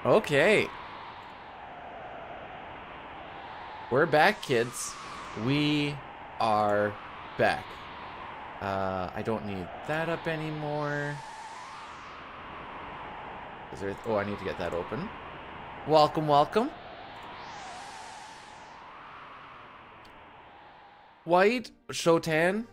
Okay. We're back, kids. We are back. I don't need that up anymore. Is there... Oh, I need to get that open. Welcome, welcome. White, Shotan.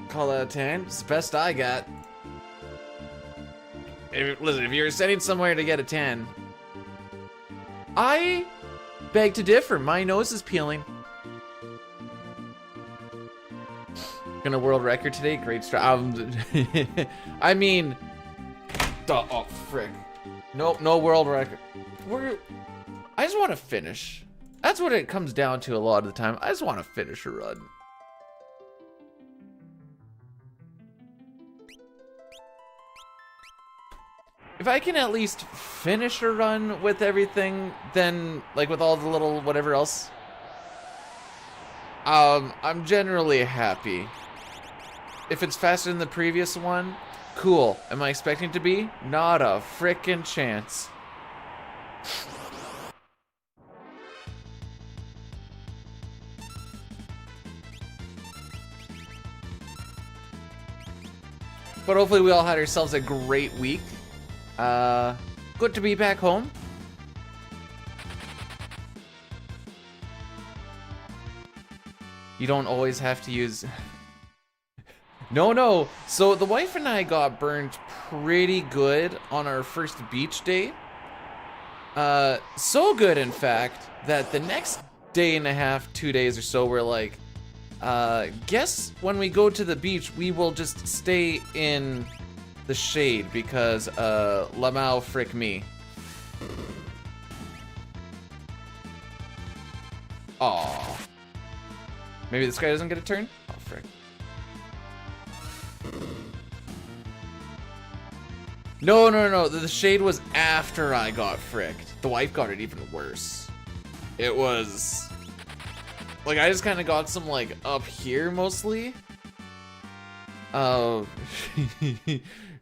Call that a 10. It's the best I got. Listen, if you're sending somewhere to get a 10, I beg to differ. My nose is peeling. Gonna world record today. Great start. I mean, oh frick. Nope, no world record. I just want to finish. That's what it comes down to a lot of the time. I just want to finish a run. If I can at least finish a run with everything, then, like, with all the little whatever else, I'm generally happy. If it's faster than the previous one, cool. Am I expecting it to be? Not a frickin' chance. But hopefully we all had ourselves a great week. Good to be back home. You don't always have to use... No. So the wife and I got burned pretty good on our first beach day. So good, in fact, that the next day and a half, 2 days or so, we're like, guess when we go to the beach, we will just stay in the shade because, Lamau frick me. Aww. Maybe this guy doesn't get a turn? Oh, frick. No. The shade was after I got fricked. The wife got it even worse. It was... like, I just kind of got some, like, up here, mostly.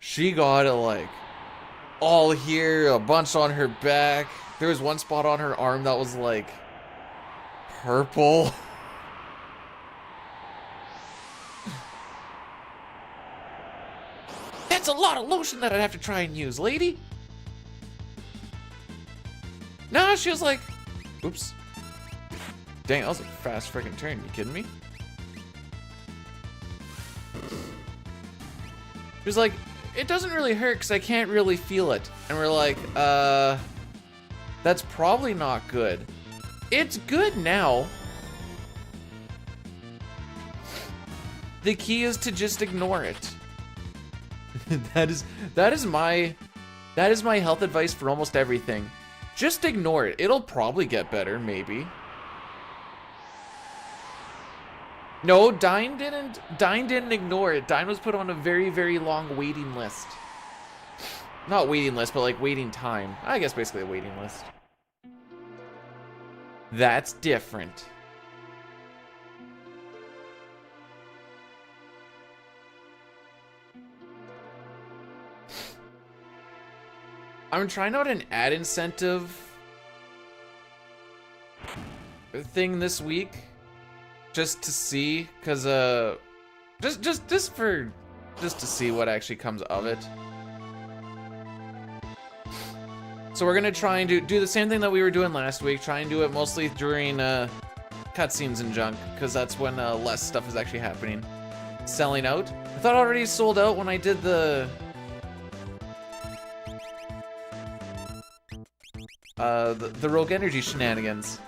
She got it, like, all here, a bunch on her back. There was one spot on her arm that was, like, purple. That's a lot of lotion that I'd have to try and use, lady. Nah, she was like, oops. Dang, that was a fast freaking turn. You kidding me? She was like, it doesn't really hurt because I can't really feel it. And we're like, that's probably not good. It's good now. The key is to just ignore it. that is my health advice for almost everything. Just ignore it. It'll probably get better, maybe. No, Dine didn't ignore it. Dine was put on a very, very long waiting list. Not waiting list, but like waiting time. I guess basically a waiting list. That's different. I'm trying out an ad incentive thing this week. Just to see, cause just to see what actually comes of it. So we're gonna try and do the same thing that we were doing last week. Try and do it mostly during cutscenes and junk, cause that's when less stuff is actually happening. Selling out. I thought I already sold out when I did the Rogue Energy shenanigans.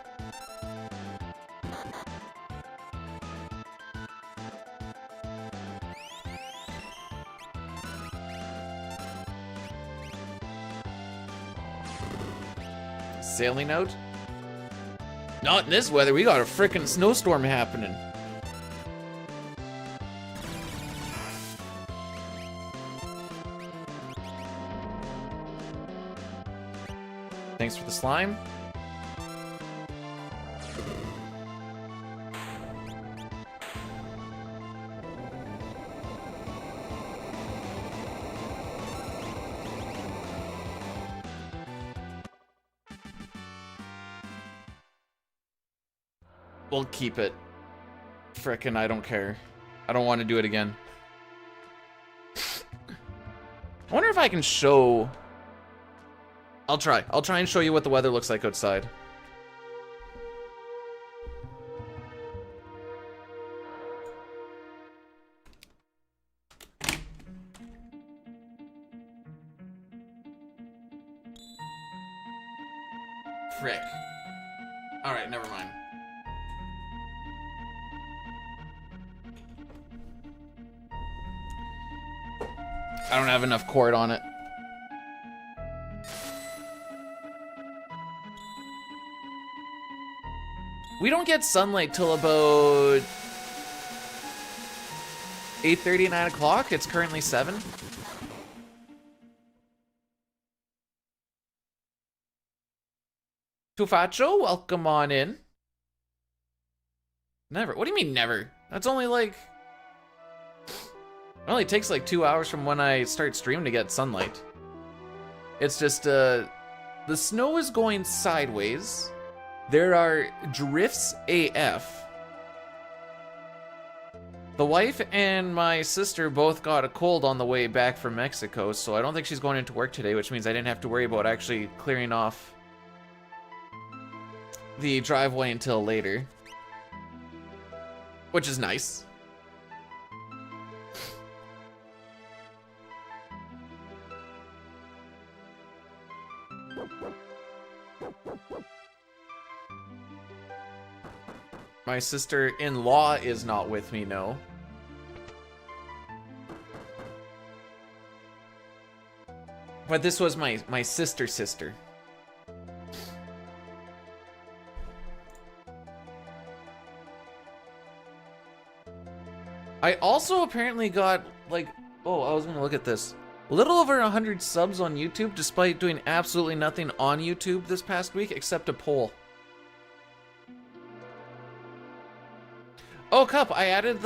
Sailing out? Not in this weather. We got a frickin' snowstorm happening. Thanks for the slime. We'll keep it. Frickin' I don't care. I don't want to do it again. I wonder if I can show... I'll try. I'll try and show you what the weather looks like outside. Frick. Alright, never mind. I don't have enough cord on it. We don't get sunlight till about 8:30, 9 o'clock. It's currently 7. Tufacho, welcome on in. Never. What do you mean never? That's only like... It only takes like 2 hours from when I start streaming to get sunlight. It's just, the snow is going sideways. There are drifts AF. The wife and my sister both got a cold on the way back from Mexico, so I don't think she's going into work today, which means I didn't have to worry about actually clearing off the driveway until later. Which is nice. My sister-in-law is not with me, no. But this was my sister. I also apparently got, like, oh, I was gonna look at this. A little over 100 subs on YouTube, despite doing absolutely nothing on YouTube this past week, except a poll. Oh, Cup, I added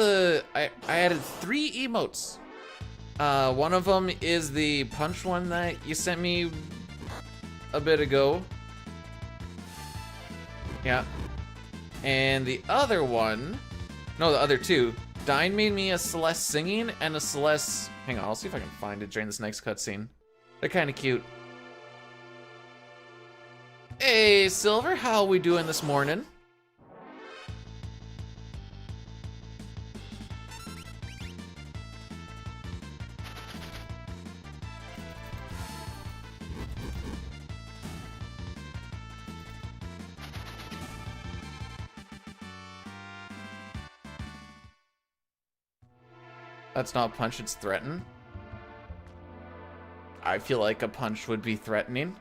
I added 3 emotes. One of them is the punch one that you sent me a bit ago. Yeah. And the other one, no, the other 2. Dine made me a Celeste singing and a Celeste... Hang on, I'll see if I can find it during this next cutscene. They're kind of cute. Hey, Silver, how we doing this morning? That's not punch, it's threaten. I feel like a punch would be threatening.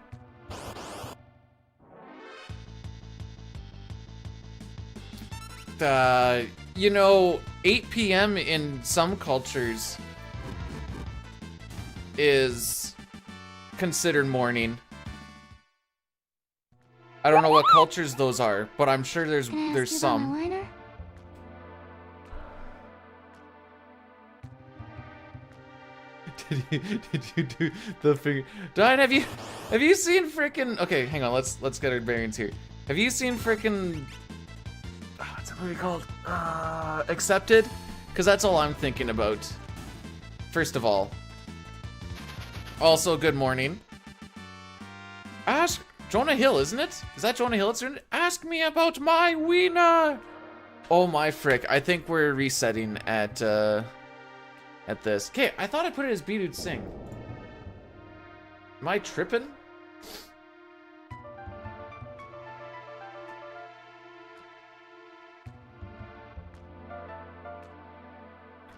You know, 8 p.m. in some cultures is considered morning. I don't know what cultures those are, but I'm sure there's some. Did you do the figure? Diane, have you seen frickin'? Okay, hang on. Let's get our bearings here. Have you seen frickin'? Oh, what's that movie called? Accepted? Because that's all I'm thinking about. First of all. Also, good morning. Ask Jonah Hill, isn't it? Is that Jonah Hill? Ask me about my wiener. Oh my frick! I think we're resetting at this. Okay, I thought I put it as B-Dude Sing. Am I tripping?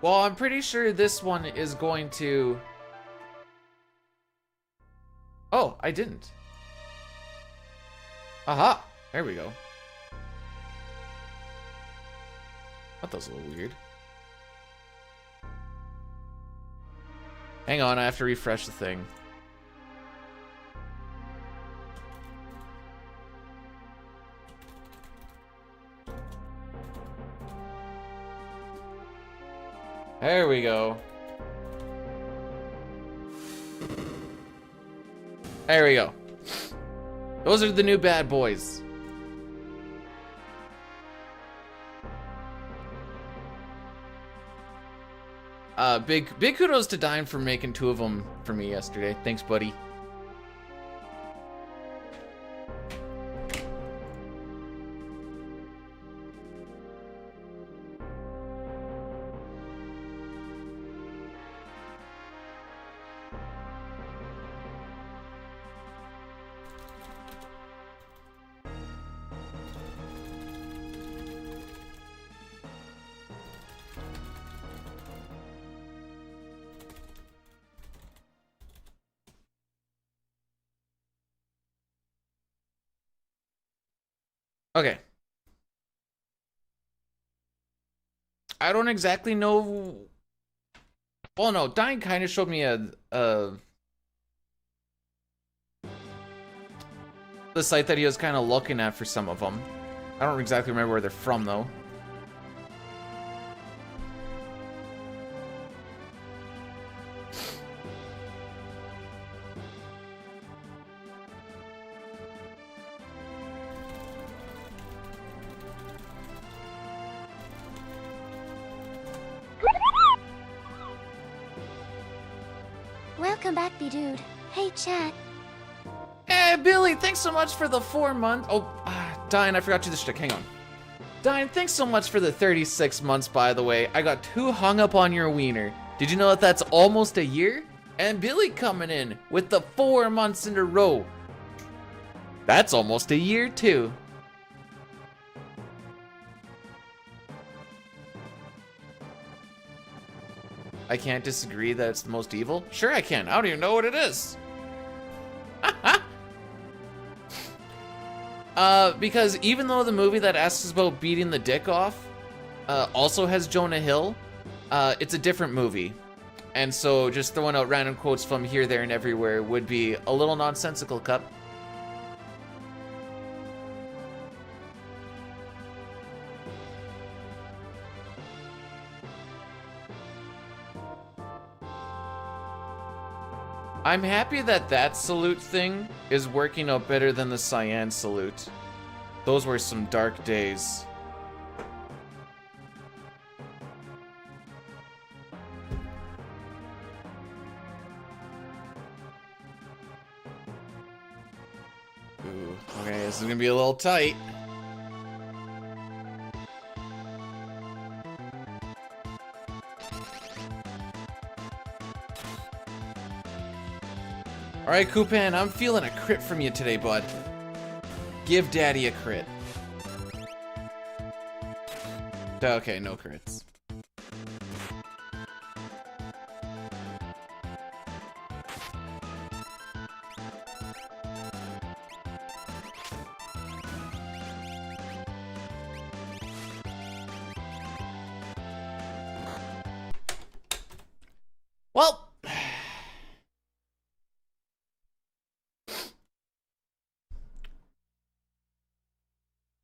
Well, I'm pretty sure this one is going to... Oh, I didn't. Aha! There we go. That was a little weird. Hang on, I have to refresh the thing. There we go. There we go. Those are the new bad boys. Big kudos to Dine for making 2 of them for me yesterday. Thanks, buddy. Okay. I don't exactly know. Well, no, Dine kind of showed me the site that he was kind of looking at for some of them. I don't exactly remember where they're from, though. Welcome back, B-Dude. Hey, chat. Hey, Billy, thanks so much for the 4 months. Oh, Dine, I forgot you the shtick. Hang on. Dine, thanks so much for the 36 months, by the way. I got too hung up on your wiener. Did you know that that's almost a year? And Billy coming in with the 4 months in a row. That's almost a year, too. I can't disagree that it's the most evil. Sure I can. I don't even know what it is. Because even though the movie that asks about beating the dick off also has Jonah Hill, it's a different movie. And so just throwing out random quotes from here, there, and everywhere would be a little nonsensical, Cup. I'm happy that that salute thing is working out better than the cyan salute. Those were some dark days. Ooh, okay, this is gonna be a little tight. Alright, Kupan, I'm feeling a crit from you today, bud. Give Daddy a crit. Okay, no crits. Well...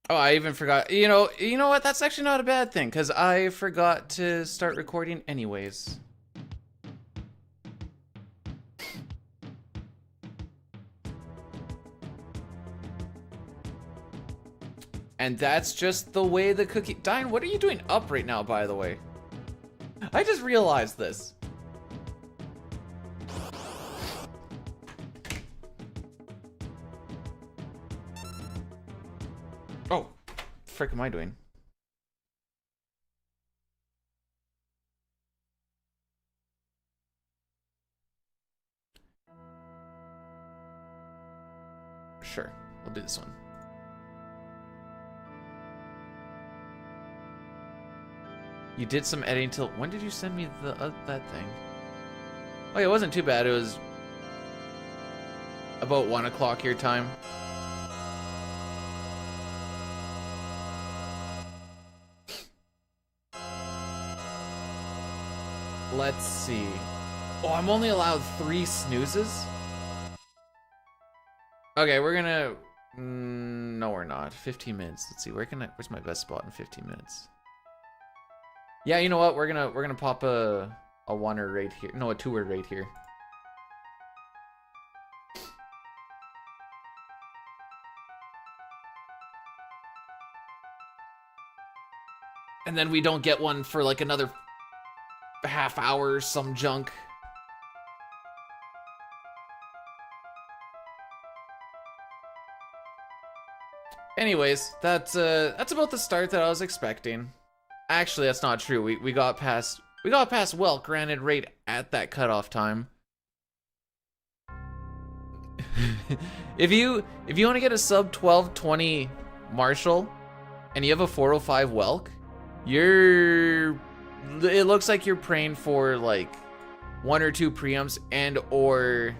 Oh, I even forgot. You know what? That's actually not a bad thing, because I forgot to start recording anyways. And that's just the way the cookie... Dine, what are you doing up right now, by the way? I just realized this. Oh, frick am I doing? Sure, we'll do this one. You did some editing till... When did you send me the that thing? Oh, yeah, it wasn't too bad. It was about 1 o'clock your time. Let's see. Oh, I'm only allowed 3 snoozes? Okay, we're gonna... no, we're not. 15 minutes. Let's see. Where's my best spot in 15 minutes? Yeah, you know what? We're gonna pop a one-er right here. No, a 2-er right here. And then we don't get one for like another half hour or some junk. Anyways, that's about the start that I was expecting. Actually, that's not true. We got past well, granted right at that cutoff time. if you want to get a sub 1220 Marshall and you have a 405 Welk, it looks like you're praying for like 1 or 2 preamps and or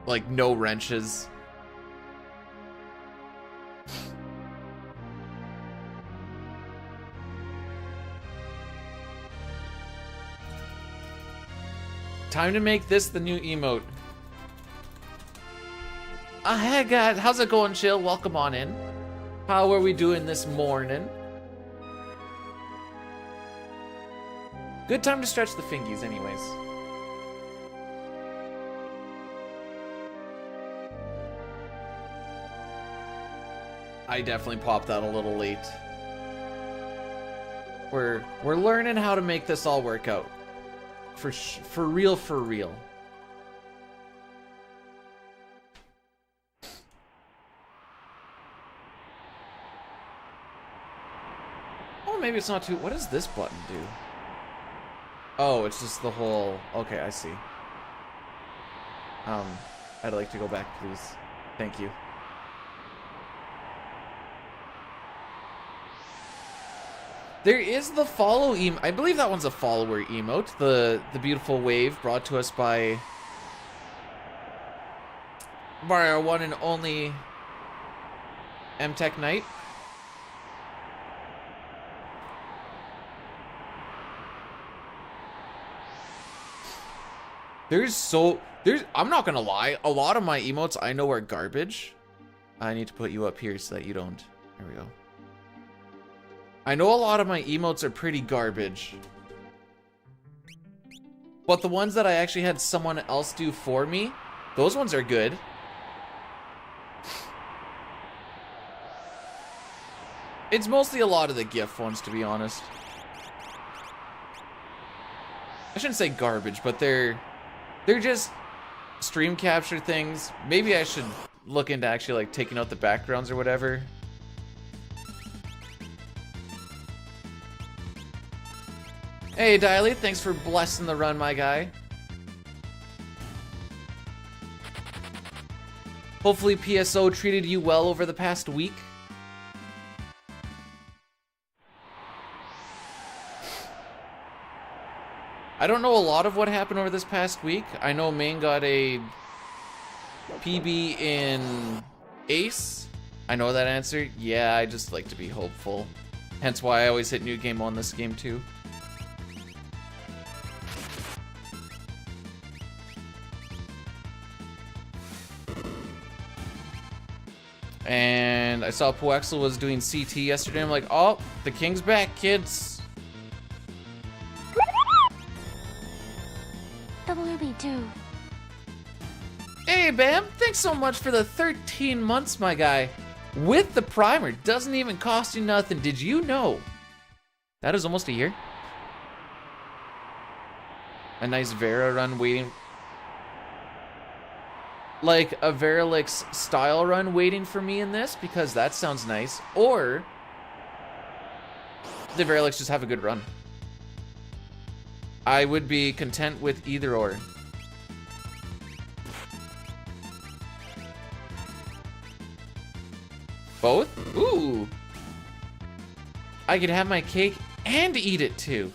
like no wrenches. Time to make this the new emote. Hey guys, how's it going, Chill? Welcome on in. How are we doing this morning? Good time to stretch the fingies anyways. I definitely popped that a little late. We're learning how to make this all work out. For real, for real. Oh, maybe it's not too... What does this button do? Oh, it's just the whole... Okay, I see. I'd like to go back, please. Thank you. There is the follow emote. I believe that one's a follower emote. The beautiful wave brought to us by our one and only M-Tech Knight. I'm not gonna lie, a lot of my emotes I know are garbage. I need to put you up here so that you don't. There we go. I know a lot of my emotes are pretty garbage. But the ones that I actually had someone else do for me, those ones are good. It's mostly a lot of the GIF ones, to be honest. I shouldn't say garbage, but they're just stream capture things. Maybe I should look into actually like taking out the backgrounds or whatever. Hey, Diley, thanks for blessing the run, my guy. Hopefully PSO treated you well over the past week. I don't know a lot of what happened over this past week. I know Main got a PB in Ace. I know that answer. Yeah, I just like to be hopeful. Hence why I always hit new game on this game too. And I saw Poexel was doing CT yesterday. I'm like, oh, the king's back, kids. WB2. Hey, Bam, thanks so much for the 13 months, my guy. With the primer, doesn't even cost you nothing. Did you know? That is almost a year. A nice Vera run waiting. Like a Verelix style run waiting for me in this, because that sounds nice. Or the Verelix just have a good run. I would be content with either or. Both? Ooh. I could have my cake and eat it too.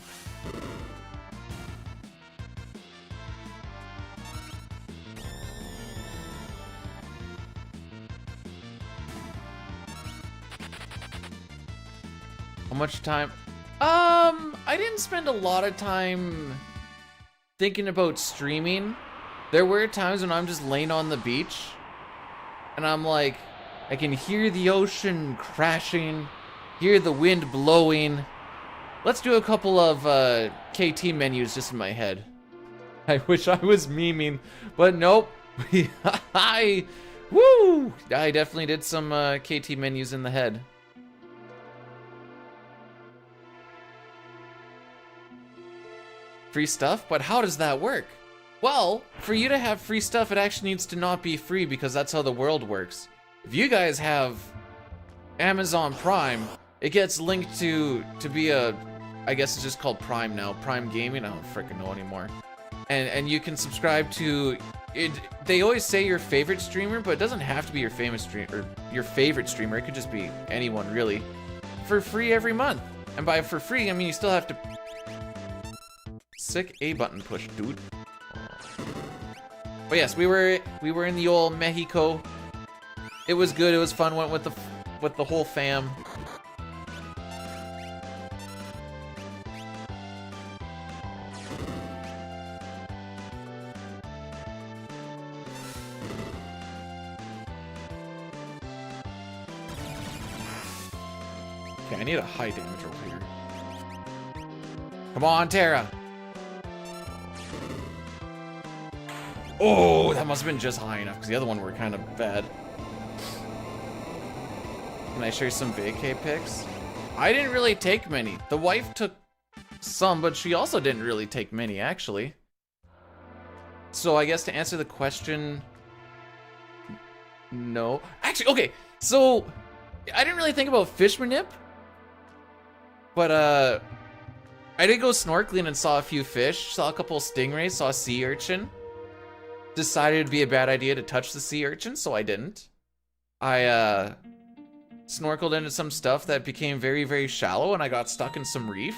How much time? I didn't spend a lot of time thinking about streaming. There were times when I'm just laying on the beach and I'm like, I can hear the ocean crashing, hear the wind blowing. Let's do a couple of KT menus just in my head. I wish I was memeing, but nope. I definitely did some KT menus in the head. free stuff, but how does that work? Well, for you to have free stuff, it actually needs to not be free because that's how the world works. If you guys have Amazon Prime, it gets linked to be a, I guess it's just called Prime now, Prime Gaming, I don't freaking know anymore. And you can subscribe to it. They always say your favorite streamer, but it doesn't have to be your famous streamer or your favorite streamer. It could just be anyone really, for free every month. And by for free, I mean you still have to. Sick A button push, dude. But yes, we were in the old Mexico. It was good. It was fun. Went with the whole fam. Okay, I need a high damage over here. Come on, Terra. Oh, that must have been just high enough because the other one were kind of bad. Can I share some vacay pics? I didn't really take many. The wife took some, but she also didn't really take many, actually. So I guess to answer the question, no. Actually, okay, so I didn't really think about fish manip, but I did go snorkeling and saw a few fish, saw a couple of stingrays, saw a sea urchin. Decided it'd be a bad idea to touch the sea urchin, so I didn't. I snorkeled into some stuff that became very, very shallow, and I got stuck in some reef,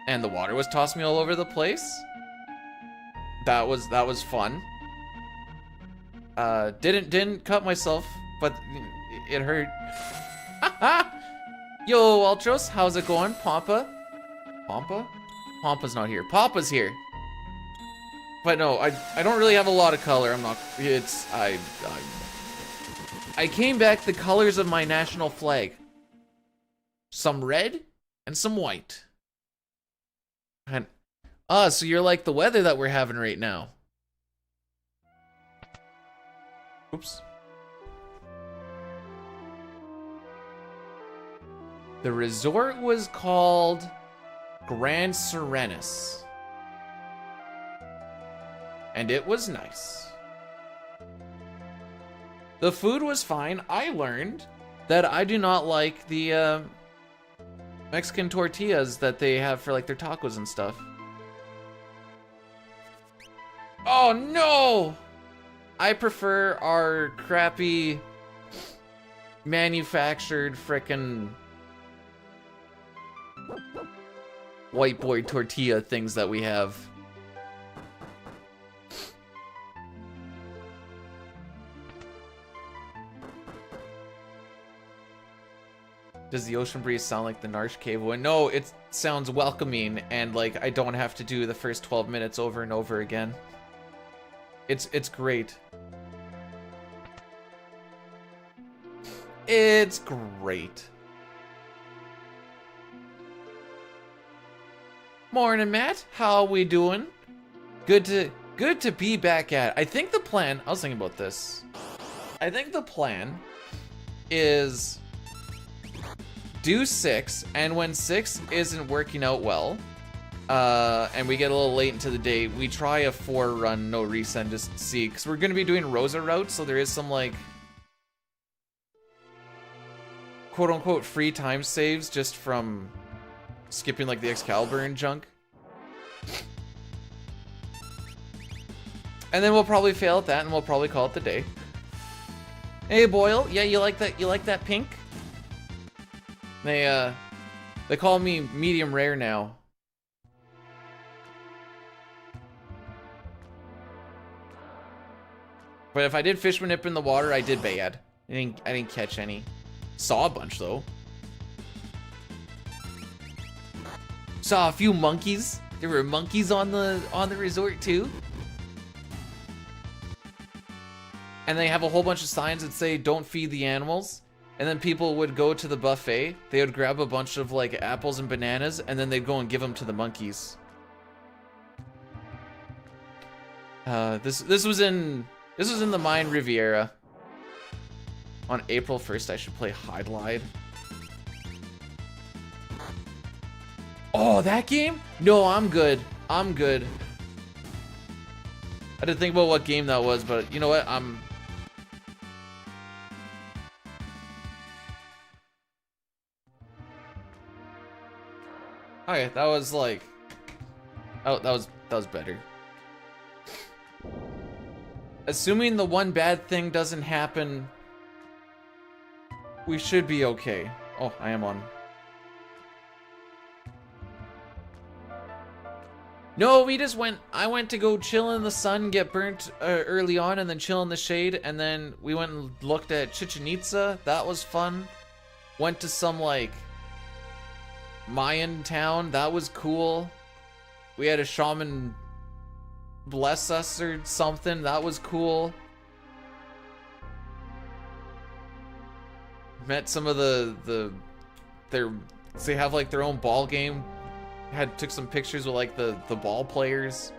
and the water was tossing me all over the place. That was fun. Didn't cut myself, but it hurt. Yo, Ultros, how's it going? Pompa? Pompa's not here. Papa's here. But no, I don't really have a lot of color. I'm not. It's I came back the colors of my national flag. Some red and some white. And so you're like the weather that we're having right now. Oops. The resort was called Grand Serenus. And it was nice. The food was fine. I learned that I do not like the Mexican tortillas that they have for like their tacos and stuff. Oh no! I prefer our crappy manufactured frickin' white boy tortilla things that we have. Does the ocean breeze sound like the Narsh cave wind? No, it sounds welcoming, and like I don't have to do the first 12 minutes over and over again. It's great. It's great. Morning, Matt. How we doing? Good to be back at. I think the plan, I was thinking about this. I think the plan is do 6, and when 6 isn't working out well, and we get a little late into the day, we try a 4 run, no resend, just to see, because we're going to be doing Rosa route, so there is some, like, quote-unquote free time saves just from skipping, like, the Excalibur and junk. And then we'll probably fail at that, and we'll probably call it the day. Hey, Boyle, yeah, you like that pink? They call me medium rare now. But if I did fish manip in the water, I did bad. I didn't catch any. Saw a bunch though. Saw a few monkeys. There were monkeys on the resort too. And they have a whole bunch of signs that say don't feed the animals. And then people would go to the buffet, they would grab a bunch of like apples and bananas, and then they'd go and give them to the monkeys. This was in the Mine Riviera. On April 1st, I should play Hydlide. Oh, that game? No, I'm good. I'm good. I didn't think about what game that was, but you know what? Okay, that was like... Oh, that was better. Assuming the one bad thing doesn't happen, we should be okay. Oh, I am on. No, we just went... I went to go chill in the sun, get burnt early on, and then chill in the shade, and then we went and looked at Chichen Itza. That was fun. Went to some, like, Mayan town. That was cool. We had a shaman bless us or something. That was cool. Met some of they have like their own ball game. Took some pictures with like the ball players.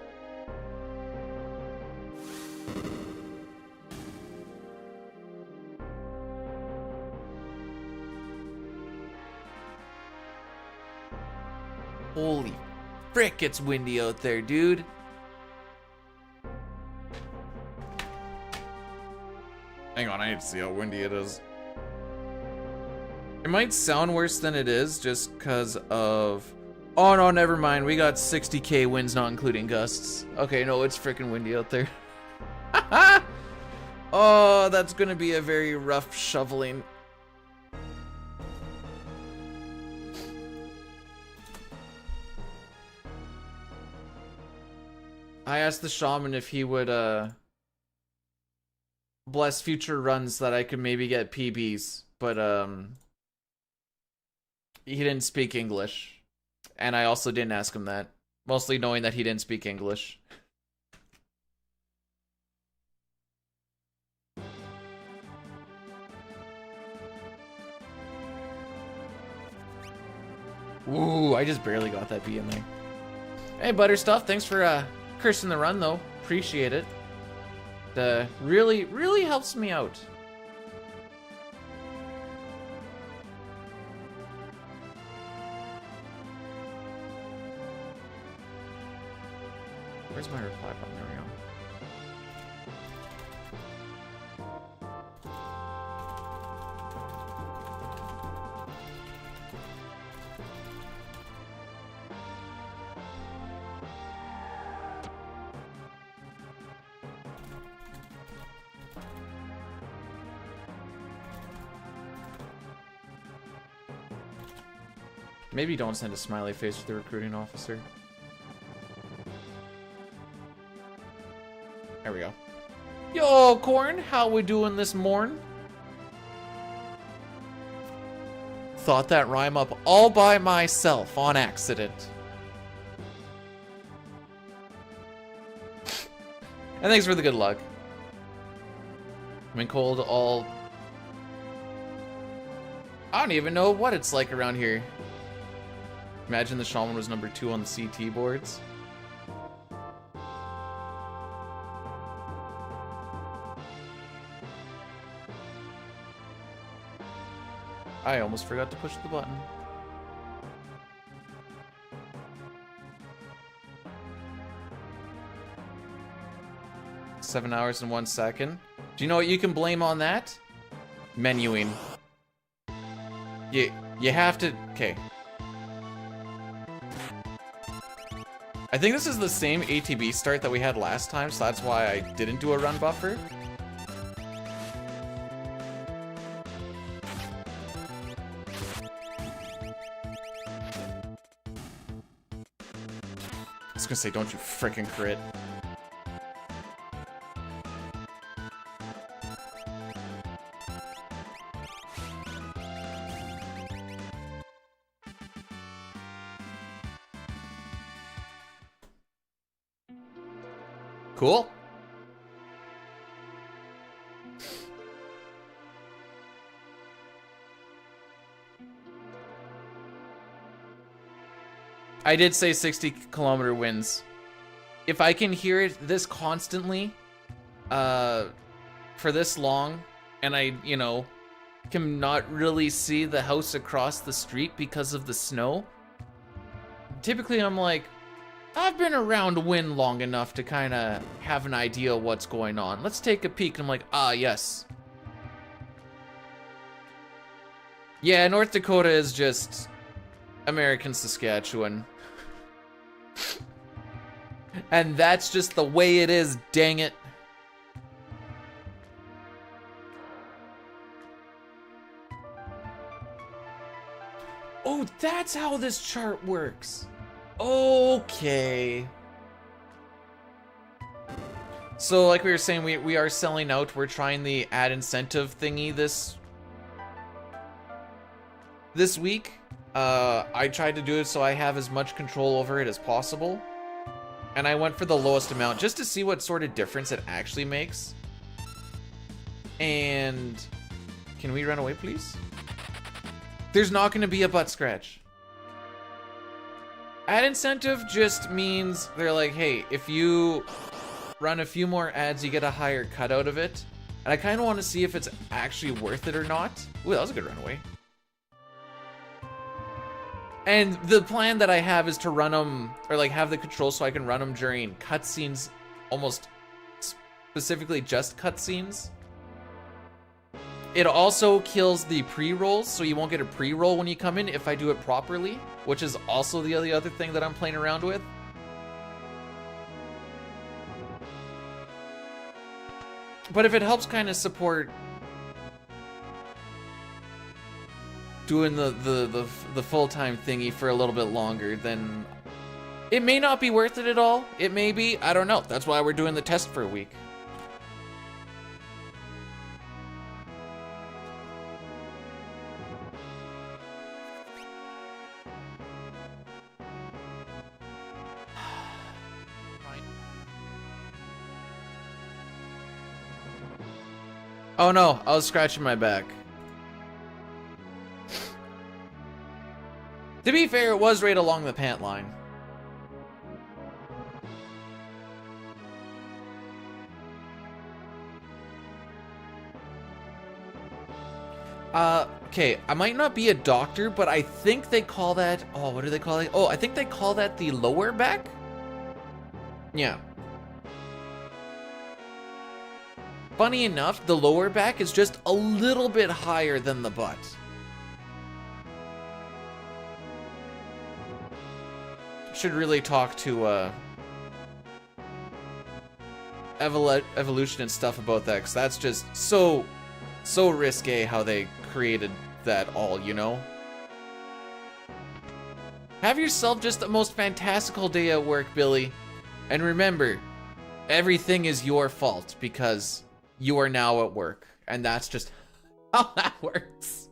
Holy frick, it's windy out there, dude. Hang on, I need to see how windy it is. It might sound worse than it is just because of... Oh no, never mind. We got 60k winds, not including gusts. Okay, no, it's freaking windy out there. Oh, that's gonna be a very rough shoveling. I asked the shaman if he would bless future runs that I could maybe get PBs, but he didn't speak English. And I also didn't ask him that, mostly knowing that he didn't speak English. Ooh, I just barely got that B in there. Hey, Butterstuff, thanks for cursing the run, though. Appreciate it. Really, really helps me out. Where's my reply button? There we go. Maybe don't send a smiley face to the recruiting officer. There we go. Yo, Corn, how we doing this morn? Thought that rhyme up all by myself on accident. And thanks for the good luck. I've been cold all... I don't even know what it's like around here. Imagine the shaman was number 2 on the CT boards. I almost forgot to push the button. Seven hours and 1 second. Do you know what you can blame on that? Menuing. You have to... Okay. I think this is the same ATB start that we had last time, so that's why I didn't do a run buffer. I was gonna say, don't you frickin' crit. Cool. I did say 60-kilometer winds. If I can hear it this constantly, for this long, and I, you know, can not really see the house across the street because of the snow, typically I'm like, I've been around Wynn long enough to kind of have an idea of what's going on. Let's take a peek. And I'm like, ah, yes. Yeah, North Dakota is just American Saskatchewan. And that's just the way it is, dang it. Oh, that's how this chart works. Okay. So like we were saying, we are selling out. We're trying the ad incentive thingy this week. I tried to do it so I have as much control over it as possible. And I went for the lowest amount just to see what sort of difference it actually makes. And can we run away, please? There's not going to be a butt scratch. Ad incentive just means they're like, hey, if you run a few more ads, you get a higher cut out of it. And I kind of want to see if it's actually worth it or not. Ooh, that was a good runaway. And the plan that I have is to run them, or like have the control so I can run them during cutscenes, almost specifically just cutscenes. It also kills the pre-rolls, so you won't get a pre-roll when you come in if I do it properly, which is also the other thing that I'm playing around with. But if it helps kind of support doing the full-time thingy for a little bit longer, then it may not be worth it at all. It may be, I don't know. That's why we're doing the test for a week. Oh no, I was scratching my back. To be fair, it was right along the pant line. Okay, I might not be a doctor, but I think they call that, oh, what do they call it? Oh, I think they call that the lower back? Yeah. Funny enough, the lower back is just a little bit higher than the butt. Should really talk to Evolution and stuff about that, because that's just so risque how they created that all, you know? Have yourself just the most fantastical day at work, Billy. And remember, everything is your fault because you are now at work. And that's just how that works.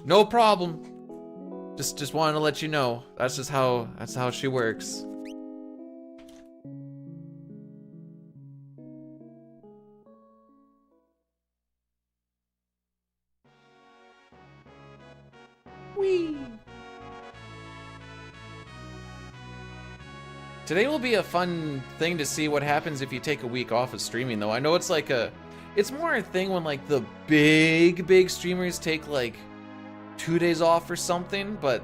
No problem. Just wanted to let you know. That's how she works. Whee! Today will be a fun thing to see what happens if you take a week off of streaming, though. I know it's like it's more a thing when like the big streamers take like 2 days off or something, but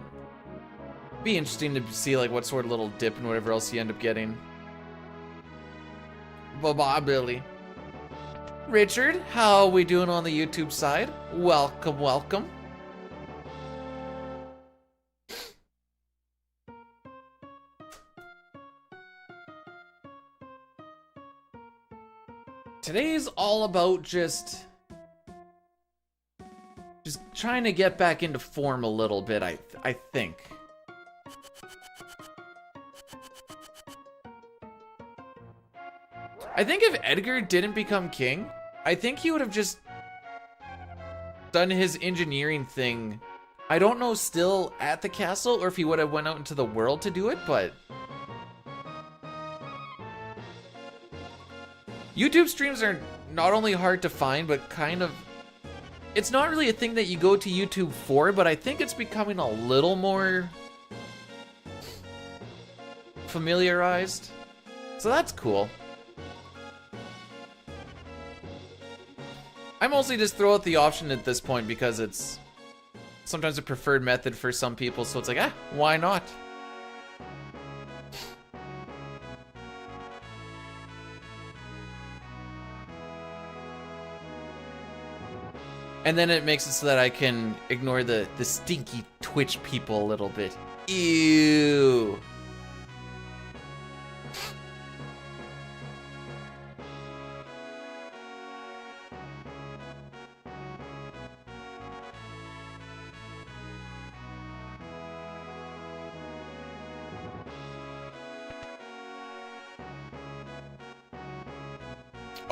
it'd be interesting to see like what sort of little dip and whatever else you end up getting. Bye-bye, Billy. Richard, how are we doing on the YouTube side? Welcome, welcome. Today's all about just trying to get back into form a little bit, I think. I think if Edgar didn't become king, I think he would have just done his engineering thing. I don't know still at the castle or if he would have went out into the world to do it, but YouTube streams are not only hard to find, but kind of, it's not really a thing that you go to YouTube for, but I think it's becoming a little more familiarized. So that's cool. I mostly just throw out the option at this point because it's sometimes a preferred method for some people, so it's like, why not? And then it makes it so that I can ignore the stinky Twitch people a little bit. Ew.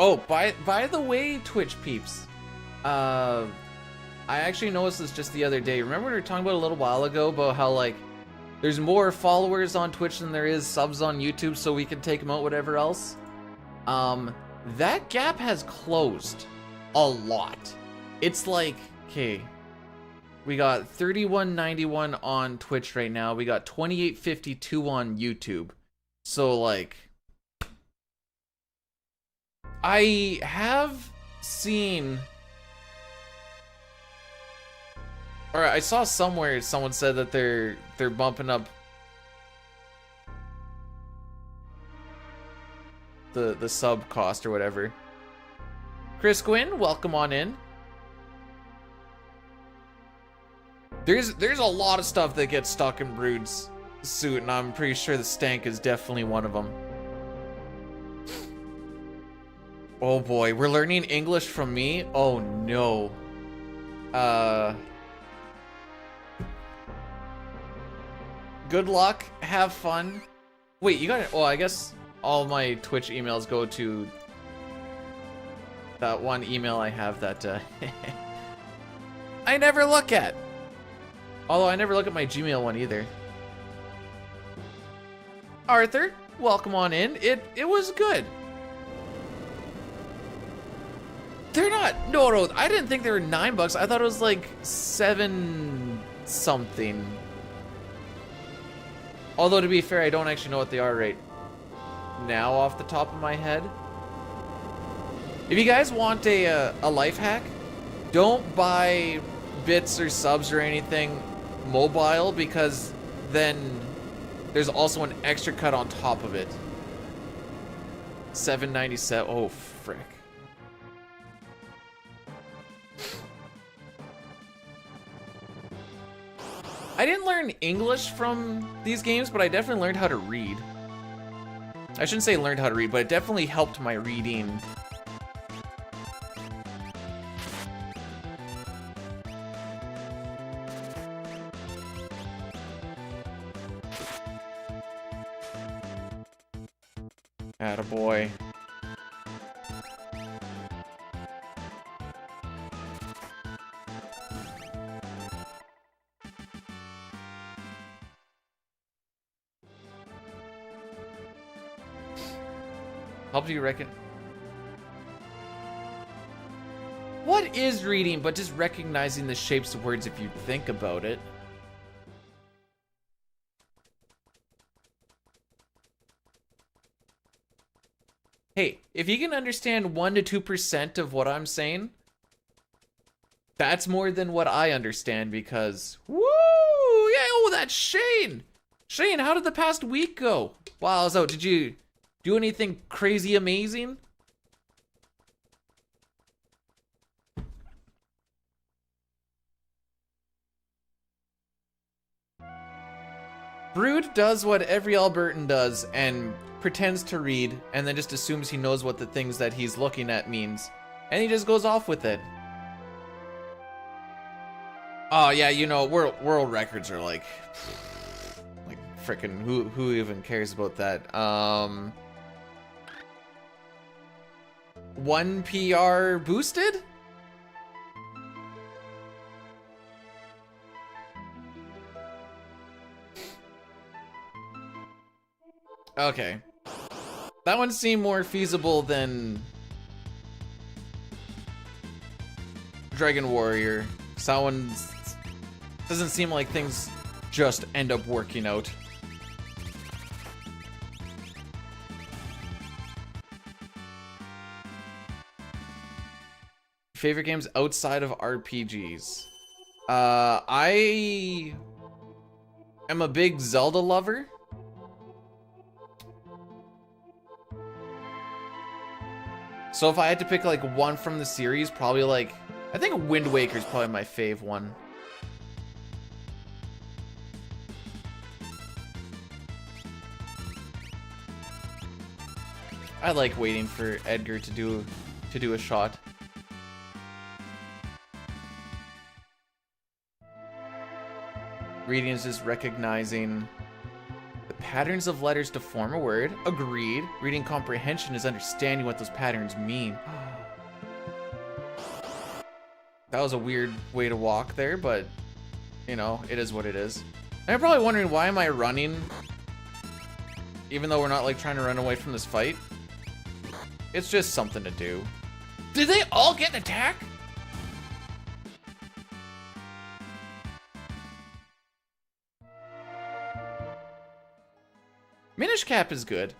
Oh, by the way, Twitch peeps, I actually noticed this just the other day. Remember we were talking about a little while ago about how, like, there's more followers on Twitch than there is subs on YouTube, so we can take them out, whatever else? That gap has closed a lot. It's like, okay, we got 3191 on Twitch right now. We got 2852 on YouTube. So, like, I have seen, or I saw somewhere someone said that they're bumping up the sub cost or whatever. Chris Gwynn, welcome on in. There's a lot of stuff that gets stuck in Brood's suit, and I'm pretty sure the stank is definitely one of them. Oh boy, we're learning English from me? Oh no. Good luck, have fun. Wait, you got it? Oh, I guess all my Twitch emails go to that one email I have that I never look at. Although I never look at my Gmail one either. Arthur, welcome on in. It was good. They're not, no, I didn't think they were $9. I thought it was like 7 something. Although to be fair, I don't actually know what they are right now off the top of my head. If you guys want a life hack, don't buy bits or subs or anything mobile, because then there's also an extra cut on top of it. $7.97, oh frick. I didn't learn English from these games, but I definitely learned how to read. I shouldn't say learned how to read, but it definitely helped my reading. Attaboy. Help you reckon? What is reading but just recognizing the shapes of words if you think about it? Hey, if you can understand 1 to 2% of what I'm saying, that's more than what I understand, because woo! Yeah, oh, that's Shane! Shane, how did the past week go? Wow, so did you do anything crazy amazing? Brood does what every Albertan does and pretends to read, and then just assumes he knows what the things that he's looking at means, and he just goes off with it. Oh yeah, you know, world records are like frickin' who even cares about that? 1 PR boosted? Okay. That one seemed more feasible than Dragon Warrior. So that one doesn't seem like things just end up working out. Favorite games outside of RPGs. I am a big Zelda lover. So if I had to pick like one from the series, probably like, I think Wind Waker is probably my fave one. I like waiting for Edgar to do a shot. Reading is just recognizing the patterns of letters to form a word. Agreed. Reading comprehension is understanding what those patterns mean. That was a weird way to walk there, but you know, it is what it is. And you're probably wondering, why am I running? Even though we're not like trying to run away from this fight. It's just something to do. Did they all get an attack? Minish Cap is good.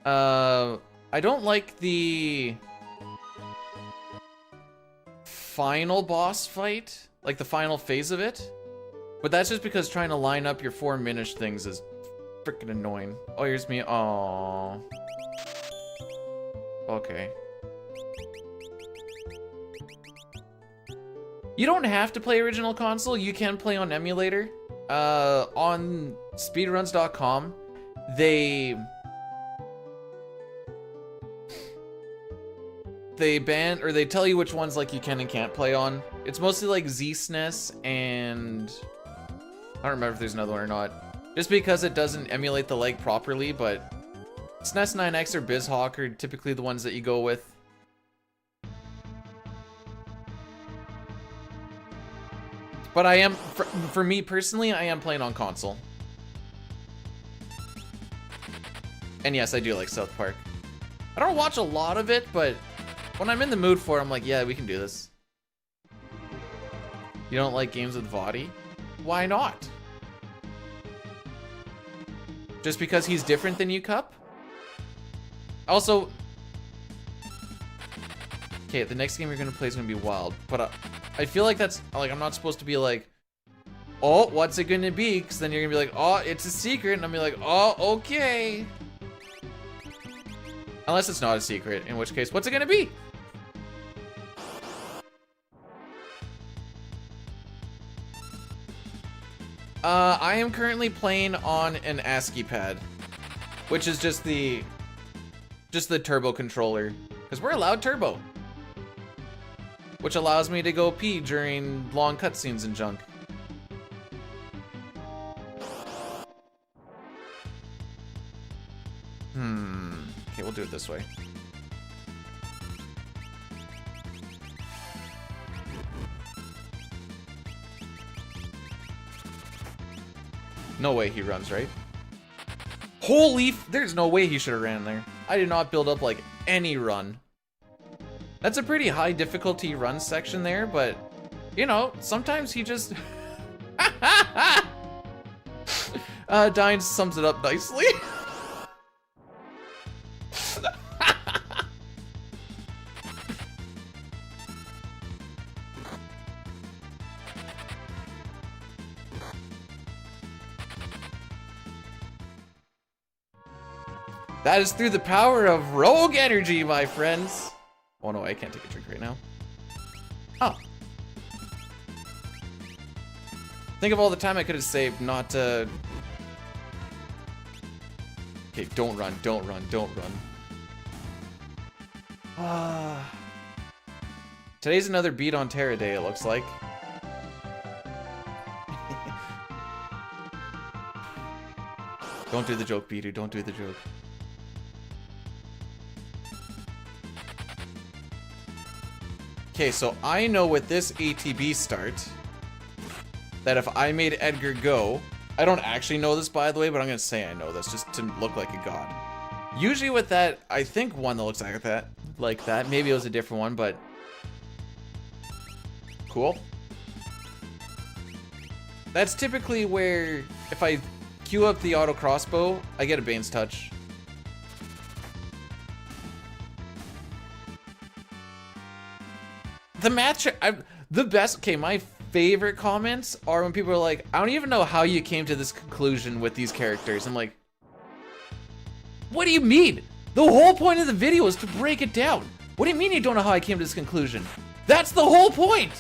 I don't like the final boss fight, like the final phase of it. But that's just because trying to line up your 4 Minish things is freaking annoying. Oh, here's me. Aww. Okay. You don't have to play original console. You can play on emulator. On speedruns.com, they ban, or they tell you which ones like you can and can't play on. It's mostly like Z-SNES and I don't remember if there's another one or not. Just because it doesn't emulate the leg properly, but SNES 9X or BizHawk are typically the ones that you go with. But I am, for me personally, I am playing on console. And yes, I do like South Park. I don't watch a lot of it, but when I'm in the mood for it, I'm like, yeah, we can do this. You don't like games with Vaati? Why not? Just because he's different than you, Cup? Also, okay, the next game you're gonna play is gonna be wild, but I feel like that's like, I'm not supposed to be like, oh, what's it gonna be? Because then you're gonna be like, oh, it's a secret, and I'm gonna be like, oh, okay. Unless it's not a secret, in which case, what's it gonna be? I am currently playing on an ASCII pad, which is just the turbo controller, because we're allowed turbo, which allows me to go pee during long cutscenes and junk. Okay, we'll do it this way. No way he runs, right? Holy there's no way he should have ran there. I did not build up like any run. That's a pretty high difficulty run section there, but you know, sometimes he just Dine sums it up nicely. That is through the power of rogue energy, my friends. Oh no, I can't take a drink right now. Oh. Think of all the time I could have saved not to... Okay, don't run, don't run, don't run. Today's another beat on Terra day, it looks like. Don't do the joke, Bidu, don't do the joke. Okay, so I know with this ATB start that if I made Edgar go, I don't actually know this by the way, but I'm gonna say I know this just to look like a god. Usually with that, I think one that looks like that, maybe it was a different one, but cool. That's typically where if I queue up the auto crossbow, I get a Bane's Touch. the match, the best. Okay, my favorite comments are when people are like, I don't even know how you came to this conclusion with these characters. I'm like, what do you mean? The whole point of the video is to break it down. What do you mean you don't know how I came to this conclusion? That's the whole point,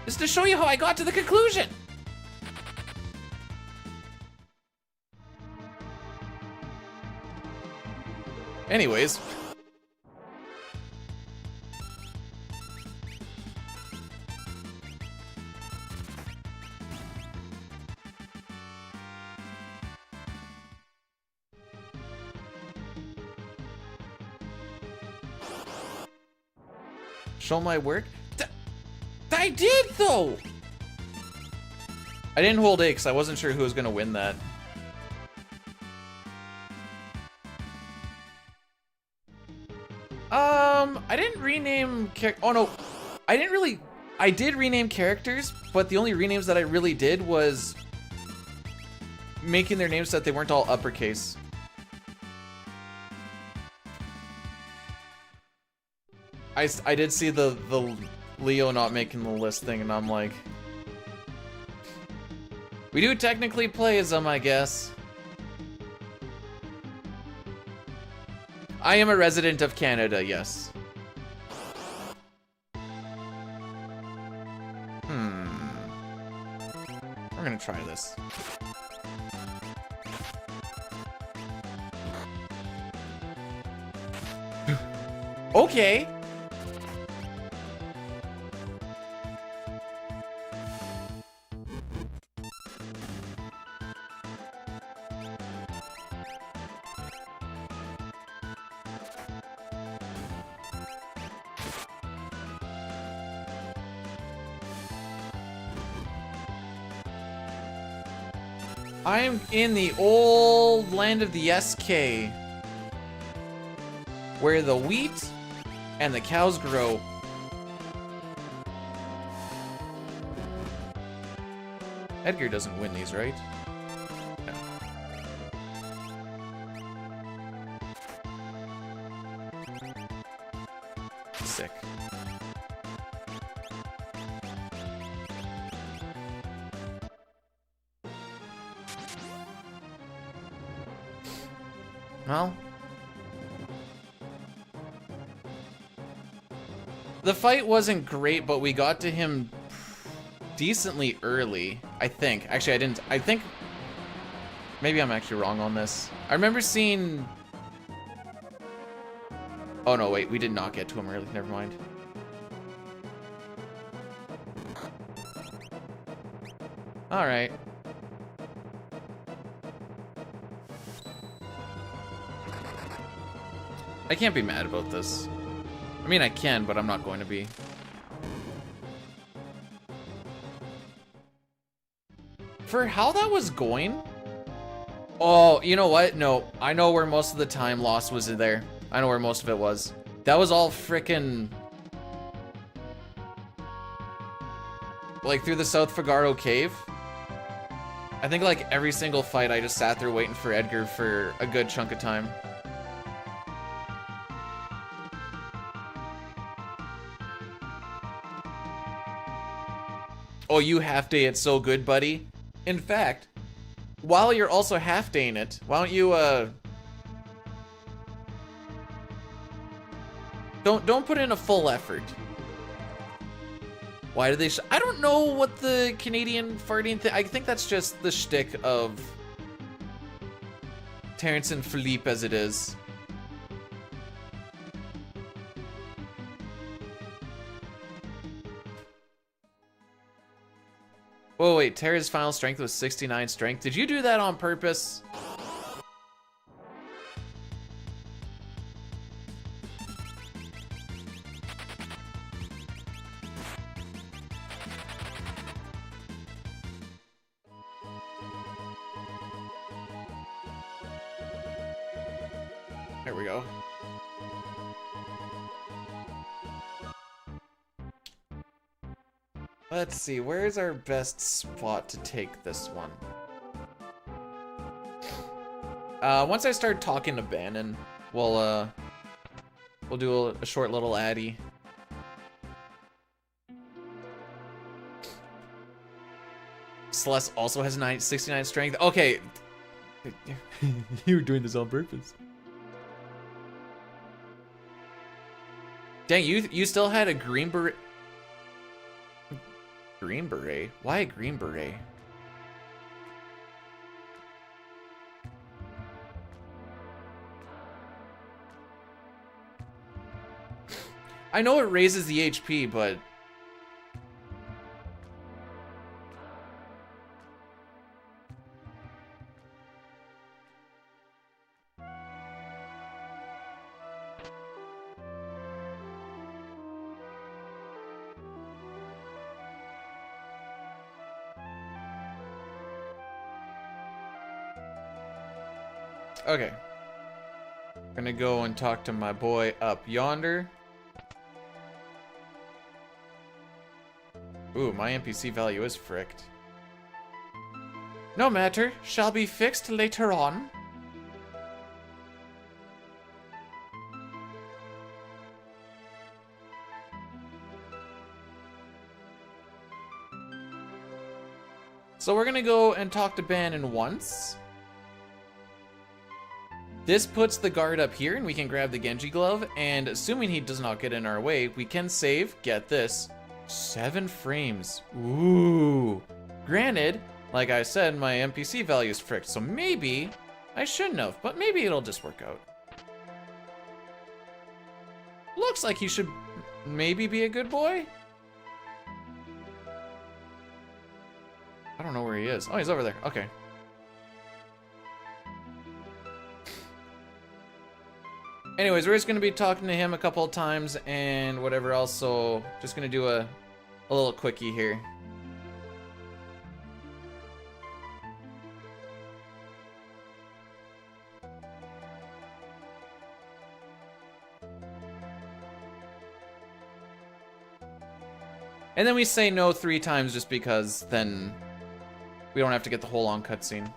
is to show you how I got to the conclusion. Anyways. Show my work? I did, though! I didn't hold A because I wasn't sure who was gonna win that. I didn't rename oh no, I did rename characters, but the only renames that I really did was making their names so that they weren't all uppercase. I did see the Leo not making the list thing, and I'm like, we do technically play as them, I guess. I am a resident of Canada, yes. We're gonna try this. Okay. I'm in the old land of the SK, where the wheat and the cows grow. Edgar doesn't win these, right? No. Sick. Well, the fight wasn't great, but we got to him decently early, I think. Actually, I think maybe I'm actually wrong on this. I remember seeing, oh no, wait, we did not get to him early, never mind. All right. I can't be mad about this. I mean, I can, but I'm not going to be. For how that was going? Oh, you know what? No, I know where most of the time loss was there. I know where most of it was. That was all frickin'... like through the South Fagaro cave. I think like every single fight I just sat there waiting for Edgar for a good chunk of time. Oh, you half-day it so good, buddy. In fact, while you're also half-daying it, why don't you, Don't put in a full effort. Why do they I don't know what the Canadian farting thing... I think that's just the shtick of Terrence and Philippe as it is. Whoa, wait, Terra's final strength was 69 strength. Did you do that on purpose? There we go. Let's see, where's our best spot to take this one? Once I start talking to Bannon, we'll do a short little addy. Celeste also has 69 strength. Okay. You were doing this on purpose. Dang, you still had a green beret. Green beret? Why a green beret? I know it raises the HP, but okay. Gonna go and talk to my boy up yonder. Ooh, my NPC value is fricked. No matter, shall be fixed later on. So we're gonna go and talk to Bannon once. This puts the guard up here, and we can grab the Genji glove, and assuming he does not get in our way, we can save, get this, 7 frames. Ooh. Granted, like I said, my NPC value is fricked, so maybe I shouldn't have, but maybe it'll just work out. Looks like he should maybe be a good boy. I don't know where he is. Oh, he's over there. Okay. Anyways, we're just going to be talking to him a couple of times and whatever else, so just going to do a little quickie here. And then we say no 3 times just because then we don't have to get the whole long cutscene.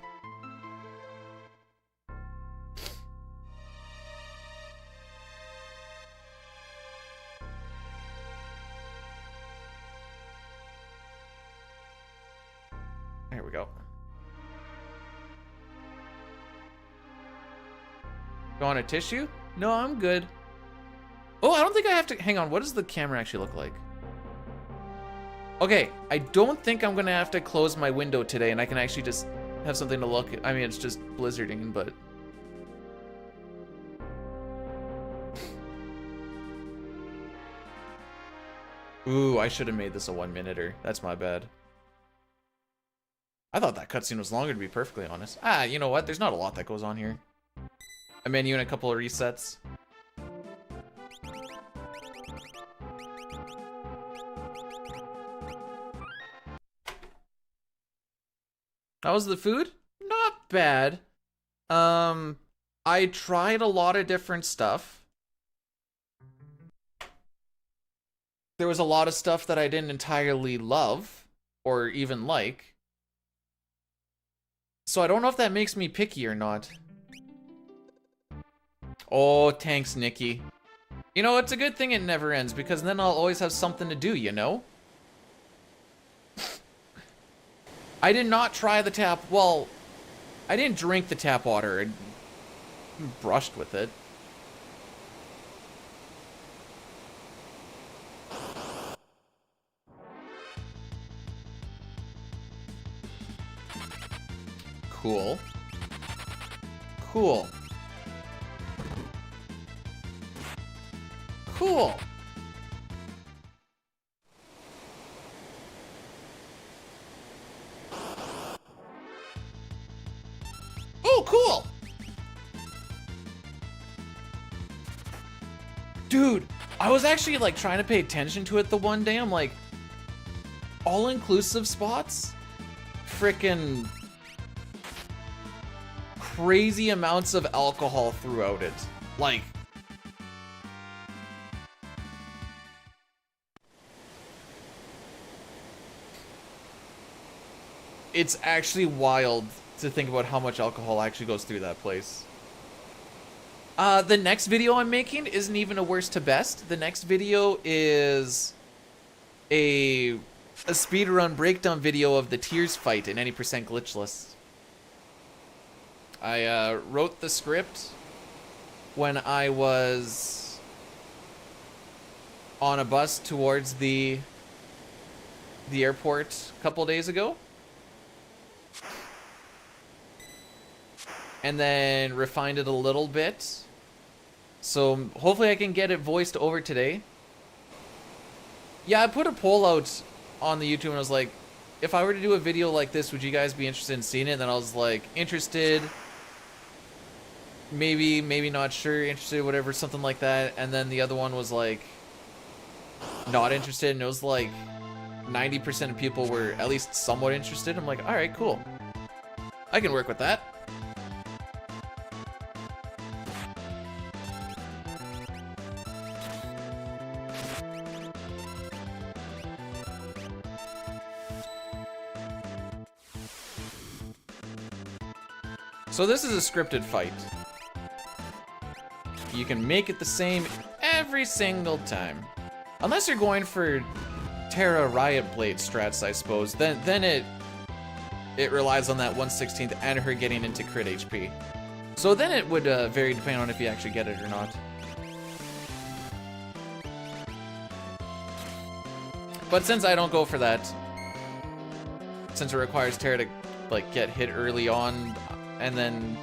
There we go. You want a tissue? No, I'm good. Oh, I don't think I have to. Hang on, what does the camera actually look like? Okay, I don't think I'm gonna have to close my window today and I can actually just have something to look at. I mean, it's just blizzarding, but... Ooh, I should have made this a 1-minuter. That's my bad. I thought that cutscene was longer, to be perfectly honest. Ah, you know what? There's not a lot that goes on here. A menu and a couple of resets. How was the food? Not bad. I tried a lot of different stuff. There was a lot of stuff that I didn't entirely love or even like. So I don't know if that makes me picky or not. Oh, thanks, Nikki. You know, it's a good thing it never ends because then I'll always have something to do, you know? I did not try the tap. Well, I didn't drink the tap water. I brushed with it. Cool. Cool. Cool. Oh, cool! Dude, I was actually like trying to pay attention to it the one day. I'm like, all-inclusive spots? Frickin' crazy amounts of alcohol throughout it. Like, it's actually wild to think about how much alcohol actually goes through that place. The next video I'm making isn't even a worst to best. The next video is a a speedrun breakdown video of the Tears fight in any percent glitchless. I wrote the script when I was on a bus towards the airport a couple days ago. And then refined it a little bit. So hopefully I can get it voiced over today. Yeah, I put a poll out on the YouTube and I was like, if I were to do a video like this, would you guys be interested in seeing it? And then I was like, interested, maybe, maybe not sure, interested, whatever, something like that. And then the other one was like, not interested. And it was like 90% of people were at least somewhat interested. I'm like, all right, cool. I can work with that. So this is a scripted fight. You can make it the same every single time. Unless you're going for Terra Riot Blade strats, I suppose. Then it relies on that 1/16 and her getting into crit HP. So then it would vary depending on if you actually get it or not. But since I don't go for that, since it requires Terra to like get hit early on, and then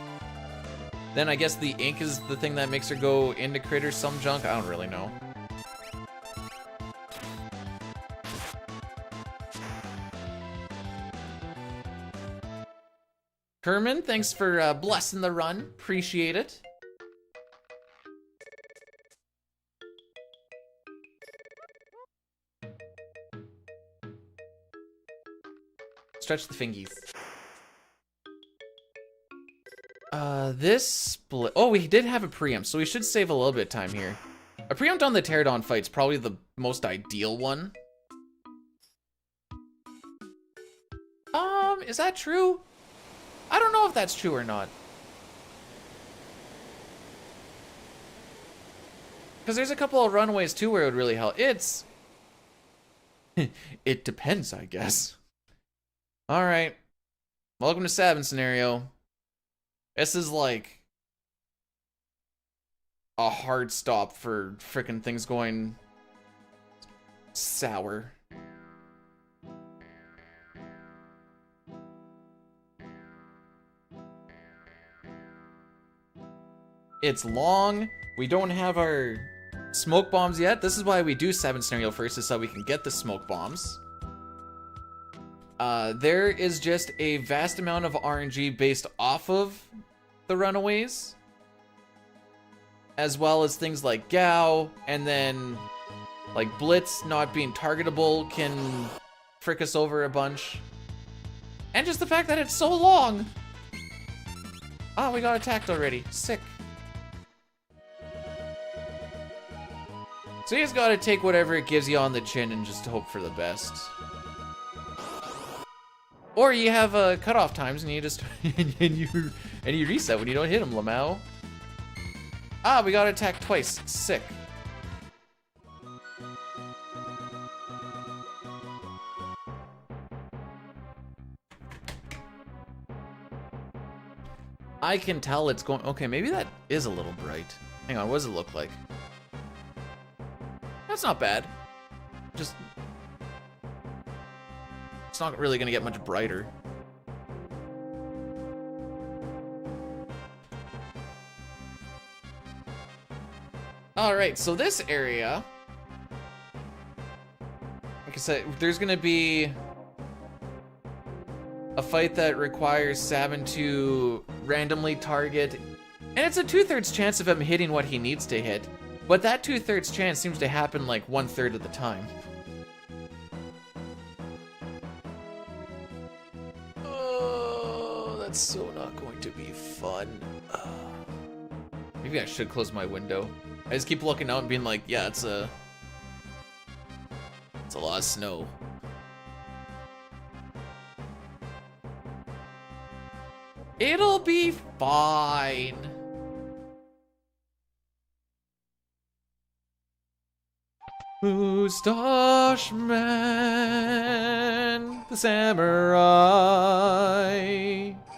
I guess the ink is the thing that makes her go into crit or some junk. I don't really know. Herman, thanks for blessing the run. Appreciate it. Stretch the fingies. This split. Oh, we did have a preempt, so we should save a little bit of time here. A preempt on the Pterodon fight's probably the most ideal one. Is that true? I don't know if that's true or not. Because there's a couple of runways too where it would really help. It's... it depends, I guess. Alright. Welcome to Sabin scenario. This is like a hard stop for frickin' things going sour. It's long. We don't have our smoke bombs yet. This is why we do Sabin scenario first, is so we can get the smoke bombs. There is just a vast amount of RNG based off of the runaways, as well as things like Gao, and then like Blitz not being targetable can frick us over a bunch, and just the fact that it's so long. Oh, we got attacked already. Sick. So you just gotta take whatever it gives you on the chin and just hope for the best. Or you have cutoff times and you just and you reset when you don't hit him, Lamau. Ah, we got attacked twice. Sick. I can tell it's going. Okay, maybe that is a little bright. Hang on, what does it look like? That's not bad. Just. It's not really gonna get much brighter. Alright, so this area, like I said, there's gonna be a fight that requires Sabin to randomly target, and it's a 2/3 chance of him hitting what he needs to hit, but that 2/3 chance seems to happen like 1/3 of the time. That's so not going to be fun. Maybe I should close my window. I just keep looking out and being like, yeah, it's a lot of snow. It'll be fine. Moustache Man, the samurai.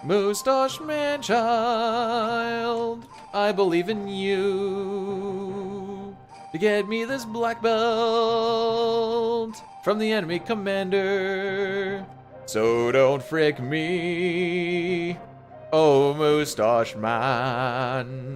Moustache Man child, I believe in you. To get me this black belt from the enemy commander. So don't frick me, oh Moustache Man.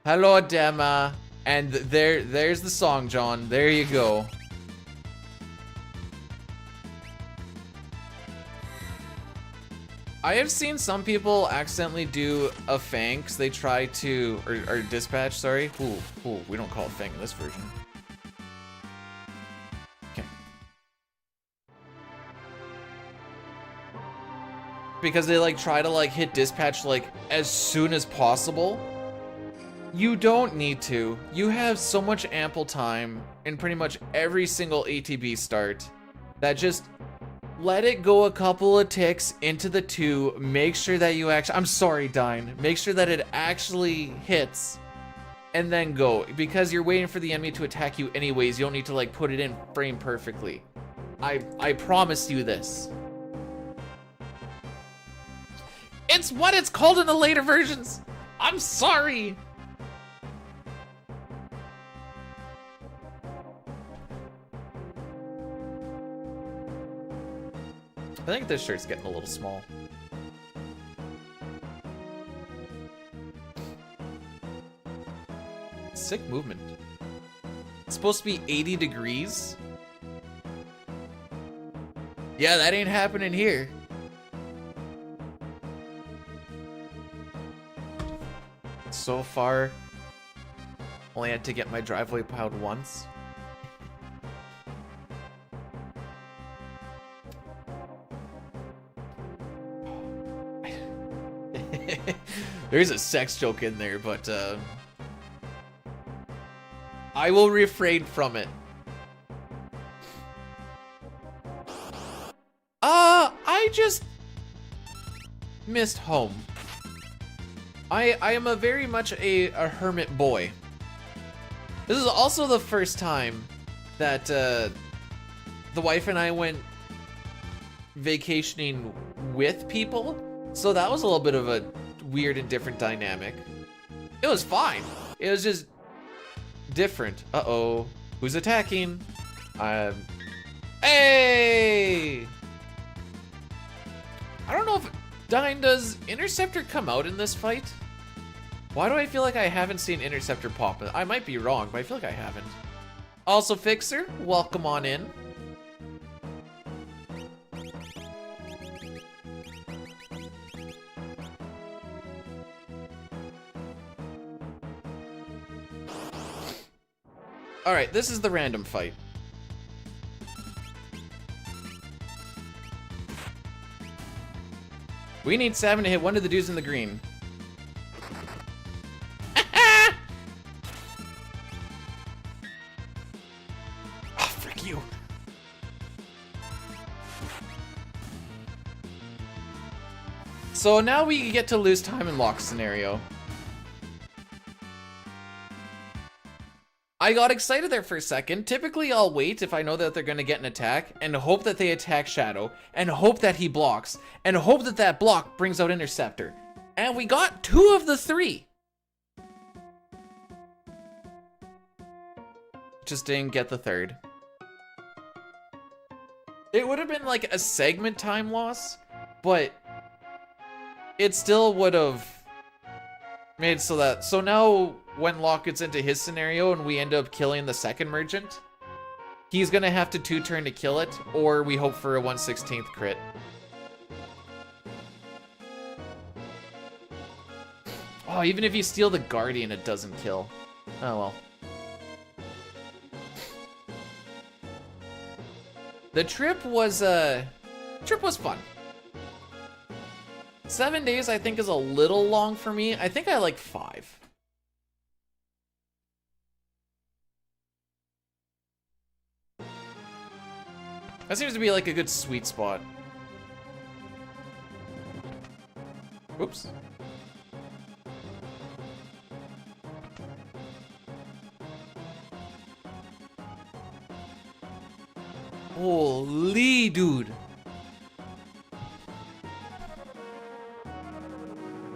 Hello, Dema. And there's the song, John. There you go. I have seen some people accidentally do a fang because they try to, or dispatch, sorry. Ooh, we don't call it fang in this version. Okay. Because they like try to like hit dispatch like as soon as possible. You don't need to. You have so much ample time in pretty much every single ATB start that just let it go a couple of ticks into the 2. Make sure that you actually, I'm sorry, Dine. Make sure that it actually hits and then go, because you're waiting for the enemy to attack you anyways. You don't need to like put it in frame perfectly. I promise you this. It's what it's called in the later versions. I'm sorry. I think this shirt's getting a little small. Sick movement. It's supposed to be 80 degrees. Yeah, that ain't happening here. So far, only had to get my driveway plowed once. There's a sex joke in there, but I will refrain from it. I just missed home. I am a very much a hermit boy. This is also the first time that the wife and I went vacationing with people, so that was a little bit of a weird and different dynamic. It was fine. It was just different. Uh-oh. Who's attacking? Hey! I don't know if Dine, does Interceptor come out in this fight? Why do I feel like I haven't seen Interceptor pop? I might be wrong, but I feel like I haven't. Also, Fixer, welcome on in. Alright, this is the random fight. We need Sabin to hit one of the dudes in the green. Oh, frick you. So now we get to lose time in lock scenario. I got excited there for a second. Typically, I'll wait if I know that they're going to get an attack and hope that they attack Shadow and hope that he blocks and hope that that block brings out Interceptor. And we got 2 of the 3. Just didn't get the 3rd. It would have been like a segment time loss, but it still would have made so that, so now when Locke gets into his scenario and we end up killing the second merchant, he's gonna have to 2-turn to kill it, or we hope for a 1/16th crit. Oh, even if you steal the Guardian, it doesn't kill. Oh well. The trip was fun. 7 days I think is a little long for me. I think I like 5. That seems to be like a good sweet spot. Oops. Holy dude.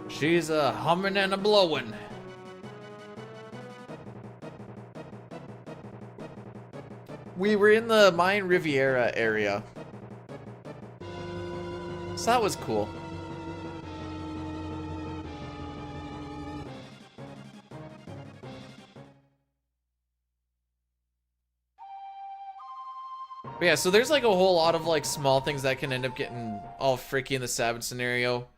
She's a humming and a blowing. We were in the Mayan Riviera area. So that was cool. But yeah, so there's like a whole lot of like small things that can end up getting all freaky in the Sabin scenario.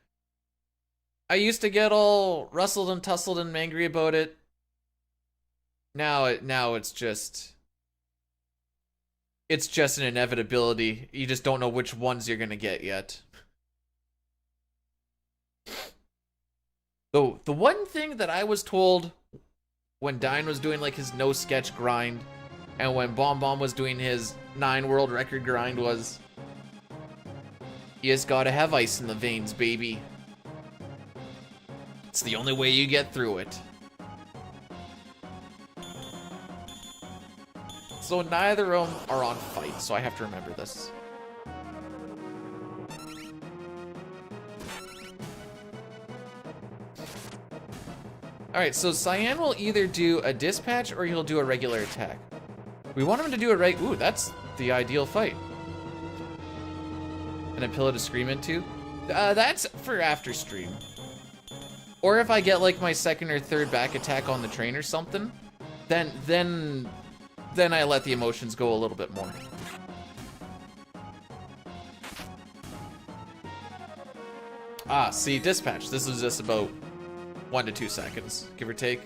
I used to get all rustled and tussled and angry about it. Now it's just an inevitability. You just don't know which ones you're gonna get yet. Though the one thing that I was told when Dine was doing like his no sketch grind, and when Bomb Bomb was doing his 9 world record grind was, you just gotta have ice in the veins, baby. It's the only way you get through it. So neither of them are on fight, so I have to remember this. Alright, so Cyan will either do a dispatch or he'll do a regular attack. We want him to do a ooh, that's the ideal fight. And a pillow to scream into. That's for after stream. Or if I get like my second or third back attack on the train or something, then I let the emotions go a little bit more. Ah, see, dispatch. This is just about 1 to 2 seconds, give or take.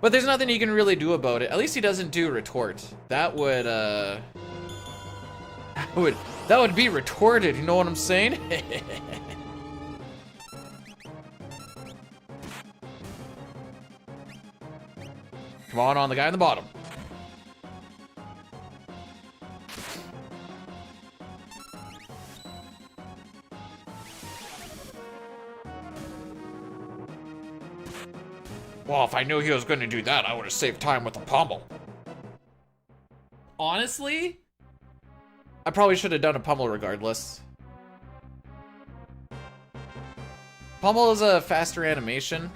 But there's nothing you can really do about it. At least he doesn't do retort. That would be retorted, you know what I'm saying? Come on, the guy on the bottom. Well, if I knew he was going to do that, I would have saved time with the pommel. Honestly, I probably should have done a pommel regardless. Pommel is a faster animation.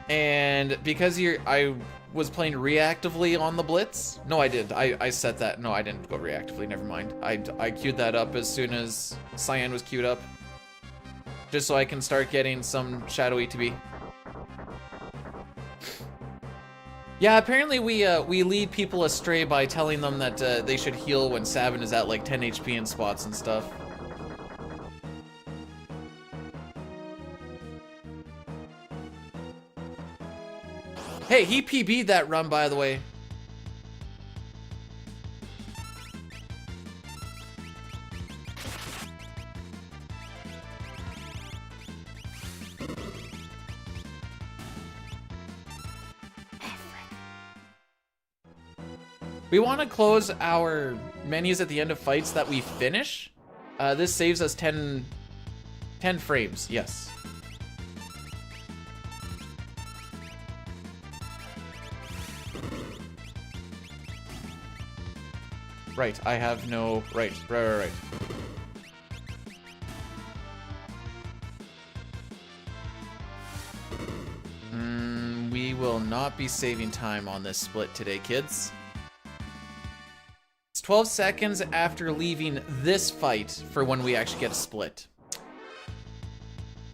And because I was playing reactively on the Blitz. No, I did. I set that. No, I didn't go reactively. Never mind. I queued that up as soon as Cyan was queued up. Just so I can start getting some Shadow ETB. Yeah, apparently we lead people astray by telling them that they should heal when Sabin is at like 10 HP in spots and stuff. Hey, he PB'd that run, by the way. We want to close our menus at the end of fights that we finish. This saves us 10 frames, yes. Right, I have no... Right. We will not be saving time on this split today, kids. It's 12 seconds after leaving this fight for when we actually get a split.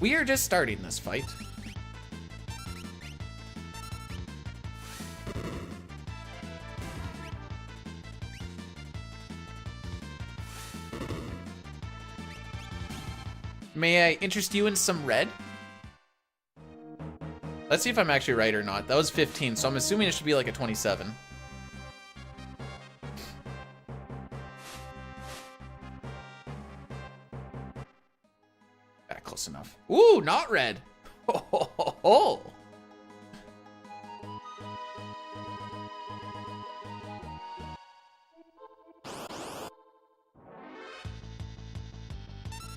We are just starting this fight. May I interest you in some red? Let's see if I'm actually right or not. That was 15, so I'm assuming it should be like a 27. Yeah, close enough. Ooh, not red. Oh.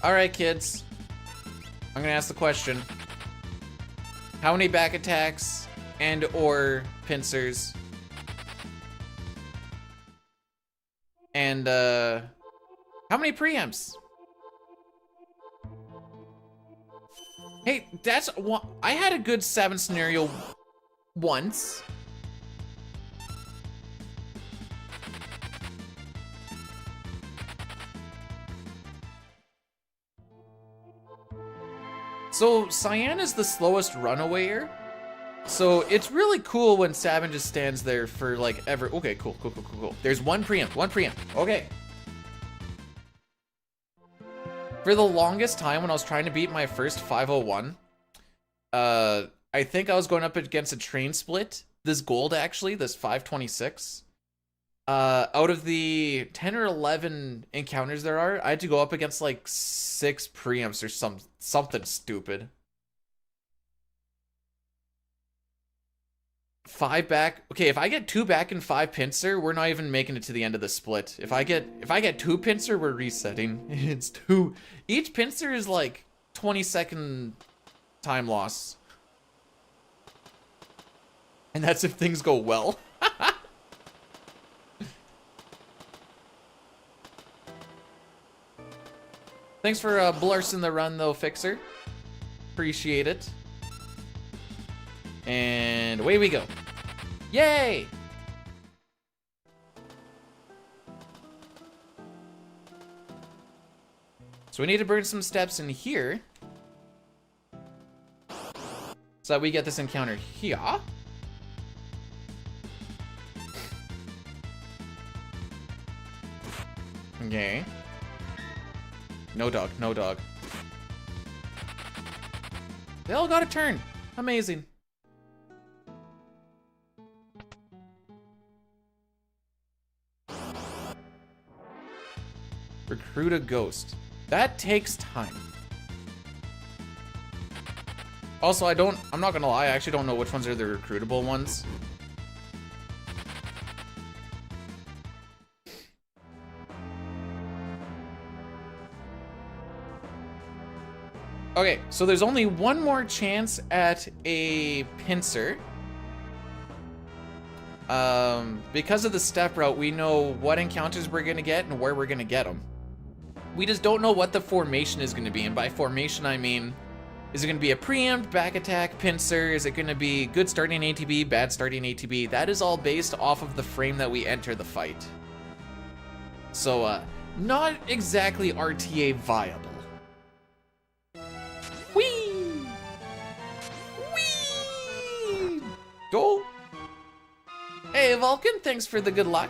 All right, kids. I'm gonna ask the question. How many back attacks and or pincers? And how many preempts? Hey, that's one. I had a good Sabin scenario once. So Cyan is the slowest runawayer. So it's really cool when Sabin just stands there for like ever. Okay, cool. There's one preempt. Okay. For the longest time when I was trying to beat my first 501, I think I was going up against a train split. This gold actually, this 526. Out of the 10 or 11 encounters there are, I had to go up against like 6 preempts or something stupid. 5 back. Okay, if I get 2 back and 5 pincer, we're not even making it to the end of the split. If I get 2 pincer, we're resetting. It's 2. Each pincer is like 20-second time loss. And that's if things go well. Thanks for blursing the run though, Fixer. Appreciate it. And away we go. Yay! So we need to burn some steps in here, so that we get this encounter here. Okay. No dog, no dog. They all got a turn. Amazing. Recruit a ghost. That takes time. Also, I'm not gonna lie, I actually don't know which ones are the recruitable ones. Okay, so there's only one more chance at a pincer. Because of the step route, we know what encounters we're gonna get and where we're gonna get them. We just don't know what the formation is gonna be, and by formation I mean, is it gonna be a preempt, back attack, pincer? Is it gonna be good starting ATB, bad starting ATB? That is all based off of the frame that we enter the fight. So, not exactly RTA viable. Whee! Whee! Go! Hey, Vulcan, thanks for the good luck.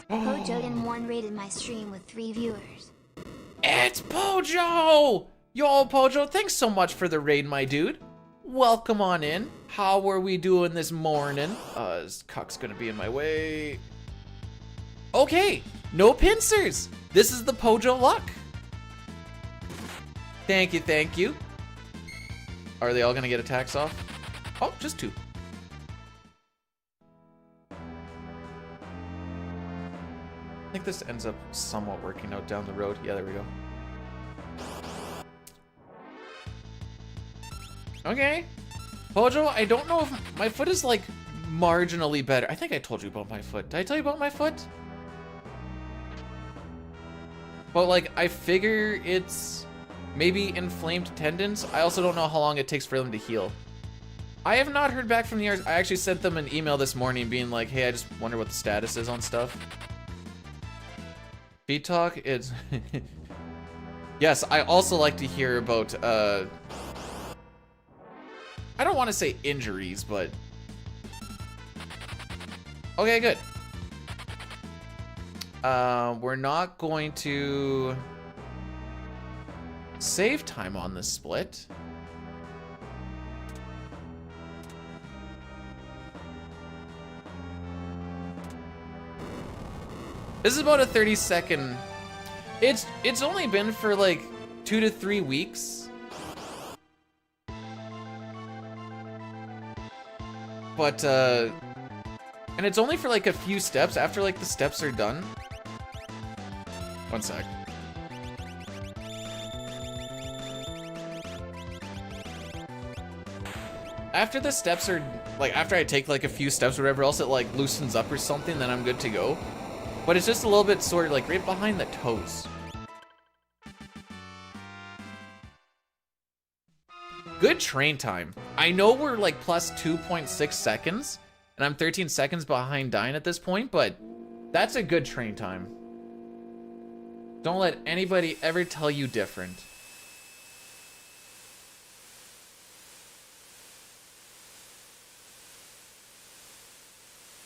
Pojo1 rated my stream with 3 viewers. It's Pojo! Yo, Pojo, thanks so much for the raid, my dude. Welcome on in. How are we doing this morning? This cuck's gonna be in my way. Okay, no pincers. This is the Pojo luck. Thank you, thank you. Are they all gonna get attacks off? Oh, just 2. I think this ends up somewhat working out down the road. Yeah, there we go. Okay. Pojo, I don't know if my foot is like marginally better. I think I told you about my foot. Did I tell you about my foot? But like, I figure it's maybe inflamed tendons. I also don't know how long it takes for them to heal. I have not heard back from the I actually sent them an email this morning being like, hey, I just wonder what the status is on stuff. Feet talk, it's... Yes, I also like to hear about, I don't want to say injuries, but... Okay, good. We're not going to save time on this split. This is about a 30-second. It's only been for like 2 to 3 weeks. But, and it's only for like a few steps. After like the steps are done. One sec. After the steps are, like, after I take like a few steps or whatever else, it like loosens up or something, then I'm good to go. But it's just a little bit sort of like right behind the toes. Good train time. I know we're like plus 2.6 seconds, and I'm 13 seconds behind Dyne at this point, but that's a good train time. Don't let anybody ever tell you different.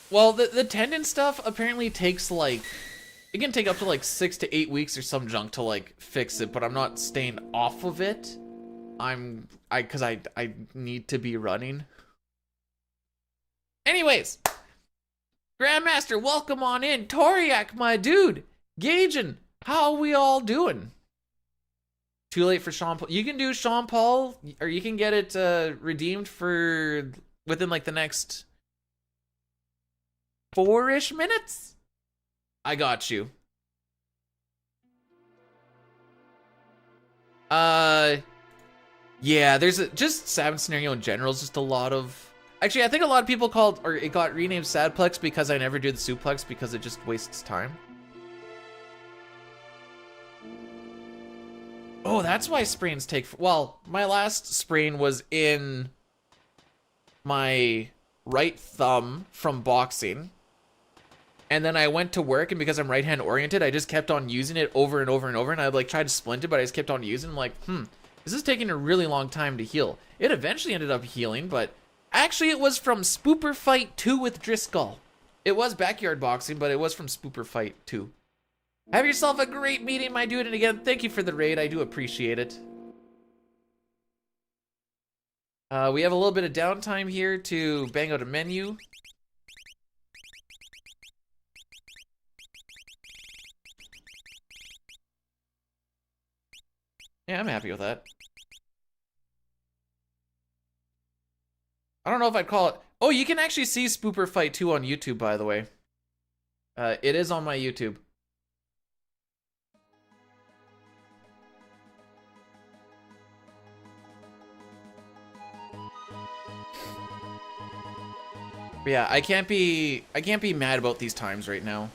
Well, the tendon stuff apparently takes like, it can take up to like 6 to 8 weeks or some junk to like fix it, but I'm not staying off of it. Cause I need to be running. Anyways, Grandmaster, welcome on in. Toriak, my dude. Gauging, how we all doing? Too late for Sean Paul. You can do Sean Paul, or you can get it redeemed for within like the next 4-ish minutes. I got you. Yeah, there's just Sabin scenario in general is just a lot of. Actually, I think a lot of people called, or it got renamed Sadplex because I never do the suplex because it just wastes time. Oh, that's why sprains take. Well, my last sprain was in my right thumb from boxing. And then I went to work, and because I'm right-hand oriented, I just kept on using it over and over and over, and I like tried to splint it, but I just kept on using it. I'm like, this is taking a really long time to heal. It eventually ended up healing, but actually it was from Spooper Fight 2 with Driscoll. It was backyard boxing, but it was from Spooper Fight 2. Have yourself a great meeting, my dude, and again, thank you for the raid. I do appreciate it. We have a little bit of downtime here to bang out a menu. Yeah, I'm happy with that. I don't know if I'd call it. Oh, you can actually see Spooper Fight 2 on YouTube, by the way. It is on my YouTube. But yeah, I can't be mad about these times right now.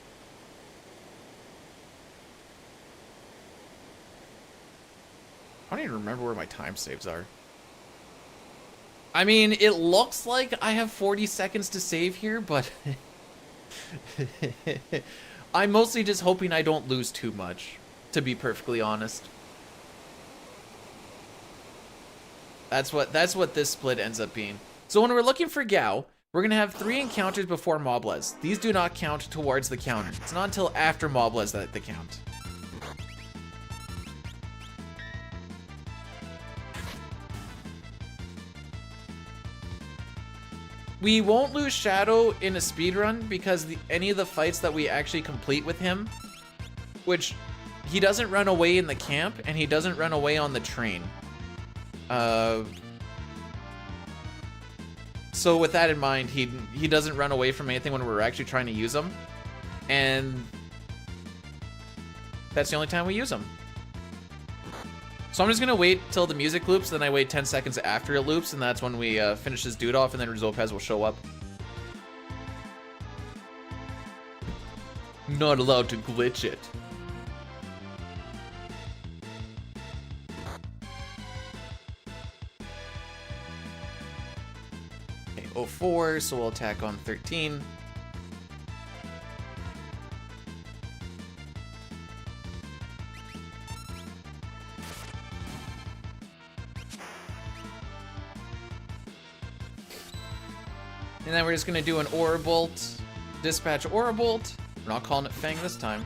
I don't even remember where my time saves are. I mean, it looks like I have 40 seconds to save here, but I'm mostly just hoping I don't lose too much, to be perfectly honest. That's what this split ends up being. So when we're looking for Gao, we're gonna have 3 encounters before Moblez. These do not count towards the counter. It's not until after Moblez that they count. We won't lose Shadow in a speedrun because any of the fights that we actually complete with him, which he doesn't run away in the camp and he doesn't run away on the train. So with that in mind, he doesn't run away from anything when we're actually trying to use him. And that's the only time we use him. So I'm just gonna wait till the music loops, then I wait 10 seconds after it loops, and that's when we finish this dude off, and then Rizopez will show up. Not allowed to glitch it. Okay, 04, so we'll attack on 13. And then we're just gonna do an Aura Bolt, dispatch Aura Bolt. We're not calling it Fang this time.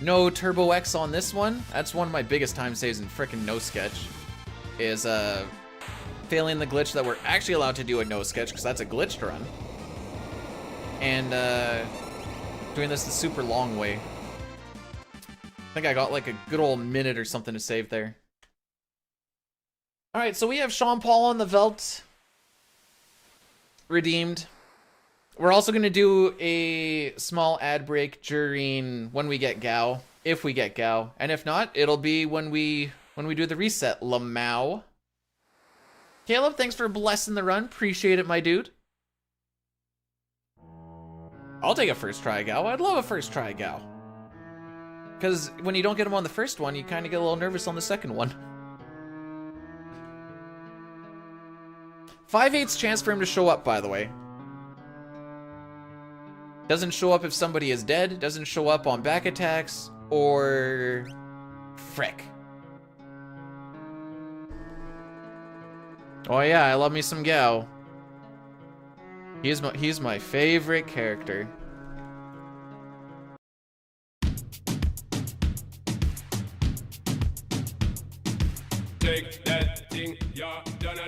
No Turbo X on this one. That's one of my biggest time saves in frickin' no sketch. Is failing the glitch that we're actually allowed to do a no sketch because that's a glitched run. and doing this the super long way. I think I got like a good old minute or something to save there. Alright, so we have Sean Paul on the Velt. Redeemed. We're also going to do a small ad break during when we get Gao. If we get Gao. And if not, it'll be when we do the reset. Lamau. Caleb, thanks for blessing the run. Appreciate it, my dude. I'll take a first try Gao. I'd love a first try Gao. Because when you don't get him on the first one, you kind of get a little nervous on the second one. 5/8 chance for him to show up, by the way. Doesn't show up if somebody is dead. Doesn't show up on back attacks. Or... frick. Oh yeah, I love me some Gao. He's my favorite character.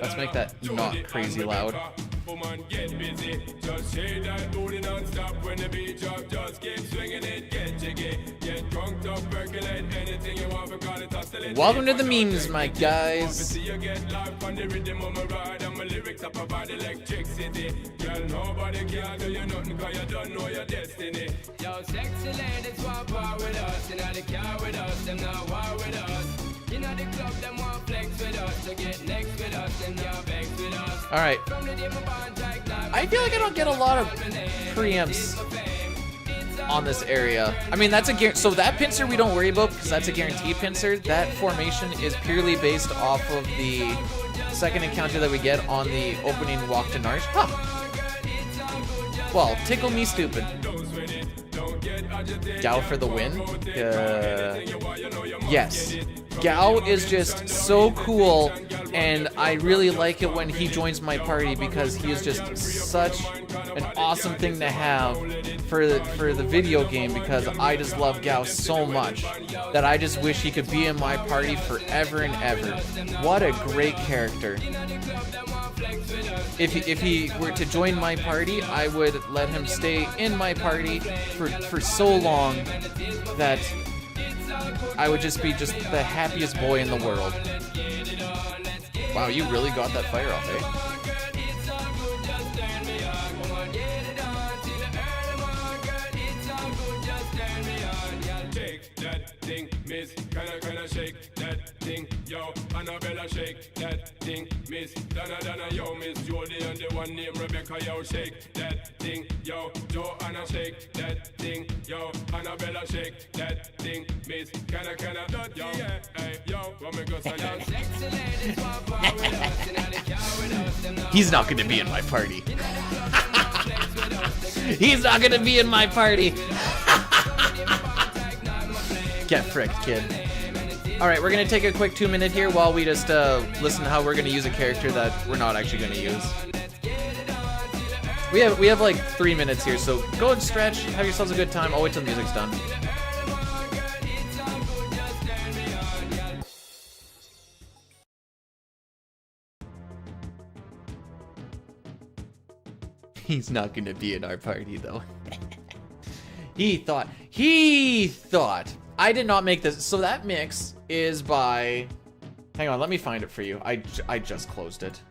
Let's make that not crazy loud. Get busy, just shake that booty non-stop. When the beat drop, just keep swinging it, get jiggy, get drunk up, percolate anything you want, because it's oscillating. Welcome to the memes, my guys. You get live on the rhythm of my ride, and my lyrics up about electricity. Girl, nobody can do you nothing, cause you don't know your destiny. Yo, sexy ladies want war with us, you know the car with us, them not war with us. You know the club, them want flex with us, to get next with us, them not vex with us. Alright. I feel like I don't get a lot of preamps on this area. I mean, that's a so that pincer we don't worry about because that's a guaranteed pincer. That formation is purely based off of the second encounter that we get on the opening walk to Narsh. Huh. Well, tickle me stupid. Gao for the win? Yes. Gao is just so cool, and I really like it when he joins my party because he is just such an awesome thing to have for the video game, because I just love Gao so much that I just wish he could be in my party forever and ever. What a great character. If he were to join my party, I would let him stay in my party for so long that I would just be the happiest boy in the world. Wow, you really got that fire off, eh? Thing, miss, kinda shake that thing, yo, Annabella shake that thing, miss, Donna, yo, Miss Jody and the one named Rebecca, yo, shake that thing, yo, Joanna shake that thing, yo, Annabella shake that thing, miss, kinda, yo, hey, yo, what me go say that? He's not gonna be in my party. He's not gonna be in my party. Get fricked, kid. Alright, we're gonna take a quick 2-minute here while we just listen to how we're gonna use a character that we're not actually gonna use. We have like 3 minutes here, so go and stretch, have yourselves a good time. I'll wait till the music's done. He's not gonna be in our party though. He thought. I did not make this. So that mix is by... Hang on, let me find it for you. I just closed it.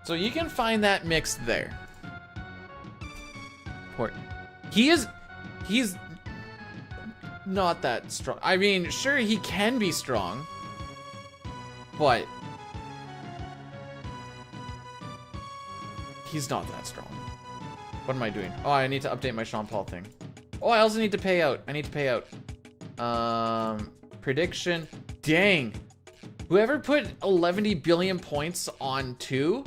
So you can find that mix there. He's not that strong. I mean, sure, he can be strong, but he's not that strong. What am I doing? Oh, I need to update my Sean Paul thing. Oh, I also need to pay out. I need to pay out. Prediction. Dang. Whoever put 11 billion points on 2,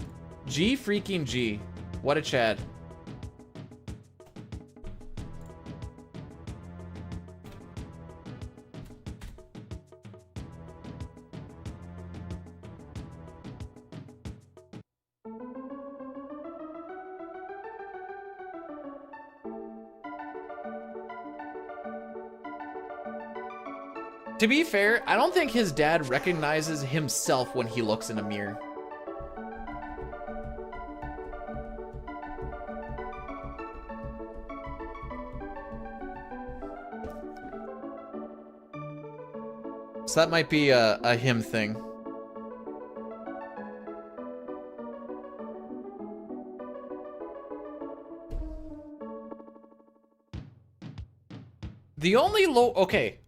G freaking G. What a Chad. To be fair, I don't think his dad recognizes himself when he looks in a mirror. So that might be a him thing. The only okay.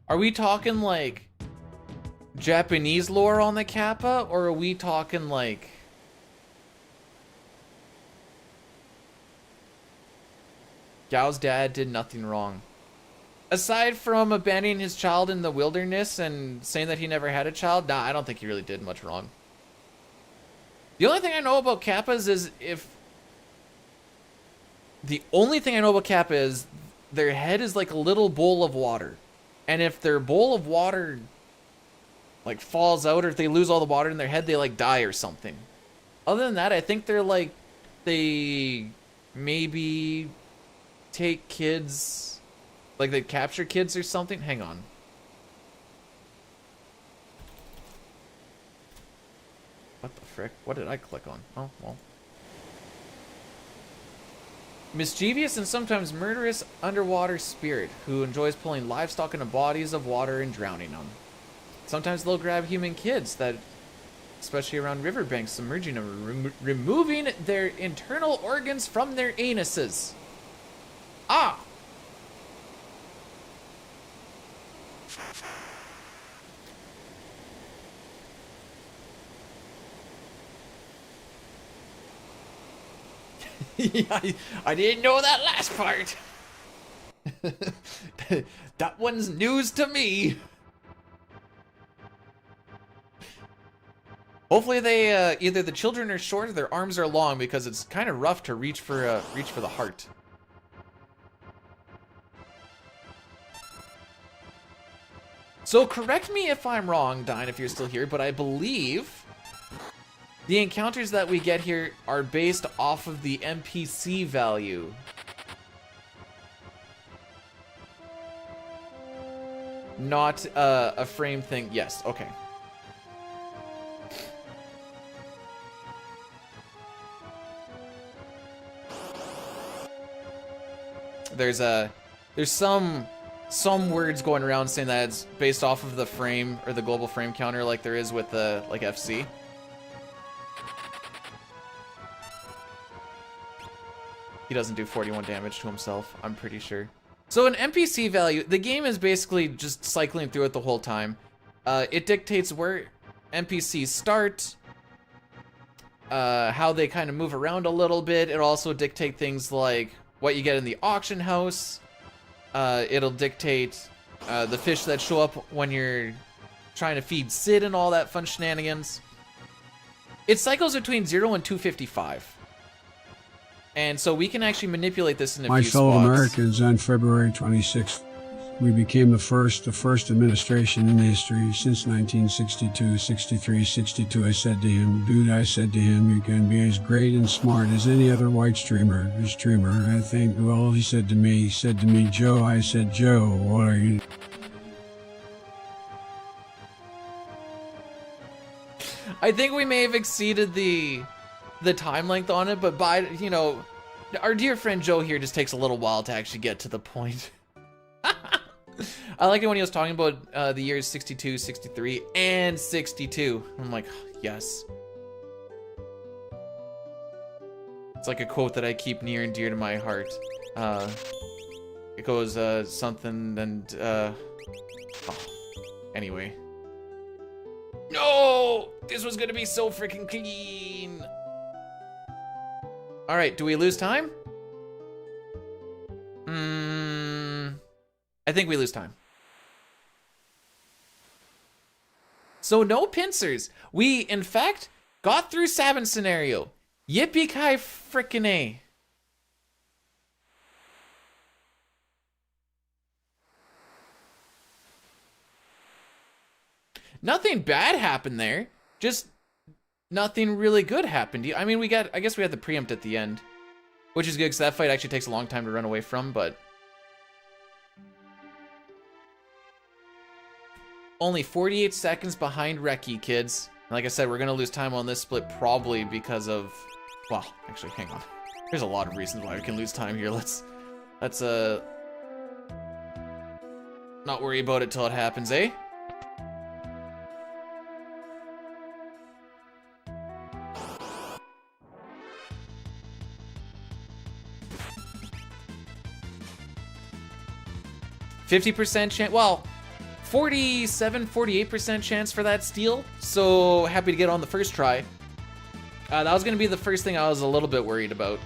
Are we talking like Japanese lore on the Kappa, or are we talking like Gao's dad did nothing wrong? Aside from abandoning his child in the wilderness and saying that he never had a child, nah, I don't think he really did much wrong. The only thing I know about Kappas is the only thing I know about Kappa is their head is like a little bowl of water. And if their bowl of water like falls out, or if they lose all the water in their head, they like die or something. Other than that, I think they're like, they maybe take kids, like they capture kids or something. Hang on. What the frick? What did I click on? Oh, well. Mischievous and sometimes murderous underwater spirit who enjoys pulling livestock into bodies of water and drowning them. Sometimes they'll grab human kids that, especially around riverbanks, submerging them, removing their internal organs from their anuses. Ah! I didn't know that last part. That one's news to me. Hopefully they either the children are short or their arms are long, because it's kind of rough to reach for the heart. So correct me if I'm wrong, Dine, if you're still here, but I believe the encounters that we get here are based off of the NPC value. Not a frame thing. Yes, okay. There's some words going around saying that it's based off of the frame or the global frame counter, like there is with the like FC. He doesn't do 41 damage to himself, I'm pretty sure. So an NPC value, the game is basically just cycling through it the whole time. It dictates where NPCs start, how they kind of move around a little bit. It'll also dictate things like what you get in the auction house. It'll dictate the fish that show up when you're trying to feed Sid and all that fun shenanigans. It cycles between 0 and 255. And so we can actually manipulate this in a few spots. My fellow Americans, on February 26th, we became the first administration in history since 1962, 63, 62. I said to him, dude, I said to him, you can be as great and smart as any other white streamer. I think, well, he said to me, Joe, I said, Joe, what are you? I think we may have exceeded the time length on it, but by, you know, our dear friend Joe here just takes a little while to actually get to the point. I like it when he was talking about the years 62, 63, and 62. I'm like, yes. It's like a quote that I keep near and dear to my heart. It goes something and oh. Anyway. No! This was gonna be so freaking clean. All right, do we lose time? I think we lose time. So no pincers. We, in fact, got through Sabin's scenario. Yippee-ki frickin' A. Nothing bad happened there. Just nothing really good happened. I mean, I guess we had the preempt at the end, which is good because that fight actually takes a long time to run away from, but only 48 seconds behind Reki, kids. Like I said, we're gonna lose time on this split probably because of, well, actually, hang on. There's a lot of reasons why we can lose time here. Let's not worry about it till it happens, eh? %50 chance, well, 48% chance for that steal. So happy to get on the first try. That was gonna be the first thing I was a little bit worried about.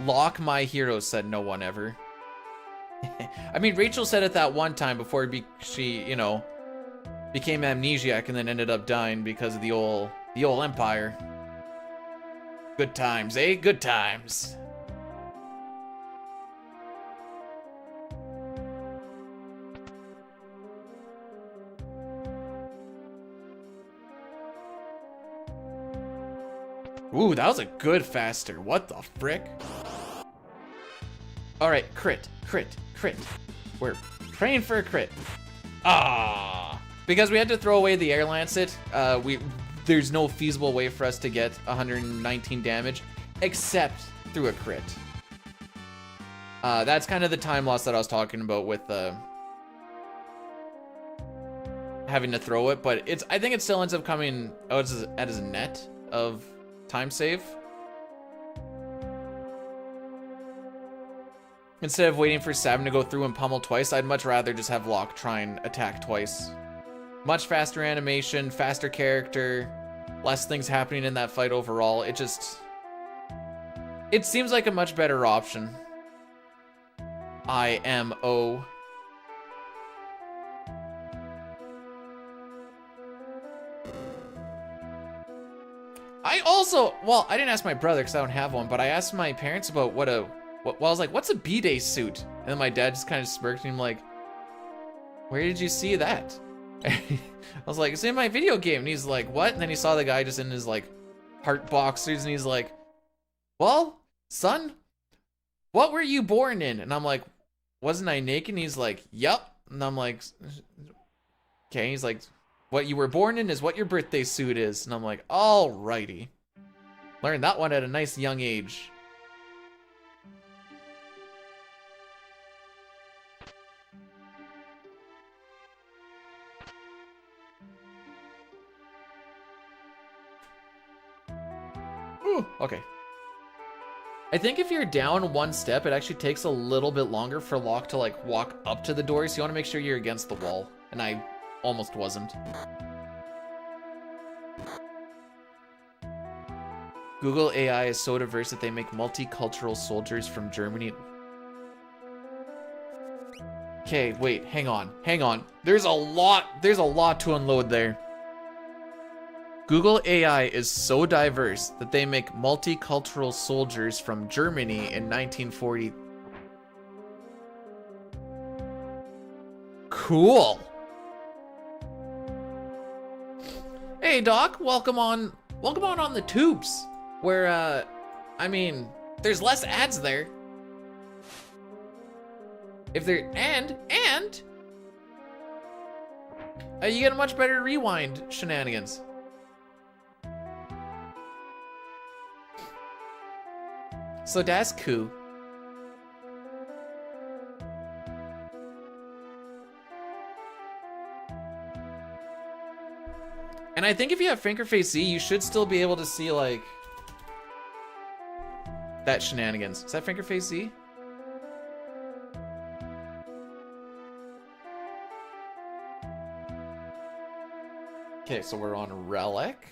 Lock my hero, said no one ever. I mean, Rachel said it that one time before she, you know, became amnesiac and then ended up dying because of the old Empire. Good times, eh? Good times. Ooh, that was a good faster. What the frick? Alright, crit, crit, crit. We're praying for a crit. Ah! Because we had to throw away the air lancet, there's no feasible way for us to get 119 damage, except through a crit. That's kind of the time loss that I was talking about with having to throw it, but I think it still ends up coming out as a net of time save. Instead of waiting for Sabin to go through and pummel twice, I'd much rather just have Locke try and attack twice. Much faster animation, faster character, less things happening in that fight overall. It seems like a much better option. IMO. Well, I didn't ask my brother because I don't have one, but I asked my parents about well, I was like, what's a B-Day suit? And then my dad just kind of smirked and I'm like, where did you see that? I was like, it's in my video game. And he's like, what? And then he saw the guy just in his like heart boxers and he's like, well, son, what were you born in? And I'm like, wasn't I naked? And he's like, yup. And I'm like, okay. He's like, what you were born in is what your birthday suit is. And I'm like, alrighty. Learned that one at a nice young age. Ooh, okay. I think if you're down one step, it actually takes a little bit longer for Locke to like walk up to the door, so you want to make sure you're against the wall. And I almost wasn't. Google AI is so diverse that they make multicultural soldiers from Germany. Okay, wait, hang on. There's a lot to unload there. Google AI is so diverse that they make multicultural soldiers from Germany in 1940. Cool. Hey Doc, welcome on the tubes. Where I mean, there's less ads there. If there and you get a much better rewind shenanigans. So that's cool. And I think if you have Fingerface Z, you should still be able to see like that shenanigans. Is that Fingerface Z? Okay, so we're on Relic.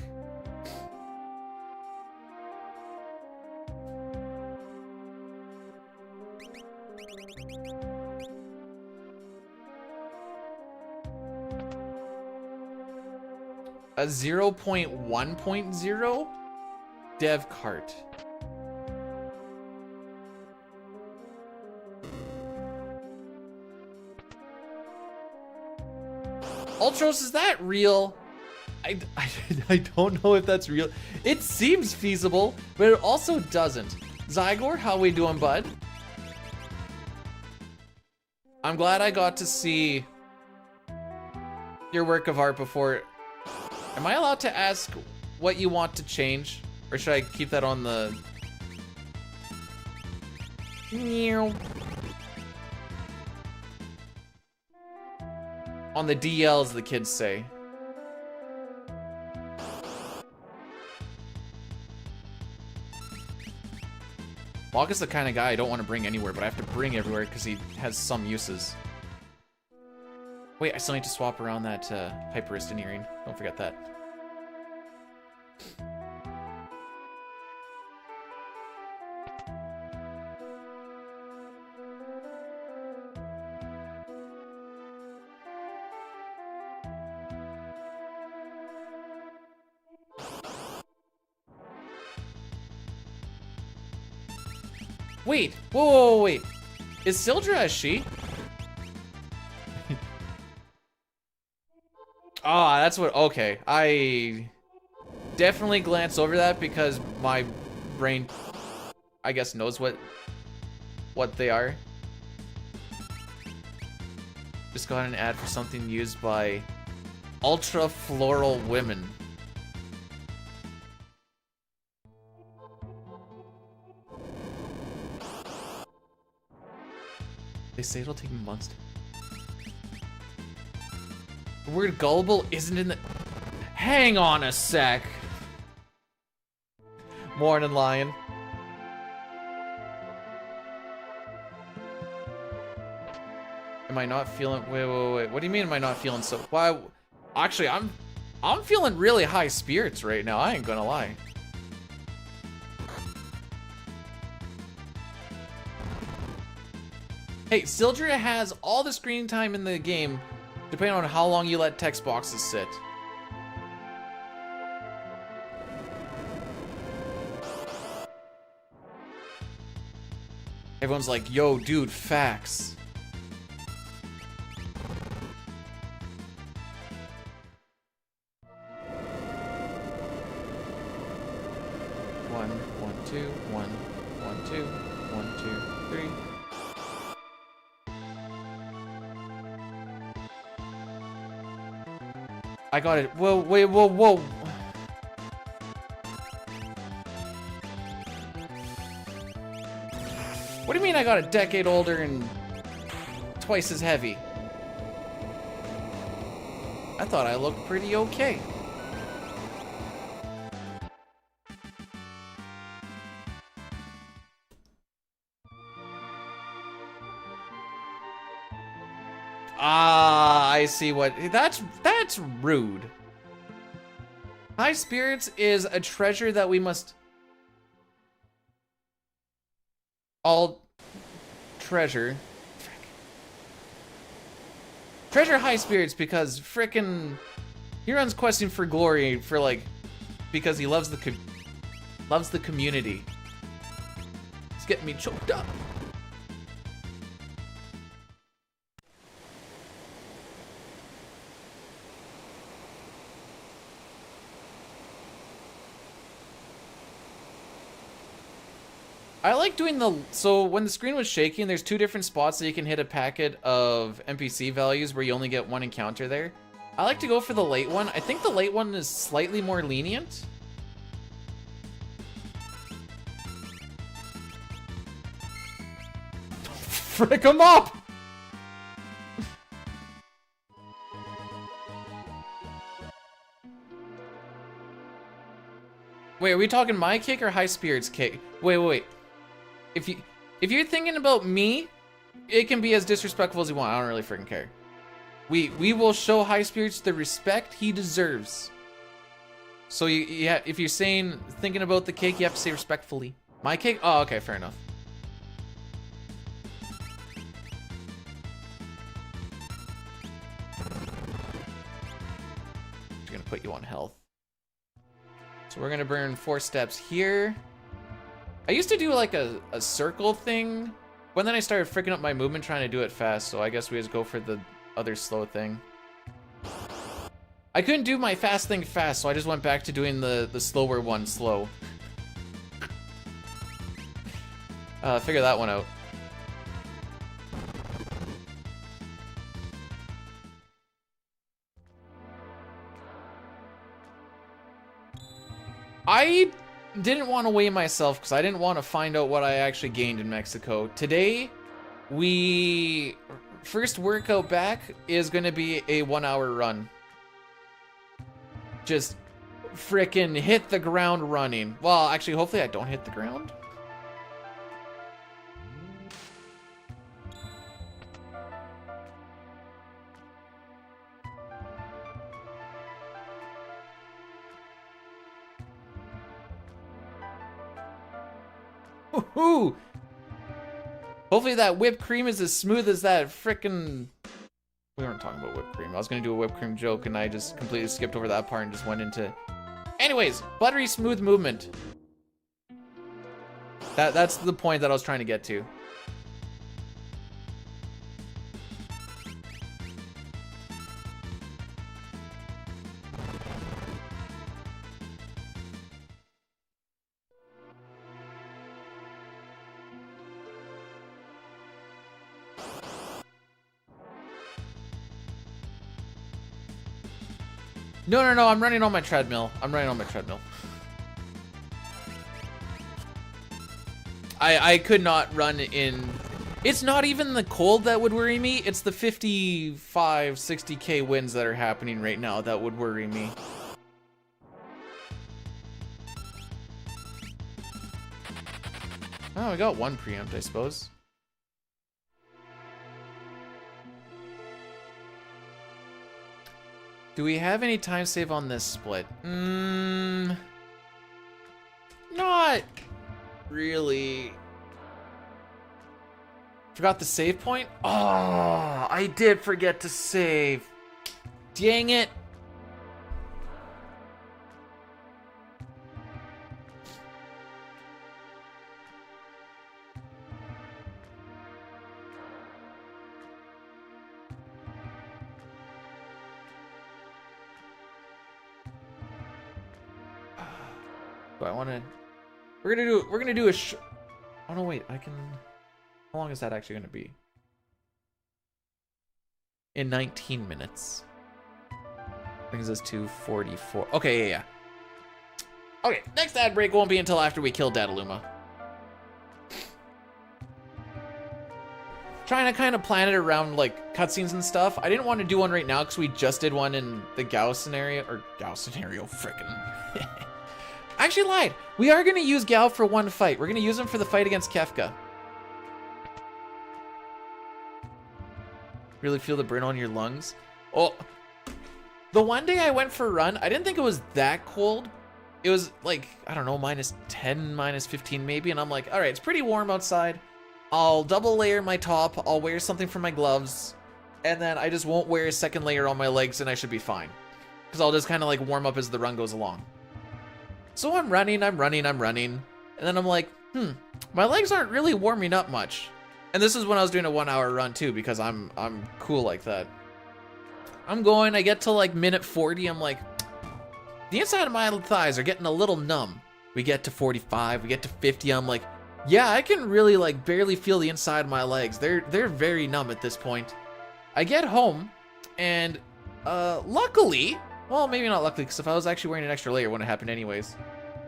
A 0.1.0 dev cart. Ultros, is that real? I don't know if that's real. It seems feasible, but it also doesn't. Zygor, how we doing, bud? I'm glad I got to see your work of art before. Am I allowed to ask what you want to change? Or should I keep that on the... On the DL, as the kids say. Locke is the kind of guy I don't want to bring anywhere, but I have to bring everywhere because he has some uses. Wait, I still need to swap around that Hyperist earring. Don't forget that. Wait, whoa, wait. Is Sildra a she? Ah, that's what, okay. I definitely glanced over that because my brain, I guess, knows what they are. Just got an ad for something used by ultra floral women. They say it'll take months to... The word gullible isn't in the... Hang on a sec. Morning, lion. Am I not feeling... Wait. What do you mean am I not feeling so... Why? Actually, I'm feeling really high spirits right now. I ain't gonna lie. Hey, Sildra has all the screen time in the game, depending on how long you let text boxes sit. Everyone's like, yo, dude, facts. One, two, one, two, 3. I got it. Whoa, wait, whoa. What do you mean I got a decade older and twice as heavy? I thought I looked pretty okay. Ah, I see what... That's rude. High spirits is a treasure that we must... all treasure. Frick. Treasure high spirits because frickin' Huron's questing for glory for like... because he loves the community. It's getting me choked up. I like doing the... So when the screen was shaking, there's 2 different spots that you can hit a packet of NPC values where you only get 1 encounter there. I like to go for the late one. I think the late one is slightly more lenient. Frick 'em up! Wait, are we talking my kick or high spirits kick? Wait. If you're thinking about me, it can be as disrespectful as you want. I don't really freaking care. We will show high spirits the respect he deserves. So if you're thinking about the cake, you have to say respectfully. My cake? Oh, okay, fair enough. Just gonna put you on health. So we're gonna burn 4 steps here. I used to do like a circle thing, but then I started freaking up my movement trying to do it fast, so I guess we just go for the other slow thing. I couldn't do my fast thing fast, so I just went back to doing the slower one slow. Figure that one out. I didn't want to weigh myself because I didn't want to find out what I actually gained in Mexico. Today, first workout back is going to be a 1 hour run. Just frickin' hit the ground running. Well, actually, hopefully I don't hit the ground. Woohoo! Hopefully that whipped cream is as smooth as that frickin'... We weren't talking about whipped cream. I was gonna do a whipped cream joke and I just completely skipped over that part and just went into... Anyways, buttery smooth movement. That's the point that I was trying to get to. No, I'm running on my treadmill. I could not run in... It's not even the cold that would worry me. It's the 55, 60K winds that are happening right now that would worry me. Oh, we got one preempt, I suppose. Do we have any time save on this split? Not really. Forgot the save point? Oh, I did forget to save. Dang it. Do I want to... We're gonna do a oh no, wait, I can... How long is that actually gonna be? In 19 minutes. Brings us to 44. Okay, yeah. Okay, next ad break won't be until after we kill Dataluma. Trying to kind of plan it around like cutscenes and stuff. I didn't want to do one right now because we just did one in the Gao scenario, frickin'. I actually lied. We are going to use Gao for one fight. We're going to use him for the fight against Kefka. Really feel the burn on your lungs? Oh, the one day I went for a run, I didn't think it was that cold. It was like, I don't know, minus 10, minus 15 maybe. And I'm like, all right, it's pretty warm outside. I'll double layer my top. I'll wear something for my gloves. And then I just won't wear a second layer on my legs and I should be fine. Because I'll just kind of like warm up as the run goes along. So I'm running. And then I'm like, my legs aren't really warming up much. And this is when I was doing a 1 hour run too, because I'm cool like that. I'm going, I get to like minute 40, I'm like, the inside of my thighs are getting a little numb. We get to 45, we get to 50, I'm like, yeah, I can really like barely feel the inside of my legs. They're very numb at this point. I get home, and luckily, well, maybe not luckily, because if I was actually wearing an extra layer, it wouldn't have happened anyways.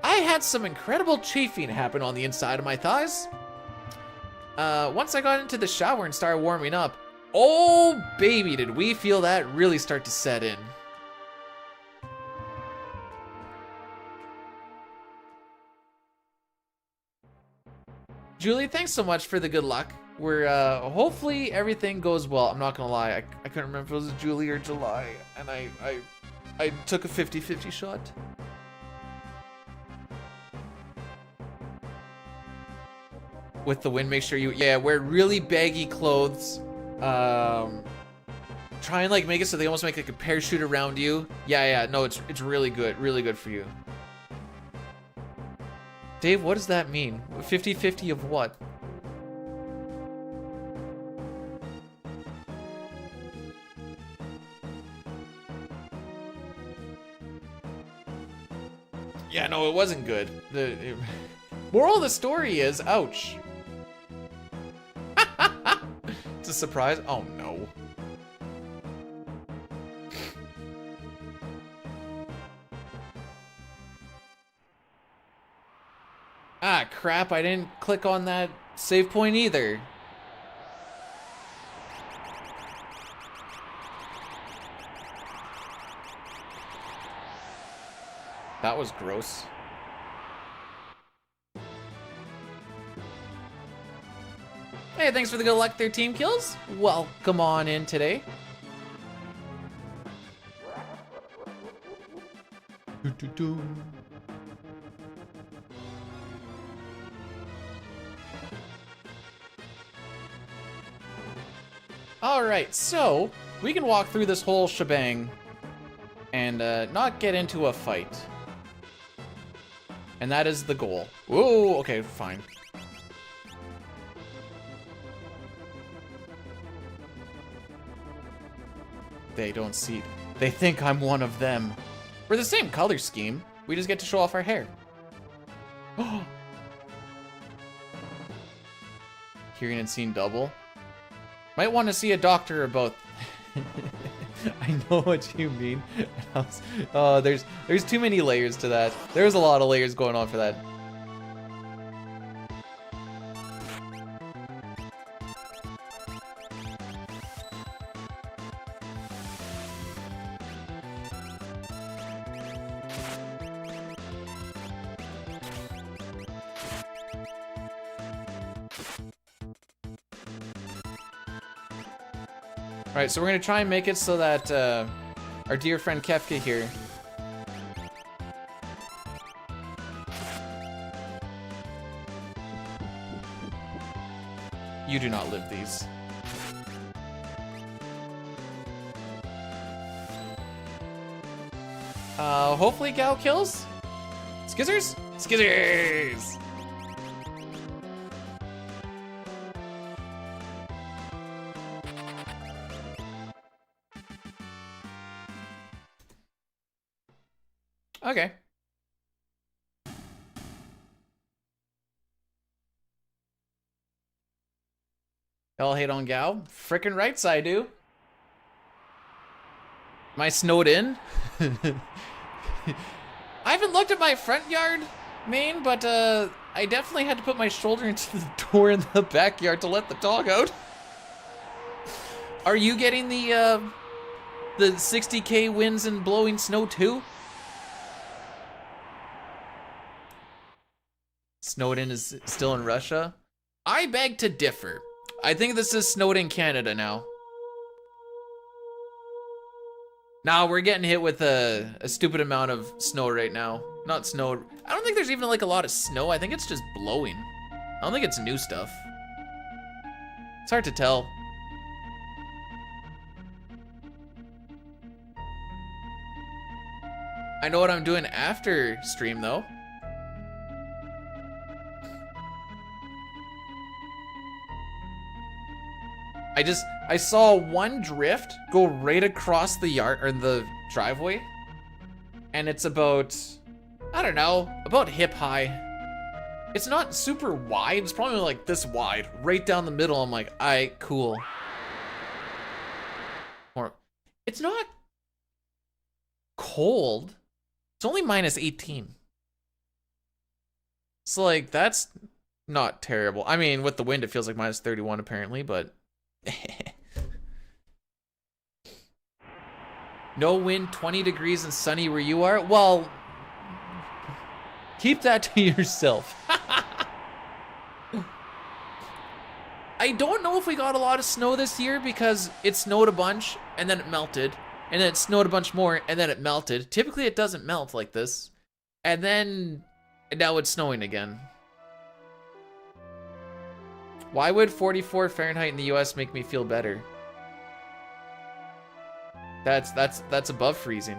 I had some incredible chafing happen on the inside of my thighs. Once I got into the shower and started warming up, oh baby, did we feel that really start to set in. Julie, thanks so much for the good luck. We're, hopefully everything goes well. I'm not gonna lie, I couldn't remember if it was Julie or July, and I took a 50-50 shot. With the wind, make sure you, wear really baggy clothes. Try and like make it so they almost make like a parachute around you. Yeah, no, it's really good for you. Dave, what does that mean? 50-50 of what? Yeah, no, it wasn't good. Moral of the story is, ouch. It's a surprise. Oh no. crap, I didn't click on that save point either. That was gross. Hey, thanks for the good luck 13 kills. Welcome on in today. Alright, so we can walk through this whole shebang and not get into a fight. And that is the goal. Whoa, okay, fine. They don't see. They think I'm one of them. We're the same color scheme. We just get to show off our hair. Hearing and seeing double. Might want to see a doctor about. I know what you mean. Oh, there's too many layers to that. There's a lot of layers going on for that. Alright, so we're gonna try and make it so that our dear friend Kefka here you do not live these. Hopefully Gal kills? Skizzers? Skizzers! Okay. Y'all hate on Gao? Frickin' rights I do. Am I snowed in? I haven't looked at my front yard main, but I definitely had to put my shoulder into the door in the backyard to let the dog out. Are you getting the 60K winds and blowing snow too? Snowden is still in Russia? I beg to differ. I think this is snowed in Canada now. Nah, we're getting hit with a stupid amount of snow right now. Not snow. I don't think there's even like a lot of snow. I think it's just blowing. I don't think it's new stuff. It's hard to tell. I know what I'm doing after stream though. I saw one drift go right across the yard or the driveway, and it's about, I don't know, about hip high. It's not super wide. It's probably like this wide, right down the middle. I'm like, alright, cool. Or it's not cold. It's only minus 18. So like that's not terrible. I mean, with the wind, it feels like minus 31 apparently, but. No wind, 20 degrees and sunny where you are? Well, keep that to yourself. I don't know if we got a lot of snow this year because it snowed a bunch and then it melted. And then it snowed a bunch more and then it melted. Typically it doesn't melt like this. And now it's snowing again. Why would 44 Fahrenheit in the US make me feel better? That's above freezing.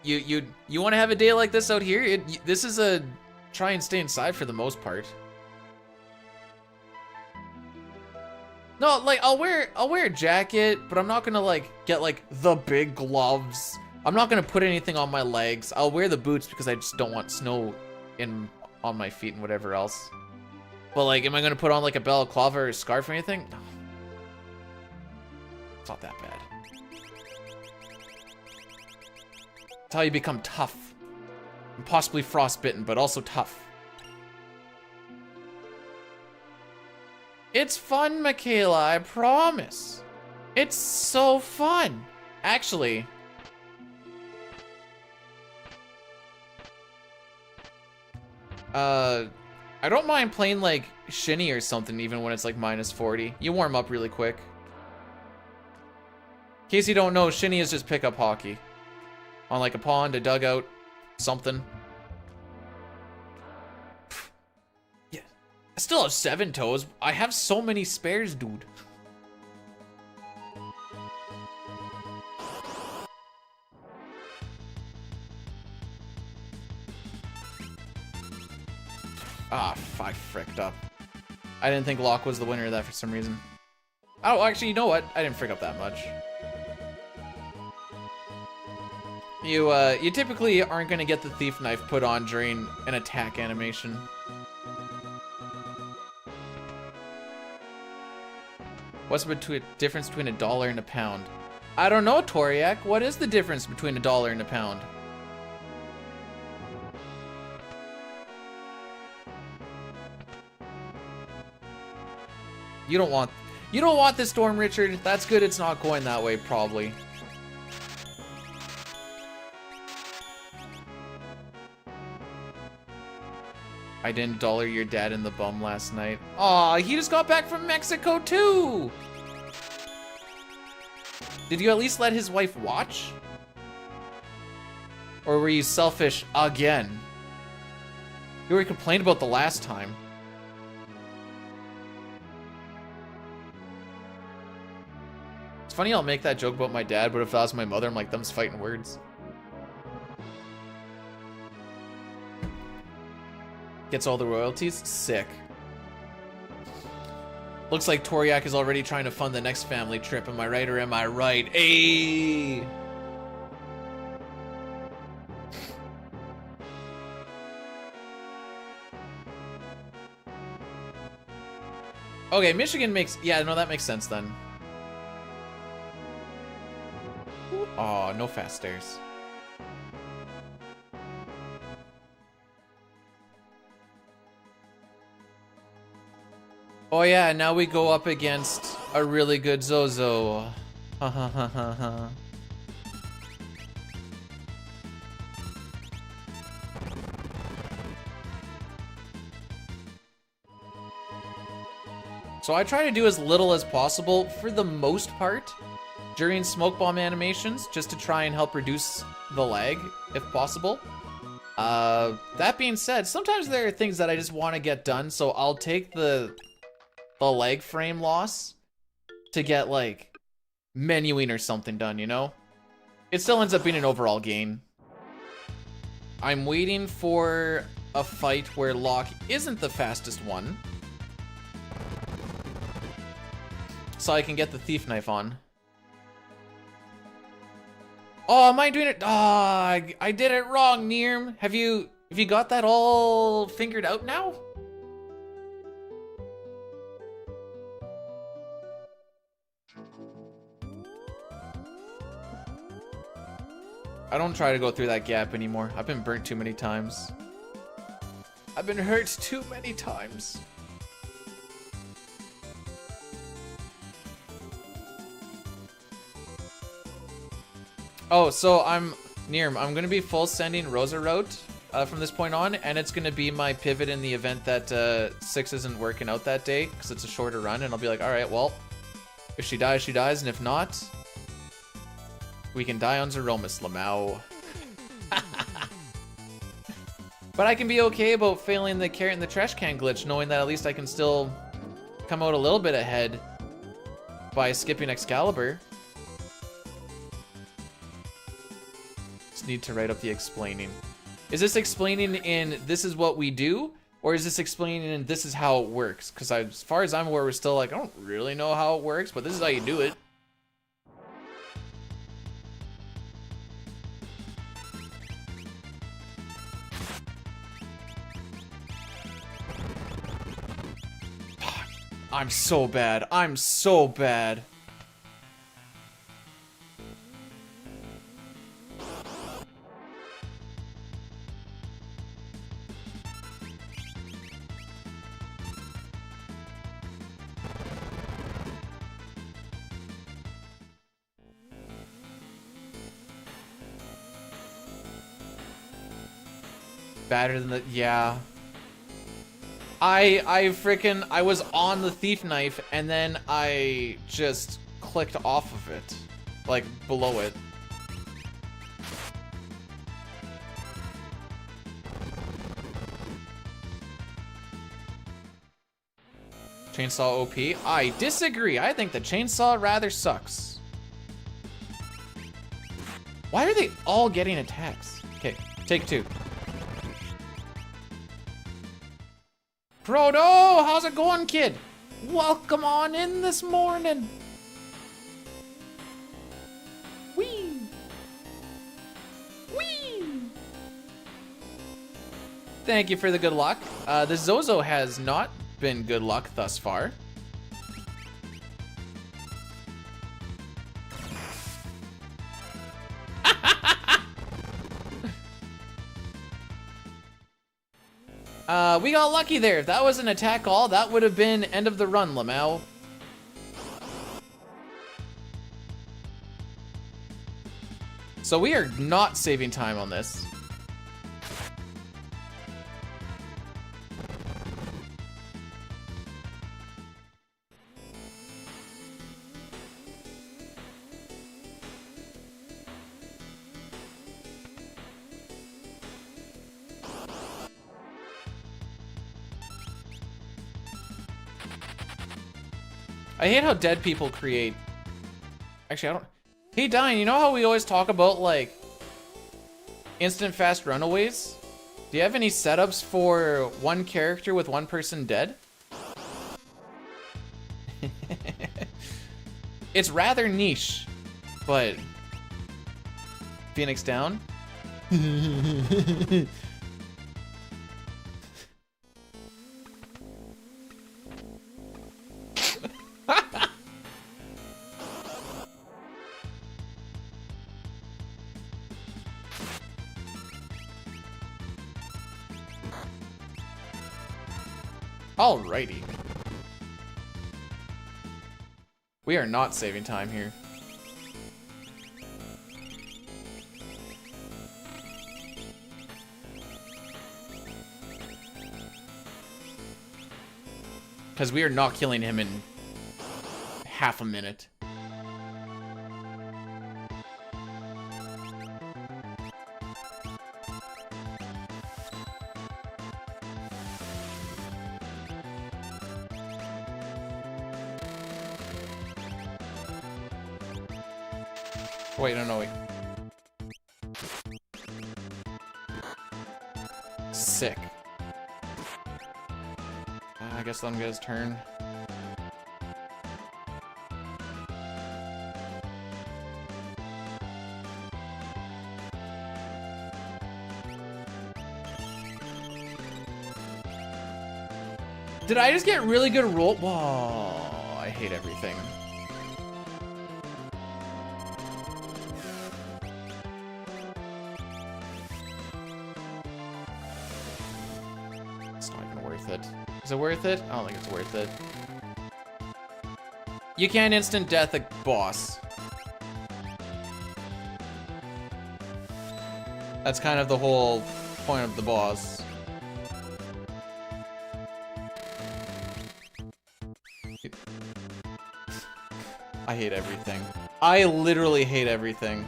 You want to have a day like this out here? This is a try and stay inside for the most part. No, like I'll wear a jacket, but I'm not gonna like get like the big gloves. I'm not gonna put anything on my legs. I'll wear the boots because I just don't want snow on my feet and whatever else. But like, am I gonna put on like a balaclava or a scarf or anything? No. It's not that bad. It's how you become tough. And possibly frostbitten, but also tough. It's fun, Michaela, I promise. It's so fun. Actually, I don't mind playing like Shinny or something even when it's like -40. You warm up really quick. In case you don't know, Shinny is just pickup hockey. On like a pond, a dugout, something. Yeah. I still have 7 toes. I have so many spares, dude. Ah, I fricked up. I didn't think Locke was the winner of that for some reason. Oh, actually, you know what? I didn't frick up that much. You typically aren't gonna get the thief knife put on during an attack animation. What's the difference between $1 and £1? I don't know, Toriak. What is the difference between $1 and £1? You don't want this storm, Richard. That's good. It's not going that way, probably. I didn't dollar your dad in the bum last night. Aw, he just got back from Mexico too. Did you at least let his wife watch? Or were you selfish again? You already complained about the last time. It's funny I'll make that joke about my dad, but if that was my mother, I'm like, them's fighting words. Gets all the royalties? Sick. Looks like Toriak is already trying to fund the next family trip. Am I right or am I right? Ayy! Okay, Michigan makes... Yeah, no, that makes sense then. Aw, no fast stairs. Oh yeah, now we go up against a really good Zozo. Ha ha ha ha ha. So I try to do as little as possible for the most part during smoke bomb animations, just to try and help reduce the lag if possible. That being said, sometimes there are things that I just want to get done, so I'll take the leg frame loss to get like menuing or something done, you know? It still ends up being an overall gain. I'm waiting for a fight where Locke isn't the fastest one, so I can get the thief knife on. Oh, am I doing it? Ah, oh, I did it wrong, Nirm. Have you got that all figured out now? I don't try to go through that gap anymore. I've been burnt too many times. I've been hurt too many times. Oh, so Nirm, I'm gonna be full sending Rosa Route from this point on, and it's gonna be my pivot in the event that 6 isn't working out that day, because it's a shorter run, and I'll be like, alright, well, if she dies, she dies, and if not, we can die on Zeromus, Lamau. But I can be okay about failing the carrot in the trash can glitch, knowing that at least I can still come out a little bit ahead by skipping Excalibur. Just need to write up the explaining. Is this explaining in this is what we do, or is this explaining in this is how it works? Because as far as I'm aware, we're still like, I don't really know how it works, but this is how you do it. I'm so bad. I'm so bad. Better than the, yeah. I was on the thief knife and then I just clicked off of it. Like, below it. Chainsaw OP? I disagree. I think the chainsaw rather sucks. Why are they all getting attacks? Okay, take 2. Frodo, how's it going, kid? Welcome on in this morning. Whee! Whee! Thank you for the good luck. The Zozo has not been good luck thus far. We got lucky there. If that was an attack all, that would have been end of the run, Lamau. So we are not saving time on this. I hate how dead people create. Actually, I don't. Hey, Dine, you know how we always talk about, like, instant fast runaways? Do you have any setups for one character with one person dead? It's rather niche, but Phoenix down? Alrighty. We are not saving time here. Because we are not killing him in half a minute. Wait, no, wait. Sick. I guess let him get his turn. Did I just get really good roll? Whoa, I hate everything. It's not even worth it. Is it worth it? I don't think it's worth it. You can't instant death a boss. That's kind of the whole point of the boss. I hate everything. I literally hate everything.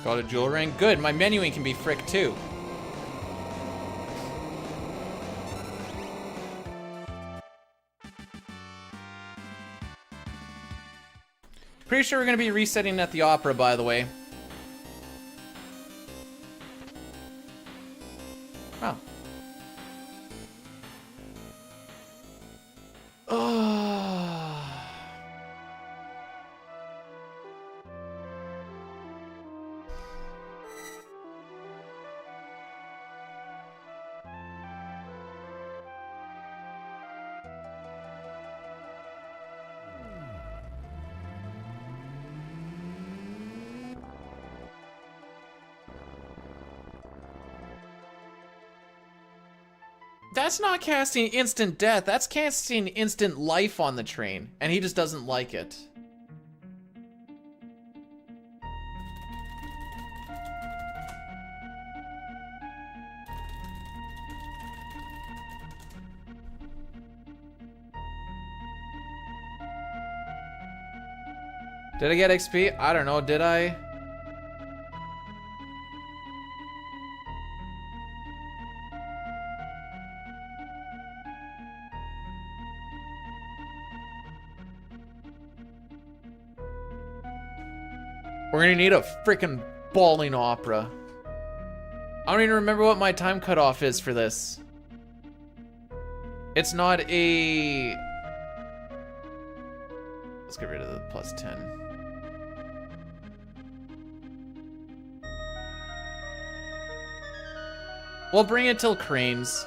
Got a jewel ring? Good, my menuing can be frick too. Pretty sure we're gonna be resetting at the opera, by the way. Oh. That's not casting instant death. That's casting instant life on the train. And he just doesn't like it. Did I get XP? I don't know, did I? We're gonna need a freaking bawling opera. I don't even remember what my time cutoff is for this. It's not a... Let's get rid of the plus 10. We'll bring it till Cranes.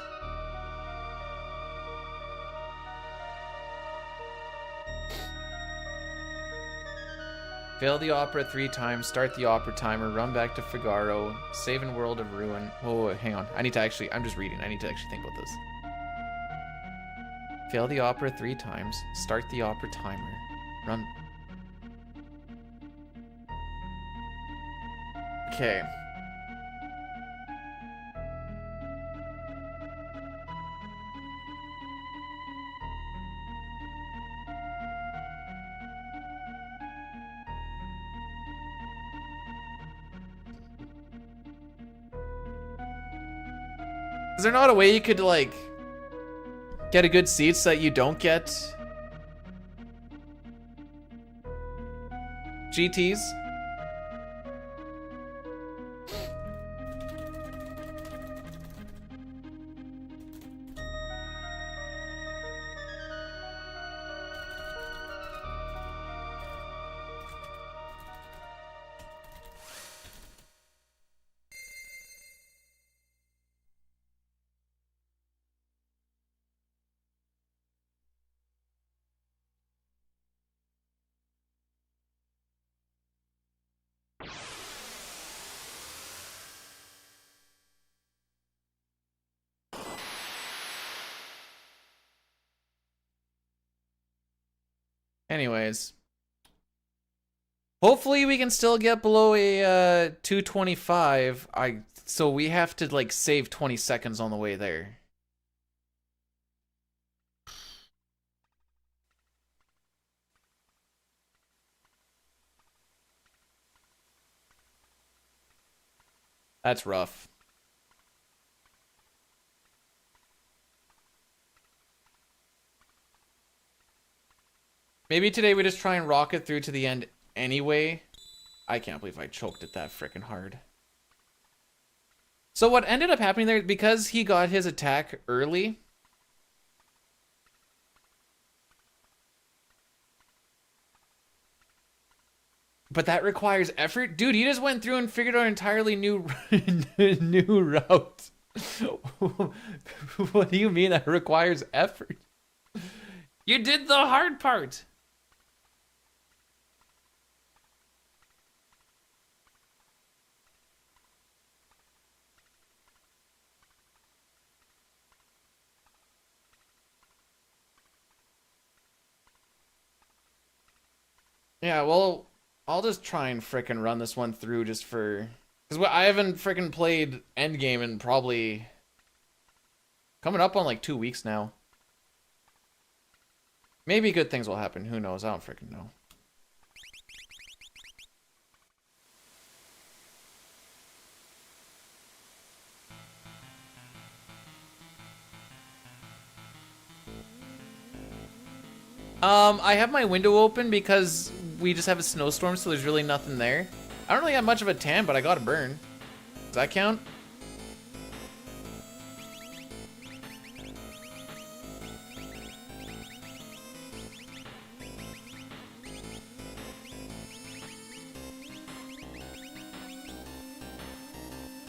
Fail the opera 3 times, start the opera timer, run back to Figaro, save in World of Ruin. Oh, hang on. I need to actually, I'm just reading. I need to actually think about this. Fail the opera 3 times, start the opera timer, run. Okay. Is there not a way you could, like, get a good seat so that you don't get GTs? Anyways. Hopefully we can still get below a 225. So we have to like save 20 seconds on the way there. That's rough. Maybe today we just try and rocket through to the end anyway. I can't believe I choked it that freaking hard. So what ended up happening there, because he got his attack early, but that requires effort? Dude, you just went through and figured out an entirely new new route. What do you mean that requires effort? You did the hard part. Yeah, well, I'll just try and frickin' run this one through just for... Because I haven't frickin' played Endgame in probably... coming up on like 2 weeks now. Maybe good things will happen. Who knows? I don't frickin' know. I have my window open because we just have a snowstorm, so there's really nothing there. I don't really have much of a tan, but I got a burn. Does that count?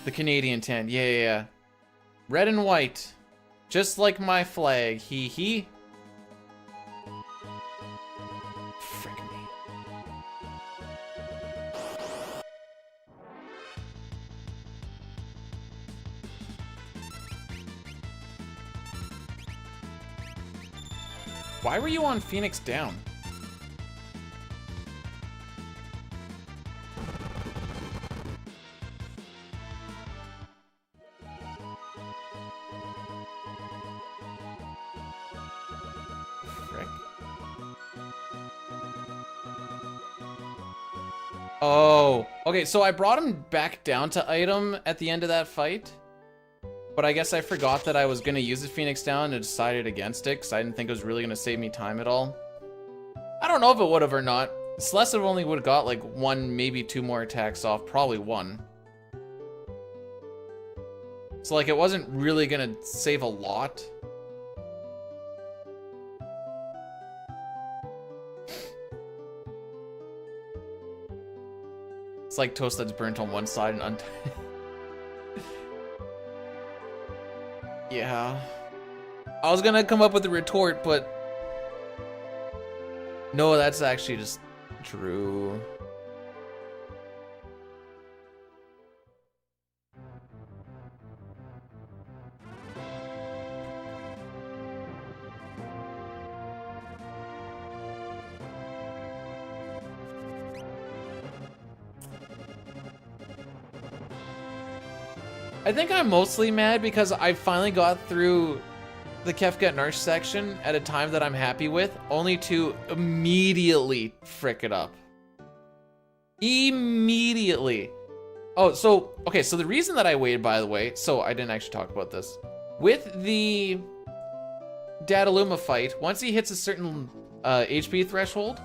The Canadian tan. Yeah, yeah, yeah. Red and white. Just like my flag. Hee hee. Frick me. Why were you on Phoenix Down? Frick. Oh, okay, so I brought him back down to item at the end of that fight. But I guess I forgot that I was going to use the Phoenix Down and decided against it because I didn't think it was really going to save me time at all. I don't know if it would have or not. Celeste only would have got like 1, maybe 2 more attacks off. Probably 1. So like it wasn't really going to save a lot. It's like toast that's burnt on one side and yeah. I was gonna come up with a retort, but no, that's actually just true. I think I'm mostly mad because I finally got through the Kefka and Narsh section at a time that I'm happy with, only to immediately frick it up. Immediately. Oh, so, okay, so the reason that I waited, by the way, so I didn't actually talk about this. With the Dadaluma fight, once he hits a certain HP threshold,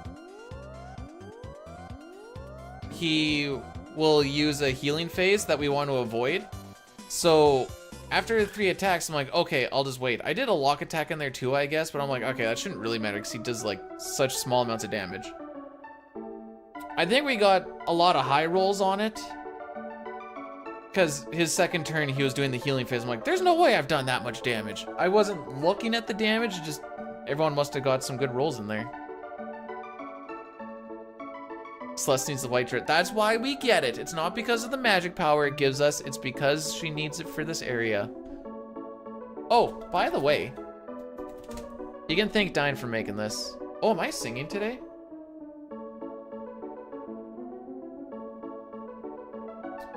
he will use a healing phase that we want to avoid. So after 3 attacks, I'm like, okay, I'll just wait. I did a lock attack in there too, I guess, but I'm like, okay, that shouldn't really matter because he does like such small amounts of damage. I think we got a lot of high rolls on it because his second turn, he was doing the healing phase. I'm like, there's no way I've done that much damage. I wasn't looking at the damage, just everyone must have got some good rolls in there. Celeste needs the white turret. That's why we get it. It's not because of the magic power it gives us. It's because she needs it for this area. Oh, by the way, you can thank Dine for making this. Oh, am I singing today?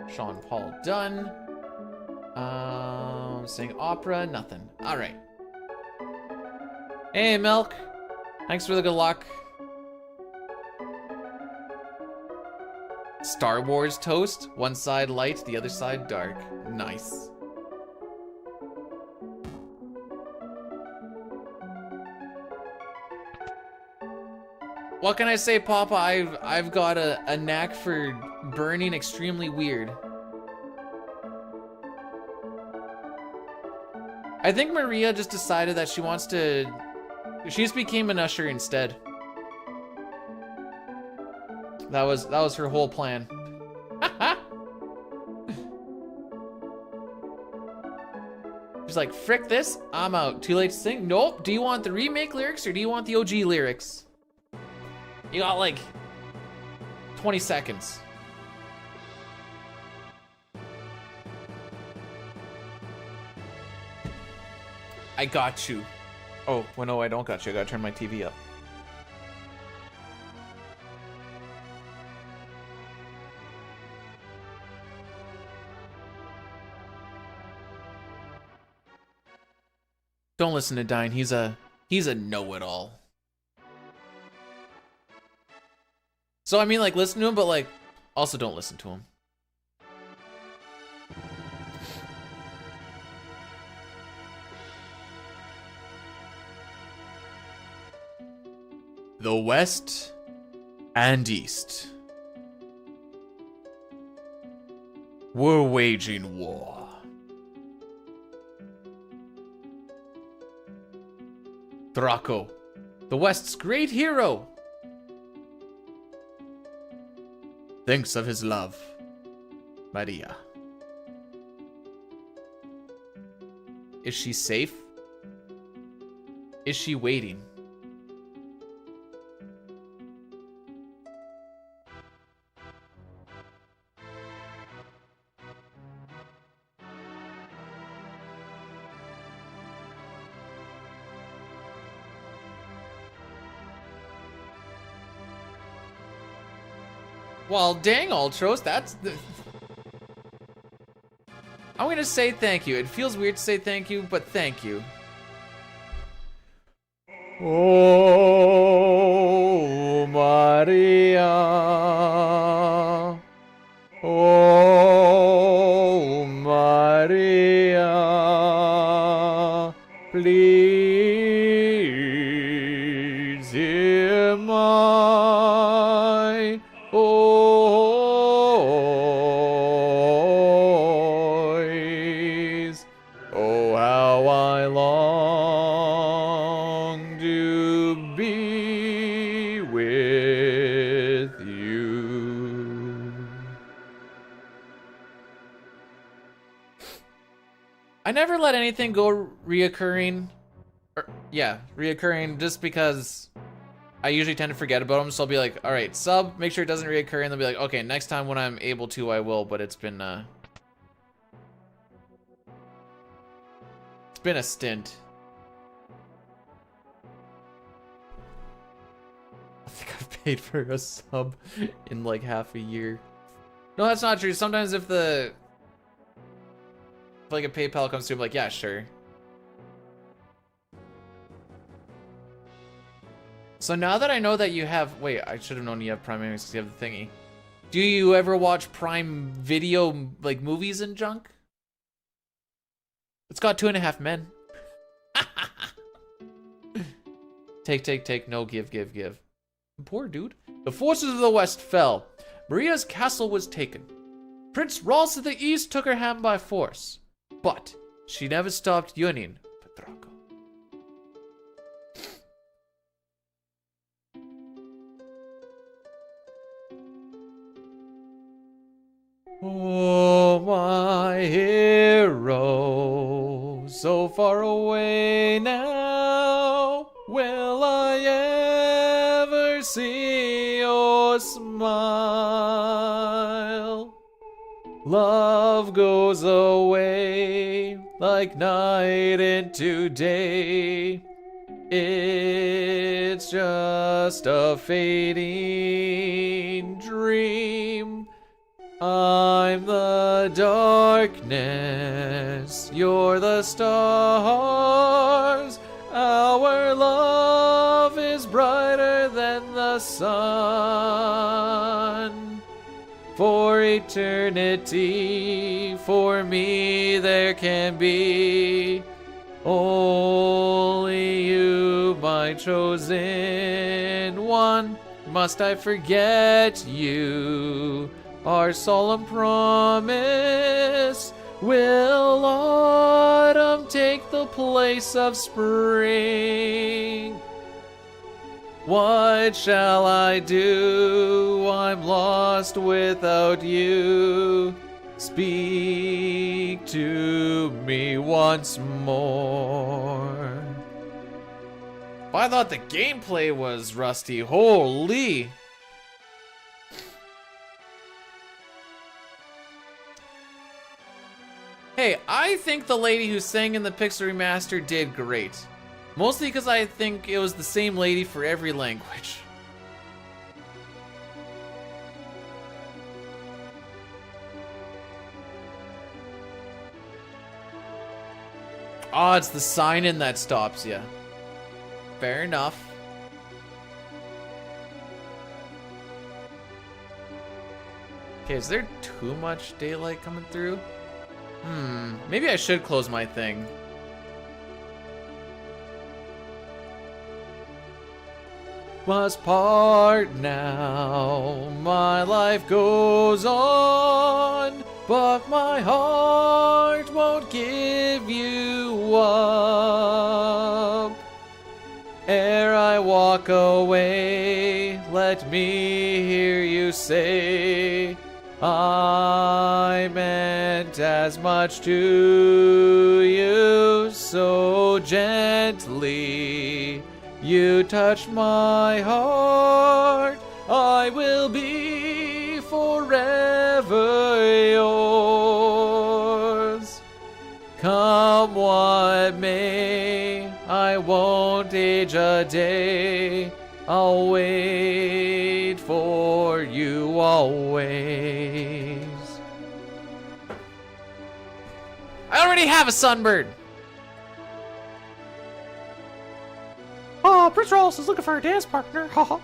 Sean Paul done. Sing opera, nothing. All right. Hey, Milk. Thanks for the good luck. Star Wars toast, one side light, the other side dark. Nice. What can I say, Papa? I've got a knack for burning extremely weird. I think Maria just decided that she wants to... She just became an usher instead. That was her whole plan. She's like, frick this, I'm out. Too late to sing? Nope. Do you want the remake lyrics or do you want the OG lyrics? You got like 20 seconds. I got you. Oh, well, no, I don't got you. I gotta turn my TV up. Don't listen to Dine. He's a know-it-all. So I mean, like, listen to him, but like, also don't listen to him. The West and East. We're waging war. Draco, the West's great hero, thinks of his love, Maria. Is she safe? Is she waiting? Well, dang, Ultros, that's the... I'm gonna say thank you. It feels weird to say thank you, but thank you. Oh, Maria. Oh, Maria. Please hear my voice. Oh, how I long to be with you. I never let anything go reoccurring. Reoccurring just because I usually tend to forget about them. So I'll be like, all right, sub, make sure it doesn't reoccur. And they'll be like, okay, next time when I'm able to, I will. But it's been a stint. I think I've paid for a sub in like half a year. No, that's not true. Sometimes if like a PayPal comes through, I'm like, yeah, sure. So now that I know that you have, wait, I should have known you have Prime because you have the thingy. Do you ever watch Prime Video, like movies and junk? It's got 2.5 Men. Take, no, give. Poor dude. The forces of the West fell. Maria's castle was taken. Prince Rolls of the East took her hand by force. But she never stopped yearning for Draco. Oh, my hero, so far away now. Will I ever see your smile? Love goes away like night into day. It's just a fading dream. I'm the darkness, you're the stars. Our love is brighter than the sun. For eternity, for me there can be only you, my chosen one. Must I forget you? Our solemn promise. Will autumn take the place of spring? What shall I do? I'm lost without you. Speak to me once more. I thought the gameplay was rusty. Holy. Hey, I think the lady who sang in the Pixel Remaster did great. Mostly because I think it was the same lady for every language. Oh, it's the sign-in that stops you. Fair enough. Okay, is there too much daylight coming through? Maybe I should close my thing. Must part now, my life goes on, but my heart won't give you up. Ere I walk away, let me hear you say, I meant as much to you so gently. You touched my heart, I will be forever yours. Come what may, I won't age a day. I'll wait for you always. I already have a sunburn. Oh, Prince Ross is looking for a dance partner. Haha.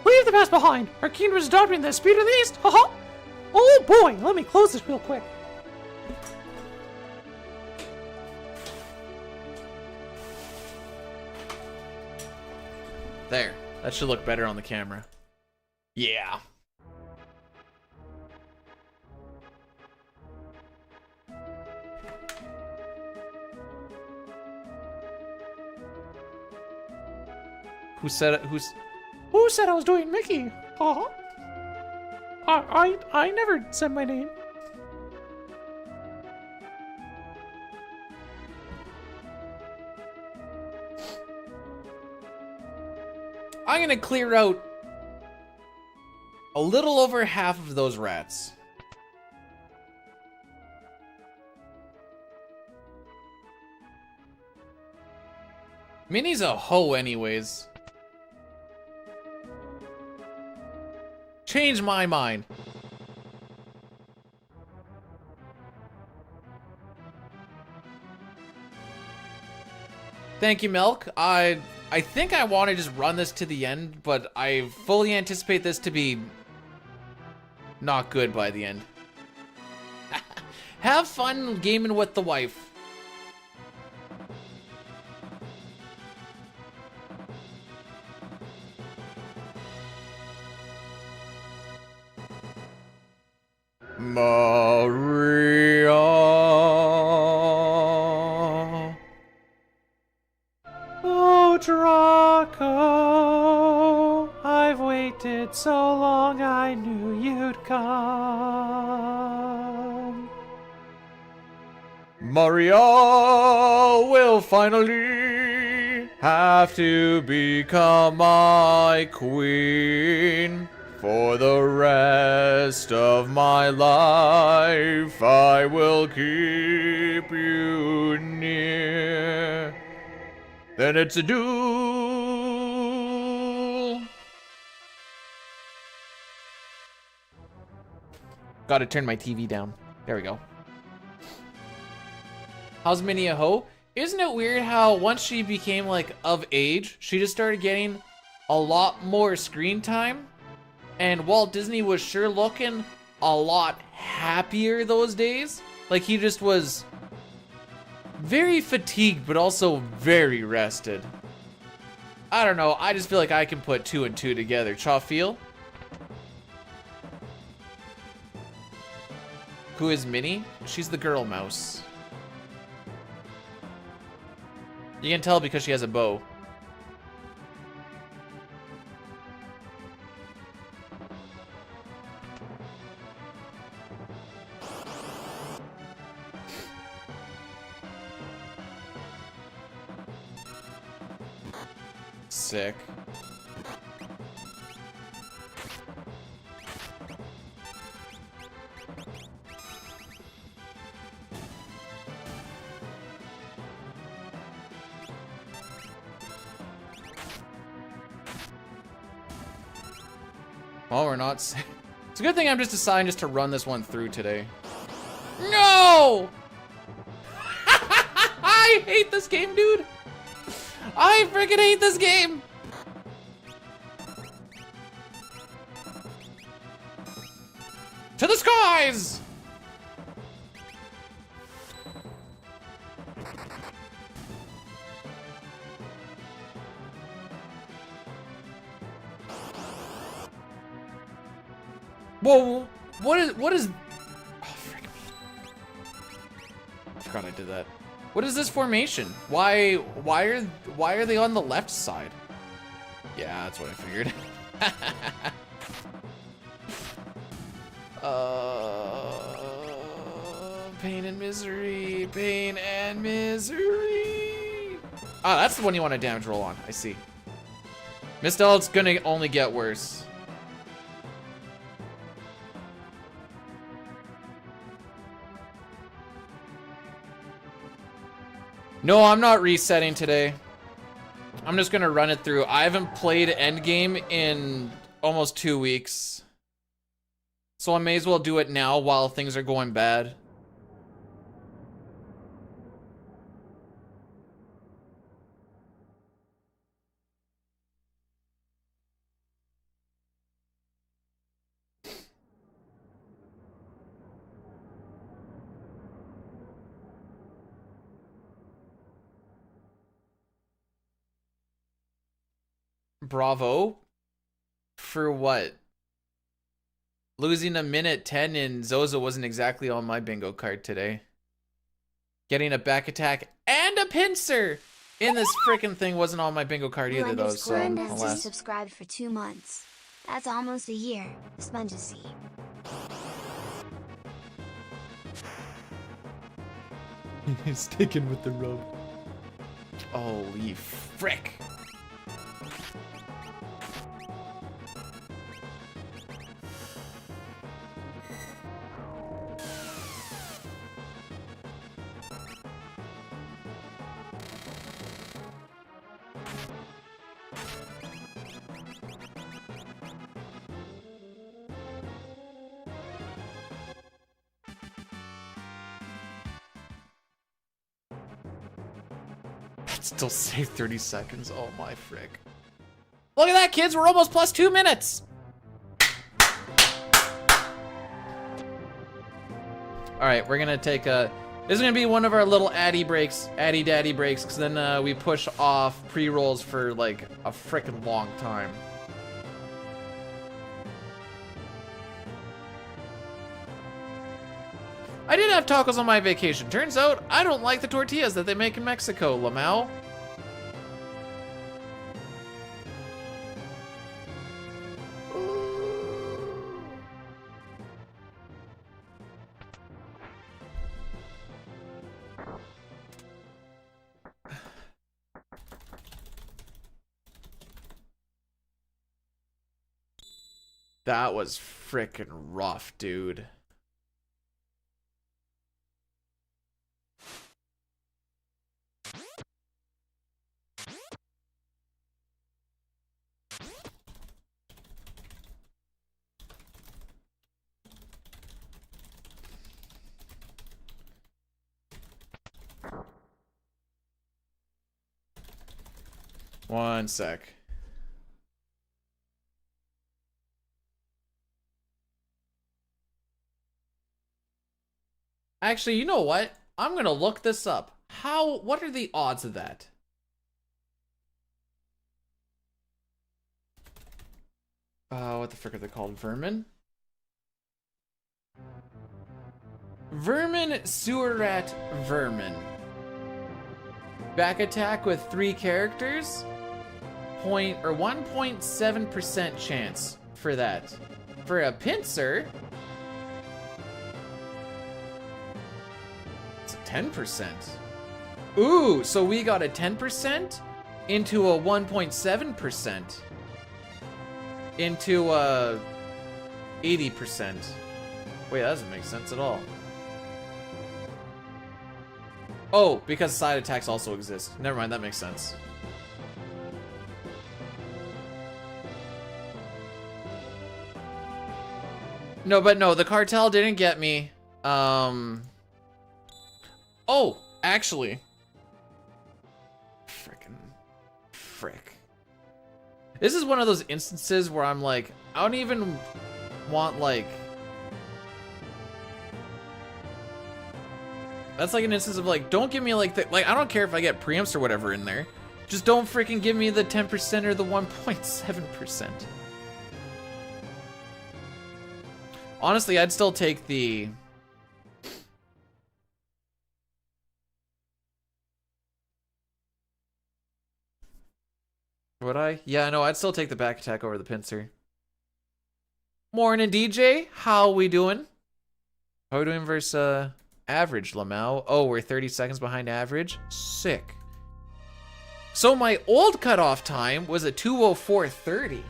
Leave the past behind. Our kingdom is adopting the speed of the east. Haha. Oh boy, let me close this real quick. There. That should look better on the camera. Yeah. Who said it? Who said I was doing Mickey? Haha. I never said my name. I'm gonna clear out a little over half of those rats. Minnie's a hoe anyways. Change my mind. Thank you, Milk. I think I want to just run this to the end, but I fully anticipate this to be not good by the end. Have fun gaming with the wife. Maria. Oh, Draco, I've waited so long I knew you'd come. Maria will finally have to become my queen. For the rest of my life, I will keep you near. Then it's a duel. Gotta turn my TV down. There we go. How's Minnie a hoe? Isn't it weird how once she became like of age, she just started getting a lot more screen time? And Walt Disney was sure looking a lot happier those days. Like he just was very fatigued, but also very rested. I don't know. I just feel like I can put 2 and 2 together. Cha feel? Who is Minnie? She's the girl mouse. You can tell because she has a bow. Sick. Well, we're not. It's a good thing I'm just assigned just to run this one through today. No! I hate this game, dude. I freaking hate this game! To the skies! Whoa, what is, oh, frick me. I forgot I did that. What is this formation? Why are they on the left side? Yeah, that's what I figured. Pain and misery, pain and misery. Ah, that's the one you want to damage roll on. I see. Mistel, it's gonna only get worse. No, I'm not resetting today. I'm just gonna run it through. I haven't played Endgame in almost 2 weeks. So I may as well do it now while things are going bad. Bravo? For what? Losing a minute 10 in Zozo wasn't exactly on my bingo card today. Getting a back attack and a pincer in this freaking thing wasn't on my bingo card either, though, so has alas. just subscribed for 2 months. That's almost a year. Sponges see. He's sticking with the rope. Holy frick. Still save 30 seconds. Oh my frick. Look at that, kids. We're almost plus 2 minutes. All right, we're gonna take a. This is gonna be one of our little addy breaks, addy daddy breaks, because then we push off pre-rolls for like a frickin' long time. I did have tacos on my vacation. Turns out I don't like the tortillas that they make in Mexico, Lamau. That was frickin' rough, dude. One sec. Actually, you know what? I'm gonna look this up. What are the odds of that? What the frick are they called? Vermin? Vermin, sewer rat, vermin. Back attack with 3 characters? 1.7% chance for that. For a pincer, it's a 10%. Ooh, so we got a 10% into a 1.7% into a 80%. Wait, that doesn't make sense at all. Oh, because side attacks also exist. Never mind, that makes sense. No, but no, the cartel didn't get me. Oh, actually. Frick. This is one of those instances where I'm like, I don't even want like... That's like an instance of like, don't give me like the, like, I don't care if I get preamps or whatever in there. Just don't freaking give me the 10% or the 1.7%. Honestly, I'd still take the... Would I? Yeah, no, I'd still take the back attack over the pincer. Morning, DJ. How we doing? How we doing versus average, Lamau? Oh, we're 30 seconds behind average. Sick. So my old cutoff time was a 2:04:30.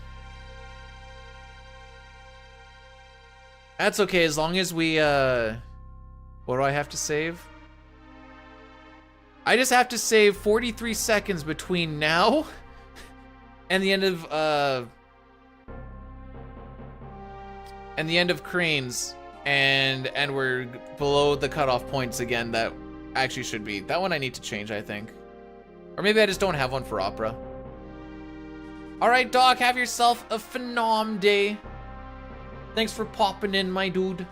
That's okay, as long as we, what do I have to save? I just have to save 43 seconds between now And the end of Cranes, and we're below the cutoff points again. That actually should be that one. I need to change, I think, or maybe I just don't have one for Opera. All right, Doc, have yourself a phenom day. Thanks for popping in, my dude.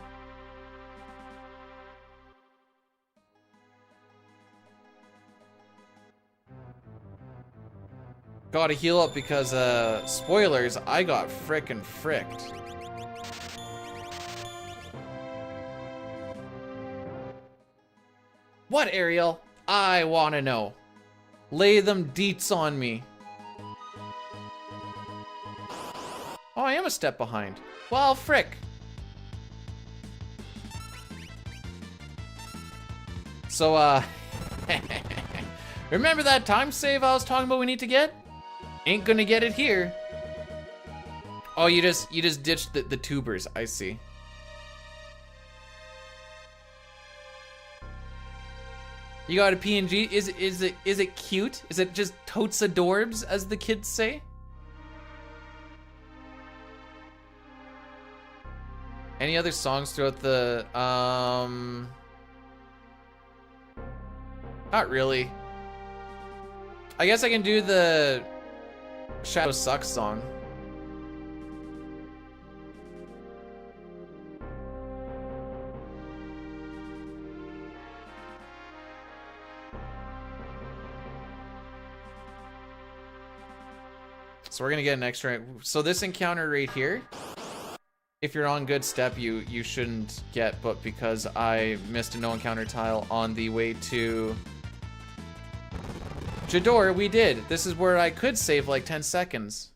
Gotta heal up because, spoilers, I got frickin' fricked. What, Ariel? I wanna know. Lay them deets on me. Oh, I am a step behind. Well, frick. So, remember that time save I was talking about we need to get? Ain't gonna get it here. Oh, you just ditched the tubers, I see. You got a PNG? Is it cute? Is it just totes adorbs, as the kids say? Any other songs throughout the not really. I guess I can do the Shadow Sucks song. So we're gonna get an extra. So this encounter right here, if you're on good step, you shouldn't get, but because I missed a no encounter tile on the way to Jador, we did. This is where I could save like 10 seconds.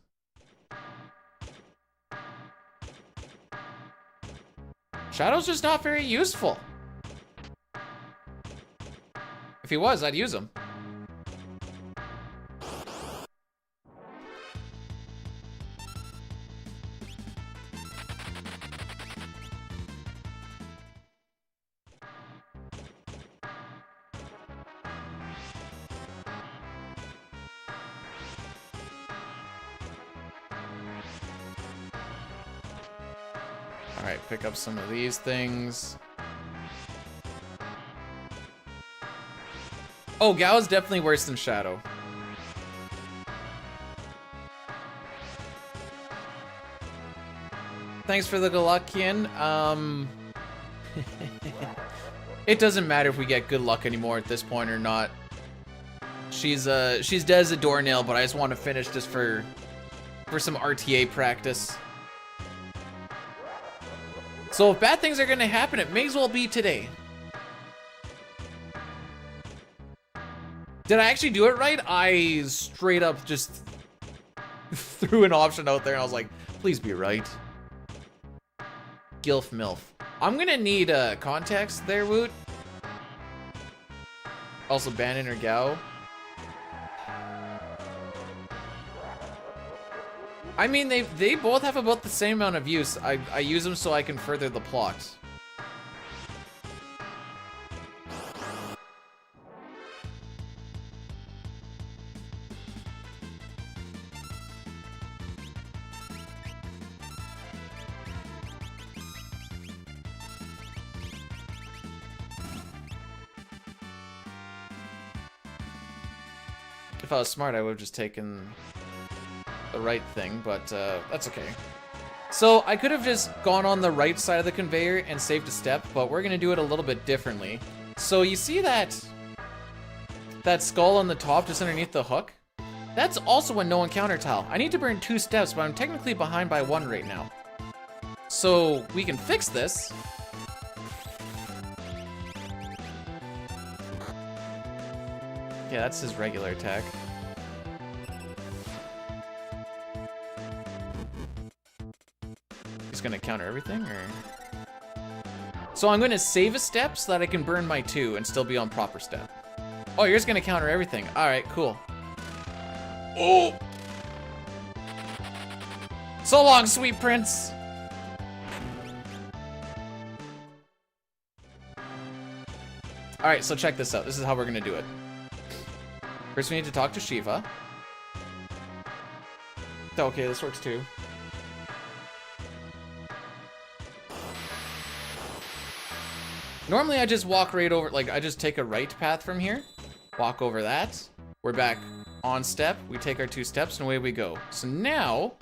Shadow's just not very useful. If he was, I'd use him. Alright, pick up some of these things. Oh, Gao is definitely worse than Shadow. Thanks for the good luck, Kian. It doesn't matter if we get good luck anymore at this point or not. She's dead as a doornail, but I just want to finish just for some RTA practice. So if bad things are gonna happen, it may as well be today. Did I actually do it right? I straight up just threw an option out there and I was like, please be right. Gilf MILF. I'm gonna need context there, Woot. Also Bannon or Gao. I mean, they both have about the same amount of use. I use them so I can further the plot. If I was smart, I would have just taken the right thing, but that's okay. So I could have just gone on the right side of the conveyor and saved a step, but we're gonna do it a little bit differently. So you see that skull on the top just underneath the hook? That's also a no encounter tile. I need to burn 2 steps, but I'm technically behind by 1 right now. So we can fix this. Yeah, that's his regular attack. He's gonna counter everything, or? So I'm gonna save a step so that I can burn my 2 and still be on proper step. Oh, you're just gonna counter everything. All right, cool. Oh! So long, sweet prince. All right, so check this out. This is how we're gonna do it. First, we need to talk to Shiva. Okay, this works too. Normally I just walk right over, like I just take a right path from here, walk over that. We're back on step. We take our 2 steps and away we go. So now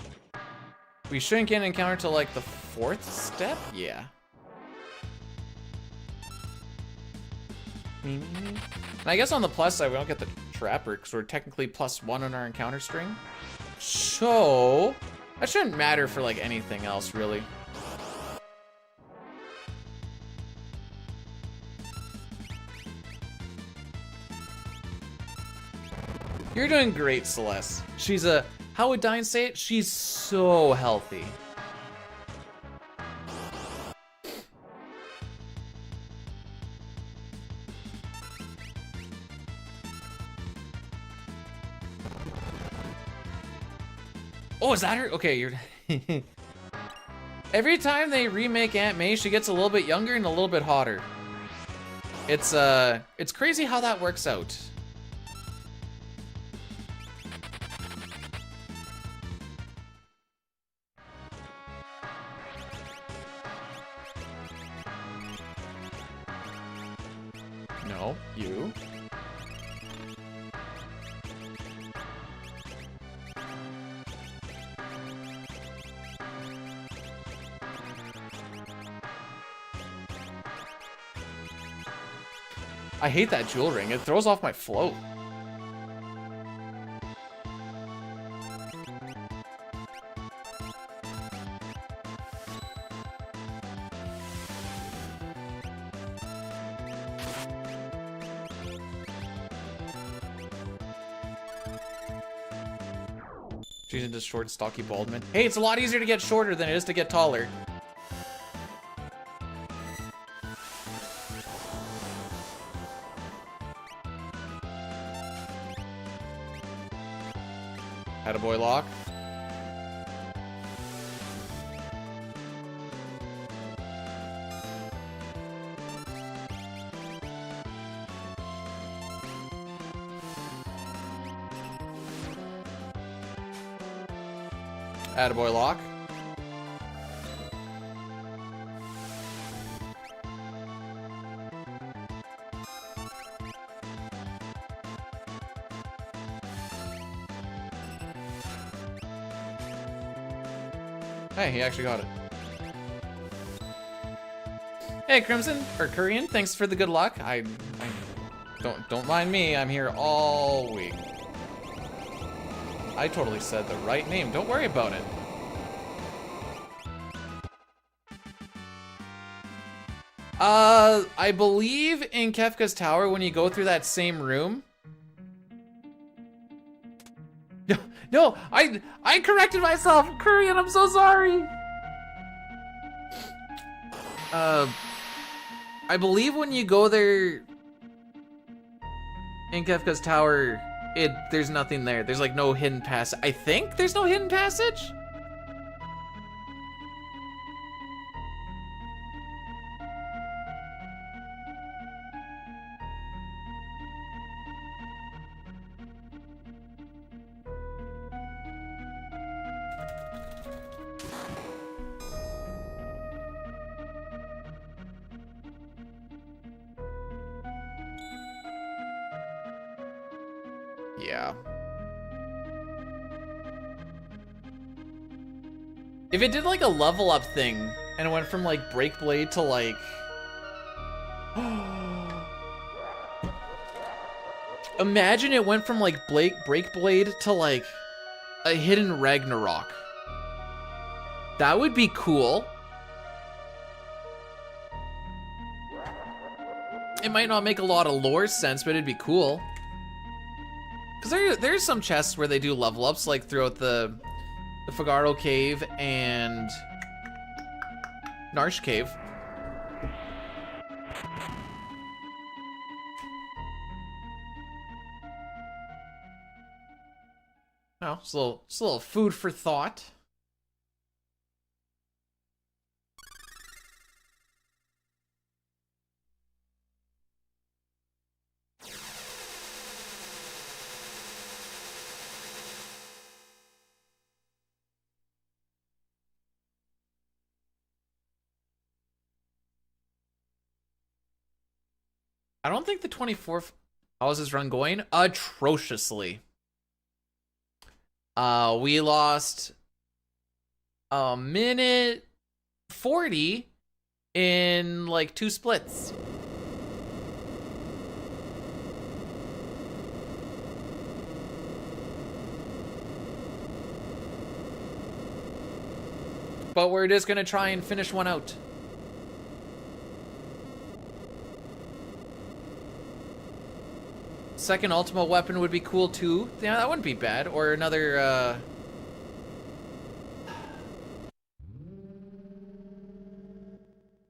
we shouldn't get an encounter till like the 4th step. Yeah. And I guess on the plus side, we don't get the trapper because we're technically +1 on our encounter string. So that shouldn't matter for like anything else really. You're doing great, Celeste. She's a, how would Dine say it? She's so healthy. Oh, is that her? Okay, you're... Every time they remake Aunt May, she gets a little bit younger and a little bit hotter. It's crazy how that works out. No, you. I hate that jewel ring. It throws off my flow. She's into short, stocky Baldman. Hey, it's a lot easier to get shorter than it is to get taller. Attaboy lock. Attaboy lock. Hey, he actually got it. Hey, Crimson or Korean, thanks for the good luck. I don't mind me. I'm here all week. I totally said the right name. Don't worry about it. I believe in Kefka's tower when you go through that same room. No, I corrected myself. Korean, I'm so sorry. I believe when you go there in Kefka's tower, there's nothing there. There's like no hidden passage. I think there's no hidden passage. Yeah. If it did like a level up thing and it went from like Break Blade to like imagine it went from like Break Blade to like a hidden Ragnarok. That would be cool. It might not make a lot of lore sense, but it'd be cool. Because there's some chests where they do level ups, like throughout the Figaro Cave and Narsh Cave. Oh, it's a little food for thought. I don't think the 24th. How's this run going? Atrociously. We lost a minute 40 in like 2 splits. But we're just gonna try and finish one out. Second ultimate weapon would be cool too. Yeah, that wouldn't be bad. Or another,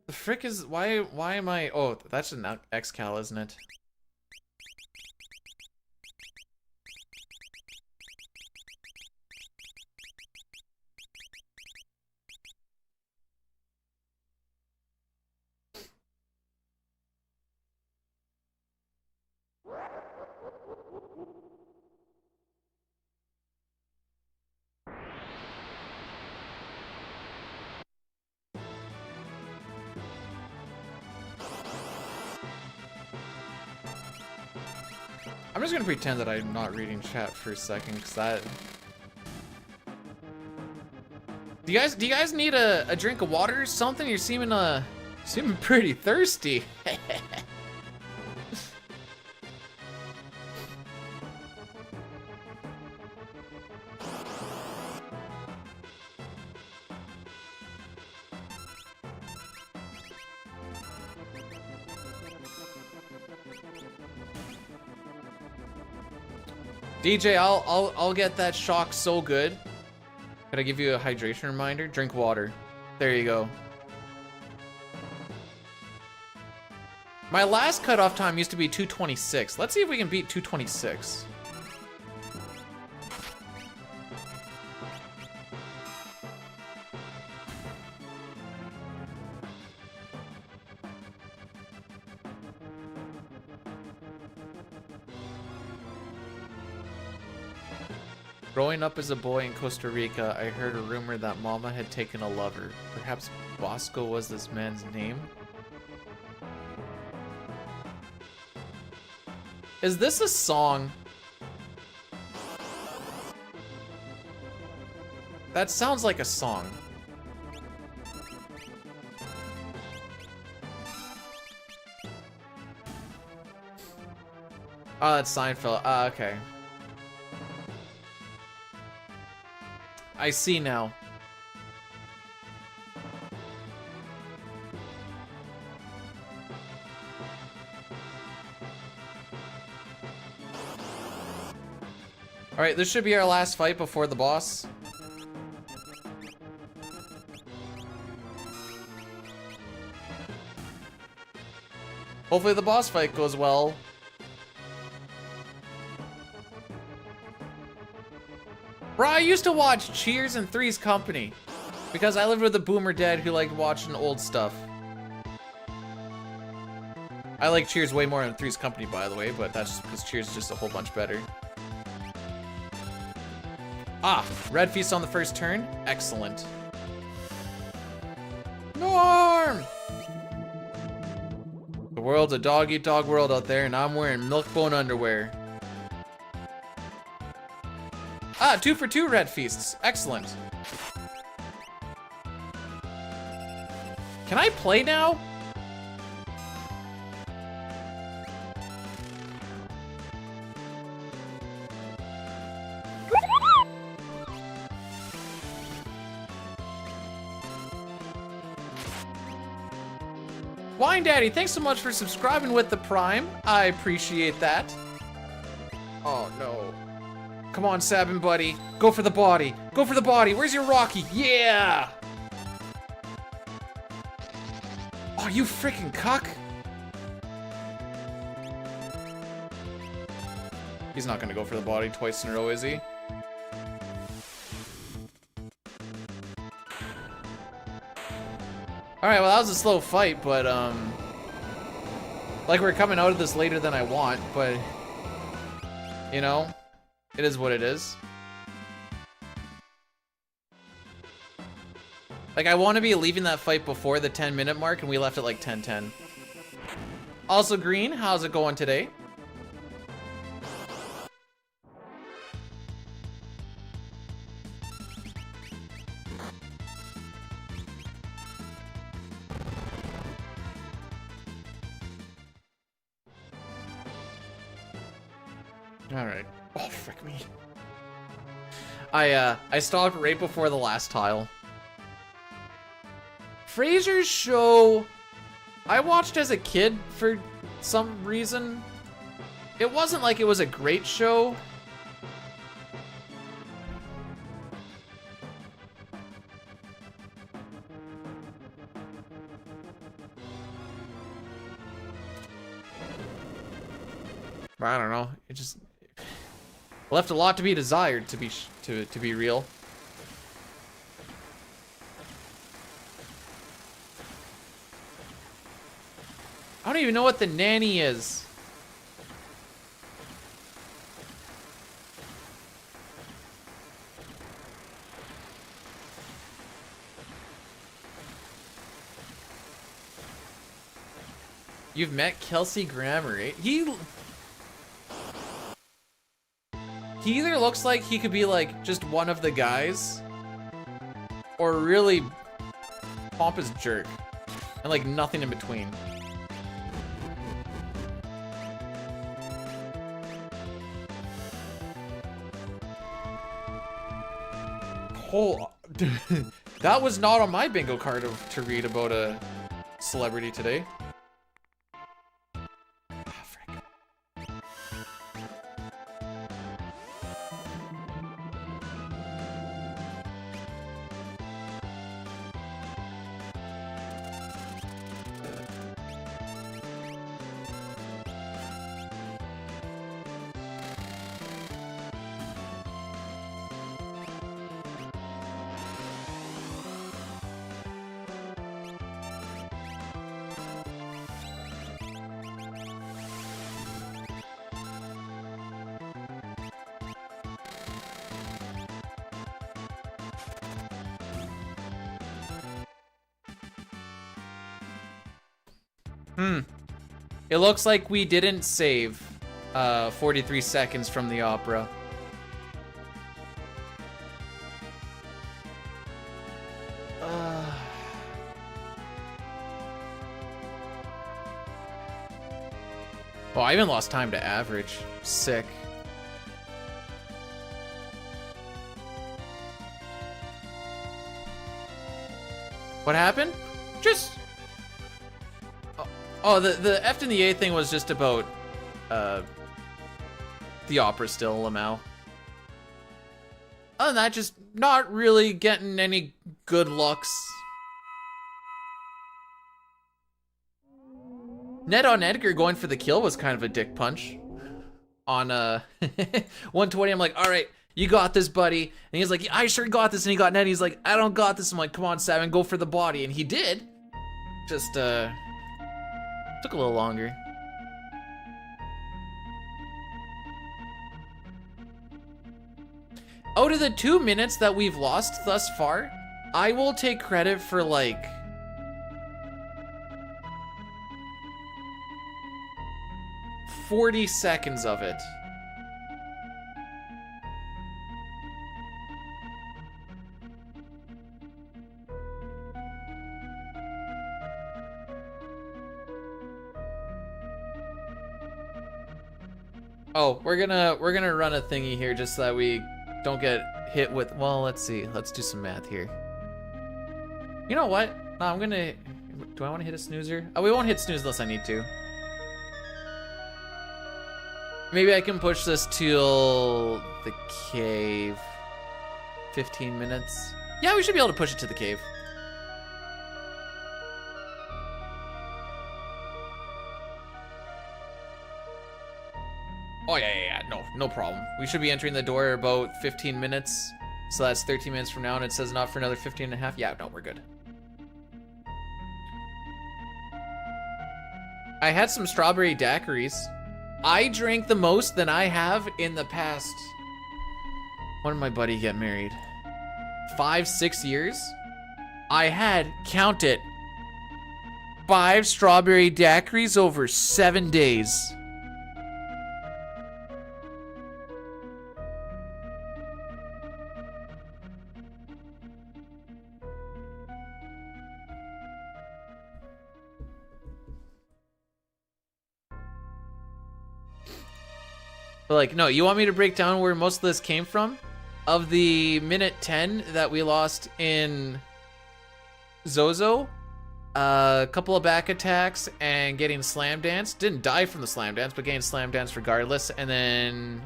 The frick is, why am I, oh, that's an X-Cal, isn't it? I'm just gonna pretend that I'm not reading chat for a second, cause that. Do you guys need a drink of water or something? You're seeming pretty thirsty. DJ, I'll get that shock so good. Could I give you a hydration reminder? Drink water. There you go. My last cutoff time used to be 2:26. Let's see if we can beat 2:26. Growing up as a boy in Costa Rica, I heard a rumor that Mama had taken a lover. Perhaps Bosco was this man's name? Is this a song? That sounds like a song. Oh, that's Seinfeld. Okay. I see now. Alright, this should be our last fight before the boss. Hopefully the boss fight goes well. Bro, I used to watch Cheers and Three's Company because I lived with a boomer dad who liked watching old stuff. I like Cheers way more than Three's Company, by the way, but that's just because Cheers is just a whole bunch better. Ah, red feast on the first turn. Excellent. Norm! The world's a dog-eat-dog world out there, and I'm wearing milk-bone underwear. Ah, 2 for 2 red feasts. Excellent. Can I play now? Wine Daddy, thanks so much for subscribing with the Prime. I appreciate that. Oh no. Come on, Sabin, buddy. Go for the body. Go for the body. Where's your Rocky? Yeah! Oh, you freaking cuck. He's not gonna go for the body twice in a row, is he? Alright, well that was a slow fight, but like we're coming out of this later than I want, but you know, it is what it is. Like I want to be leaving that fight before the 10-minute mark and we left at like 10:10. Also, Green, how's it going today? All right. Oh, frick me. I stopped right before the last tile. Fraser's show, I watched as a kid for some reason. It wasn't like it was a great show. I don't know. It just left a lot to be desired, to be real. I don't even know what the nanny is. You've met Kelsey Grammer, eh? He either looks like he could be like just one of the guys, or really pompous jerk, and like nothing in between. Oh, that was not on my bingo card to read about a celebrity today. It looks like we didn't save 43 seconds from the opera. Oh, I even lost time to average. Sick. What happened? Just... Oh, the F and the A thing was just about the opera still, Lamau. Other than that, just not really getting any good looks. Ned on Edgar going for the kill was kind of a dick punch. On 120, I'm like, all right, you got this, buddy. And he's like, I sure got this. And he got Ned. He's like, I don't got this. I'm like, come on, Sabin, go for the body. And he did. Just took a little longer. Out of the 2 minutes that we've lost thus far, I will take credit for like 40 seconds of it. Oh, we're gonna run a thingy here just so that we don't get hit with, well, let's see. Let's do some math here. You know what? No, I'm gonna, do I want to hit a snoozer? Oh, we won't hit snooze unless I need to. Maybe I can push this till the cave. 15 minutes. Yeah, we should be able to push it to the cave. Oh, yeah, no problem. We should be entering the door about 15 minutes. So that's 13 minutes from now, and it says not for another 15 and a half. Yeah, no, we're good. I had some strawberry daiquiris. I drank the most than I have in the past. When did my buddy get married? 5, 6 years? I had, count it, 5 strawberry daiquiris over 7 days. But like, no, you want me to break down where most of this came from? Of the minute 10 that we lost in Zozo, a couple of back attacks and getting slam dance. Didn't die from the slam dance, but getting slam dance regardless. And then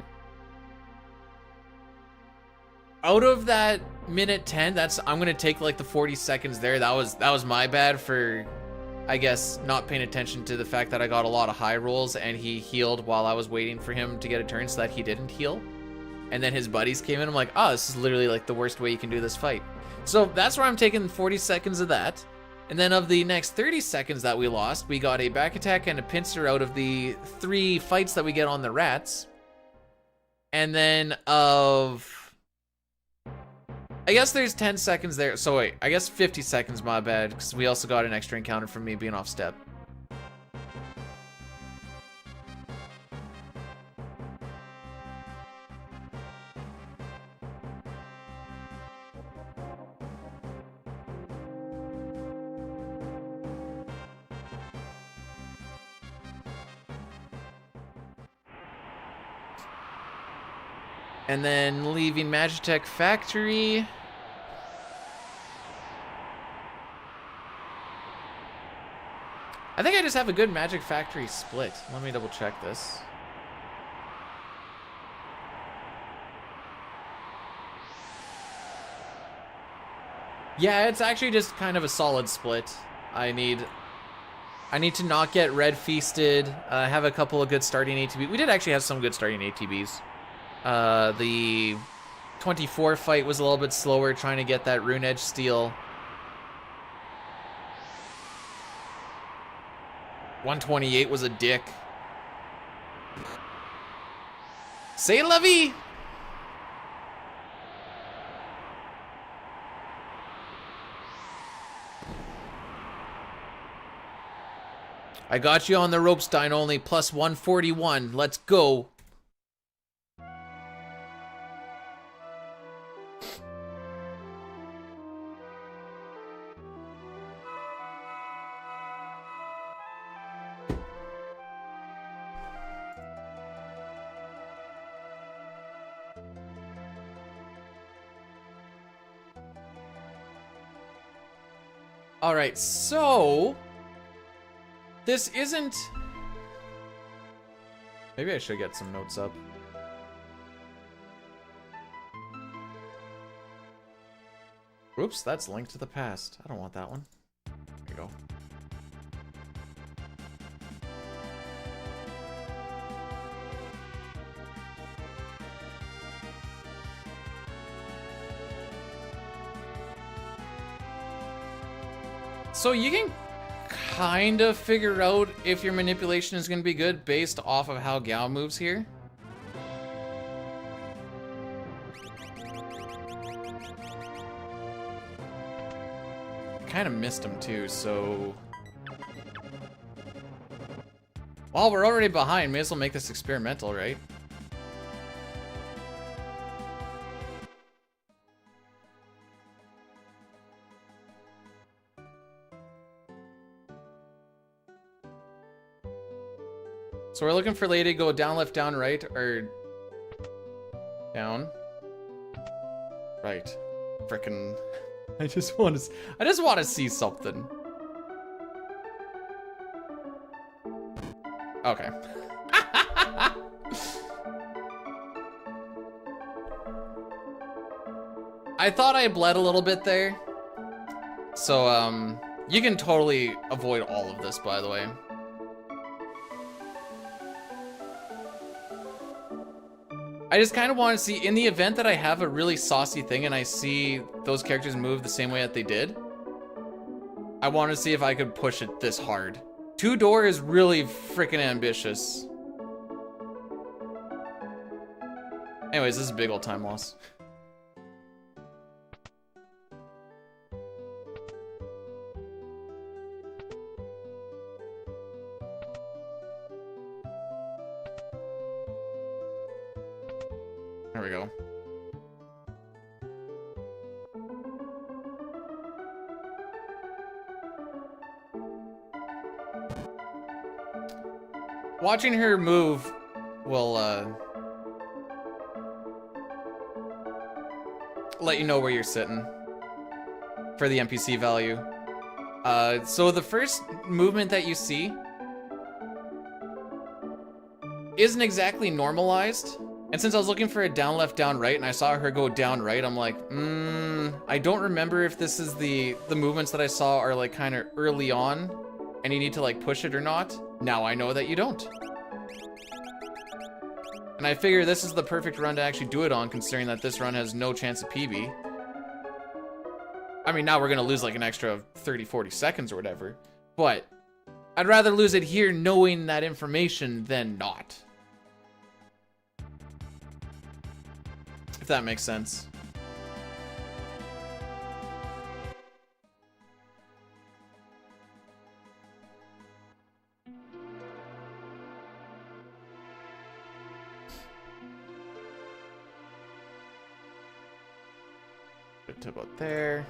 out of that minute 10, I'm gonna take like the 40 seconds there. That was my bad for, I guess, not paying attention to the fact that I got a lot of high rolls and he healed while I was waiting for him to get a turn so that he didn't heal. And then his buddies came in. I'm like, oh, this is literally like the worst way you can do this fight. So that's where I'm taking 40 seconds of that. And then of the next 30 seconds that we lost, we got a back attack and a pincer out of the 3 fights that we get on the rats. And then of, I guess there's 10 seconds there. So wait, I guess 50 seconds, my bad, because we also got an extra encounter from me being off step. And then leaving Magitech Factory. I think I just have a good Magic Factory split. Let me double check this. Yeah, it's actually just kind of a solid split. I need to not get red feasted. Have a couple of good starting ATBs. We did actually have some good starting ATBs. The 24 fight was a little bit slower, trying to get that Rune Edge steal. 128 was a dick. C'est la vie! I got you on the rope, Stein, only plus 141. Let's go. All right, so this isn't. Maybe I should get some notes up. Oops, that's Link to the Past. I don't want that one. There you go. So you can kind of figure out if your manipulation is going to be good based off of how Gao moves here. Kind of missed him too, so... Well, we're already behind. May as well make this experimental, right? So we're looking for Lady to go down, left, down, right, or down, right. Frickin', I just want to see something. Okay. I thought I bled a little bit there. So, you can totally avoid all of this, by the way. I just kind of want to see, in the event that I have a really saucy thing and I see those characters move the same way that they did, I want to see if I could push it this hard. 2-door is really freaking ambitious. Anyways, this is a big old time loss. There we go. Watching her move will let you know where you're sitting for the NPC value. So the first movement that you see isn't exactly normalized. And since I was looking for a down, left, down, right, and I saw her go down, right, I'm like, I don't remember if this is the movements that I saw are like kind of early on and you need to like push it or not. Now I know that you don't. And I figure this is the perfect run to actually do it on, considering that this run has no chance of PB. I mean, now we're gonna lose like an extra 30, 40 seconds or whatever, but I'd rather lose it here knowing that information than not. If that makes sense. Good to about there.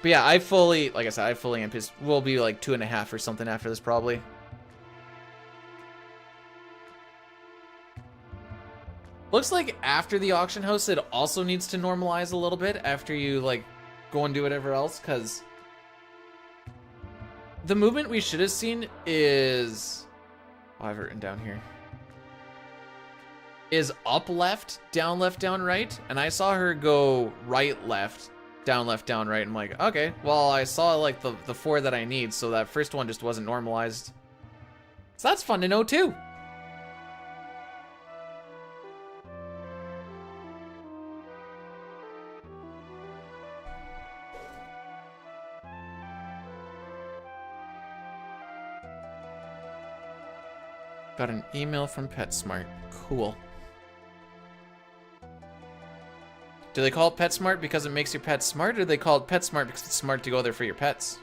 But yeah, I fully, like I said, I fully am pissed. We'll be like 2.5 or something after this probably. Looks like after the auction house, it also needs to normalize a little bit after you like go and do whatever else, because the movement we should have seen is, oh, I've written down here, is up, left, down, right, and I saw her go right, left, down, right. I'm like, okay, well, I saw like the 4 that I need, so that first one just wasn't normalized. So that's fun to know too. Got an email from PetSmart. Cool. Do they call it PetSmart because it makes your pet smart, or do they call it PetSmart because it's smart to go there for your pets?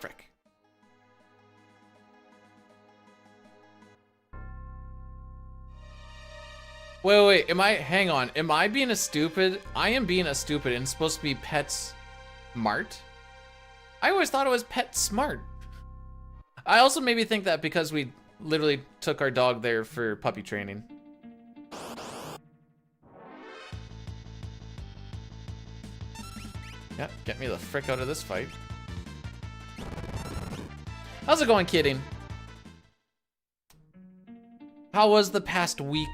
Frick. Wait, hang on. Am I being a stupid? I am being a stupid and it's supposed to be Pet Smart? I always thought it was Pet Smart. I also maybe think that because we literally took our dog there for puppy training. Yeah, get me the frick out of this fight. How's it going, kidding? How was the past week?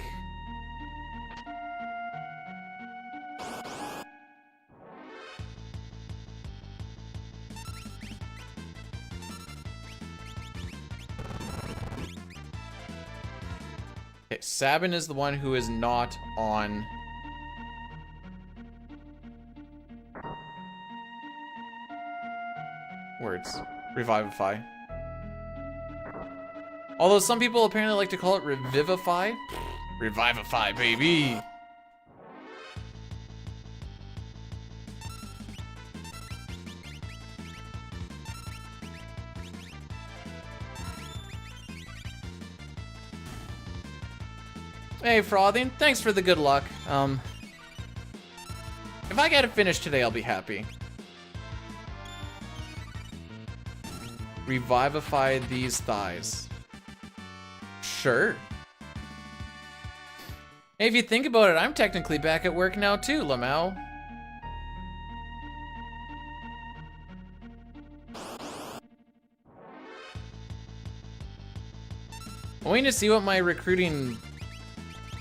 Okay, Sabin is the one who is not on. Words. Revivify. Although some people apparently like to call it Revivify. Revivify, baby! Hey, Frothing, thanks for the good luck. If I get it finished today, I'll be happy. Revivify these thighs. Sure. Hey, if you think about it, I'm technically back at work now too, Lamau. I'm waiting to see what my recruiting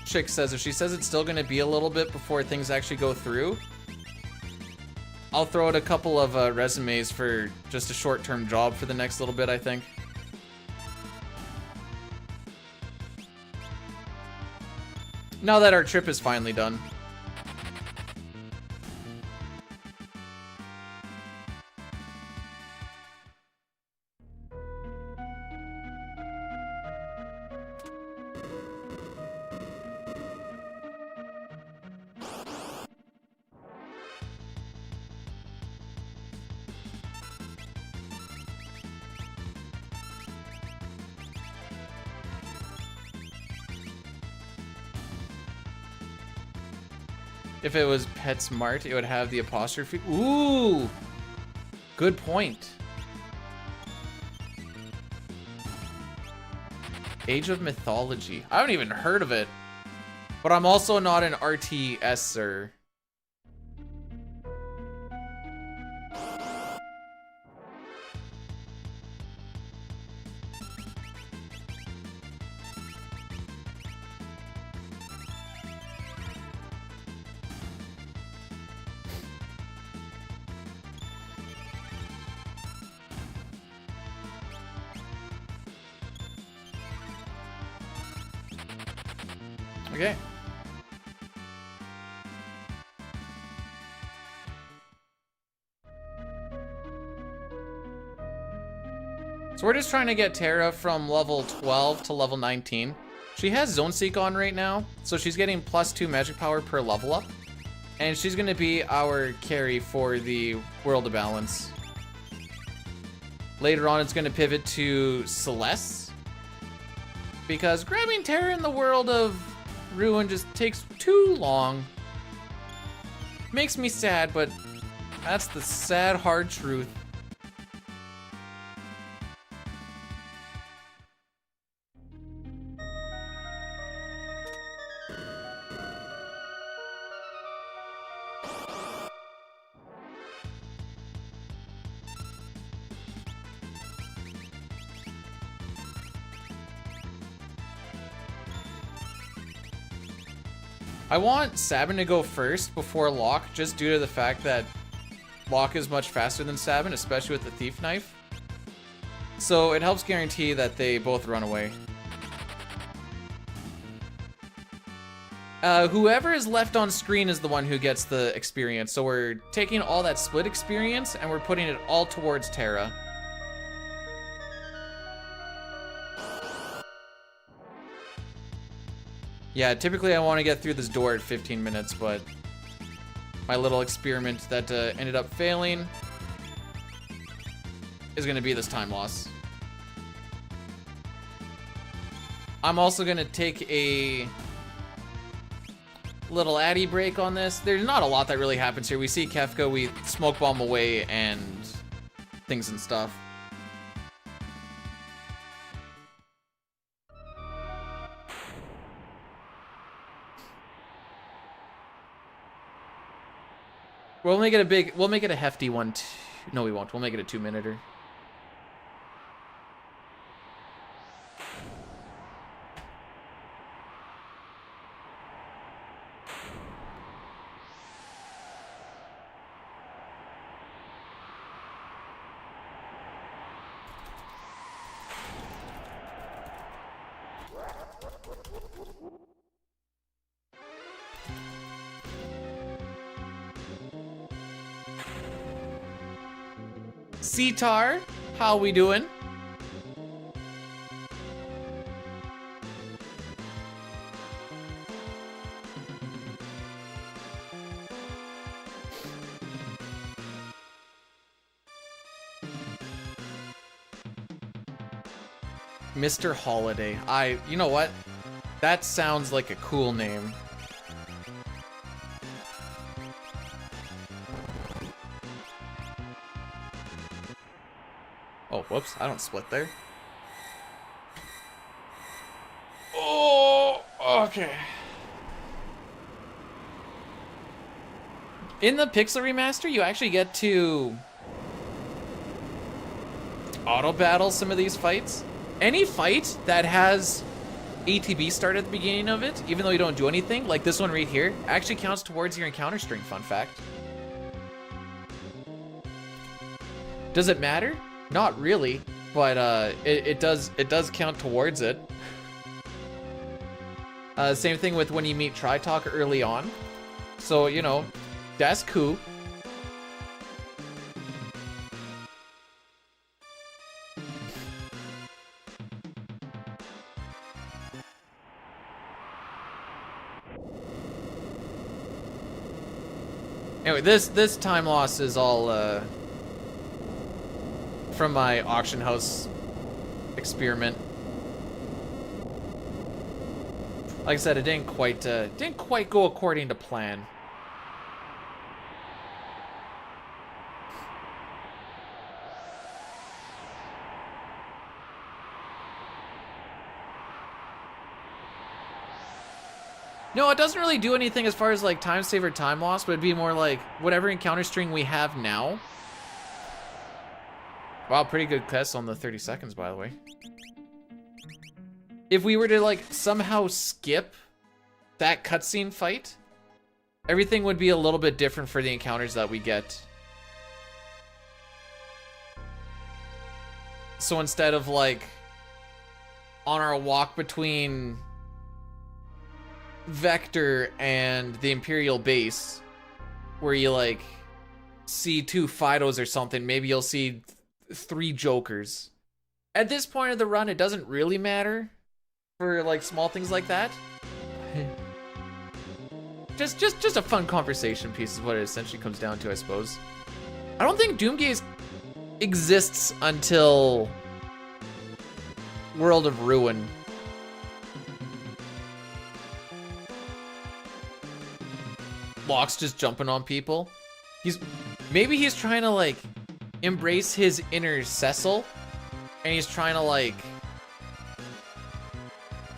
chick says. If she says it's still gonna be a little bit before things actually go through, I'll throw out a couple of resumes for just a short-term job for the next little bit, I think. Now that our trip is finally done. If it was PetSmart, it would have the apostrophe. Ooh, good point. Age of Mythology. I haven't even heard of it, but I'm also not an RTS-er. Okay. So we're just trying to get Terra from level 12 to level 19. She has Zone Seek on right now, so she's getting +2 magic power per level up. And she's gonna be our carry for the World of Balance. Later on, it's gonna pivot to Celeste, because grabbing Terra in the World of Ruin just takes too long. Makes me sad, but that's the sad, hard truth. I want Sabin to go first before Locke, just due to the fact that Locke is much faster than Sabin, especially with the Thief Knife. So it helps guarantee that they both run away. Whoever is left on screen is the one who gets the experience. So we're taking all that split experience and we're putting it all towards Terra. Yeah, typically I want to get through this door at 15 minutes, but my little experiment that ended up failing is going to be this time loss. I'm also going to take a little Addy break on this. There's not a lot that really happens here. We see Kefka, we smoke bomb away and things and stuff. We'll make it a hefty one. No, we won't. We'll make it a 2-minuter. Sitar, how we doing? Mr. Holiday. You know what? That sounds like a cool name. Oh, whoops, I don't split there. Oh, okay. In the Pixel Remaster, you actually get to auto-battle some of these fights. Any fight that has ATB start at the beginning of it, even though you don't do anything, like this one right here, actually counts towards your encounter string, fun fact. Does it matter? Not really, but it does count towards it. Same thing with when you meet Tritalk early on. So, you know, that's cool. Anyway, this time loss is all from my auction house experiment. Like I said, it didn't quite go according to plan. No, it doesn't really do anything as far as like time save or time loss, but it'd be more like whatever encounter string we have now. Wow, pretty good test on the 30 seconds, by the way. If we were to like somehow skip that cutscene fight, everything would be a little bit different for the encounters that we get. So instead of like on our walk between Vector and the Imperial base, where you like see 2 Fidos or something, maybe you'll see 3 Jokers. At this point of the run, it doesn't really matter for like small things like that. just a fun conversation piece is what it essentially comes down to, I suppose. I don't think Doomgaze exists until World of Ruin. Locke's just jumping on people. Maybe he's trying to like embrace his inner Cecil, and he's trying to like,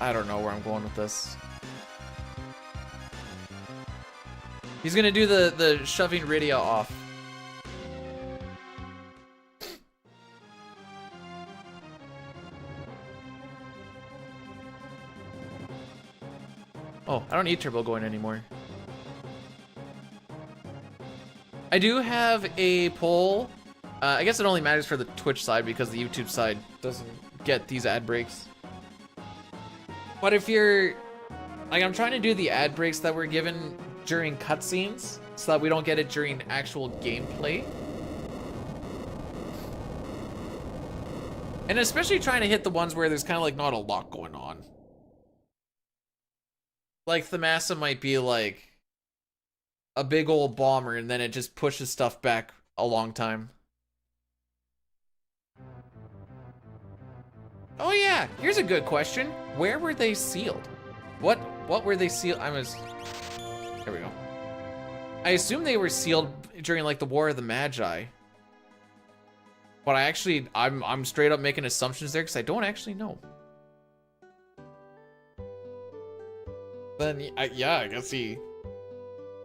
I don't know where I'm going with this. He's gonna do the shoving Rydia off. Oh, I don't need turbo going anymore. I do have a poll. I guess it only matters for the Twitch side because the YouTube side doesn't get these ad breaks. But if you're, like, I'm trying to do the ad breaks that we're given during cutscenes so that we don't get it during actual gameplay. And especially trying to hit the ones where there's kind of like not a lot going on. Like Thamasa might be like a big old bomber and then it just pushes stuff back a long time. Oh yeah, here's a good question. Where were they sealed? What were they sealed? There we go. I assume they were sealed during like the War of the Magi. But I'm straight up making assumptions there because I don't actually know. Then yeah, I guess he,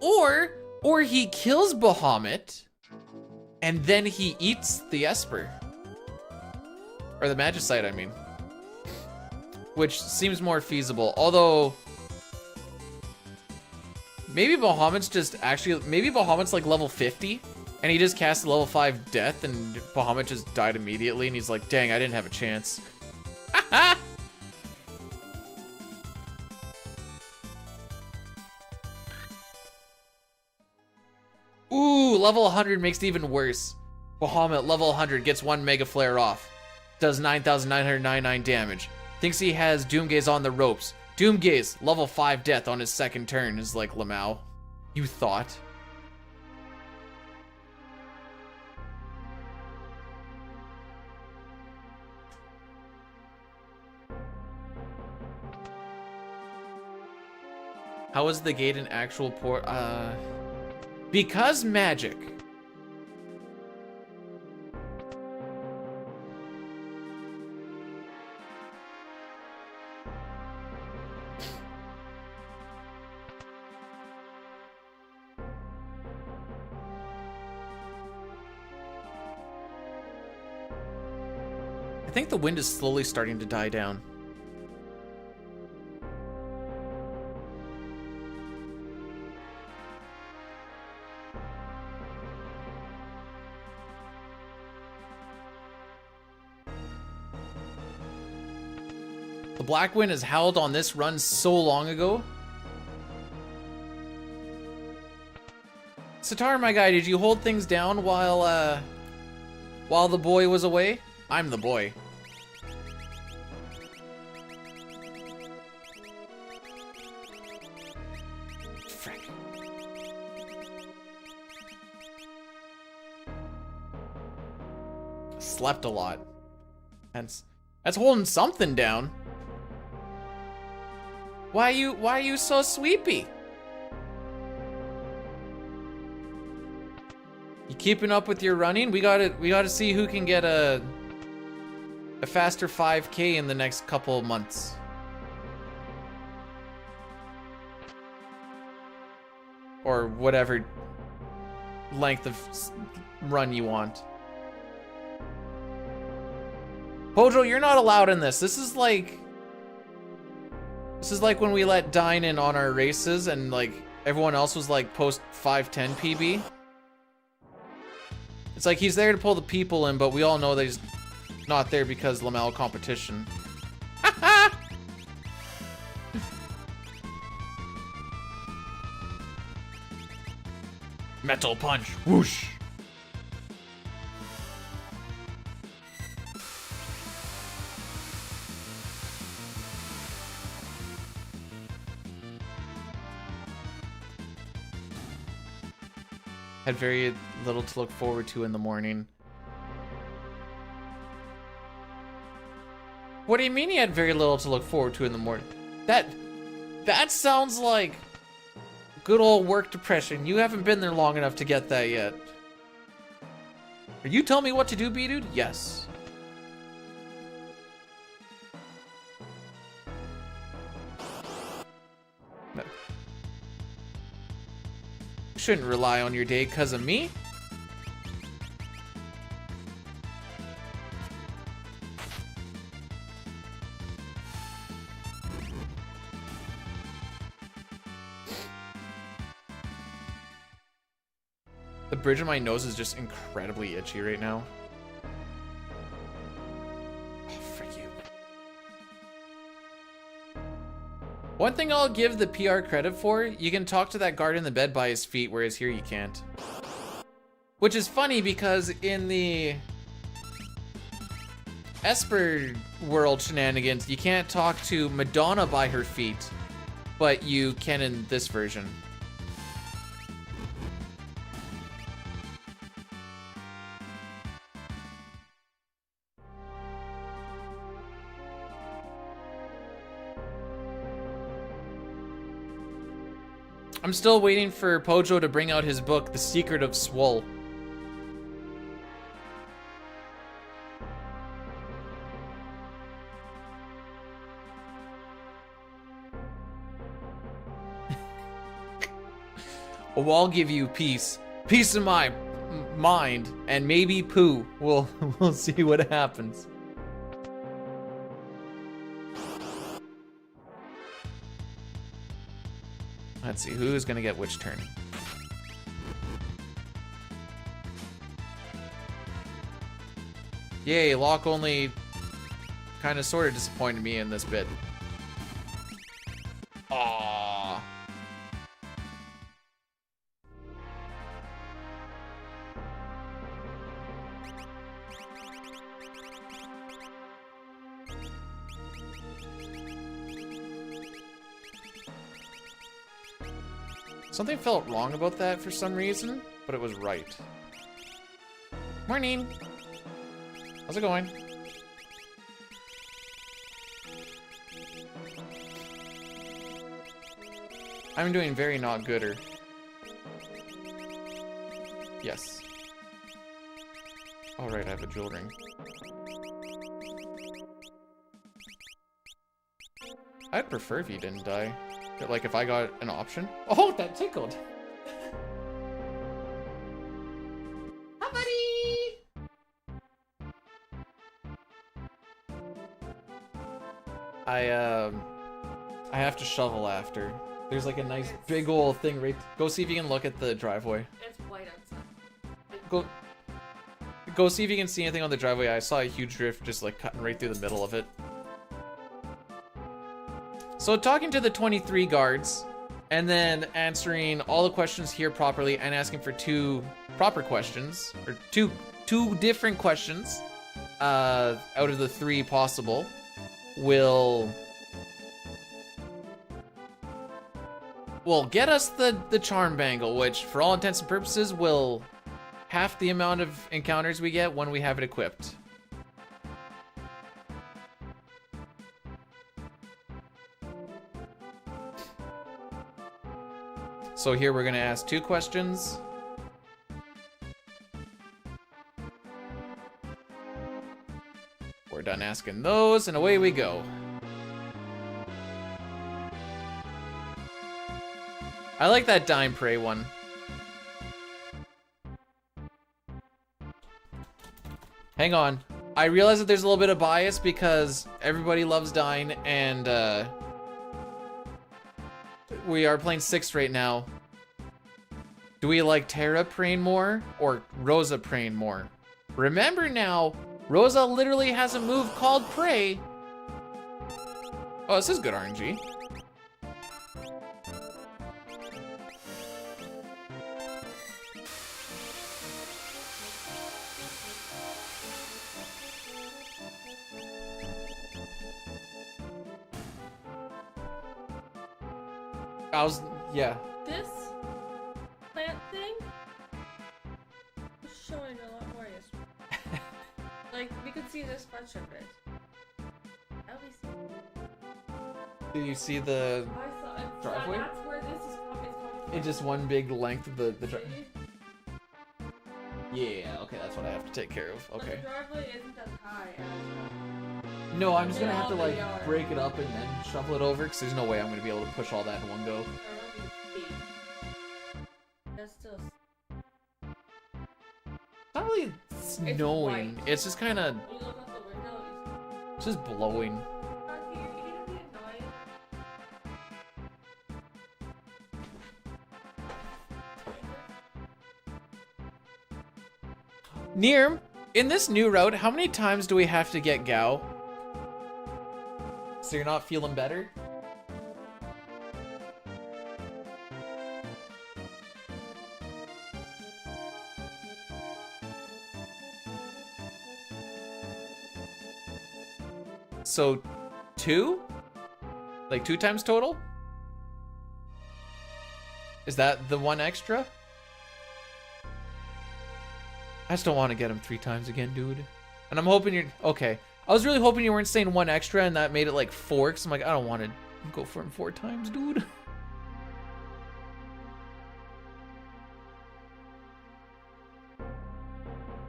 or he kills Bahamut, and then he eats the Esper, or the Magicite, I mean, which seems more feasible. Although maybe Bahamut's like level 50, and he just cast a level 5 Death, and Bahamut just died immediately, and he's like, dang, I didn't have a chance. Ooh, level 100 makes it even worse. Bahamut, level 100, gets 1 Mega Flare off. Does 9,999 damage. Thinks he has Doomgaze on the ropes. Doomgaze, level 5 death on his second turn, is like, Lamau. You thought. How is the gate an actual port? Because magic. I think the wind is slowly starting to die down. The Black Wind has howled on this run so long ago. Sitar, my guy, did you hold things down while the boy was away? I'm the boy. Frick. Slept a lot. That's holding something down. Why are you so sweepy? You keeping up with your running? We gotta see who can get a faster 5K in the next couple of months. Or whatever length of run you want. Pojo, you're not allowed in this. This is like when we let Dine in on our races and like everyone else was like post 510 PB. It's like he's there to pull the people in, but we all know that he's not there because Lamel competition. Metal punch, whoosh. Had very little to look forward to in the morning. What do you mean you had very little to look forward to in the morning? That sounds like good old work depression. You haven't been there long enough to get that yet. Are you telling me what to do, B-Dude? Yes. No. Shouldn't rely on your day because of me. The bridge of my nose is just incredibly itchy right now. Oh, frick you. One thing I'll give the PR credit for, you can talk to that guard in the bed by his feet, whereas here you can't. Which is funny because in the Esper world shenanigans, you can't talk to Madonna by her feet, but you can in this version. I'm still waiting for Pojo to bring out his book, The Secret of Swole. Well, I'll give you peace. Peace of my mind, and maybe poo. We'll see what happens. Let's see, who's gonna get which turn? Yay, Locke only kind of sort of disappointed me in this bit. Aww. Something felt wrong about that for some reason, but it was right. Morning. How's it going? I'm doing very not gooder. Yes. All right, I have a jewel ring. I'd prefer if you didn't die. But like if I got an option. Oh, that tickled. Hi, buddy. I have to shovel after. There's like a nice big old thing right. Go see if you can look at the driveway. It's white outside. Go see if you can see anything on the driveway. I saw a huge drift just like cutting right through the middle of it. So talking to the 23 guards, and then answering all the questions here properly, and asking for 2 proper questions, or two different questions, out of the 3 possible, will get us the charm bangle, which for all intents and purposes will half the amount of encounters we get when we have it equipped. So here we're gonna ask 2 questions. We're done asking those, and away we go. I like that Dime Prey one. Hang on. I realize that there's a little bit of bias because everybody loves Dine and we are playing 6th right now. Do we like Terra praying more or Rosa praying more? Remember now, Rosa literally has a move called Pray. Oh, this is good RNG. Yeah. This plant thing was showing a lot more yesterday. Like, we could see this much of it. At least. Do you see the I saw it. driveway? That's where this is coming from. in just one big length of the driveway? Yeah, okay, that's what I have to take care of. Okay. The driveway isn't as high as No, I'm just gonna have to all like the yard. break it up and then shovel it over because there's no way I'm gonna be able to push all that in one go. That's still. It's not really snowing. white. It's just kind of When you look out the window, it's just blowing. you're gonna be annoying. Nirm, in this new route, how many times do we have to get Gao? So you're not feeling better? So, 2? Like 2 times total? Is that the 1 extra? I just don't want to get him 3 times again, dude. And I'm hoping you're... Okay. I was really hoping you weren't saying 1 extra and that made it like 4, because I'm like, I don't want to go for him 4 times, dude.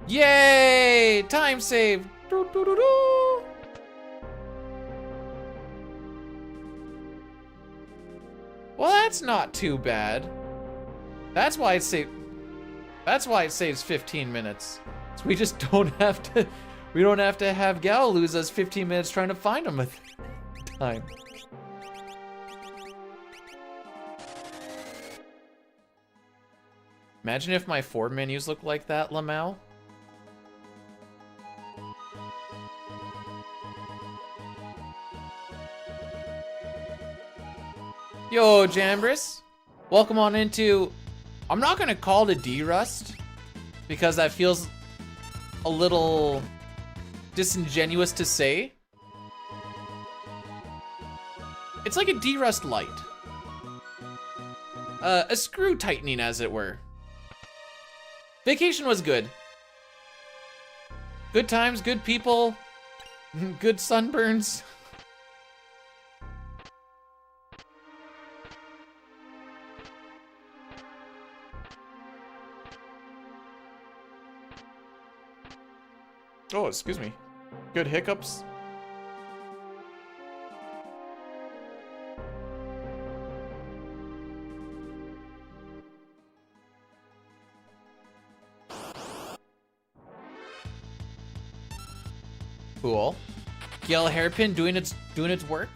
Yay! Time save! Doo, doo, doo, doo. Well, that's not too bad. That's why it saved... That's why it saves 15 minutes. So we just don't have to... We don't have to have Gal lose us 15 minutes trying to find him a time. Imagine if my Ford menus looked like that, Lamau. Yo, Jambris. Welcome on into... I'm not gonna call it a D-Rust, because that feels a little disingenuous to say. It's like a D-Rust light. A screw tightening, as it were. Vacation was good. Good times, good people, good sunburns. Oh, excuse me. Good hiccups. Cool. Yellow hairpin doing its work.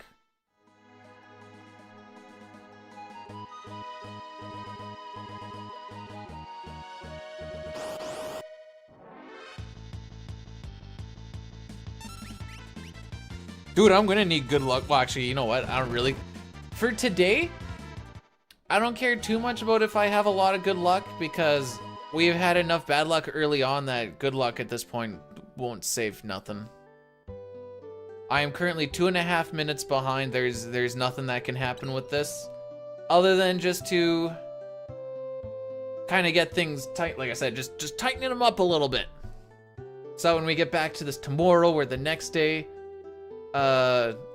Dude, I'm gonna need good luck. Well, actually, you know what? I don't really. For today, I don't care too much about if I have a lot of good luck because we've had enough bad luck early on that good luck at this point won't save nothing. I am currently 2.5 minutes behind. There's nothing that can happen with this other than just to kind of get things tight. Like I said, just tightening them up a little bit. So when we get back to this tomorrow or the next day,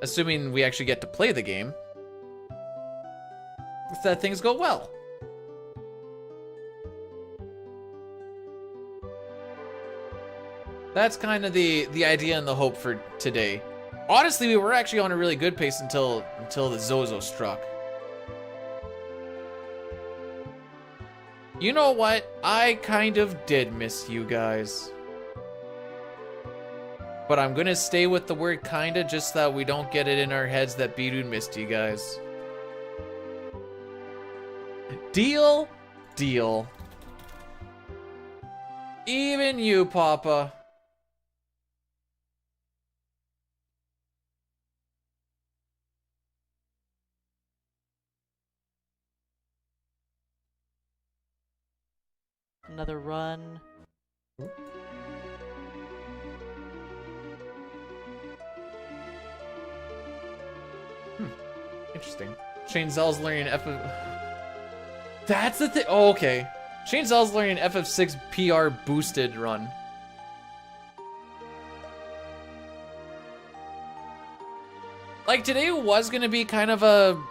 assuming we actually get to play the game, that things go well. That's kind of the idea and the hope for today. Honestly, we were actually on a really good pace until the Zozo struck. You know what? I kind of did miss you guys. But I'm gonna stay with the word kinda just so that we don't get it in our heads that Bidun missed you guys. Deal? Deal. Even you, Papa. Another run. Interesting. Shane Zell's learning That's the thing. Oh, okay. Shane Zell's learning FF6 PR boosted run. Like, today was gonna be kind of a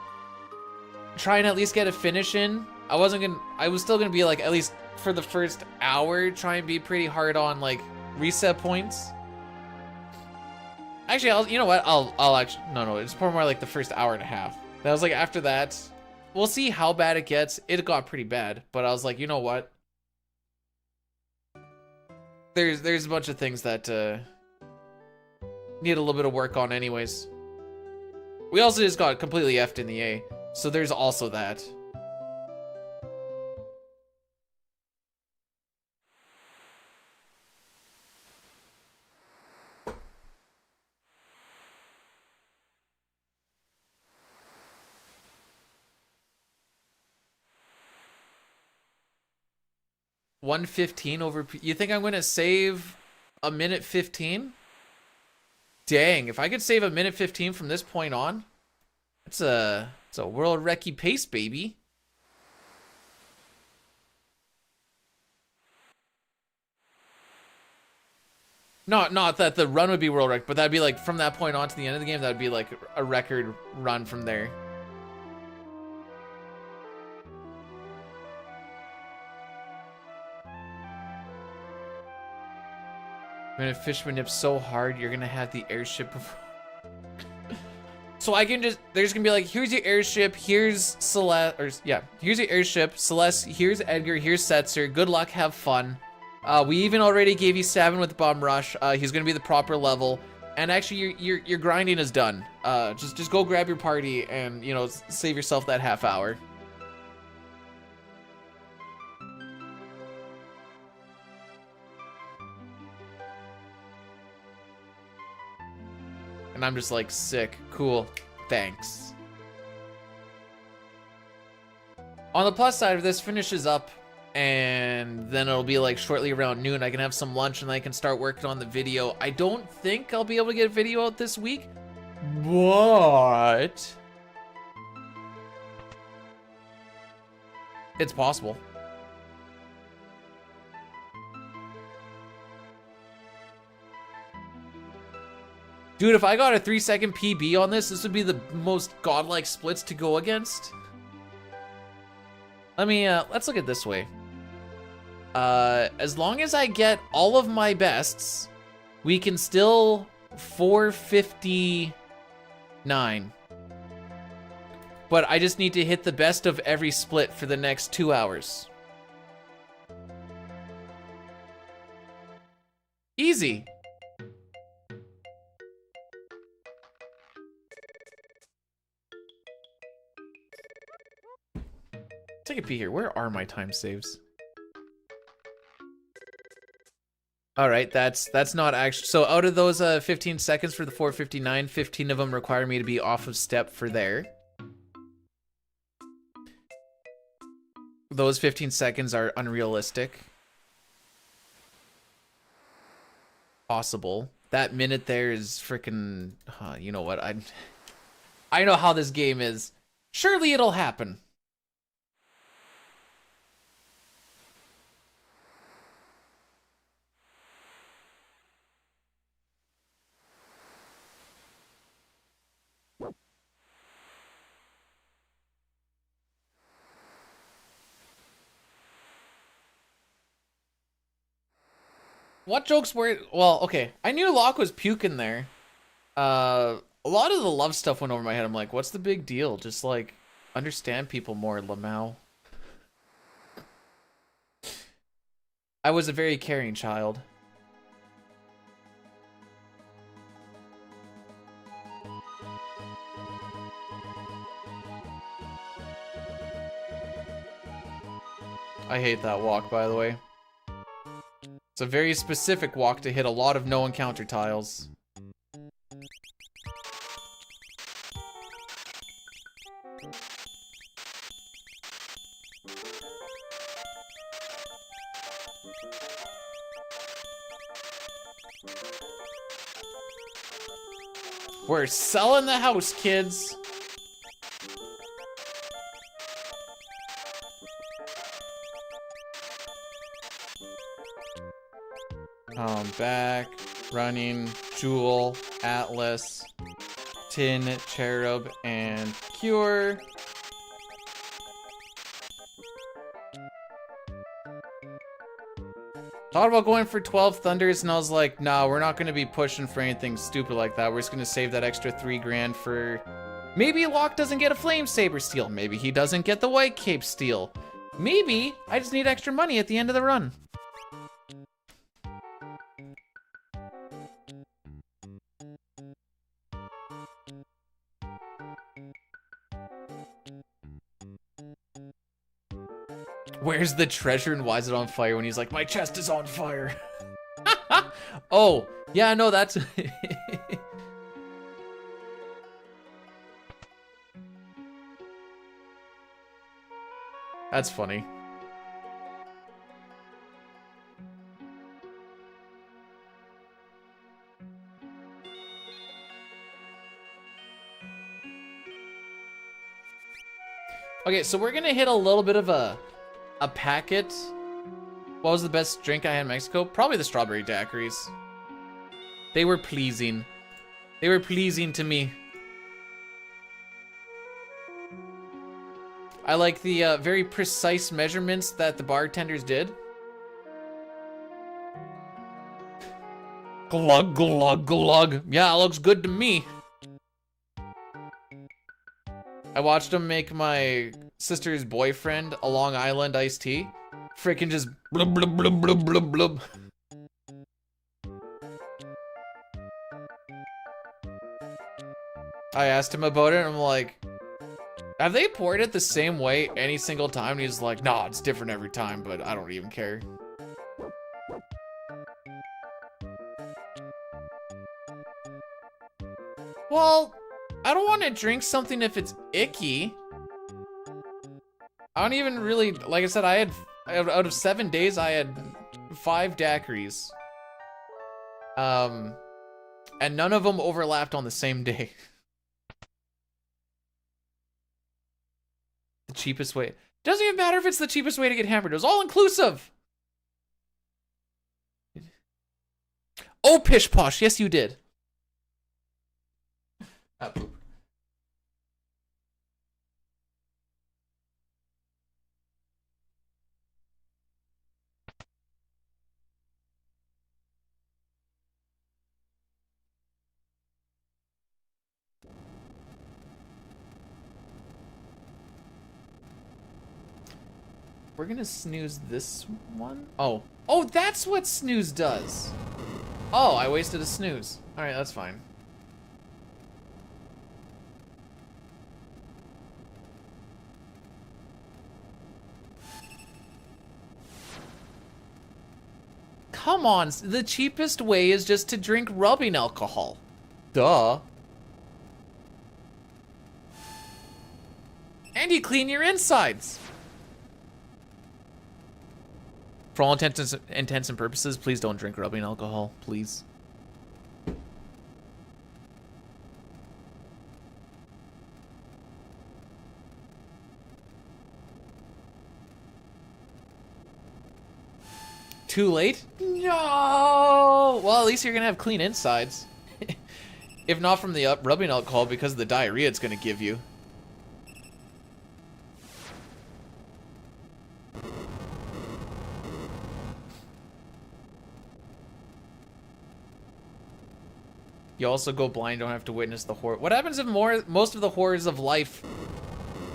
try and at least get a finish in. I was still gonna be like, at least for the first hour, try and be pretty hard on like reset points. Actually, you know what? I'll actually, no, it's more like the first hour and a half. That was like, after that, we'll see how bad it gets. It got pretty bad, but I was like, you know what? There's a bunch of things that need a little bit of work on anyways. We also just got completely effed in the A, so there's also that. $1:15 over. You think I'm gonna save a minute 15? Dang, if I could save a minute 15 from this point on, it's a world recce pace, baby. Not that the run would be world rec, but that'd be like from that point on to the end of the game, that'd be like a record run from there. When a fish nips so hard, you're gonna have the airship before. So I can just, there's gonna be like, here's your airship, here's Celeste, or yeah, here's your airship, Celeste, here's Edgar, here's Setzer, good luck, have fun. We even already gave you Sabin with the bomb rush. He's gonna be the proper level, and actually your grinding is done. Just go grab your party and, you know, save yourself that half hour. And I'm just like, sick, cool, thanks. On the plus side of this, finishes up, and then it'll be like shortly around noon. I can have some lunch and I can start working on the video. I don't think I'll be able to get a video out this week, but it's possible. Dude, if I got a 3-second PB on this would be the most godlike splits to go against. Let me, let's look at it this way. As long as I get all of my bests, we can still 459. But I just need to hit the best of every split for the next 2 hours. Easy. Take a peek here. Where are my time saves? All right, that's not actually. So out of those 15 seconds for the 459, 15 of them require me to be off of step for there. Those 15 seconds are unrealistic. Possible. That minute there is freaking. You know what? I know how this game is. Surely it'll happen. What jokes were... Well, okay. I knew Locke was puking there. A lot of the love stuff went over my head. I'm like, what's the big deal? Just, like, understand people more, Lamau. I was a very caring child. I hate that walk, by the way. It's a very specific walk to hit a lot of no encounter tiles. We're selling the house, kids. Back, running, Jewel, Atlas, Tin, Cherub, and Cure. Thought about going for 12 Thunders, and I was like, nah, we're not going to be pushing for anything stupid like that. We're just going to save that extra 3 grand for... Maybe Locke doesn't get a Flame Saber steal. Maybe he doesn't get the White Cape steal. Maybe I just need extra money at the end of the run. Where's the treasure and why is it on fire when he's like, my chest is on fire? Oh, yeah, no, that's... That's funny. Okay, so we're gonna hit a little bit of a packet. What was the best drink I had in Mexico? Probably the strawberry daiquiris. They were pleasing. They were pleasing to me. I like the very precise measurements that the bartenders did. Glug, glug, glug. Yeah, it looks good to me. I watched him make my sister's boyfriend a Long Island iced tea. Freaking just blub, blub, blub, blub, blub, blub. I asked him about it and I'm like, have they poured it the same way any single time? And he's like, nah, it's different every time, but I don't even care. Well, I don't want to drink something if it's icky. I don't even really, like I said, I had, out of 7 days, I had 5 daiquiris. And none of them overlapped on the same day. The cheapest way. Doesn't even matter if it's the cheapest way to get hammered. It was all inclusive. Oh, pish posh. Yes, you did. We're gonna snooze this one. Oh, that's what snooze does. Oh, I wasted a snooze. All right, that's fine. Come on, the cheapest way is just to drink rubbing alcohol. Duh. And you clean your insides. For all intents and purposes, please don't drink rubbing alcohol, please. Too late? No! Well, at least you're gonna have clean insides. If not from the rubbing alcohol, because of the diarrhea it's gonna give you. You also go blind, don't have to witness the horror. What happens if most of the horrors of life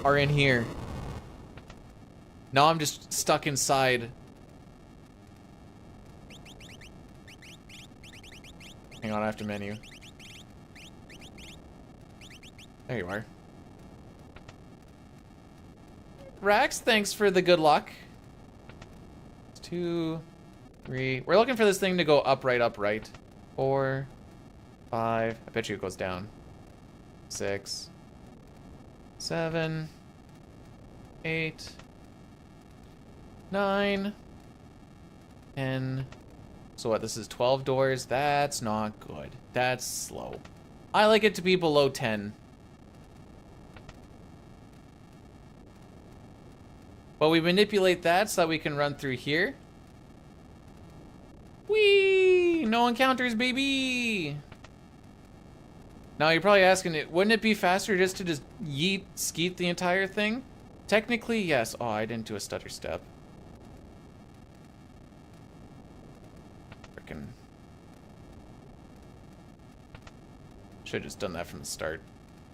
are in here? Now I'm just stuck inside Hang on, I have to menu. There you are. Rax, thanks for the good luck. 2, 3. We're looking for this thing to go upright, upright. 4, 5. I bet you it goes down. 6, 7, 8, 9, 10. So what, this is 12 doors? That's not good. That's slow. I like it to be below 10. But we manipulate that so that we can run through here. Whee! No encounters, baby! Now you're probably asking, wouldn't it be faster just to just yeet, skeet the entire thing? Technically, yes. Oh, I didn't do a stutter step. Frickin'. Should've just done that from the start.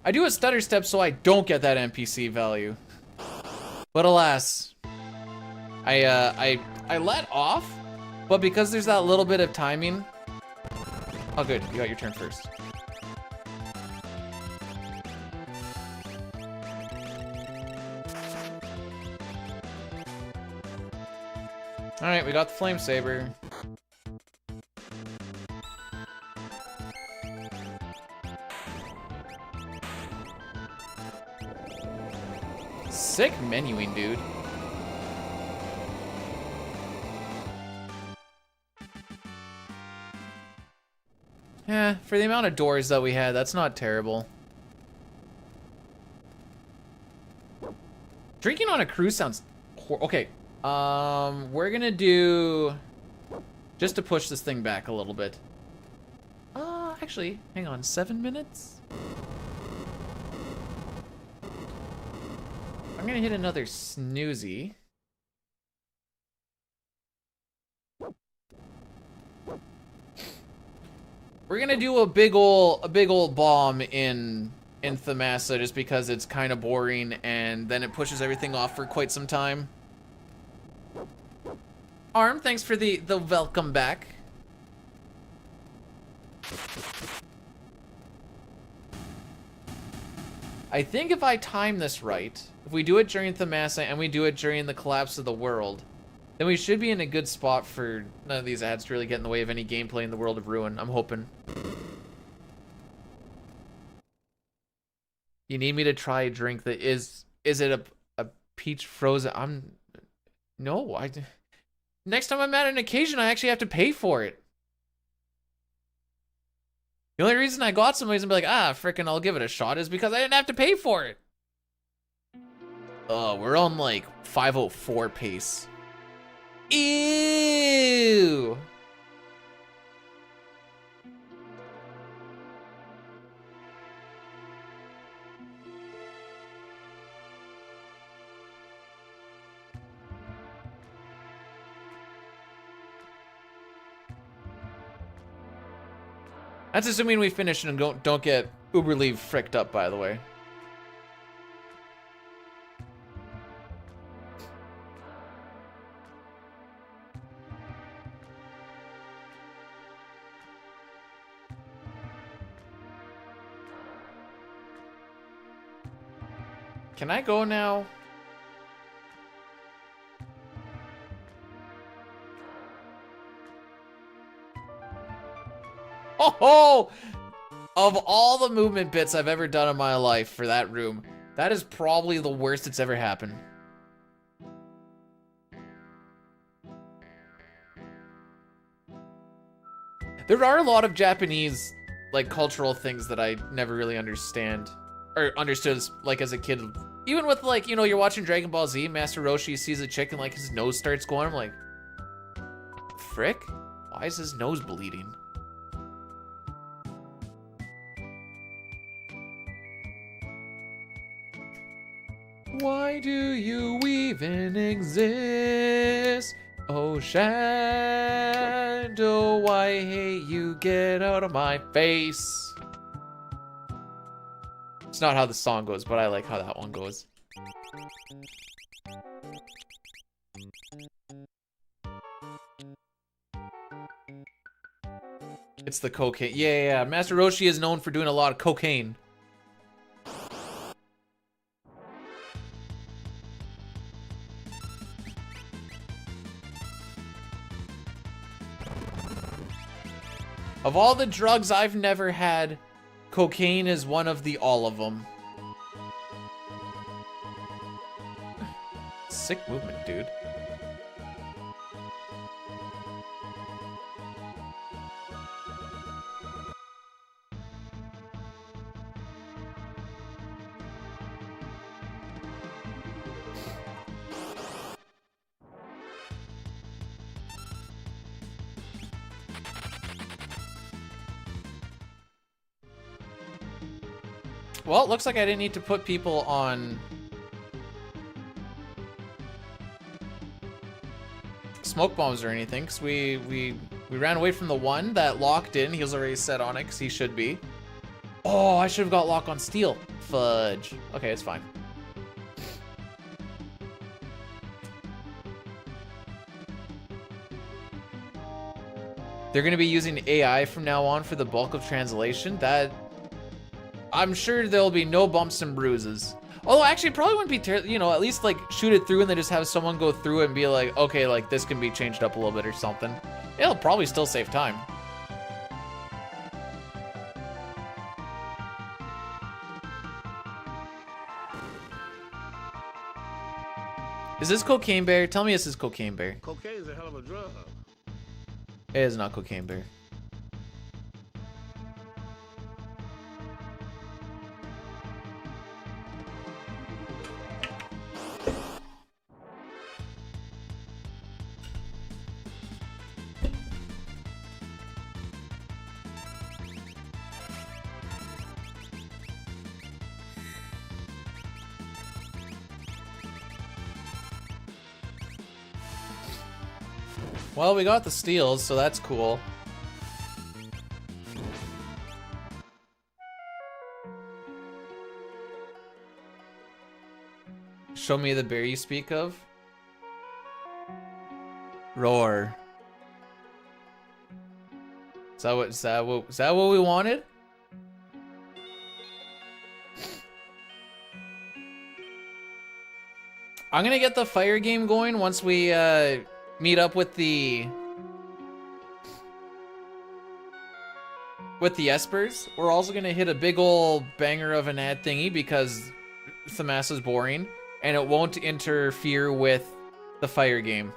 I do a stutter step so I don't get that NPC value. But alas, I let off, but because there's that little bit of timing. Oh good, you got your turn first. Alright, we got the flame saber. Sick menuing, dude. Yeah, for the amount of doors that we had, that's not terrible. Drinking on a cruise sounds okay. We're gonna do just to push this thing back a little bit. Actually, hang on, 7 minutes? I'm gonna hit another snoozy. We're gonna do a big ol' bomb in Thamasa just because it's kind of boring and then it pushes everything off for quite some time. Arm, thanks for the welcome back. I think if I time this right, if we do it during Thamasa and we do it during the collapse of the world, then we should be in a good spot for none of these ads to really get in the way of any gameplay in the World of Ruin, I'm hoping. You need me to try a drink that is it a peach frozen? No, next time I'm at an occasion, I actually have to pay for it. The only reason I got some reason to be like, frickin' I'll give it a shot is because I didn't have to pay for it. We're on like 504 pace. Ew. That's assuming we finish and don't get uberly fricked up, by the way. Can I go now? Oh, of all the movement bits I've ever done in my life for that room, that is probably the worst it's ever happened. There are a lot of Japanese, like, cultural things that I never really understand. Or understood, like, as a kid. Even with, like, you know, you're watching Dragon Ball Z, Master Roshi sees a chick and, like, his nose starts going. I'm like, frick? Why is his nose bleeding? Why do you even exist? Oh, Shadow, I hate you. Get out of my face. It's not how the song goes, but I like how that one goes. It's the cocaine. Yeah. Master Roshi is known for doing a lot of cocaine. Of all the drugs I've never had, cocaine is one of the all of them. Sick movement, dude. Well, it looks like I didn't need to put people on smoke bombs or anything, because we ran away from the one that locked in. He was already set on it, because he should be. Oh, I should have got lock on steel. Fudge. Okay, it's fine. They're going to be using AI from now on for the bulk of translation. That... I'm sure there'll be no bumps and bruises. Although, actually, it probably wouldn't be, you know, at least, like, shoot it through and then just have someone go through it and be like, okay, like, this can be changed up a little bit or something. It'll probably still save time. Is this Cocaine Bear? Tell me this is Cocaine Bear. Cocaine's a hell of a drug. It is not Cocaine Bear. Well, we got the steals, so that's cool. Show me the bear you speak of. Roar. Is that what we wanted? I'm gonna get the fire game going once we meet up with the espers. We're also gonna hit a big ol' banger of an ad thingy because Themass is boring and it won't interfere with the fire game.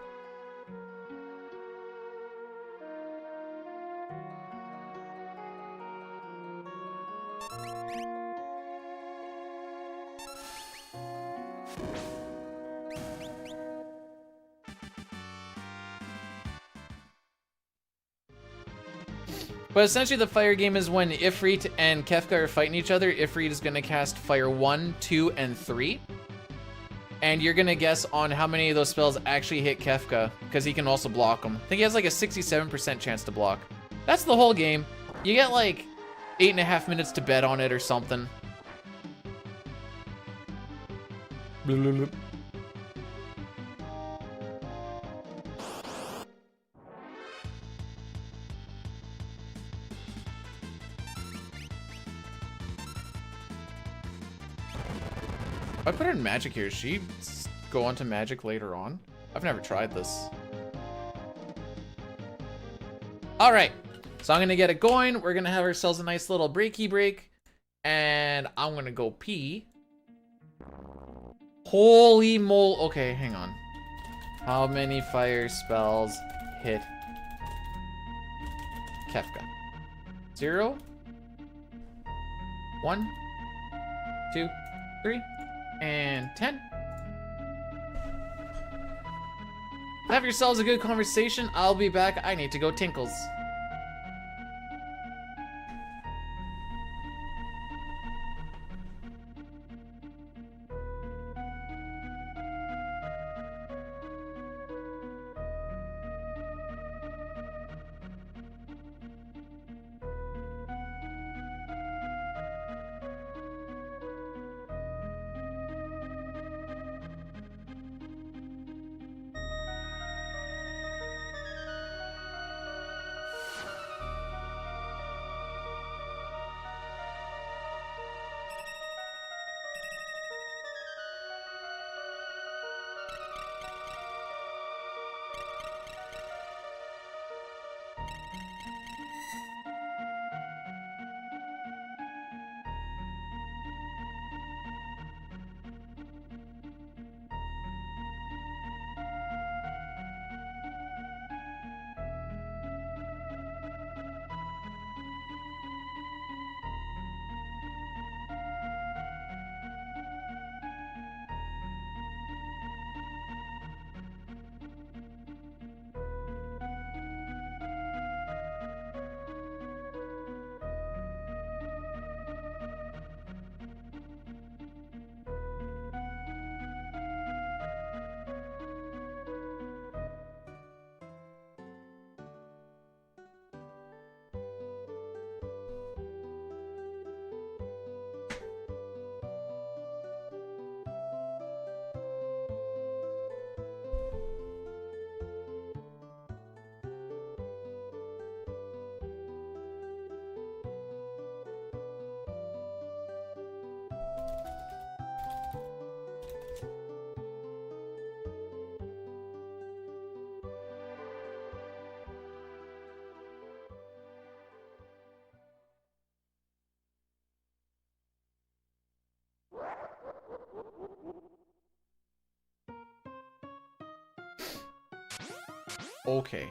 But essentially the fire game is when Ifrit and Kefka are fighting each other. Ifrit is gonna cast fire 1, 2, and 3. And you're gonna guess on how many of those spells actually hit Kefka, because he can also block them. I think he has like a 67% chance to block. That's the whole game. You get like 8.5 minutes to bet on it or something. If I put her in magic here, she go on to magic later on? I've never tried this. All right, so I'm gonna get it going. We're gonna have ourselves a nice little breaky break, and I'm gonna go pee. Holy mole! Okay, hang on. How many fire spells hit Kefka? 0, 1, 2, 3. And 10. Have yourselves a good conversation. I'll be back. I need to go tinkles. Okay.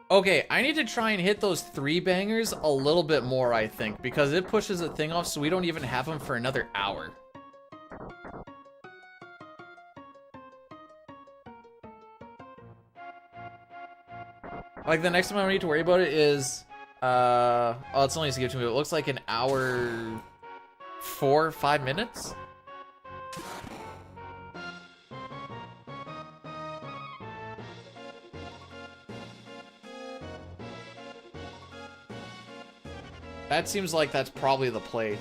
Okay, I need to try and hit those 3 bangers a little bit more, I think, because it pushes the thing off so we don't even have them for another hour. Like, the next time I don't need to worry about it is, oh, it's only to give to me. It looks like an hour, 4 or 5 minutes. That seems like that's probably the play.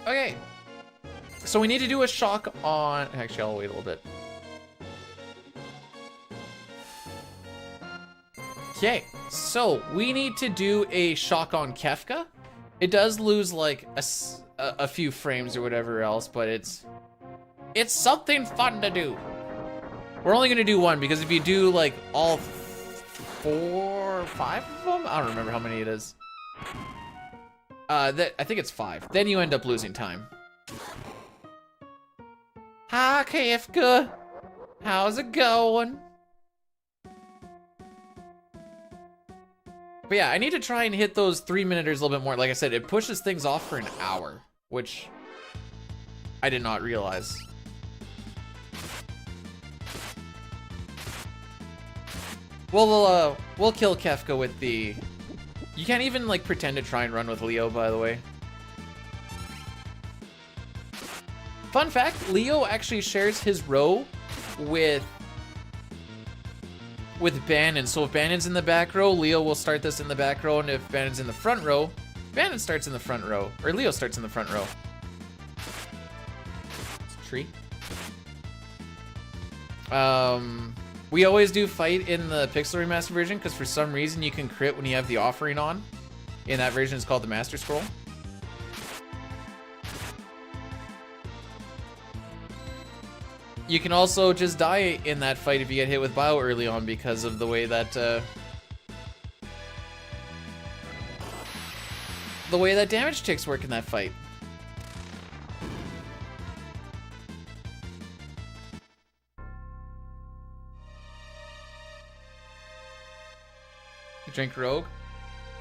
Okay. So we need to do a shock on... Actually, I'll wait a little bit. Okay. So we need to do a shock on Kefka. It does lose like a few frames or whatever else, but it's something fun to do. We're only gonna do one because if you do like all 4 or 5 of them, I don't remember how many it is. I think it's 5. Then you end up losing time. Hi, Kefka. How's it going? But yeah, I need to try and hit those 3-minuters a little bit more. Like I said, it pushes things off for an hour, which I did not realize. We'll kill Kefka with the... You can't even, like, pretend to try and run with Leo, by the way. Fun fact, Leo actually shares his row with Bannon. So if Bannon's in the back row, Leo will start this in the back row, and if Bannon's in the front row, Bannon starts in the front row. Or Leo starts in the front row. It's a tree. We always do fight in the Pixel Remaster version because for some reason you can crit when you have the offering on. In that version, it's called the Master Scroll. You can also just die in that fight if you get hit with Bio early on because of the way that damage ticks work in that fight. Drink Rogue?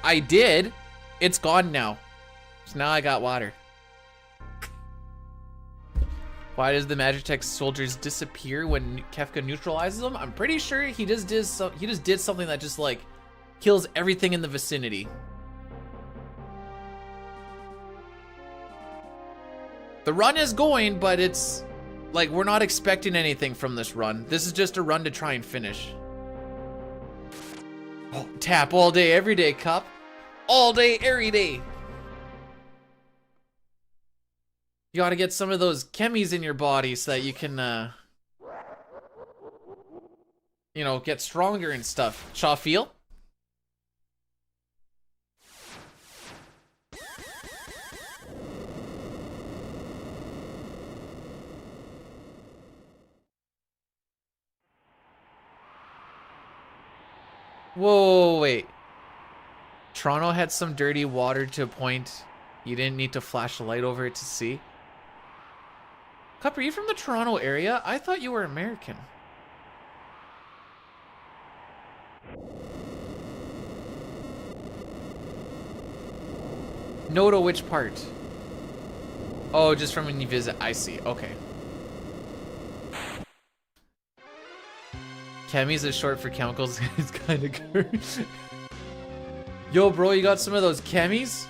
I did. It's gone now. So now I got water. Why does the Magitech soldiers disappear when Kefka neutralizes them? I'm pretty sure he just did something that just like kills everything in the vicinity. The run is going, but it's like we're not expecting anything from this run. This is just a run to try and finish. Oh, tap all day, every day, Cup. All day, every day. You gotta get some of those chemies in your body so that you can, you know, get stronger and stuff. Shaw feel? Whoa, wait. Toronto had some dirty water to a point you didn't need to flash a light over it to see. Cup, are you from the Toronto area? I thought you were American. Noto, which part? Oh, just from when you visit. I see. Okay. Chemies is short for chemicals. It's kind of cursed. Yo, bro, you got some of those chemies?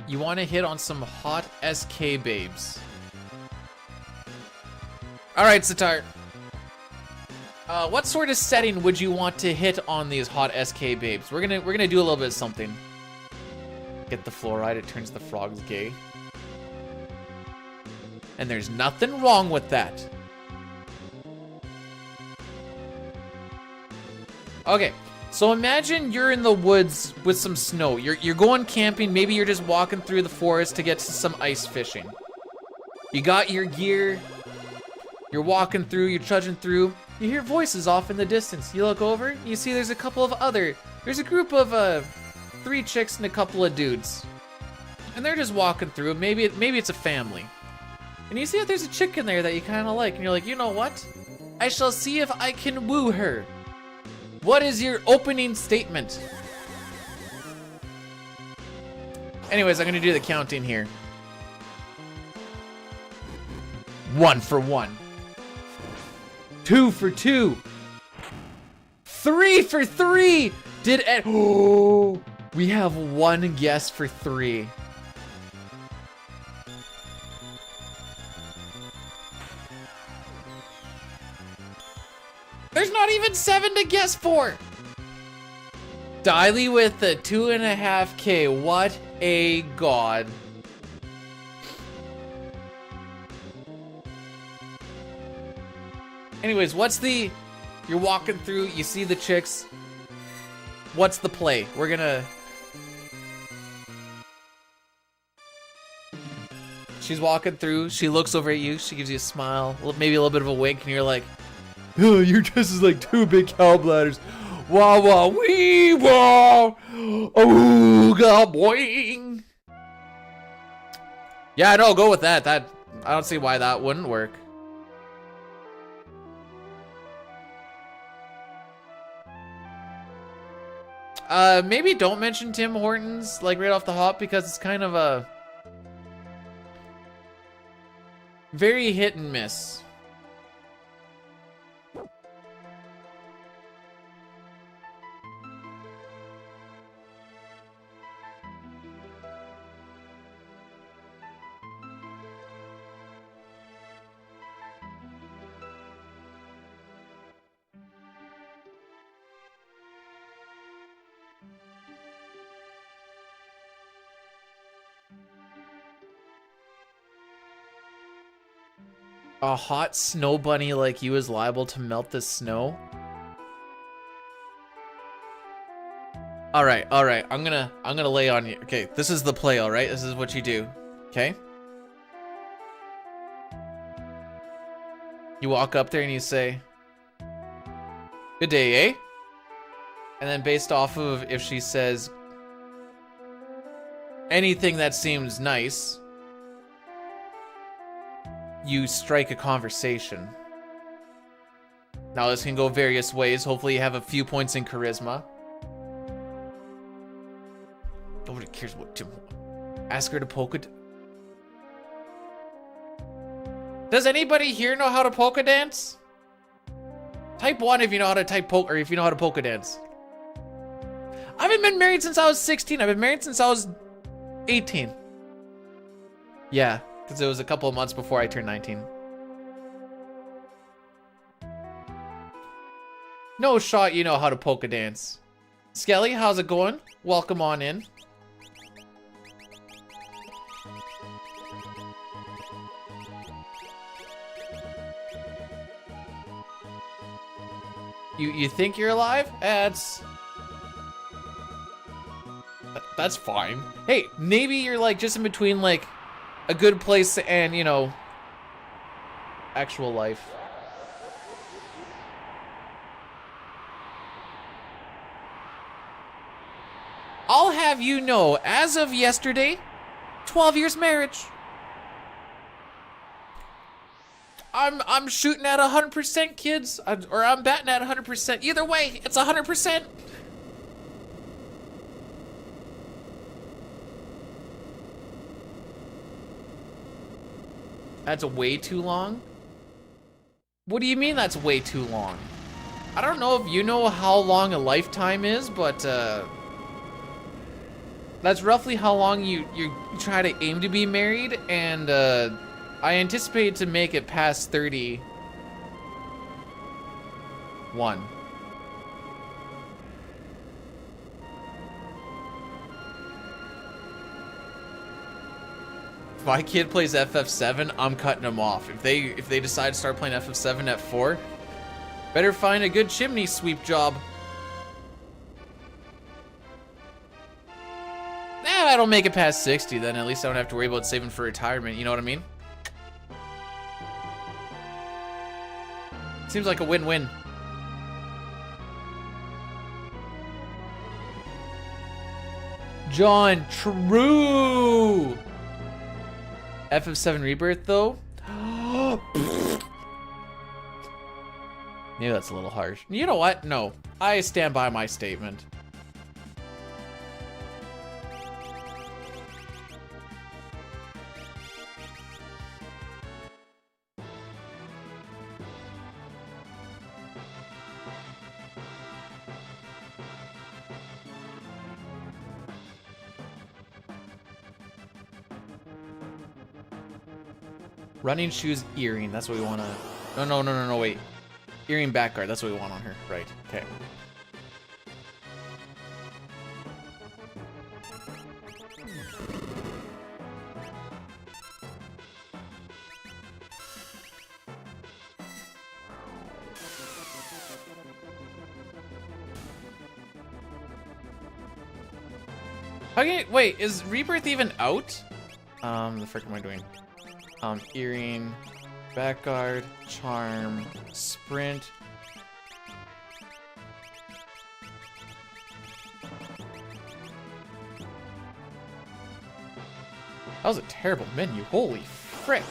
You want to hit on some hot SK babes. All right, Sitar. What sort of setting would you want to hit on these hot SK babes? We're gonna do a little bit of something. Get the fluoride, it turns the frogs gay. And there's nothing wrong with that. Okay, So imagine you're in the woods with some snow. You're going camping. Maybe you're just walking through the forest to get to some ice fishing. You got your gear. You're walking through, you're trudging through. You hear voices off in the distance. You look over, you see there's a group of 3 chicks and a couple of dudes. And they're just walking through. Maybe it's a family. And you see that there's a chick in there that you kind of like. And you're like, you know what? I shall see if I can woo her. What is your opening statement? Anyways, I'm gonna do the counting here. 1 for 1. 2 for 2. 3 for 3. Oh, we have 1 guess for 3. There's not even 7 to guess for. Diley with the 2.5K. What a god. Anyways, you're walking through, you see the chicks. What's the play? We're gonna... She's walking through, she looks over at you, she gives you a smile, maybe a little bit of a wink, and you're like, oh, you're dressed as like 2 big cow bladders. Wah wah wee wah. Ooga boing. Yeah, no, go with that. I don't see why that wouldn't work. Maybe don't mention Tim Hortons, like, right off the hop, because it's kind of a very hit and miss. A hot snow bunny like you is liable to melt the snow? All right. I'm gonna lay on you. Okay, this is the play, all right? This is what you do, okay? You walk up there and you say, good day, eh? And then based off of if she says anything that seems nice, you strike a conversation. Now this can go various ways. Hopefully you have a few points in charisma. Nobody cares what Tim. Ask her to polka. Does anybody here know how to polka dance? Type 1 if you know how to type polka, or if you know how to polka dance. I haven't been married since I was 16. I've been married since I was 18. Yeah. Because it was a couple of months before I turned 19. No shot you know how to polka dance. Skelly, how's it going? Welcome on in. You think you're alive? That's fine. Hey, maybe you're like just in between like a good place and, you know, actual life. I'll have you know, as of yesterday, 12 years marriage. I'm shooting at 100%, kids, or I'm batting at 100%. Either way, it's 100%. That's way too long? What do you mean that's way too long? I don't know if you know how long a lifetime is, but that's roughly how long you try to aim to be married, and I anticipate to make it past 31. If my kid plays FF7, I'm cutting him off. If they decide to start playing FF7 at 4, better find a good chimney sweep job. I don't make it past 60, then at least I don't have to worry about saving for retirement, you know what I mean? Seems like a win-win. John, true! FF7 Rebirth, though? Maybe that's a little harsh. You know what? No. I stand by my statement. Running shoes, earring. That's what we want to... No, wait. Earring backguard. That's what we want on her. Right. Okay. Okay, wait. Is Rebirth even out? The frick am I doing? Earring, backguard, charm, sprint. That was a terrible menu. Holy frick.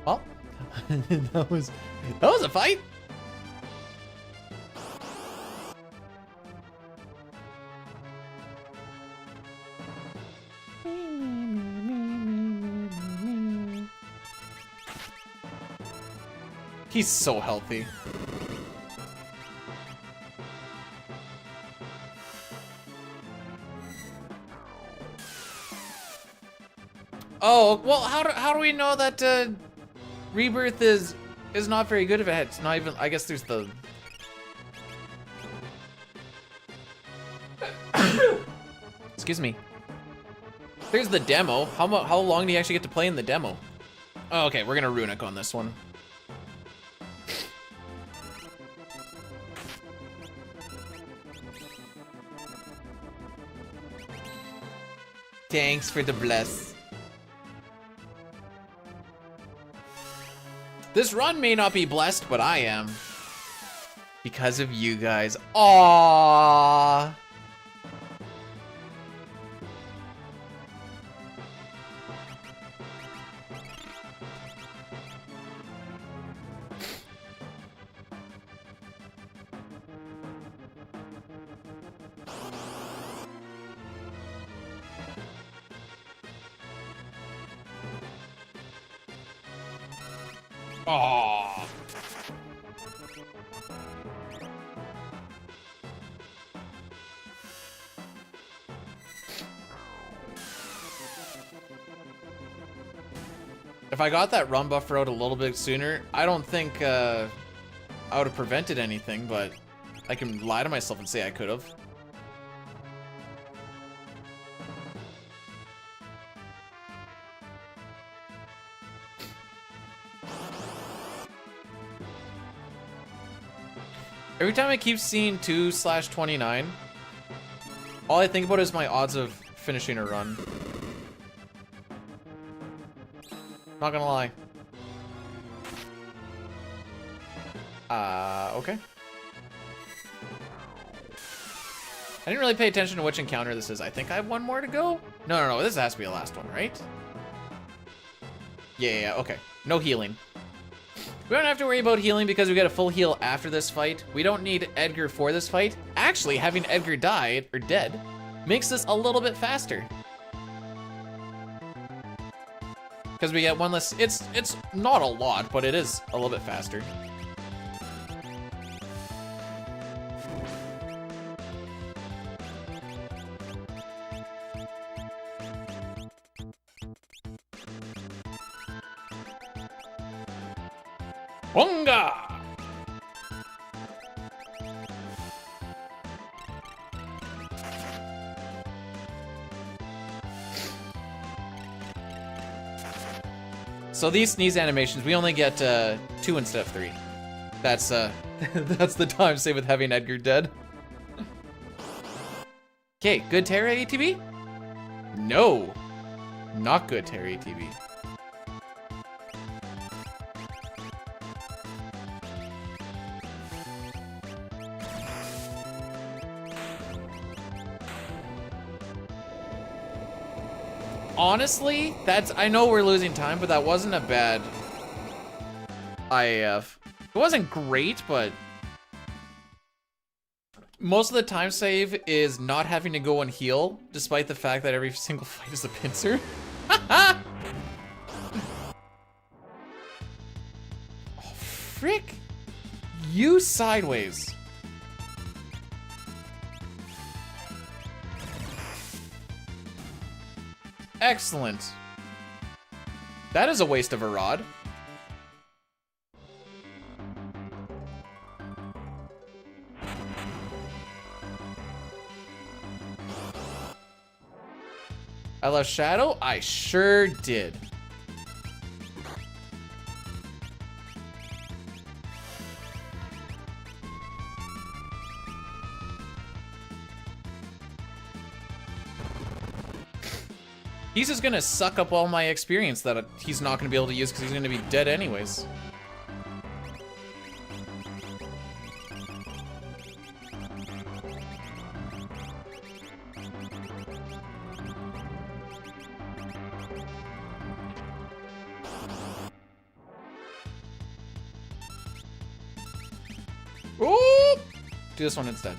Well, that was a fight. He's so healthy. Oh, well, how do we know that Rebirth is not very good if it's not even... I guess there's the... Excuse me. There's the demo. How long do you actually get to play in the demo? Oh, okay, we're gonna Runic on this one. Thanks for the bless. This run may not be blessed, but I am. Because of you guys. Aww. Aww. If I got that run buffer out a little bit sooner, I don't think I would have prevented anything, but I can lie to myself and say I could have. Every time I keep seeing 2/29, all I think about is my odds of finishing a run. Not gonna lie. Okay. I didn't really pay attention to which encounter this is. I think I have one more to go. No, this has to be the last one, right? Yeah, okay. No healing. We don't have to worry about healing because we got a full heal after this fight. We don't need Edgar for this fight. Actually, having Edgar died, or dead, makes this a little bit faster. Because we get one less, it's not a lot, but it is a little bit faster. Wonga! So these sneeze animations, we only get 2 instead of 3. That's that's the time save with having Edgar dead. Okay, good Terra ATV? No, not good Terra ATV. Honestly, I know we're losing time, but that wasn't a bad IAF. It wasn't great, but most of the time save is not having to go and heal, despite the fact that every single fight is a pincer. Oh, frick. You sideways. Excellent. That is a waste of a rod. I left Shadow? I sure did. He's just gonna suck up all my experience that he's not gonna be able to use because he's gonna be dead anyways. Ooh! Do this one instead.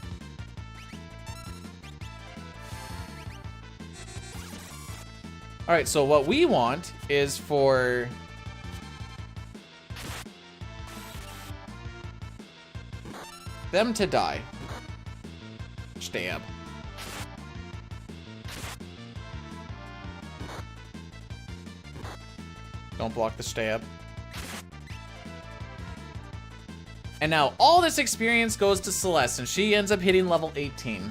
All right, so what we want is for them to die. Stab. Don't block the stab. And now all this experience goes to Celeste, and she ends up hitting level 18.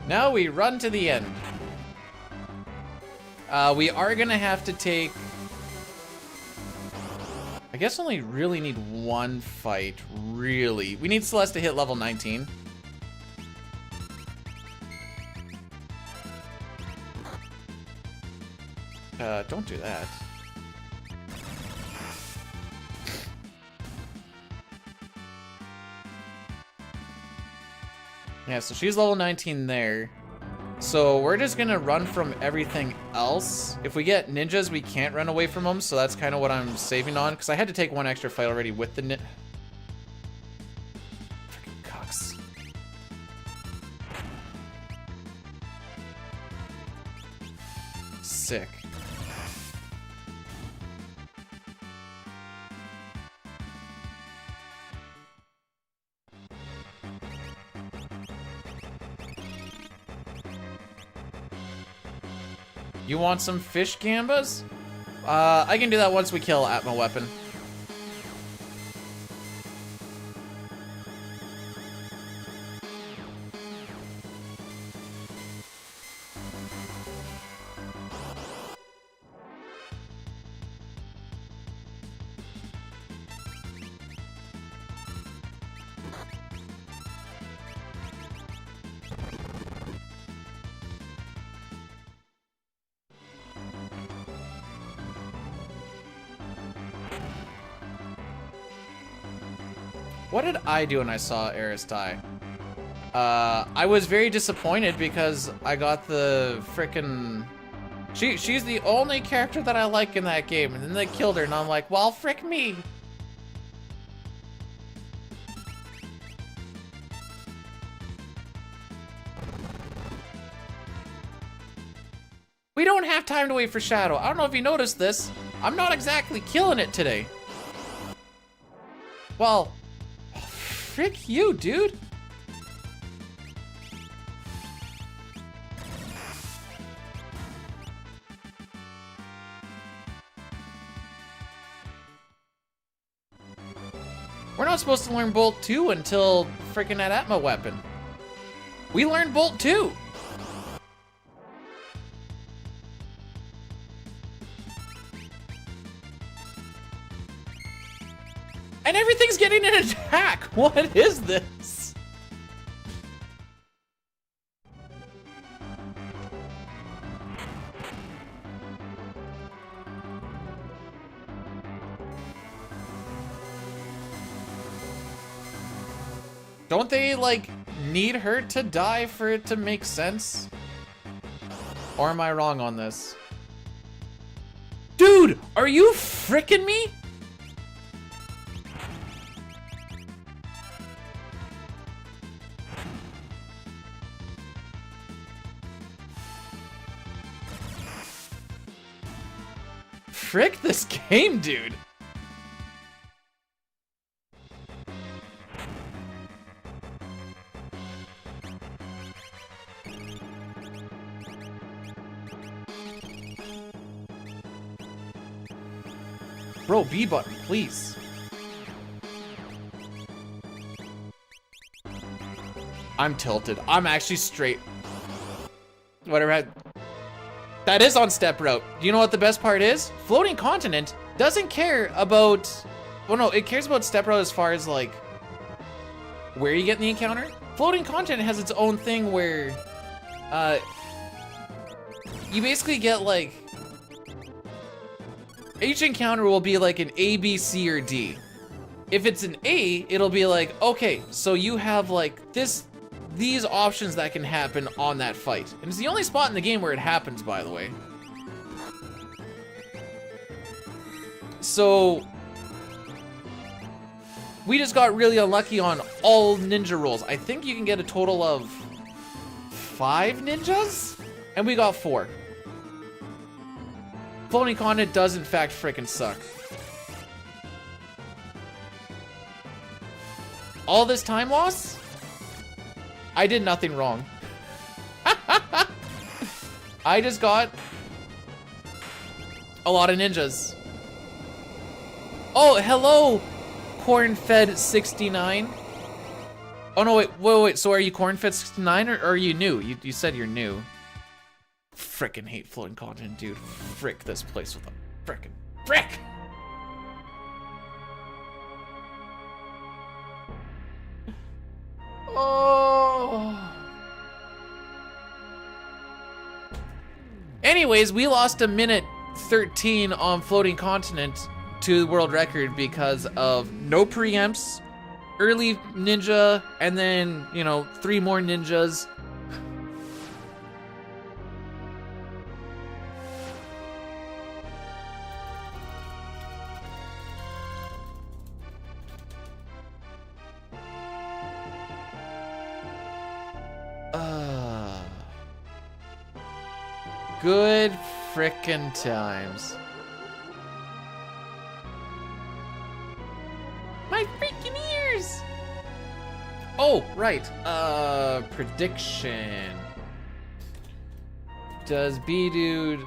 Now we run to the end. We are gonna have to take... I guess only really need one fight, really. We need Celeste to hit level 19. Don't do that. Yeah, so she's level 19 there. So we're just gonna run from everything else. If we get ninjas, we can't run away from them, so that's kind of what I'm saving on, because I had to take one extra fight already with the freaking cucks. Sick. You want some fish gambas? I can do that once we kill Atma Weapon. What did I do when I saw Eris die? I was very disappointed because I got the frickin'... She's the only character that I like in that game, and then they killed her, and I'm like, well, frick me. We don't have time to wait for Shadow. I don't know if you noticed this. I'm not exactly killing it today. Well, frick you, dude. We're not supposed to learn Bolt 2 until freaking that Atma weapon. We learned Bolt 2. And everything's getting an attack. What is this? Don't they, like, need her to die for it to make sense? Or am I wrong on this? Dude, are you frickin' me? Frick this game, dude. Bro, B button, please. I'm tilted. I'm actually straight. Whatever. That is on step route. Do you know what the best part is? Floating Continent doesn't care about... Well, no, it cares about step route as far as, like, where you get in the encounter. Floating Continent has its own thing where, you basically get, like... Each encounter will be like an A, B, C, or D. If it's an A, it'll be like, okay, so you have like these options that can happen on that fight. And it's the only spot in the game where it happens, by the way. So, we just got really unlucky on all ninja rolls. I think you can get a total of 5 ninjas? And we got 4. Floating Continent does in fact frickin' suck. All this time loss? I did nothing wrong. I just got a lot of ninjas. Oh, hello, Corn-Fed 69. Oh no, wait, so are you Corn-Fed 69 or are you new? You said you're new. Frickin' hate Floating Continent, dude. Frick this place with a frickin' frick! Oh. Anyways, we lost 1:13 on Floating Continent to the world record because of no preempts, early ninja, and then, you know, 3 more ninjas. Good frickin' times. My freaking ears! Oh, right. Prediction. Does B-Dude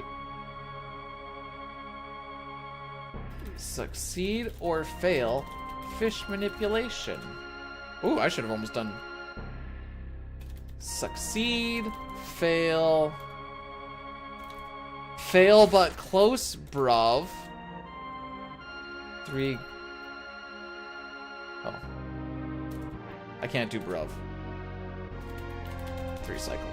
succeed or fail fish manipulation? Ooh, I should have almost done. Succeed, fail. Fail but close, bruv. 3. Oh. I can't do bruv. 3 cycle.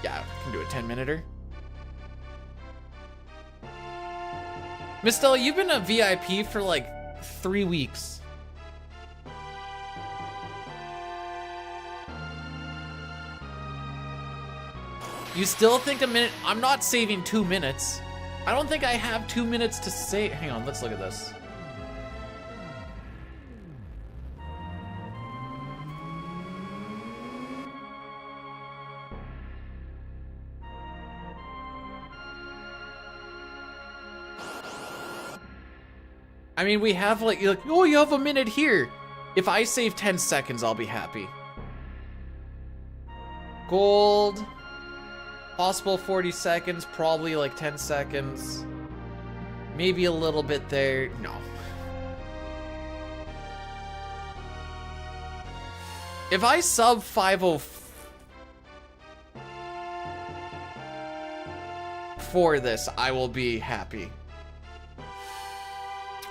Yeah, I can do a 10-minuter. Miss Stella, you've been a VIP for like 3 weeks. You still think a minute? I'm not saving 2 minutes. I don't think I have 2 minutes to save. Hang on, let's look at this. I mean, we have like, you're like, oh, you have a minute here. If I save 10 seconds, I'll be happy. Gold. Possible 40 seconds, probably like 10 seconds. Maybe a little bit there. No. If I sub 504 this, I will be happy.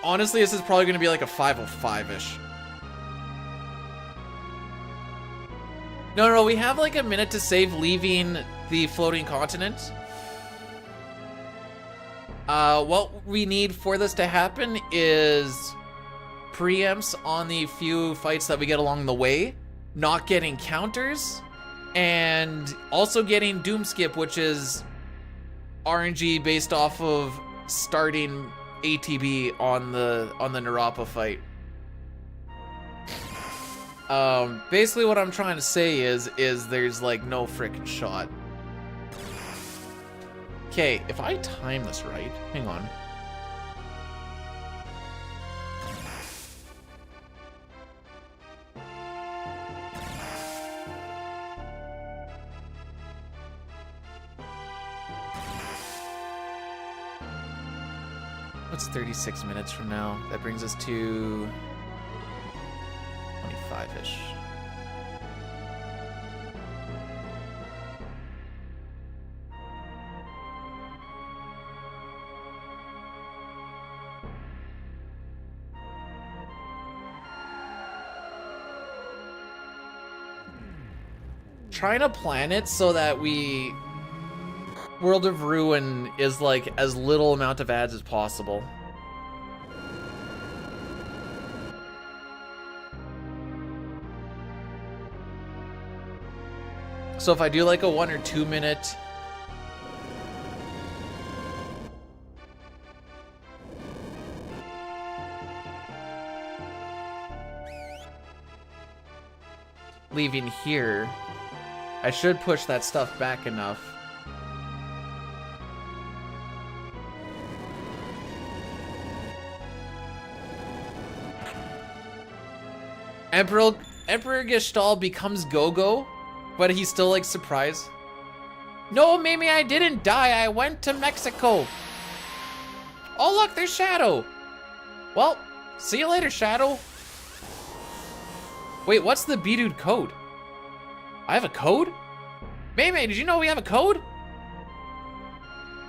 Honestly, this is probably going to be like a 505-ish. No, we have like a minute to save leaving the floating continent. What we need for this to happen is preempts on the few fights that we get along the way, not getting counters, and also getting Doom Skip, which is RNG based off of starting ATB on the Narapa fight. Basically what I'm trying to say is there's like no frickin' shot. Okay, if I time this right, hang on. What's 36 minutes from now? That brings us to 25-ish. Trying to plan it so that World of Ruin is like as little amount of ads as possible. So if I do like a 1 or 2 minute leaving here, I should push that stuff back enough. Emperor Gestalt becomes Go-Go, but he's still like surprised. No, Mimi, I didn't die. I went to Mexico. Oh, look, there's Shadow. Well, see you later, Shadow. Wait, what's the B-Dude code? I have a code? Mimi, did you know we have a code?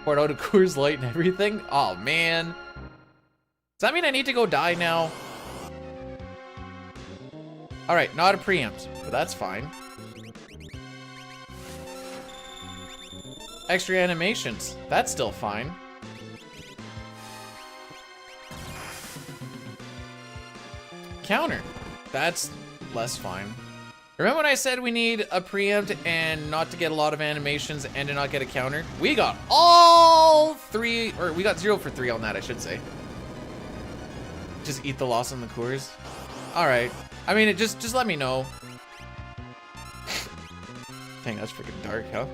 Poured out a Coors Light and everything? Oh, man. Does that mean I need to go die now? Alright, not a preempt, but that's fine. Extra animations, that's still fine. Counter, that's less fine. Remember when I said we need a preempt and not to get a lot of animations and to not get a counter? We got all 3, or we got 0 for 3 on that, I should say. Just eat the loss on the Coors. Alright. I mean, just let me know. Dang, that's freaking dark, huh?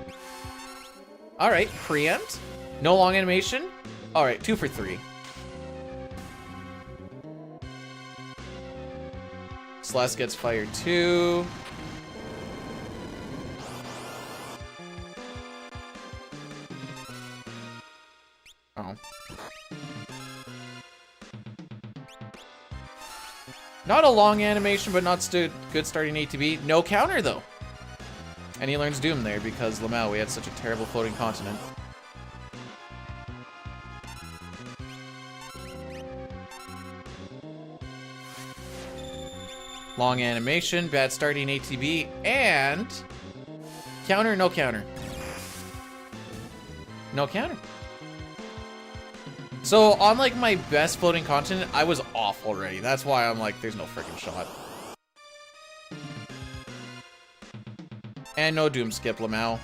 Alright, preempt. No long animation. Alright, 2 for 3. Celeste gets fired too. Oh. Not a long animation, but not good starting ATB. No counter, though. And he learns Doom there because Lamau, we had such a terrible floating continent. Long animation, bad starting ATB, and counter, no counter. No counter. So on like my best floating continent, I was off already. That's why I'm like, there's no freaking shot. And no Doom Skip, Lamau.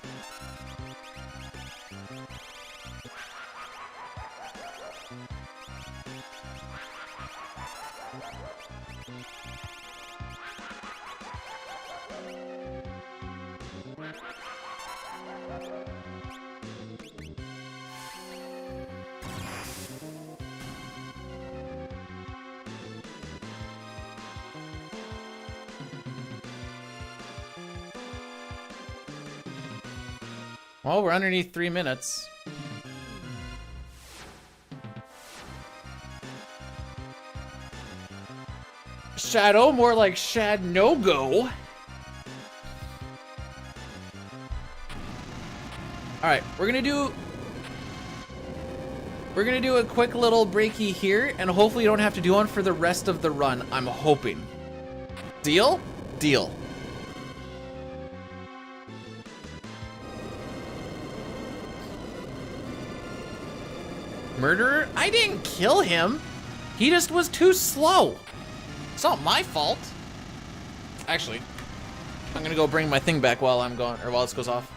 Well, we're underneath 3 minutes. Shadow, more like Shad no-go. Alright, we're gonna do a quick little breaky here, and hopefully you don't have to do one for the rest of the run, I'm hoping. Deal? Deal. Murderer? I didn't kill him. He just was too slow. It's not my fault. Actually, I'm gonna go bring my thing back while I'm gone, or while this goes off.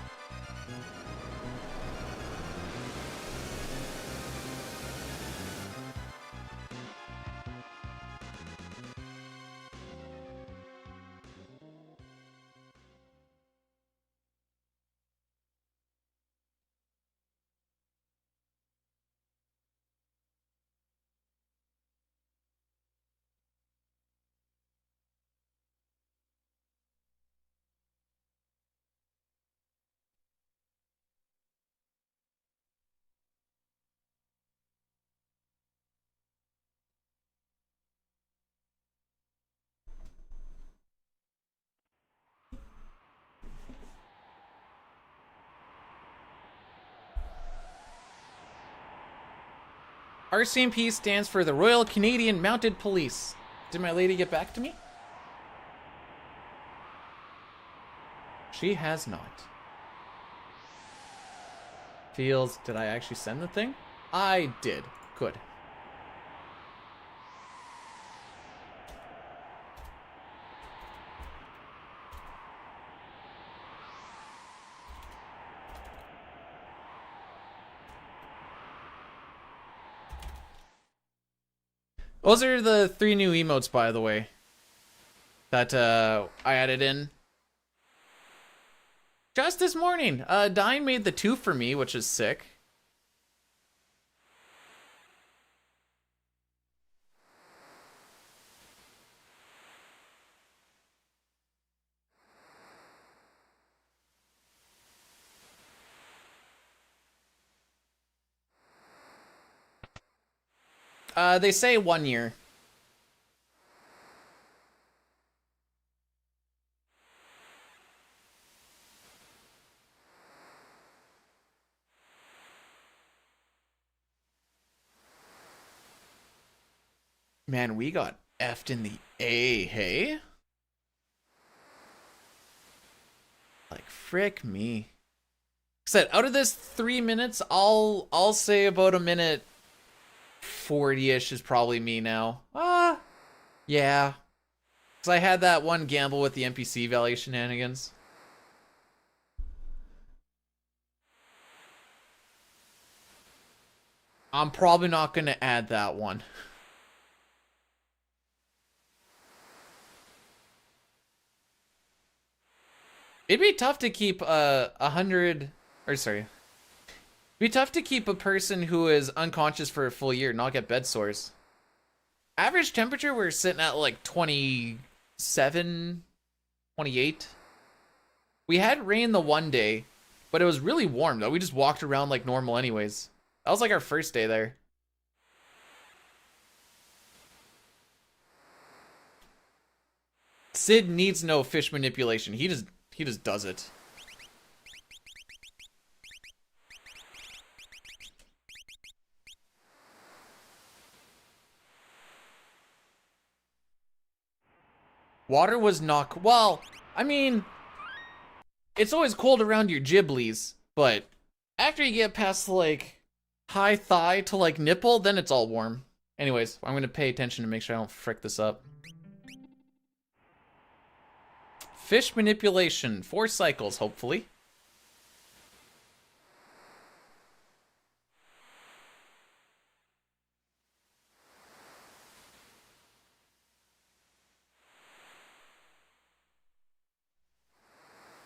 RCMP stands for the Royal Canadian Mounted Police. Did my lady get back to me? She has not. Feels, did I actually send the thing? I did. Good. Those are the 3 new emotes, by the way, that I added in just this morning. Dine made the 2 for me, which is sick. They say 1 year. Man, we got effed in the A, hey? Like, frick me. Said, out of this 3 minutes, I'll say about a minute 40-ish is probably me now. Yeah. Because I had that one gamble with the NPC value shenanigans. I'm probably not going to add that one. It'd be tough to keep 100, or sorry. It'd be tough to keep a person who is unconscious for a full year, not get bed sores. Average temperature, we're sitting at like 27, 28. We had rain the one day, but it was really warm though. We just walked around like normal anyways. That was like our first day there. Sid needs no fish manipulation. He just does it. Water was not, well, I mean, it's always cold around your giblies, but after you get past like high thigh to like nipple, then it's all warm. Anyways, I'm gonna pay attention to make sure I don't frick this up. Fish manipulation, 4 cycles, hopefully.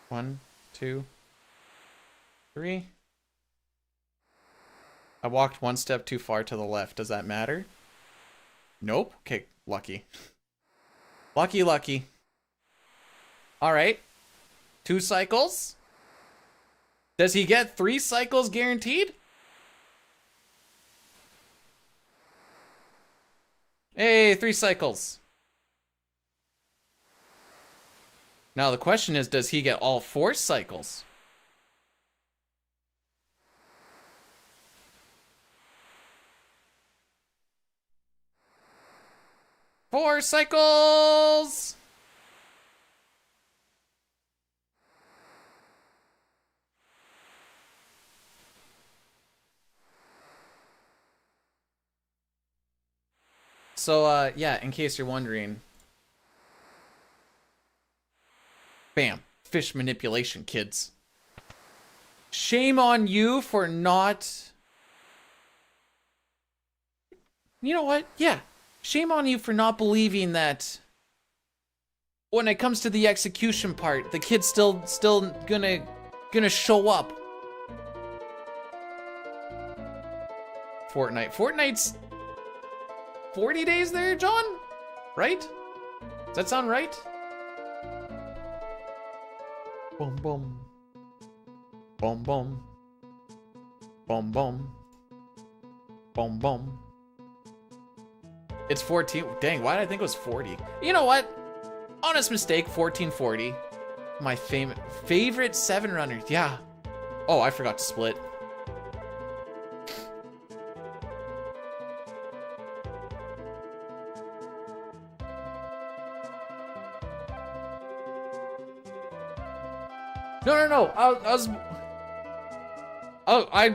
One, 2, 3. I walked 1 step too far to the left. Does that matter? Nope. Okay, lucky. Lucky. All right. 2 cycles. Does he get 3 cycles guaranteed? Hey, 3 cycles. Now the question is, does he get all 4 cycles? Four cycles! So, yeah, in case you're wondering. Bam. Fish manipulation, kids. Shame on you for not... You know what? Yeah. Shame on you for not believing that when it comes to the execution part, the kid's still gonna show up. Fortnite's 40 days there, John? Right? Does that sound right? Boom, boom. Boom, boom. Boom, boom. Boom, boom. It's 14. Dang, why did I think it was 40? You know what? Honest mistake, 1440. My favorite 7 runner. Yeah. Oh, I forgot to split. No. I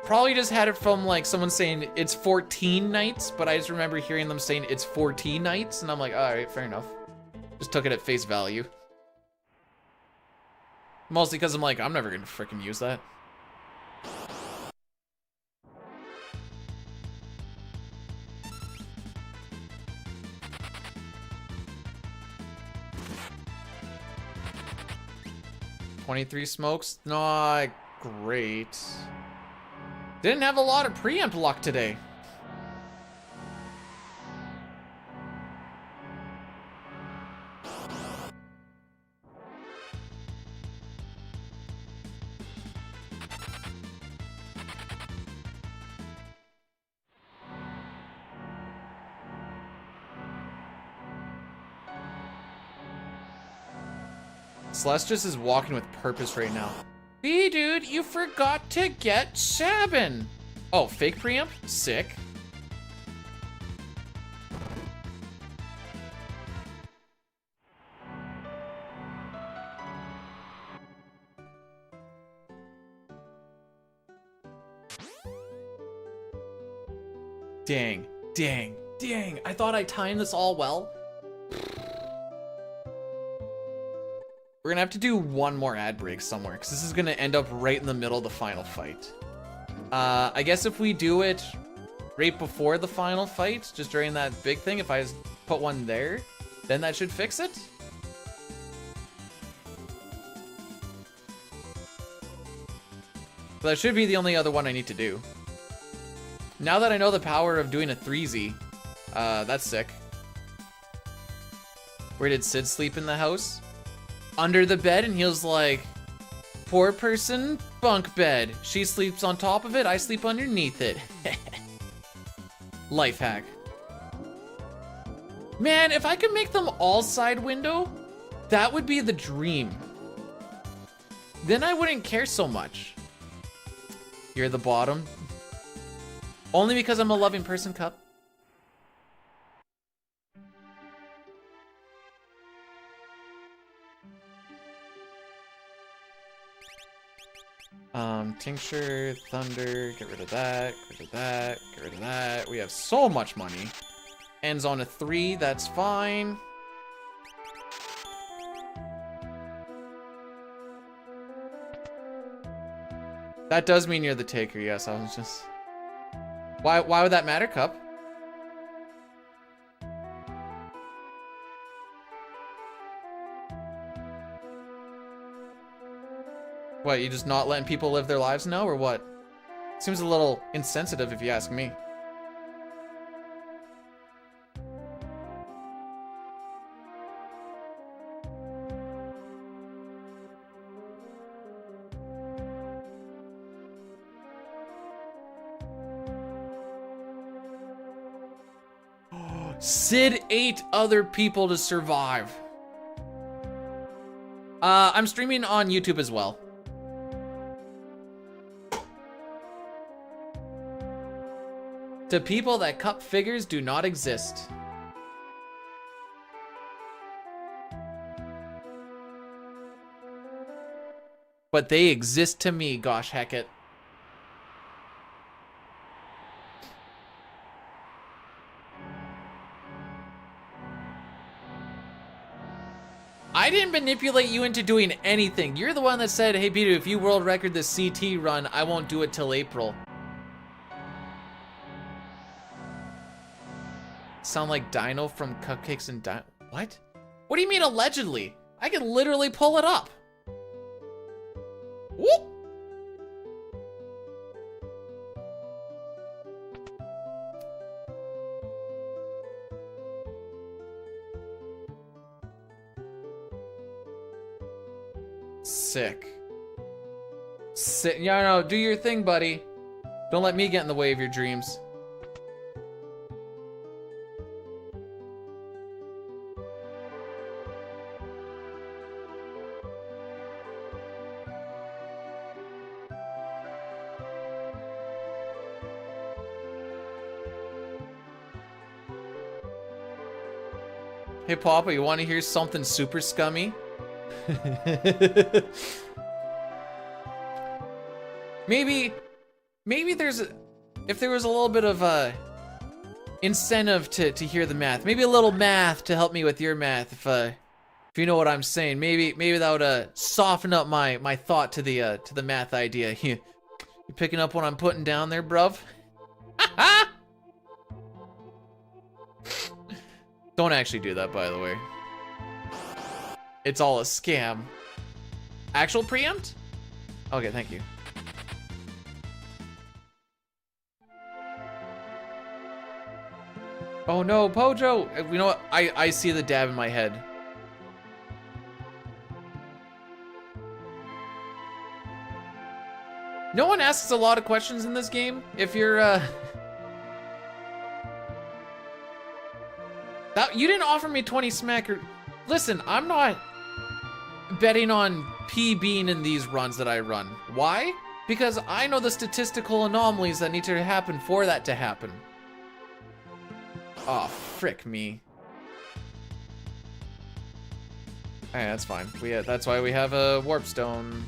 probably just had it from like someone saying it's 14 nights, but I just remember hearing them saying it's 14 nights, and I'm like, all right, fair enough. Just took it at face value. Mostly because I'm like, I'm never gonna freaking use that. $23 smokes, not great. Didn't have a lot of preempt luck today. Celestis is walking with purpose right now. Hey, dude, you forgot to get Sabin. Oh, fake preempt? Sick. Dang. I thought I timed this all well. We're gonna have to do one more ad break somewhere, because this is gonna end up right in the middle of the final fight. I guess if we do it right before the final fight, just during that big thing, if I just put one there, then that should fix it. But that should be the only other one I need to do. Now that I know the power of doing a 3Z, that's sick. Where did Sid sleep in the house? Under the bed, and he was like, poor person, bunk bed. She sleeps on top of it, I sleep underneath it. Life hack. Man, if I could make them all side window, that would be the dream. Then I wouldn't care so much. You're the bottom. Only because I'm a loving person, Cup. Tincture, thunder, get rid of that, get rid of that, get rid of that. We have so much money. Ends on a 3, that's fine. That does mean you're the taker, yes, I was just... Why would that matter, Cup? What, you just not letting people live their lives now, or what? Seems a little insensitive if you ask me. Sid 8 other people to survive. I'm streaming on YouTube as well. To people that cup figures do not exist. But they exist to me, gosh heck it. I didn't manipulate you into doing anything. You're the one that said, hey Peter, if you world record this CT run, I won't do it till April. Sound like Dino from Cupcakes and Dino. What? What do you mean allegedly? I can literally pull it up. Whoop! Sick. Sick. Yeah, no, do your thing, buddy. Don't let me get in the way of your dreams. Hey Papa, you want to hear something super scummy? maybe if there was a little bit of incentive to hear the math, maybe a little math to help me with your math, if you know what I'm saying, maybe that would soften up my thought to the math idea. You picking up what I'm putting down there, bruv? Don't actually do that, by the way. It's all a scam. Actual preempt? Okay, thank you. Oh no, Pojo! You know what? I see the dab in my head. No one asks a lot of questions in this game. If you're, you didn't offer me 20 smack or... Listen, I'm not betting on PBing in these runs that I run. Why? Because I know the statistical anomalies that need to happen for that to happen. Oh, frick me. Alright, that's fine. That's why we have a warp stone.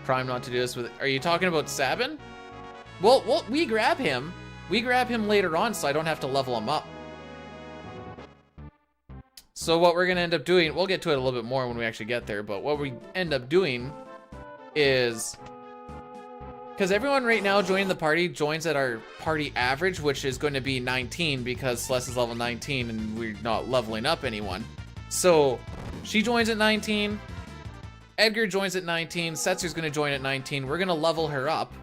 Prime not to do this with... Are you talking about Sabin? Well, we grab him. We grab him later on so I don't have to level him up. So what we're gonna end up doing, we'll get to it a little bit more when we actually get there, but what we end up doing is... Because everyone right now joining the party joins at our party average, which is going to be 19 because Celeste is level 19 and we're not leveling up anyone. So she joins at 19. Edgar joins at 19, Setzer's gonna join at 19, we're gonna level her up.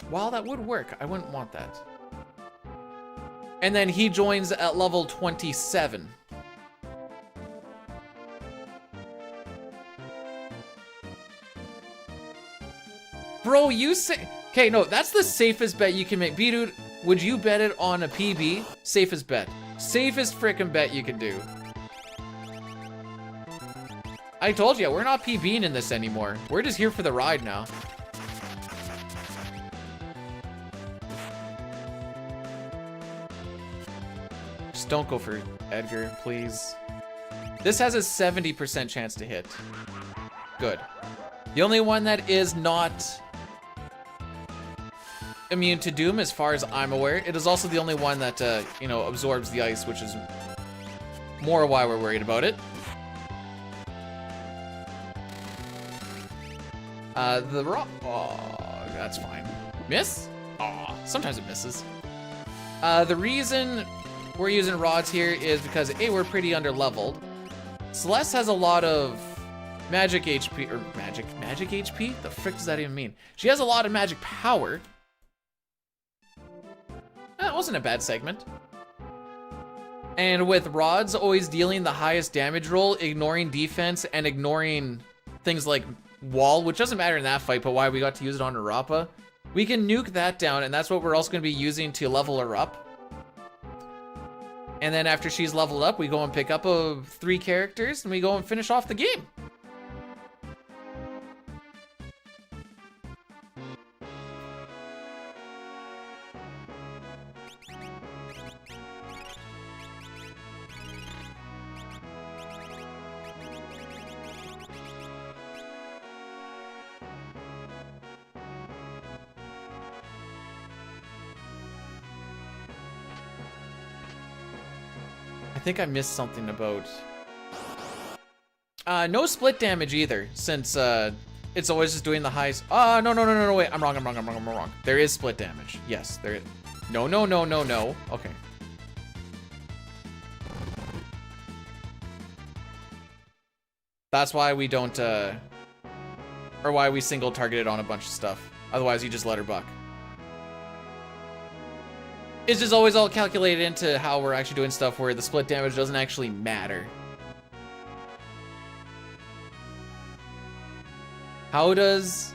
While that would work, I wouldn't want that. And then he joins at level 27. Bro, you say... Okay, no, that's the safest bet you can make. B-Dude, would you bet it on a PB? Safest bet. Safest frickin' bet you can do. I told you, we're not PBing in this anymore. We're just here for the ride now. Just don't go for Edgar, please. This has a 70% chance to hit. Good. The only one that is not immune to Doom, as far as I'm aware. It is also the only one that, you know, absorbs the ice, which is more why we're worried about it. The rock. Oh, that's fine. Miss? Oh, sometimes it misses. The reason we're using rods here is because A, we're pretty under-leveled. Celeste has a lot of magic HP, or magic HP? The frick does that even mean? She has a lot of magic power. That wasn't a bad segment. And with rods always dealing the highest damage roll, ignoring defense, and ignoring things like wall, which doesn't matter in that fight, but why we got to use it on Arapa, we can nuke that down, and that's what we're also going to be using to level her up. And then after she's leveled up, we go and pick up 3 characters, and we go and finish off the game. I think I missed something about... no split damage either, since it's always just doing the highest... No, wait, I'm wrong. There is split damage. Yes, there is. No. Okay. That's why we don't, or why we single targeted on a bunch of stuff. Otherwise, you just let her buck. It's just always all calculated into how we're actually doing stuff where the split damage doesn't actually matter. How does...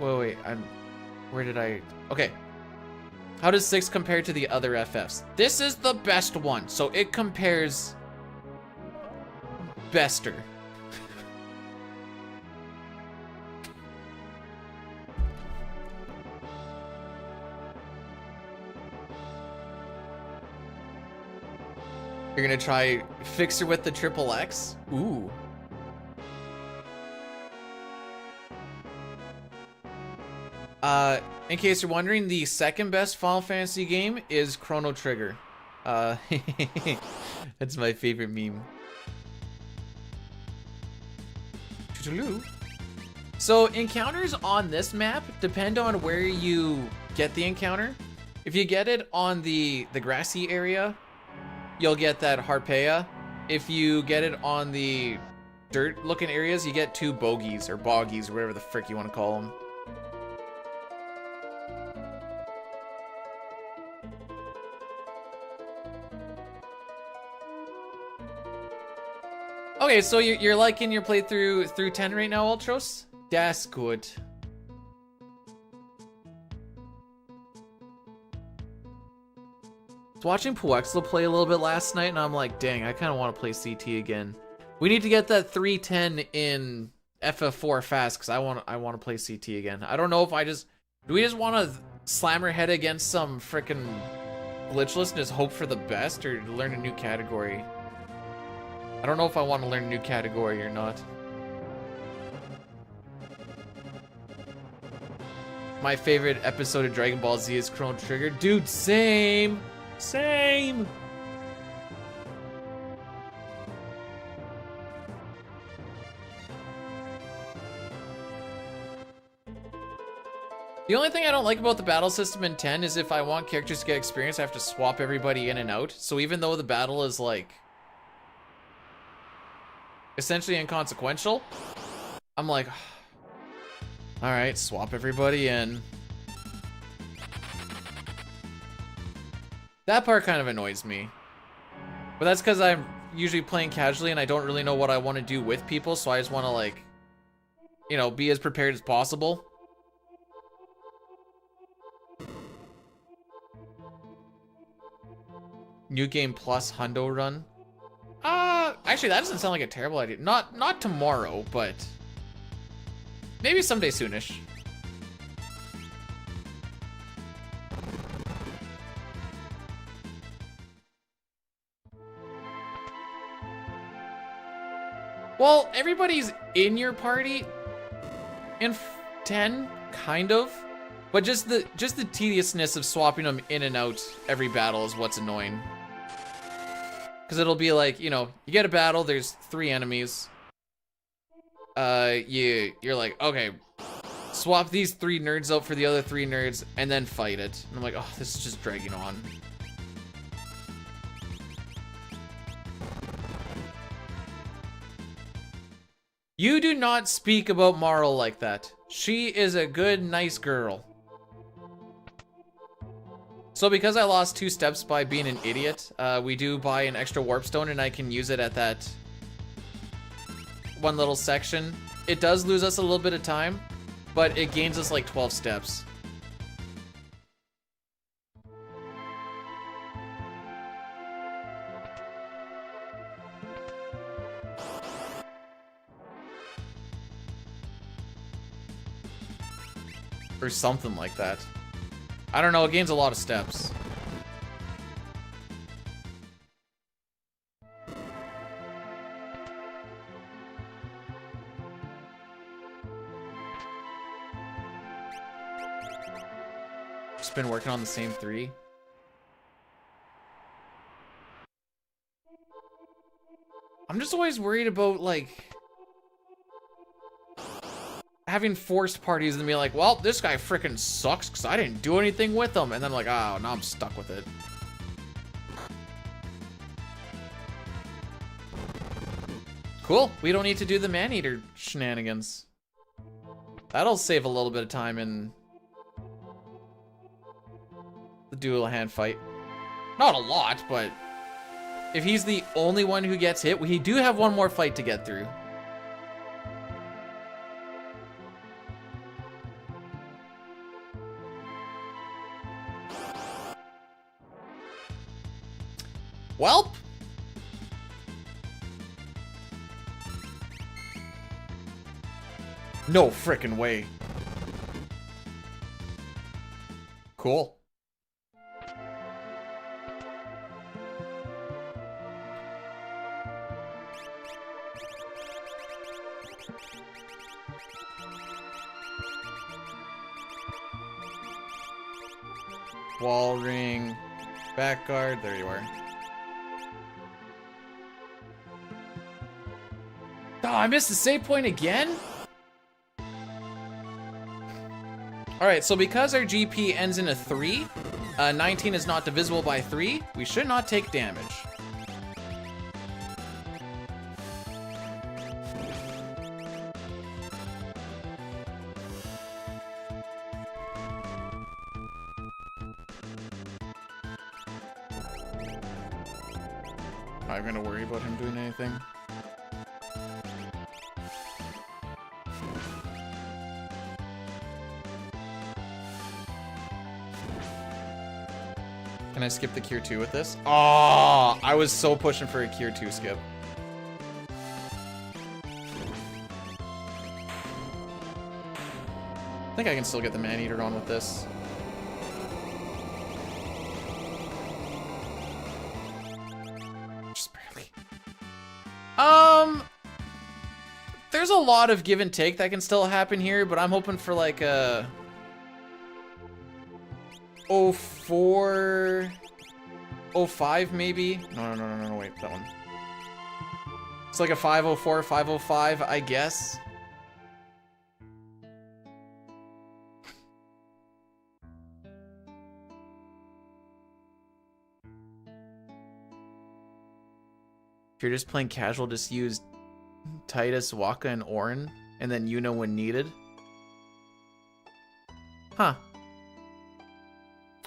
Wait, where did I... Okay. How does 6 compare to the other FFs? This is the best one, so it compares... bester. You're gonna try fix her with the triple X? Ooh. In case you're wondering, the second best Final Fantasy game is Chrono Trigger. That's my favorite meme. So encounters on this map depend on where you get the encounter. If you get it on the grassy area, you'll get that Harpeia. If you get it on the dirt looking areas, you get 2 bogies or boggies or whatever the frick you want to call them. Okay, so you're liking your playthrough through 10 right now, Ultros? That's good. I was watching Puexla play a little bit last night, and I'm like, dang, I kind of want to play CT again. We need to get that 310 in FF4 fast, because I want to play CT again. I don't know if do we just want to slam our head against some frickin' glitchless and just hope for the best, or learn a new category? I don't know if I want to learn a new category or not. My favorite episode of Dragon Ball Z is Chrono Trigger. Dude, same! Same! The only thing I don't like about the battle system in 10 is if I want characters to get experience, I have to swap everybody in and out. So even though the battle is like essentially inconsequential, I'm like, all right, swap everybody in. That part kind of annoys me, but that's because I'm usually playing casually and I don't really know what I want to do with people, so I just want to, like, you know, be as prepared as possible. New Game Plus Hundo run. Actually, that doesn't sound like a terrible idea. Not tomorrow, but maybe someday soonish. Well, everybody's in your party in 10, kind of, but just the tediousness of swapping them in and out every battle is what's annoying. Because it'll be like, you know, you get a battle, there's 3 enemies. You're like, okay, swap these 3 nerds out for the other 3 nerds, and then fight it. And I'm like, oh, this is just dragging on. You do not speak about Marl like that. She is a good, nice girl. So because I lost 2 steps by being an idiot, we do buy an extra warp stone and I can use it at that one little section. It does lose us a little bit of time, but it gains us like 12 steps. Or something like that. I don't know, it gains a lot of steps. Just been working on the same 3. I'm just always worried about, like, having forced parties and be like, well, this guy freaking sucks because I didn't do anything with him. And then like, oh, now I'm stuck with it. Cool. We don't need to do the man-eater shenanigans. That'll save a little bit of time in the dual hand fight. Not a lot, but if he's the only one who gets hit, we do have one more fight to get through. Welp. No frickin' way. Cool. Wall ring, back guard, there you are. Oh, I missed the save point again? Alright, so because our GP ends in a 3, 19 is not divisible by 3, we should not take damage. I'm gonna worry about him doing anything. Can I skip the Cure 2 with this? Oh, I was so pushing for a Cure 2 skip. I think I can still get the Man-Eater on with this. Just barely. There's a lot of give and take that can still happen here, but I'm hoping for like a 04, 05 maybe? No, wait, that one. It's like a 504, 505, I guess. If you're just playing casual, just use Titus, Waka, and Orin, and then you know when needed. Huh.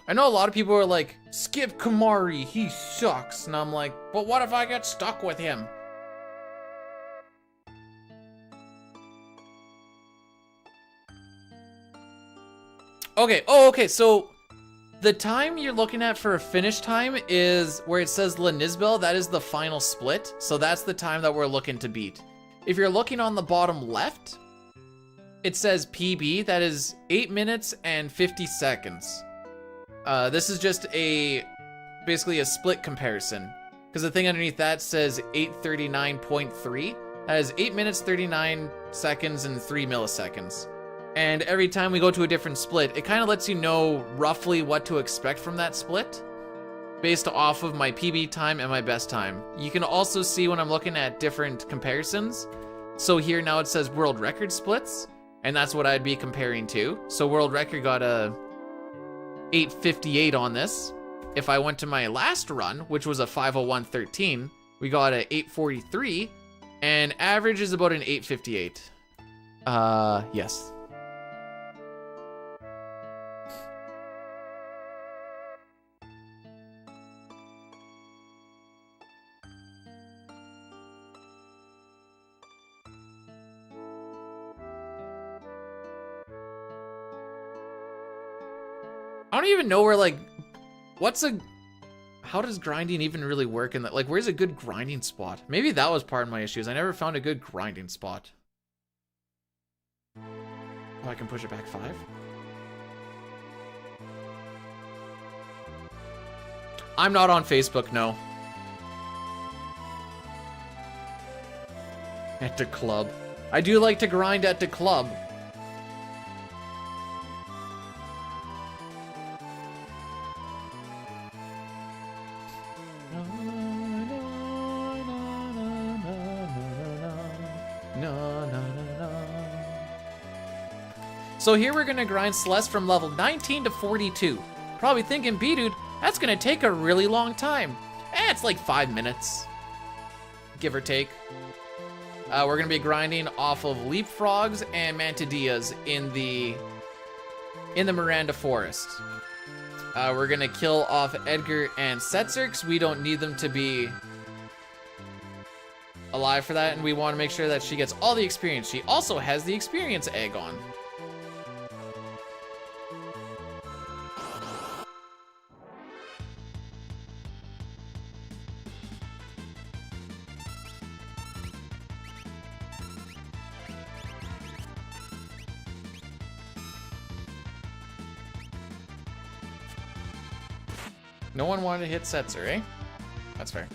I know a lot of people are like, skip Kamari, he sucks. And I'm like, but what if I get stuck with him? Okay, okay, so the time you're looking at for a finish time is where it says La Nisbel, that is the final split. So that's the time that we're looking to beat. If you're looking on the bottom left, it says PB, that is 8 minutes and 50 seconds. This is just basically a split comparison. Because the thing underneath that says 8:39.3. That is 8 minutes, 39 seconds, and 3 milliseconds. And every time we go to a different split, it kind of lets you know roughly what to expect from that split based off of my PB time and my best time. You can also see when I'm looking at different comparisons. So here now it says world record splits, and that's what I'd be comparing to. So world record got a 8:58 on this. If I went to my last run, which was a 5:01.13, we got a 8:43, and average is about an 8:58. Yes. don't even know where, like, how does grinding even really work in that? Like, where's a good grinding spot? Maybe that was part of my issues. I never found a good grinding spot. Oh, I can push it back 5? I'm not on Facebook, no. At the club. I do like to grind at the club. So here we're gonna grind Celeste from level 19 to 42. Probably thinking, B-Dude, that's gonna take a really long time. It's like 5 minutes, give or take. We're gonna be grinding off of leapfrogs and mantadillas in the Miranda Forest. We're gonna kill off Edgar and Setzer because we don't need them to be alive for that, and we want to make sure that she gets all the experience. She also has the experience egg on. No one wanted to hit Setzer, eh? That's fair.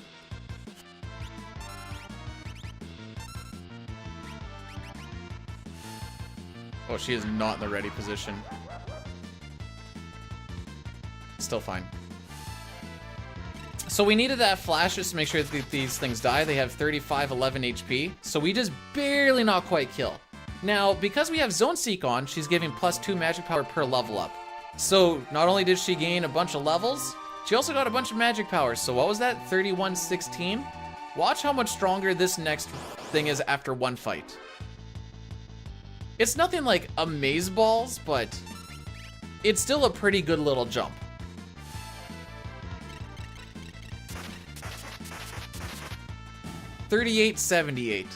Oh, she is not in the ready position. Still fine. So we needed that flash just to make sure that these things die. They have 3511 HP, so we just barely not quite kill. Now, because we have Zone Seek on, she's giving +2 magic power per level up. So not only did she gain a bunch of levels, she also got a bunch of magic powers. So what was that? 3116? Watch how much stronger this next thing is after one fight. It's nothing like amazeballs, but it's still a pretty good little jump. $38.78.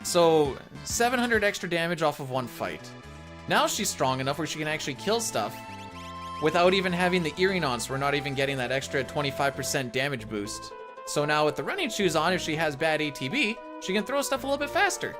So 700 extra damage off of one fight. Now she's strong enough where she can actually kill stuff without even having the earring on, so we're not even getting that extra 25% damage boost. So now with the running shoes on, if she has bad ATB, she can throw stuff a little bit faster.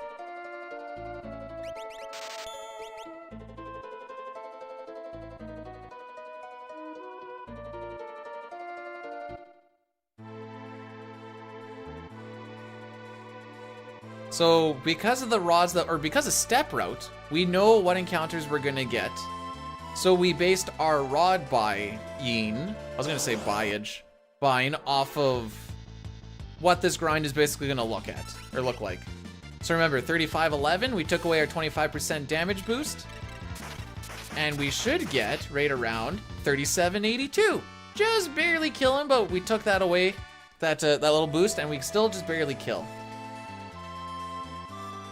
So because of the rods or because of step route, we know what encounters we're gonna get. So we based our rod buying, I was gonna say buying off of what this grind is basically gonna look like. So remember, 3511, we took away our 25% damage boost, and we should get right around 3782. Just barely kill him, but we took that away, that little boost, and we still just barely kill.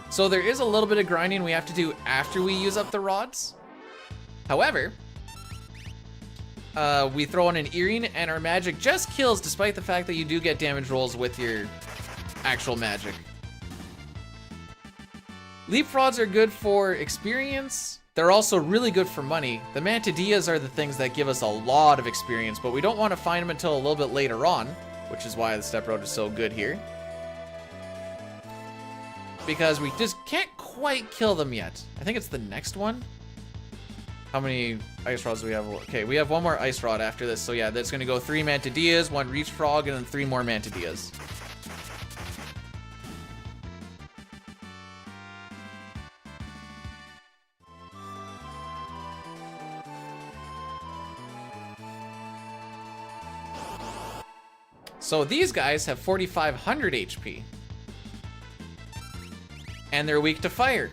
So there is a little bit of grinding we have to do after we use up the rods. However, we throw in an earring and our magic just kills despite the fact that you do get damage rolls with your actual magic. Leapfrogs are good for experience. They're also really good for money. The mantadillas are the things that give us a lot of experience, but we don't want to find them until a little bit later on, which is why the step road is so good here. Because we just can't quite kill them yet. I think it's the next one. How many ice rods do we have? Okay, we have one more ice rod after this. So yeah, that's gonna go 3 mantadillas, 1 reach frog, and then 3 more mantadillas. So these guys have 4,500 HP. And they're weak to fire.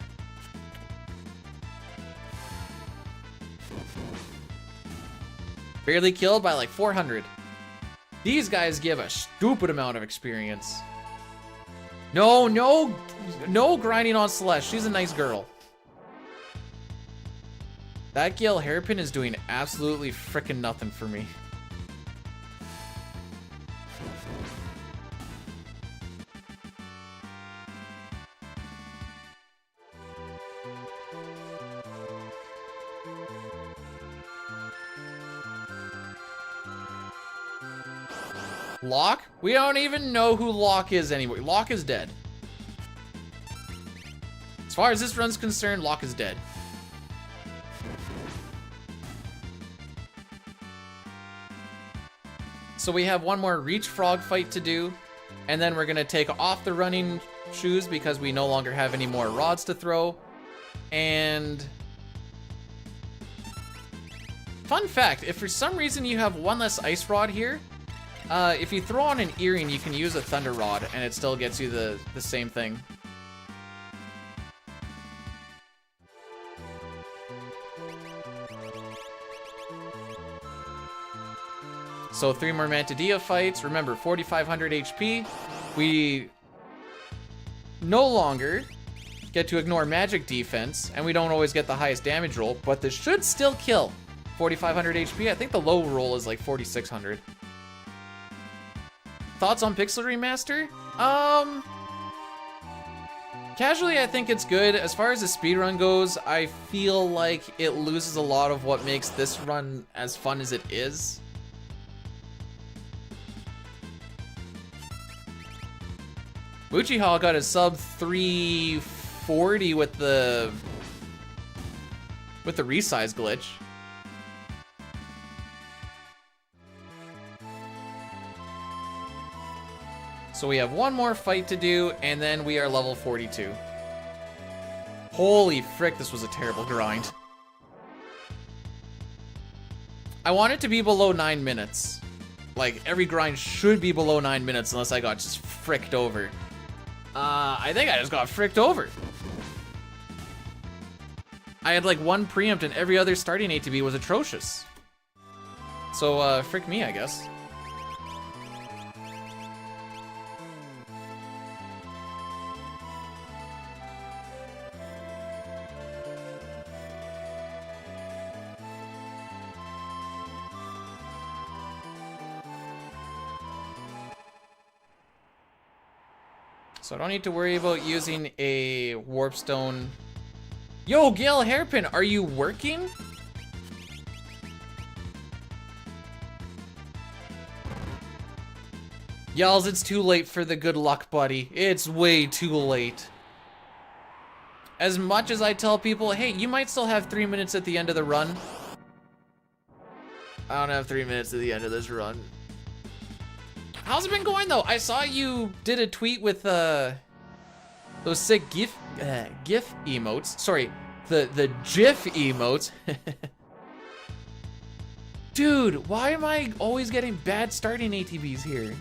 Barely killed by like 400. These guys give a stupid amount of experience. No grinding on Celeste. She's a nice girl. That Gale Hairpin is doing absolutely frickin' nothing for me. Locke? We don't even know who Locke is anyway. Locke is dead. As far as this run's concerned, Locke is dead. So we have one more Reach Frog fight to do, and then we're gonna take off the running shoes because we no longer have any more rods to throw. And fun fact, if for some reason you have one less ice rod here, if you throw on an earring, you can use a thunder rod and it still gets you the same thing. So 3 more Mantidia fights. Remember, 4,500 HP. We no longer get to ignore magic defense, and we don't always get the highest damage roll, but this should still kill. 4,500 HP. I think the low roll is like 4,600. Thoughts on Pixel Remaster? Casually, I think it's good. As far as the speedrun goes, I feel like it loses a lot of what makes this run as fun as it is. Uchiha got a sub 340 with the resize glitch. So we have one more fight to do, and then we are level 42. Holy frick, this was a terrible grind. I want it to be below 9 minutes. Like, every grind should be below 9 minutes unless I got just fricked over. I think I just got fricked over. I had like one preempt and every other starting ATB was atrocious. So, frick me, I guess. So I don't need to worry about using a warp stone. Yo, Gale Hairpin, are you working? Yells, it's too late for the good luck, buddy. It's way too late. As much as I tell people, hey, you might still have 3 minutes at the end of the run. I don't have 3 minutes at the end of this run. How's it been going though? I saw you did a tweet with those sick GIF emotes. Sorry, the GIF emotes. Dude, why am I always getting bad starting ATBs here?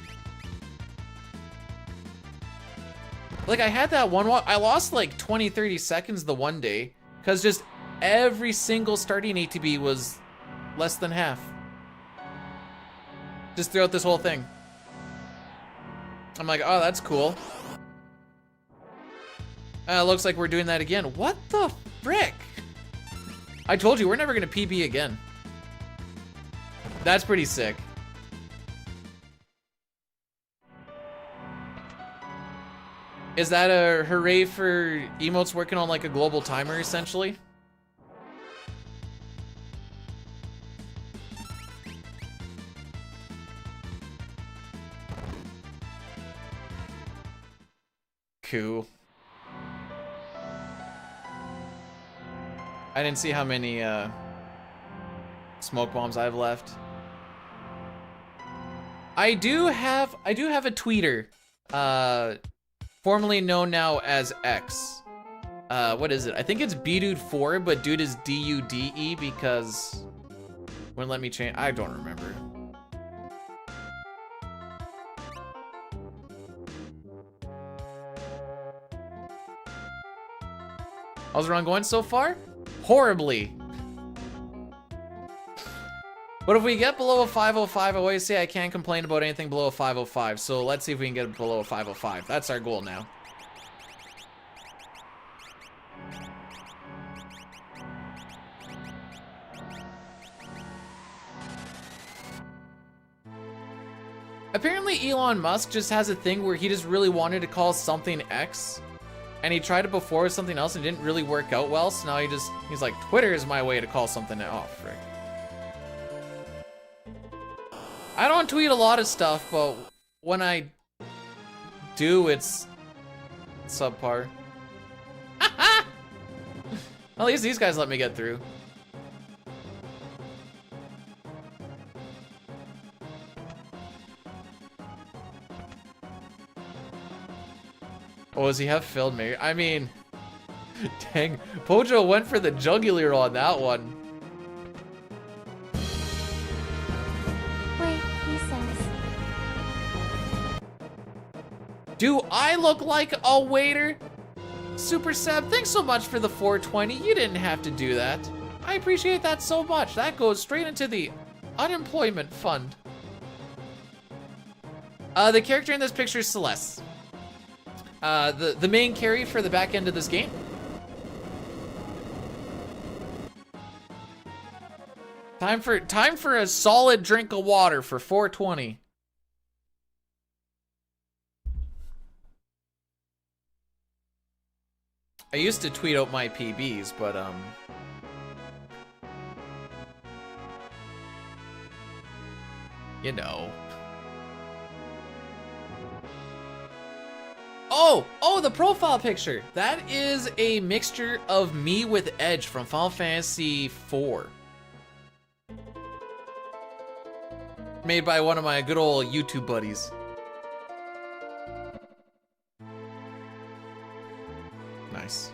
Like I had that one walk, I lost like 20-30 seconds the one day because just every single starting ATB was less than half. Just throughout this whole thing. I'm like, oh, that's cool. Looks like we're doing that again. What the frick? I told you, we're never gonna PB again. That's pretty sick. Is that a hooray for emotes working on like a global timer, essentially? Cool. I didn't see how many smoke bombs I have left. I do have a tweeter, formerly known now as X. What is it? I think it's bdude4, but dude is D-U-D-E because wouldn't let me change. I don't remember. How's the run going so far? Horribly. But if we get below a 505, I always say I can't complain about anything below a 505. So let's see if we can get below a 505. That's our goal now. Apparently Elon Musk just has a thing where he just really wanted to call something X. And he tried it before with something else and it didn't really work out well, so now he's like, Twitter is my way to call something. Oh, frick. I don't tweet a lot of stuff, but when I do, it's subpar. At least these guys let me get through. Oh, does he have filled Mary? I mean, dang, Pojo went for the jugular on that one. Wait, he says. Do I look like a waiter? Super Seb, thanks so much for the 420. You didn't have to do that. I appreciate that so much. That goes straight into the unemployment fund. The character in this picture is Celeste. The main carry for the back end of this game. Time for a solid drink of water for 420. I used to tweet out my PBs, but you know. Oh, the profile picture. That is a mixture of me with Edge from Final Fantasy IV. Made by one of my good old YouTube buddies. Nice.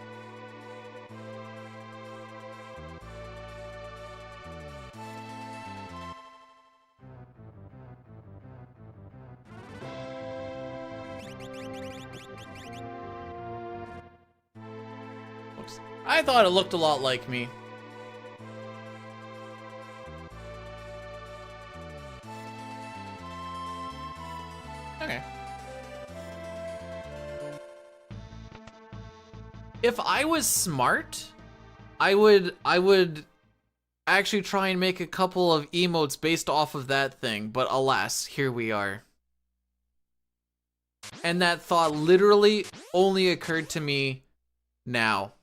Oops. I thought it looked a lot like me. Okay. If I was smart, I would actually try and make a couple of emotes based off of that thing, but alas, here we are. And that thought literally only occurred to me now.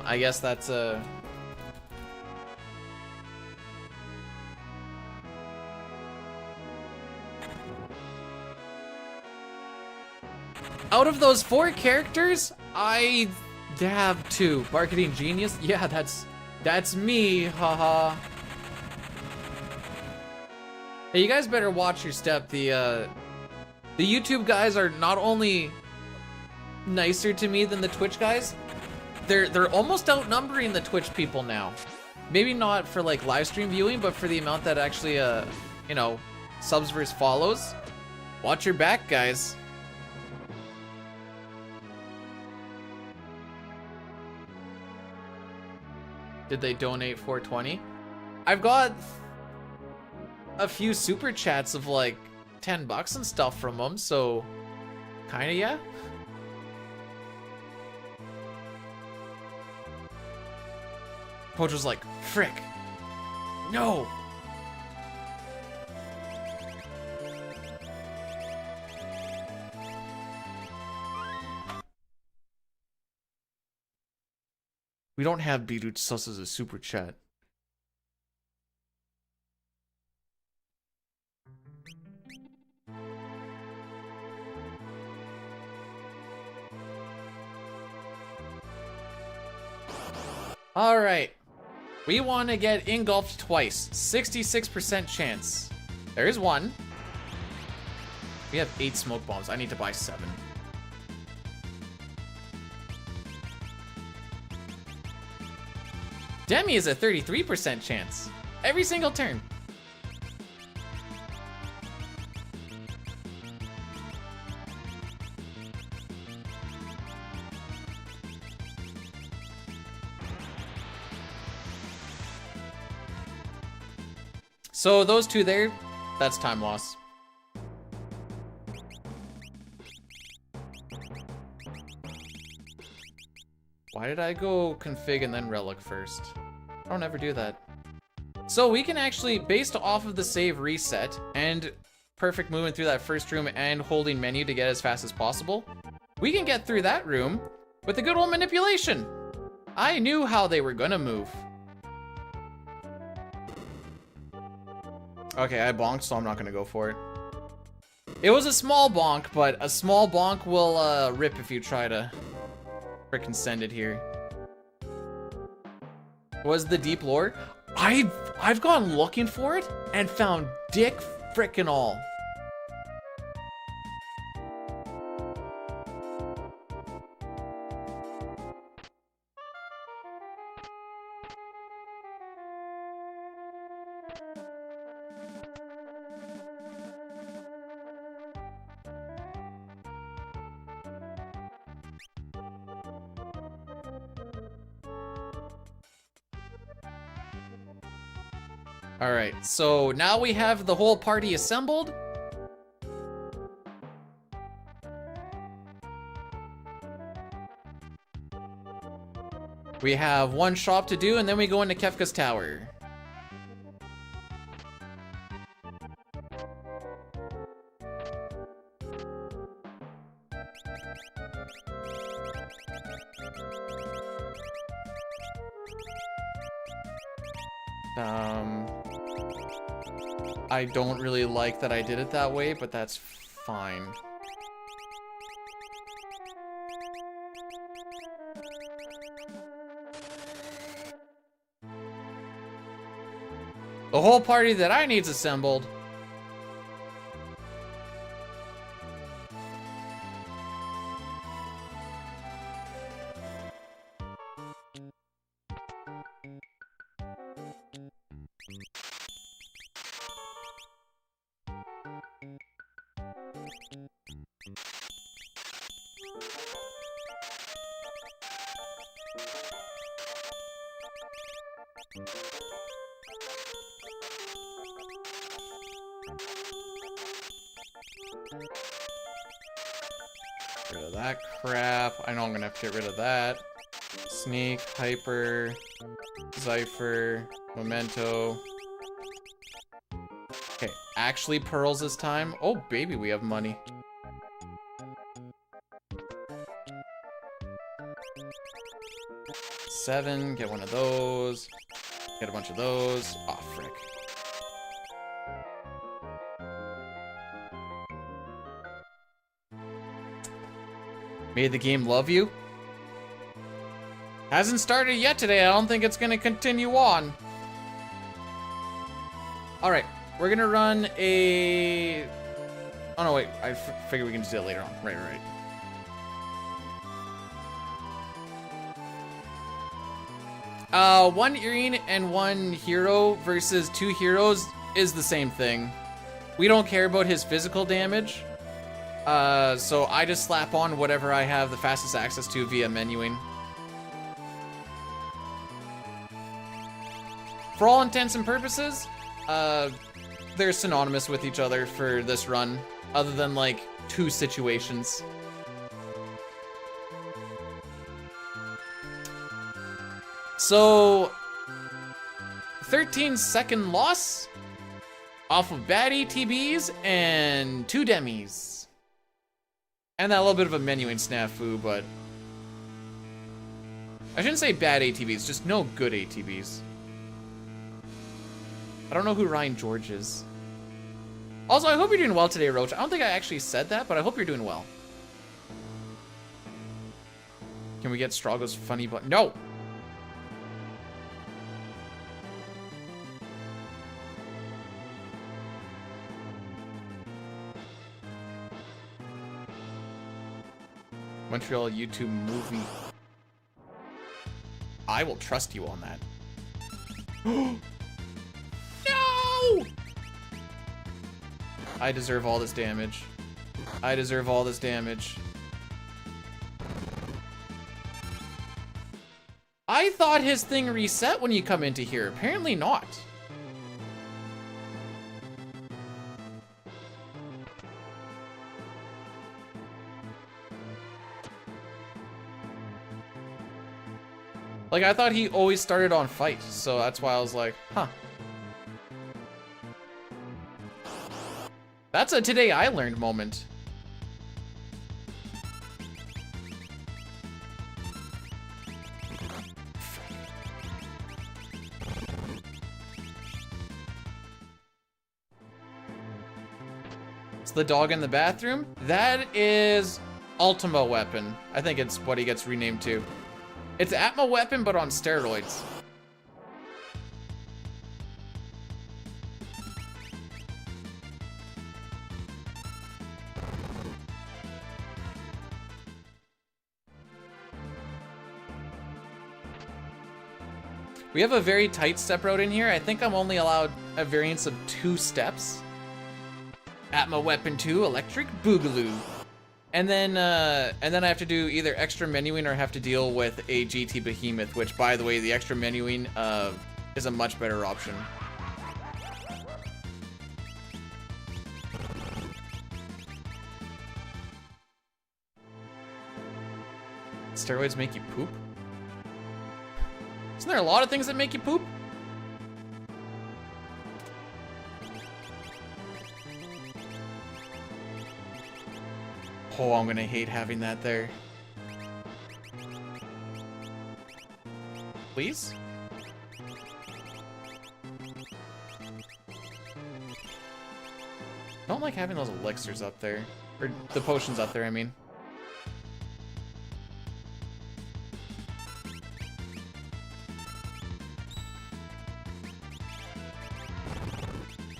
I guess that's a... Out of those 4 characters, I have 2. Marketing genius? Yeah, that's me, haha. Hey, you guys better watch your step. The YouTube guys are not only nicer to me than the Twitch guys, they're almost outnumbering the Twitch people now. Maybe not for like live stream viewing, but for the amount that actually you know, subs versus follows. Watch your back, guys. Did they donate 420? I've got a few super chats of like $10 and stuff from them, so kinda yeah. Pocho's like, frick. No. We don't have Beetroot Sauce as a super chat. All right. We want to get engulfed twice. 66% chance. There is one. We have 8 smoke bombs. I need to buy 7. Demi is a 33% chance. Every single turn. So those 2 there, that's time loss. Why did I go config and then relic first? I don't ever do that. So we can actually, based off of the save reset and perfect movement through that first room and holding menu to get as fast as possible, We can get through that room with a good old manipulation. I knew how they were gonna move. Okay, I bonked, so I'm not gonna go for it. It was a small bonk, but a small bonk will rip if you try to frickin' send it here. Was the deep lore? I've gone looking for it and found dick frickin' all. Alright, so now we have the whole party assembled. We have one shop to do, and then we go into Kefka's tower. I don't really like that I did it that way, but that's fine. The whole party that I need's assembled. Get rid of that crap. I know I'm gonna have to get rid of that. Sneak, Hyper, Zypher, Memento. Okay, actually pearls this time. Oh, baby, we have money. Seven, get one of those. Get a bunch of those. Oh, frick. Made the game love you? Hasn't started yet today. I don't think it's gonna continue on. Alright, we're gonna run a... Oh no, wait. I figure we can just do it later on. Right. One earring and one hero versus two heroes is the same thing. We don't care about his physical damage. So I just slap on whatever I have the fastest access to via menuing. For all intents and purposes, they're synonymous with each other for this run, other than like 2 situations. So, 13-second loss off of bad ATBs and 2 demis. And that little bit of a menuing snafu, but I shouldn't say bad ATBs, just no good ATBs. I don't know who Ryan George is. Also, I hope you're doing well today, Roach. I don't think I actually said that, but I hope you're doing well. Can we get Strago's funny button? No! Montreal YouTube movie. I will trust you on that. No! I deserve all this damage. I deserve all this damage. I thought his thing reset when you come into here. Apparently not. Like, I thought he always started on fight, so that's why I was like, huh. That's a today I learned moment. It's the dog in the bathroom. That is Ultima Weapon. I think it's what he gets renamed to. It's Atma Weapon, but on steroids. We have a very tight step route in here. I think I'm only allowed a variance of 2 steps. Atma Weapon 2, Electric Boogaloo. And then I have to do either extra menuing or have to deal with a GT Behemoth, which, by the way, the extra menuing is a much better option. Steroids make you poop? Isn't there a lot of things that make you poop? Oh, I'm gonna hate having that there. Please? Don't like having those elixirs up there. Or the potions up there, I mean.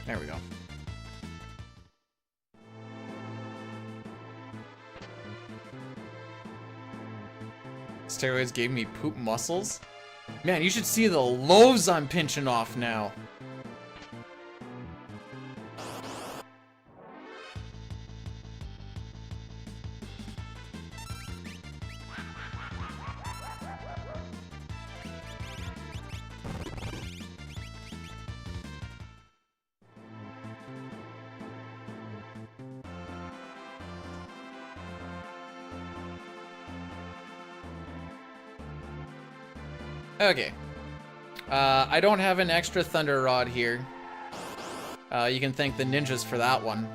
There we go. Steroids gave me poop muscles? Man, you should see the loaves I'm pinching off now. Okay. I don't have an extra thunder rod here. You can thank the ninjas for that one.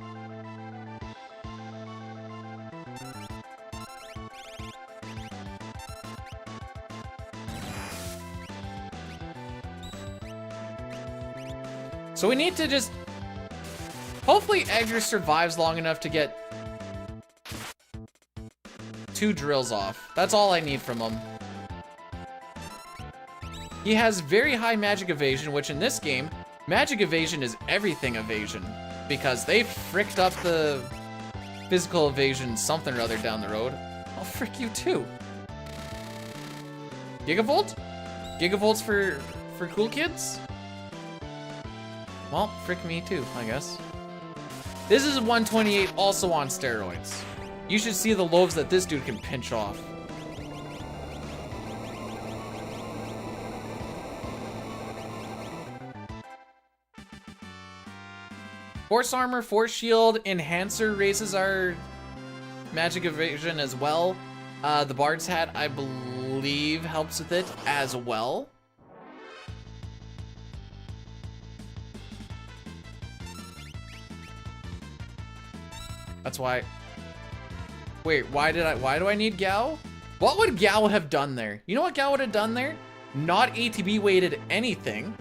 So we need to just... Hopefully Edgar survives long enough to get 2 drills off. That's all I need from him. He has very high magic evasion, which in this game, magic evasion is everything evasion. Because they fricked up the physical evasion something or other down the road. I'll frick you too. Gigavolt? Gigavolts for cool kids? Well, frick me too, I guess. This is 128 also on steroids. You should see the loaves that this dude can pinch off. Force Armor, Force Shield, Enhancer raises our magic evasion as well. The Bard's Hat, I believe, helps with it as well. That's why... Wait, why do I need Gao? What would Gao have done there? You know what Gao would have done there? Not ATB weighted anything.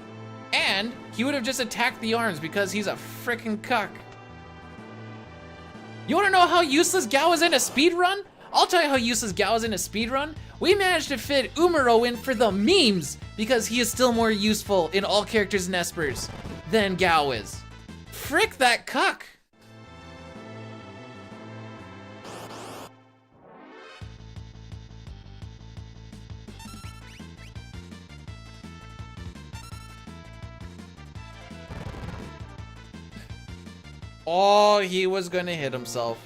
And he would have just attacked the arms because he's a frickin' cuck. You wanna know how useless Gao is in a speedrun? I'll tell you how useless Gao is in a speedrun. We managed to fit Umaro in for the memes because he is still more useful in all characters and espers than Gao is. Frick that cuck. Oh, he was gonna hit himself.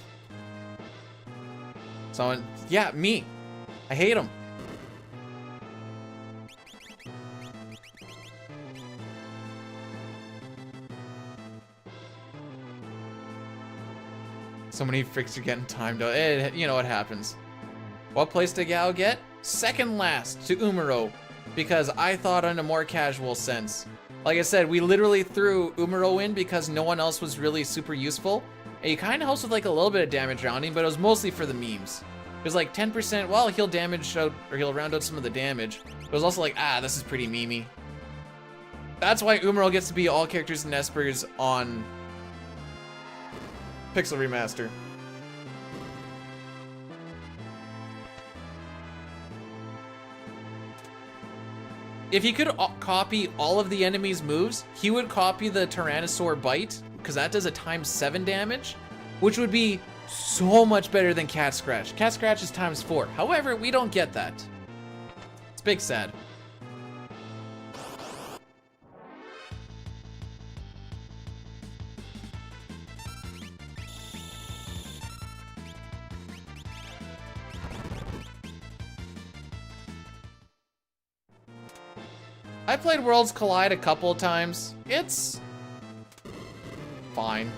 Someone, yeah, me. I hate him. So many freaks are getting timed out. You know what happens. What place did Gao get? Second last to Umaro, because I thought in a more casual sense. Like I said, we literally threw Umaro in because no one else was really super useful. And he kind of helps with like a little bit of damage rounding, but it was mostly for the memes. It was like 10%, well, he'll damage out, or he'll round out some of the damage. It was also like, ah, this is pretty memey. That's why Umaro gets to be all characters and espers on Pixel Remaster. If he could copy all of the enemy's moves, he would copy the Tyrannosaur Bite, because that does a ×7 damage, which would be so much better than Cat Scratch. Cat Scratch is ×4. However, we don't get that. It's big sad. I played Worlds Collide a couple of times. It's fine.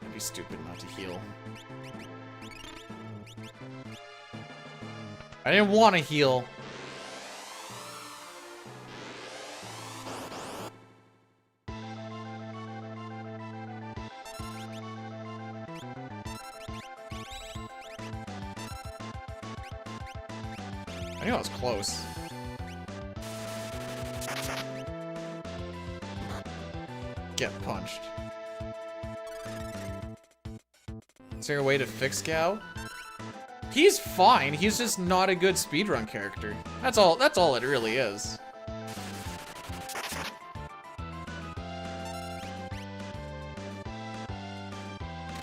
It'd be stupid not to heal. I didn't want to heal. I knew I was close. Get punched. Is there a way to fix Gao? He's fine. He's just not a good speedrun character. That's all it really is.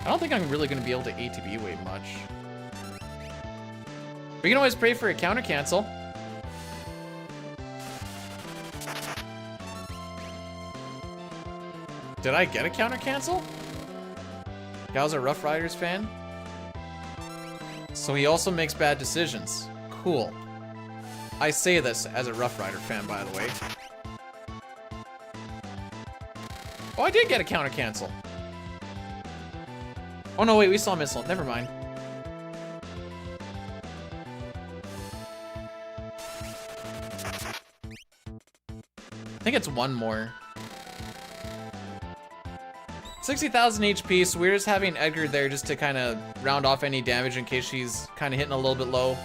I don't think I'm really going to be able to ATB weight much. We can always pray for a counter cancel. Did I get a counter cancel? Gao's a Rough Riders fan. So he also makes bad decisions. Cool. I say this as a Rough Rider fan, by the way. Oh, I did get a counter cancel. Oh no, wait, we saw missile. Never mind. I think it's one more. 60,000 HP, so we're just having Edgar there just to kind of round off any damage in case she's kind of hitting a little bit low.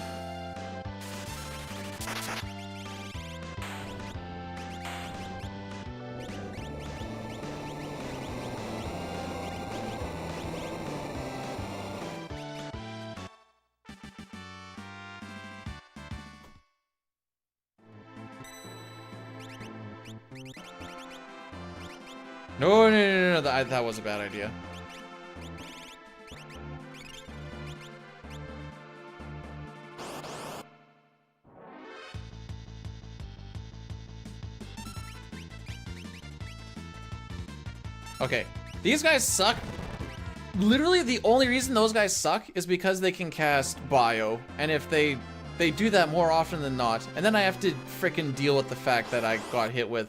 No, that was a bad idea. Okay, these guys suck. Literally, the only reason those guys suck is because they can cast Bio, and if they do that more often than not, and then I have to frickin' deal with the fact that I got hit with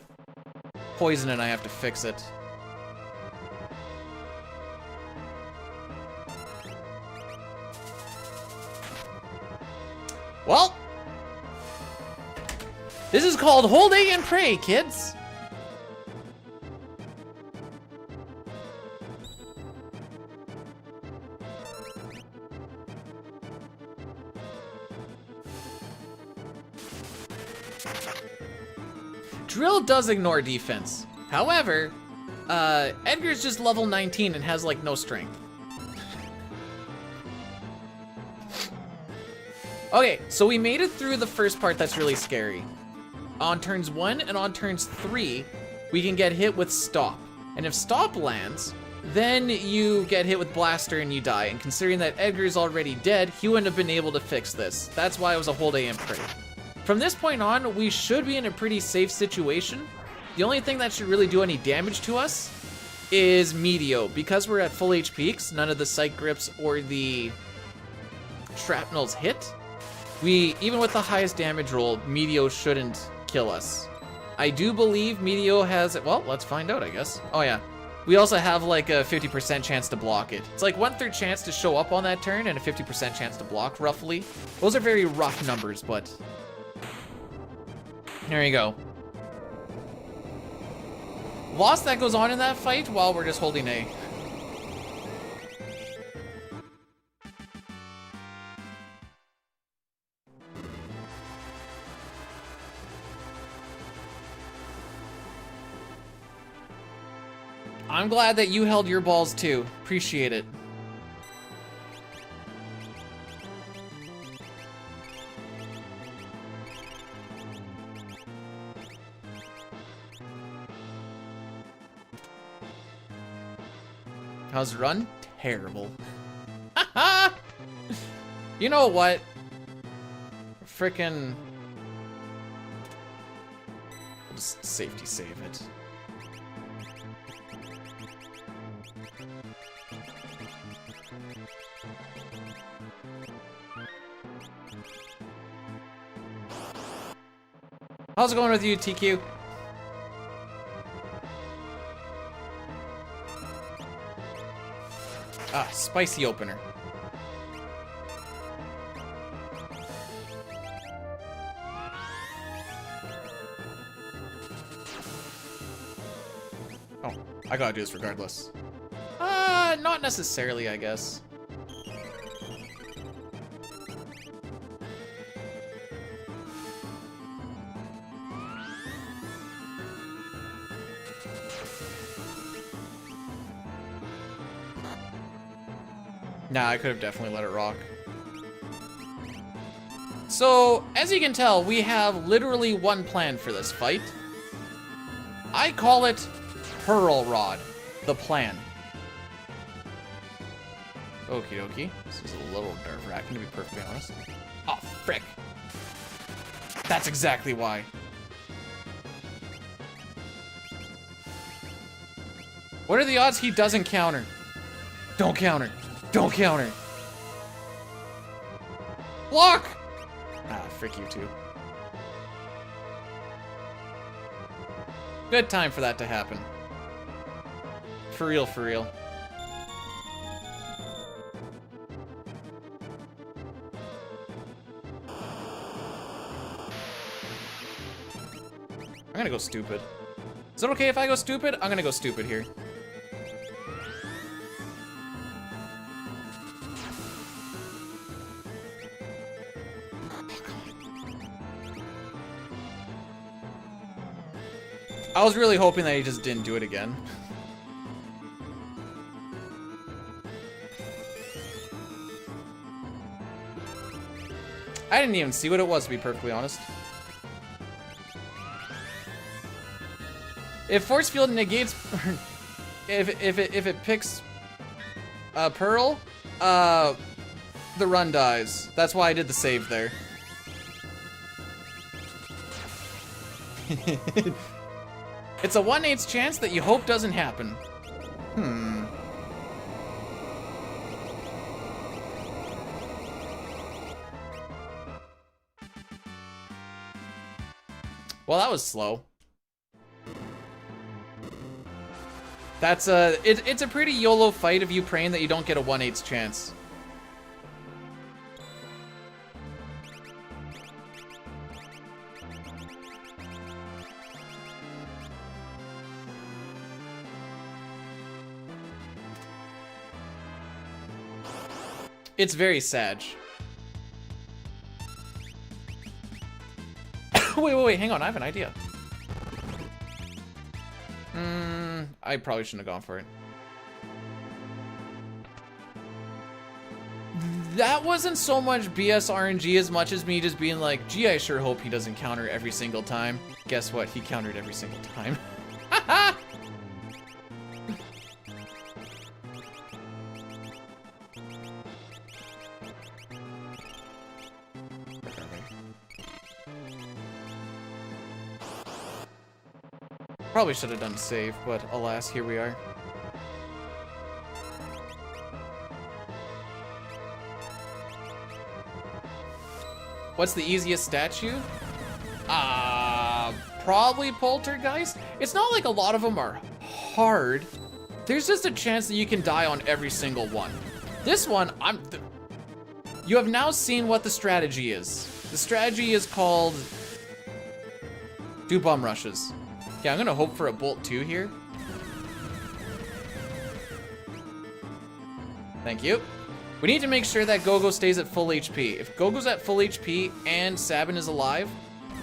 poison and I have to fix it. Well, this is called Hold A and Pray, kids. Drill does ignore defense. However, Edgar's just level 19 and has like no strength. Okay, so we made it through the first part that's really scary. On turns 1 and on turns 3, we can get hit with Stop. And if Stop lands, then you get hit with Blaster and you die. And considering that Edgar's already dead, he wouldn't have been able to fix this. That's why it was a Hold A and Pray. From this point on, we should be in a pretty safe situation. The only thing that should really do any damage to us is Meteo. Because we're at full HP, none of the Psych Grips or the Shrapnels hit. Even with the highest damage roll, Meteo shouldn't kill us. I do believe Meteo has, well, let's find out, I guess. Oh yeah, we also have like a 50% chance to block it. It's like 1/3 chance to show up on that turn and a 50% chance to block, roughly. Those are very rough numbers, but there you go. Loss that goes on in that fight while we're just holding A. I'm glad that you held your balls too. Appreciate it. How's the run? Terrible. You know what? Frickin'... Just safety save it. How's it going with you, TQ? Ah, spicy opener. Oh, I gotta do this regardless. Not necessarily, I guess. Nah, I could have definitely let it rock. So, as you can tell, we have literally one plan for this fight. I call it Pearl Rod, the plan. Okie dokie. This is a little nerve-wracking, to be perfectly honest. Oh, frick. That's exactly why. What are the odds he doesn't counter? Don't counter. Don't counter. Block! Ah, frick you too. Good time for that to happen. For real, for real. I'm gonna go stupid. Is it okay if I go stupid? I'm gonna go stupid here. I was really hoping that he just didn't do it again. I didn't even see what it was, to be perfectly honest. If force field negates, if it picks Pearl, the run dies. That's why I did the save there. It's a 1/8 chance that you hope doesn't happen. Well, that was slow. That's it's a pretty YOLO fight of you praying that you don't get a 1/8 chance. It's very sad. Wait, hang on, I have an idea. I probably shouldn't have gone for it. That wasn't so much BS RNG as much as me just being like, gee, I sure hope he doesn't counter every single time. Guess what? He countered every single time. Probably should have done save, but alas, here we are. What's the easiest statue? Probably Poltergeist. It's not like a lot of them are hard. There's just a chance that you can die on every single one. This one, you have now seen what the strategy is. The strategy is called do bum rushes. Yeah, I'm gonna hope for a Bolt 2 here. Thank you. We need to make sure that Gogo stays at full HP. If Gogo's at full HP and Sabin is alive,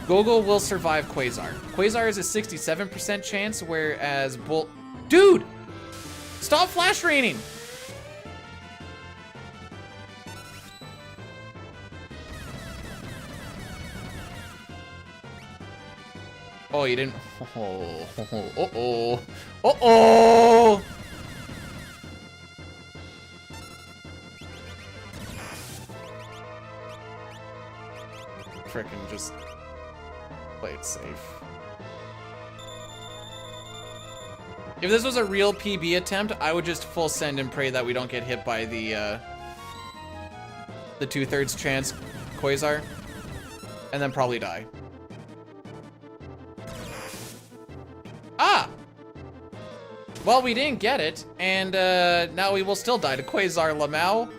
Gogo will survive Quasar. Quasar is a 67% chance, whereas Bolt... Dude! stop flash raining. Oh, you didn't. Oh, uh-oh. Uh-oh. Frickin' just play it safe. If this was a real PB attempt, I would just full send and pray that we don't get hit by the 2/3 chance Quasar, and then probably die. Ah! Well, we didn't get it, and now we will still die to Quasar Lamau.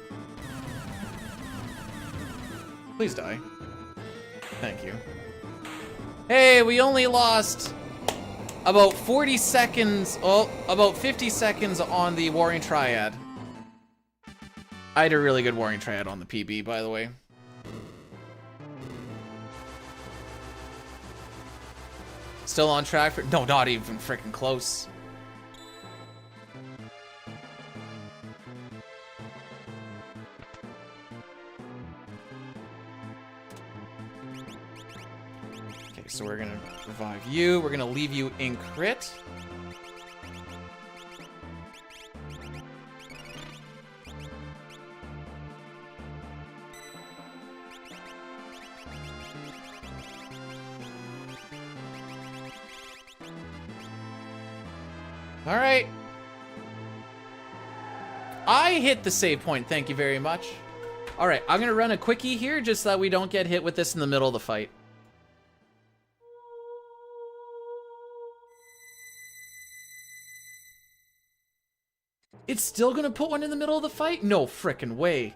Please die. Thank you. Hey, we only lost about 40 seconds, oh, about 50 seconds on the Warring Triad. I had a really good Warring Triad on the PB, by the way. Still on track for, no, not even freaking close. Okay, so we're gonna revive you. We're gonna leave you in crit. All right. I hit the save point, thank you very much. All right, I'm gonna run a quickie here just so that we don't get hit with this in the middle of the fight. It's still gonna put one in the middle of the fight? No frickin' way.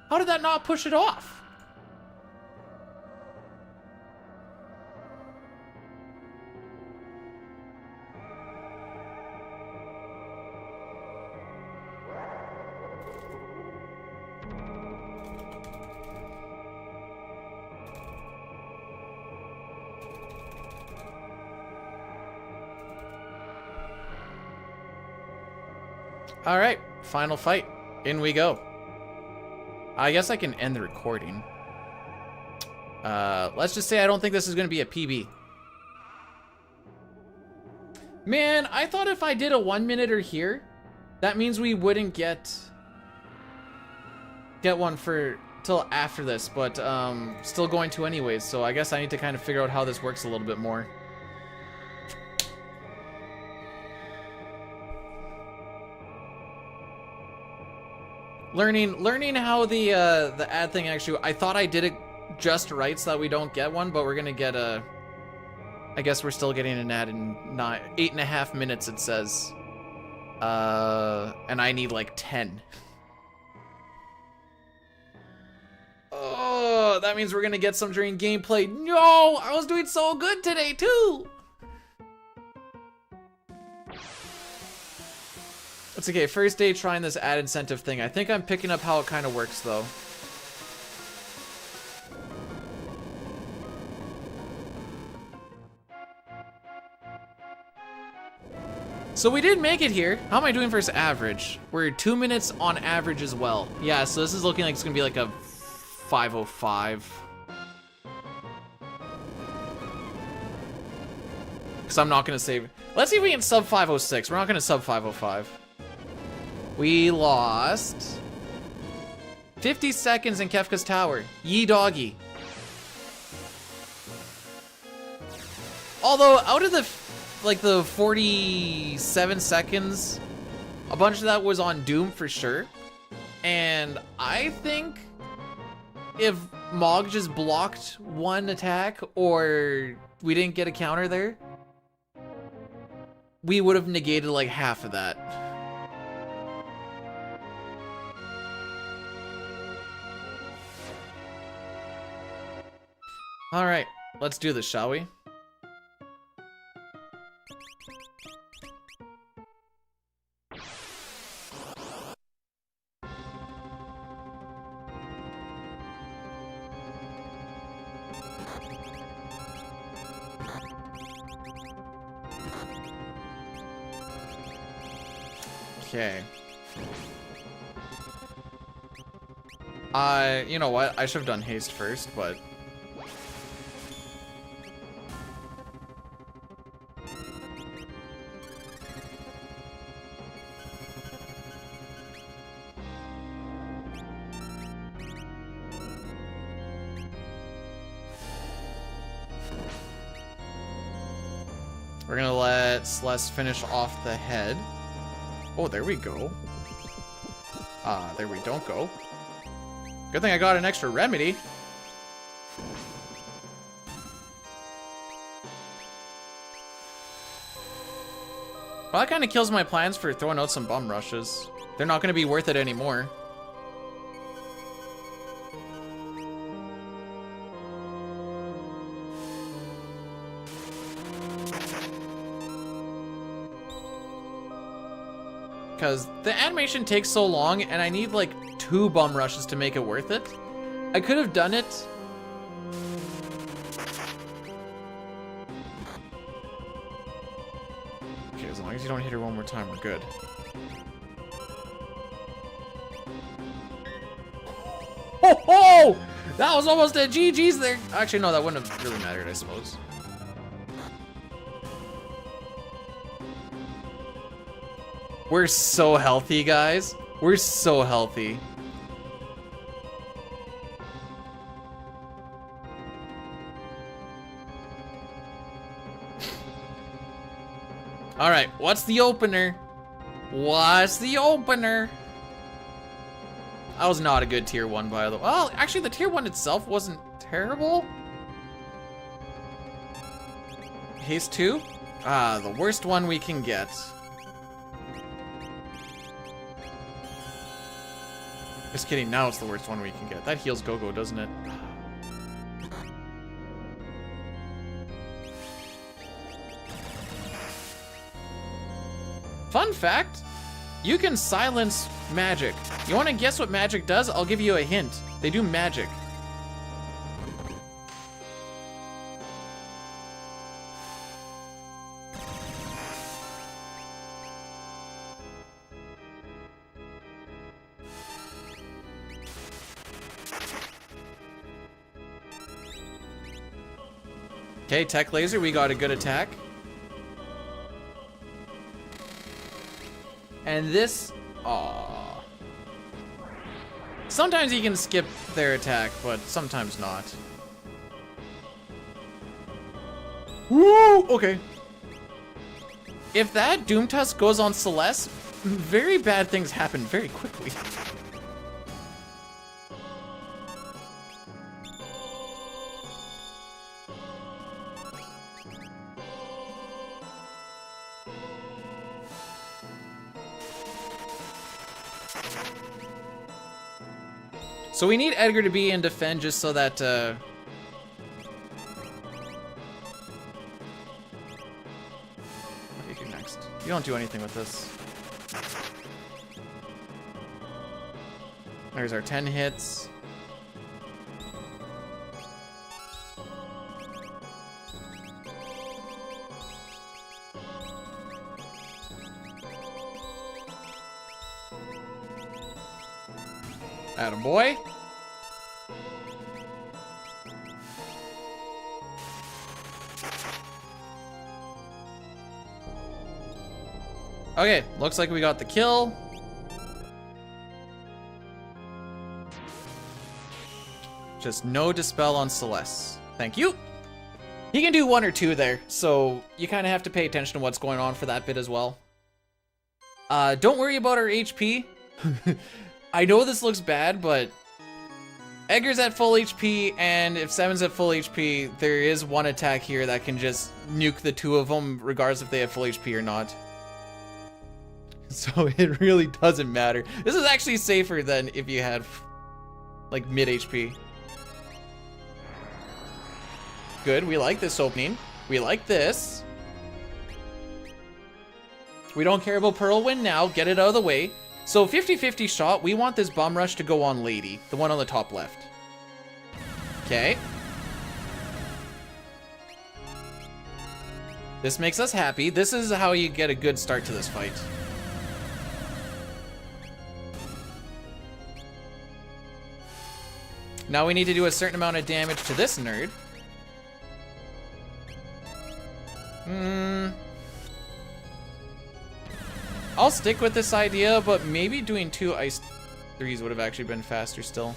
How did that not push it off? All right, final fight. In we go. I guess I can end the recording. Let's just say I don't think this is gonna be a PB. Man, I thought if I did a 1-minuter here, that means we wouldn't get one for till after this, but still going to anyways, so I guess I need to kind of figure out how this works a little bit more. Learning how the ad thing actually, I thought I did it just right so that we don't get one, but we're gonna get a, I guess we're still getting an ad in 8.5 minutes, it says. And I need like 10. Oh, that means we're gonna get some during gameplay. No, I was doing so good today too. It's okay, first day trying this ad incentive thing. I think I'm picking up how it kind of works though. So we did make it here. How am I doing versus average? We're 2 minutes on average as well. Yeah, so this is looking like it's gonna be like a 5:05. Because I'm not gonna save. Let's see if we can sub 5:06. We're not gonna sub 5:05. We lost 50 seconds in Kefka's tower. Yee doggy. Although out of the 47 seconds, a bunch of that was on Doom for sure. And I think if Mog just blocked one attack or we didn't get a counter there, we would have negated like half of that. All right, let's do this, shall we? Okay. You know what? I should have done haste first, but... We're gonna let Celeste finish off the head. Oh, there we go. There we don't go. Good thing I got an extra remedy. Well, that kind of kills my plans for throwing out some bum rushes. They're not going to be worth it anymore. Because the animation takes so long, and I need like 2 bum rushes to make it worth it. I could have done it. Okay, as long as you don't hit her one more time, we're good. Oh, oh! That was almost a GG's there. Actually, no, that wouldn't have really mattered, I suppose. We're so healthy, guys. We're so healthy. All right, what's the opener? What's the opener? That was not a good tier 1, by the way. Well, actually, the tier 1 itself wasn't terrible. Haste 2? Ah, the worst one we can get. Just kidding, now it's the worst one we can get. That heals Go-Go, doesn't it? Fun fact, you can silence magic. You want to guess what magic does? I'll give you a hint. They do magic. Okay, Tech Laser, we got a good attack. And this, aww. Sometimes you can skip their attack, but sometimes not. Woo! Okay. If that Doomtusk goes on Celeste, very bad things happen very quickly. So we need Edgar to be in defend just so that, what do you do next? You don't do anything with this. There's our 10 hits. Attaboy. Okay, looks like we got the kill. Just no dispel on Celeste. Thank you. He can do 1 or 2 there, so you kind of have to pay attention to what's going on for that bit as well. Don't worry about our HP. I know this looks bad, but Edgar's at full HP, and if Sabin's at full HP, there is one attack here that can just nuke the 2 of them, regardless if they have full HP or not. So it really doesn't matter. This is actually safer than if you had, like, mid HP. Good, we like this opening. We like this. We don't care about Pearl Wind now, get it out of the way. So 50-50 shot, we want this Bum Rush to go on Lady, the one on the top left. Okay. This makes us happy. This is how you get a good start to this fight. Now we need to do a certain amount of damage to this nerd. I'll stick with this idea, but maybe doing 2 ice 3s would have actually been faster still.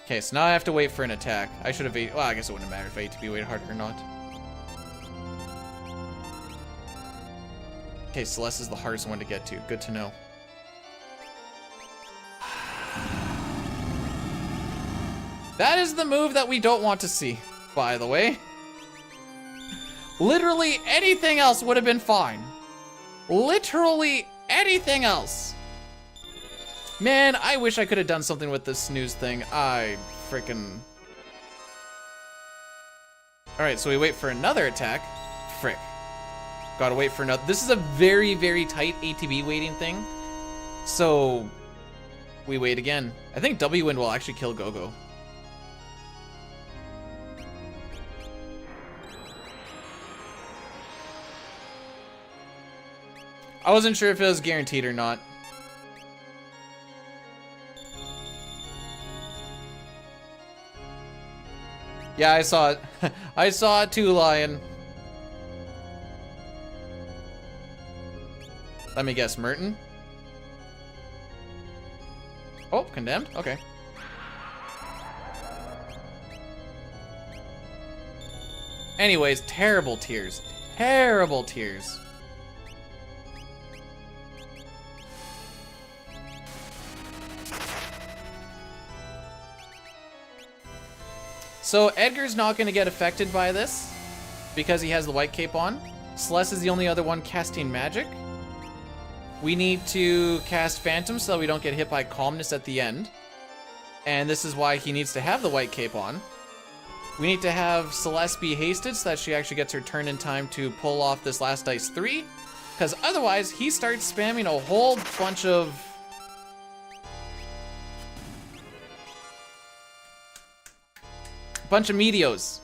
Okay, so now I have to wait for an attack. I should have well, I guess it wouldn't matter if ATB waited harder or not. Okay, Celeste is the hardest one to get to. Good to know. That is the move that we don't want to see, by the way. Literally anything else would have been fine. Literally anything else. Man, I wish I could have done something with this snooze thing. I freaking... Alright, so we wait for another attack. Frick. Gotta wait for another. This is a very, very tight ATB waiting thing. So, we wait again. I think W-Wind will actually kill Gogo. I wasn't sure if it was guaranteed or not. Yeah, I saw it. I saw it too, Lion. Let me guess, Merton? Oh, condemned? Okay. Anyways, terrible tears. Terrible tears. So Edgar's not going to get affected by this because he has the white cape on. Celeste is the only other one casting magic. We need to cast Phantom so that we don't get hit by Calmness at the end. And this is why he needs to have the white cape on. We need to have Celeste be hasted so that she actually gets her turn in time to pull off this last dice 3. Because otherwise, he starts spamming a whole bunch of... Meteos.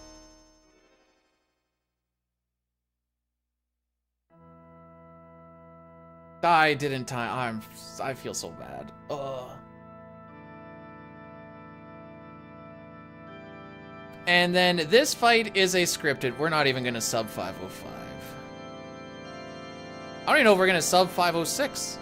I didn't time. I feel so bad. Ugh. And then this fight is a scripted. We're not even gonna sub 505. I don't even know if we're gonna sub 506.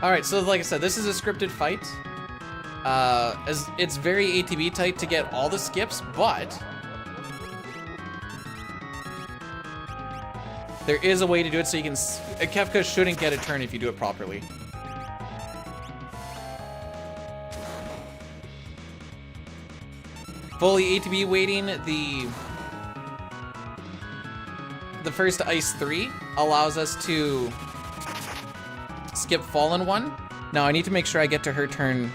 Alright, so like I said, this is a scripted fight. As it's very ATB tight to get all the skips, but there is a way to do it so you can... Kefka shouldn't get a turn if you do it properly. Fully ATB waiting, the first Ice 3 allows us to skip Fallen 1. Now I need to make sure I get to her turn.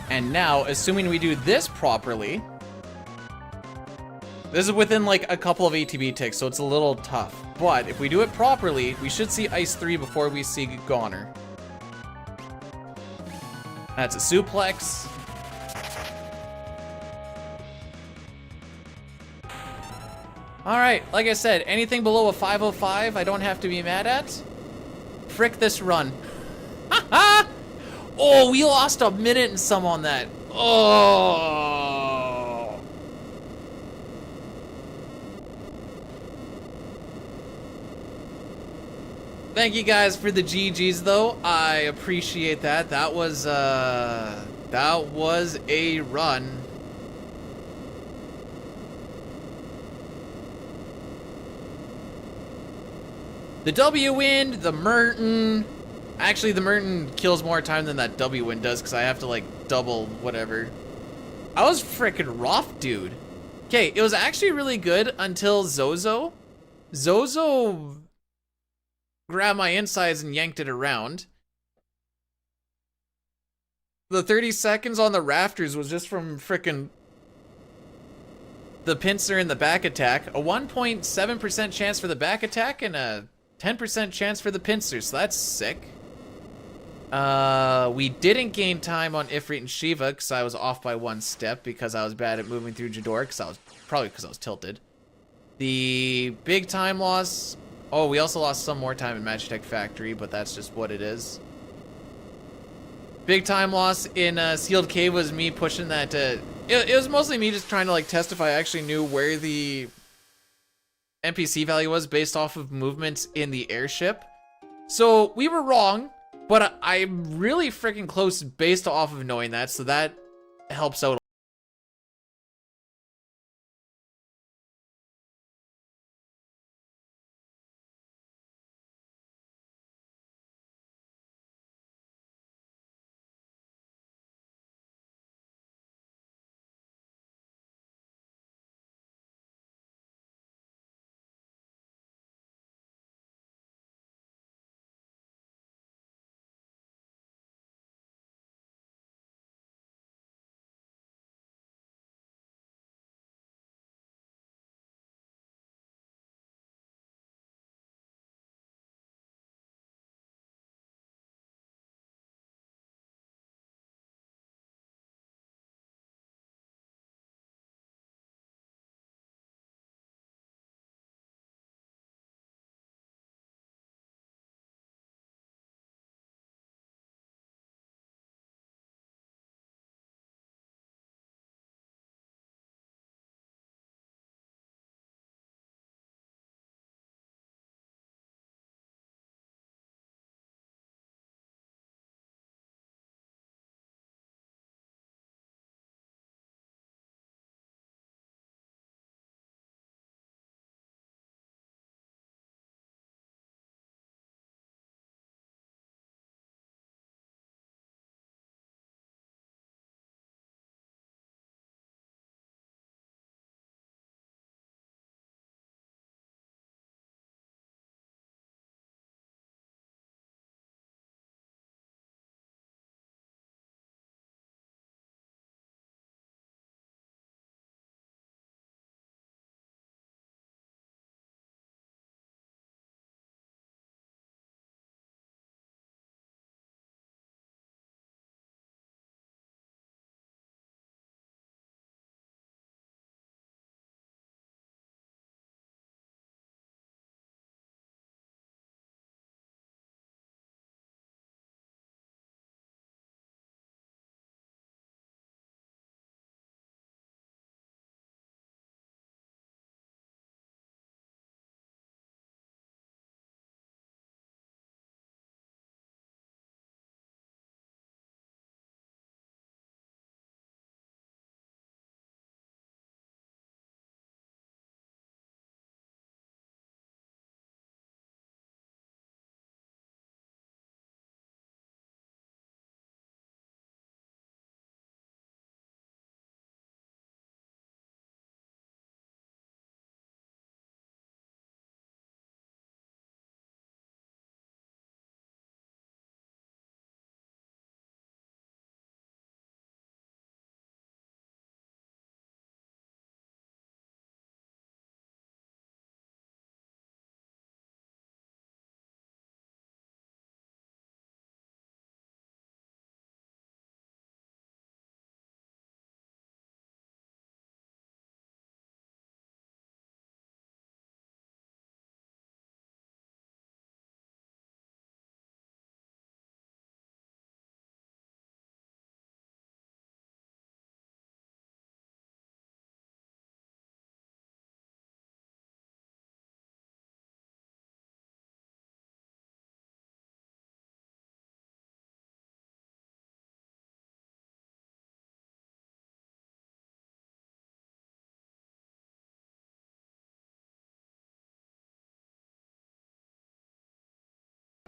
And now, assuming we do this properly, this is within like a couple of ATB ticks, so it's a little tough. But if we do it properly, we should see Ice 3 before we see Goner. That's a suplex. Alright, like I said, anything below a 505 I don't have to be mad at. Frick this run. Oh, we lost a minute and some on that. Oh. Thank you guys for the GGs though. I appreciate that. That was a run. The W-Wind, the Merton. Actually, the Merton kills more time than that W-Wind does because I have to like double whatever. I was freaking rough, dude. Okay, it was actually really good until Zozo. Zozo grabbed my insides and yanked it around. The 30 seconds on the rafters was just from freaking the pincer and the back attack. A 1.7% chance for the back attack and a 10% chance for the pincer, so that's sick. We didn't gain time on Ifrit and Shiva because I was off by 1 step because I was bad at moving through Jador probably because I was tilted. The big time loss, oh, we also lost some more time in Magitech Factory, but that's just what it is. Big time loss in Sealed Cave was me pushing that, it was mostly me just trying to like test if I actually knew where the NPC value was based off of movements in the airship. So we were wrong, but I'm really freaking close based off of knowing that, so that helps out.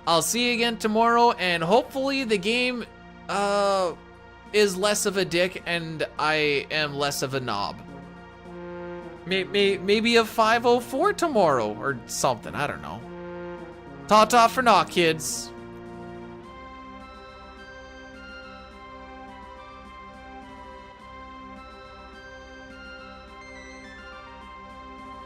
I'll see you again tomorrow, and hopefully the game is less of a dick and I am less of a knob. Maybe a 504 tomorrow or something. I don't know. Ta-ta for now, kids.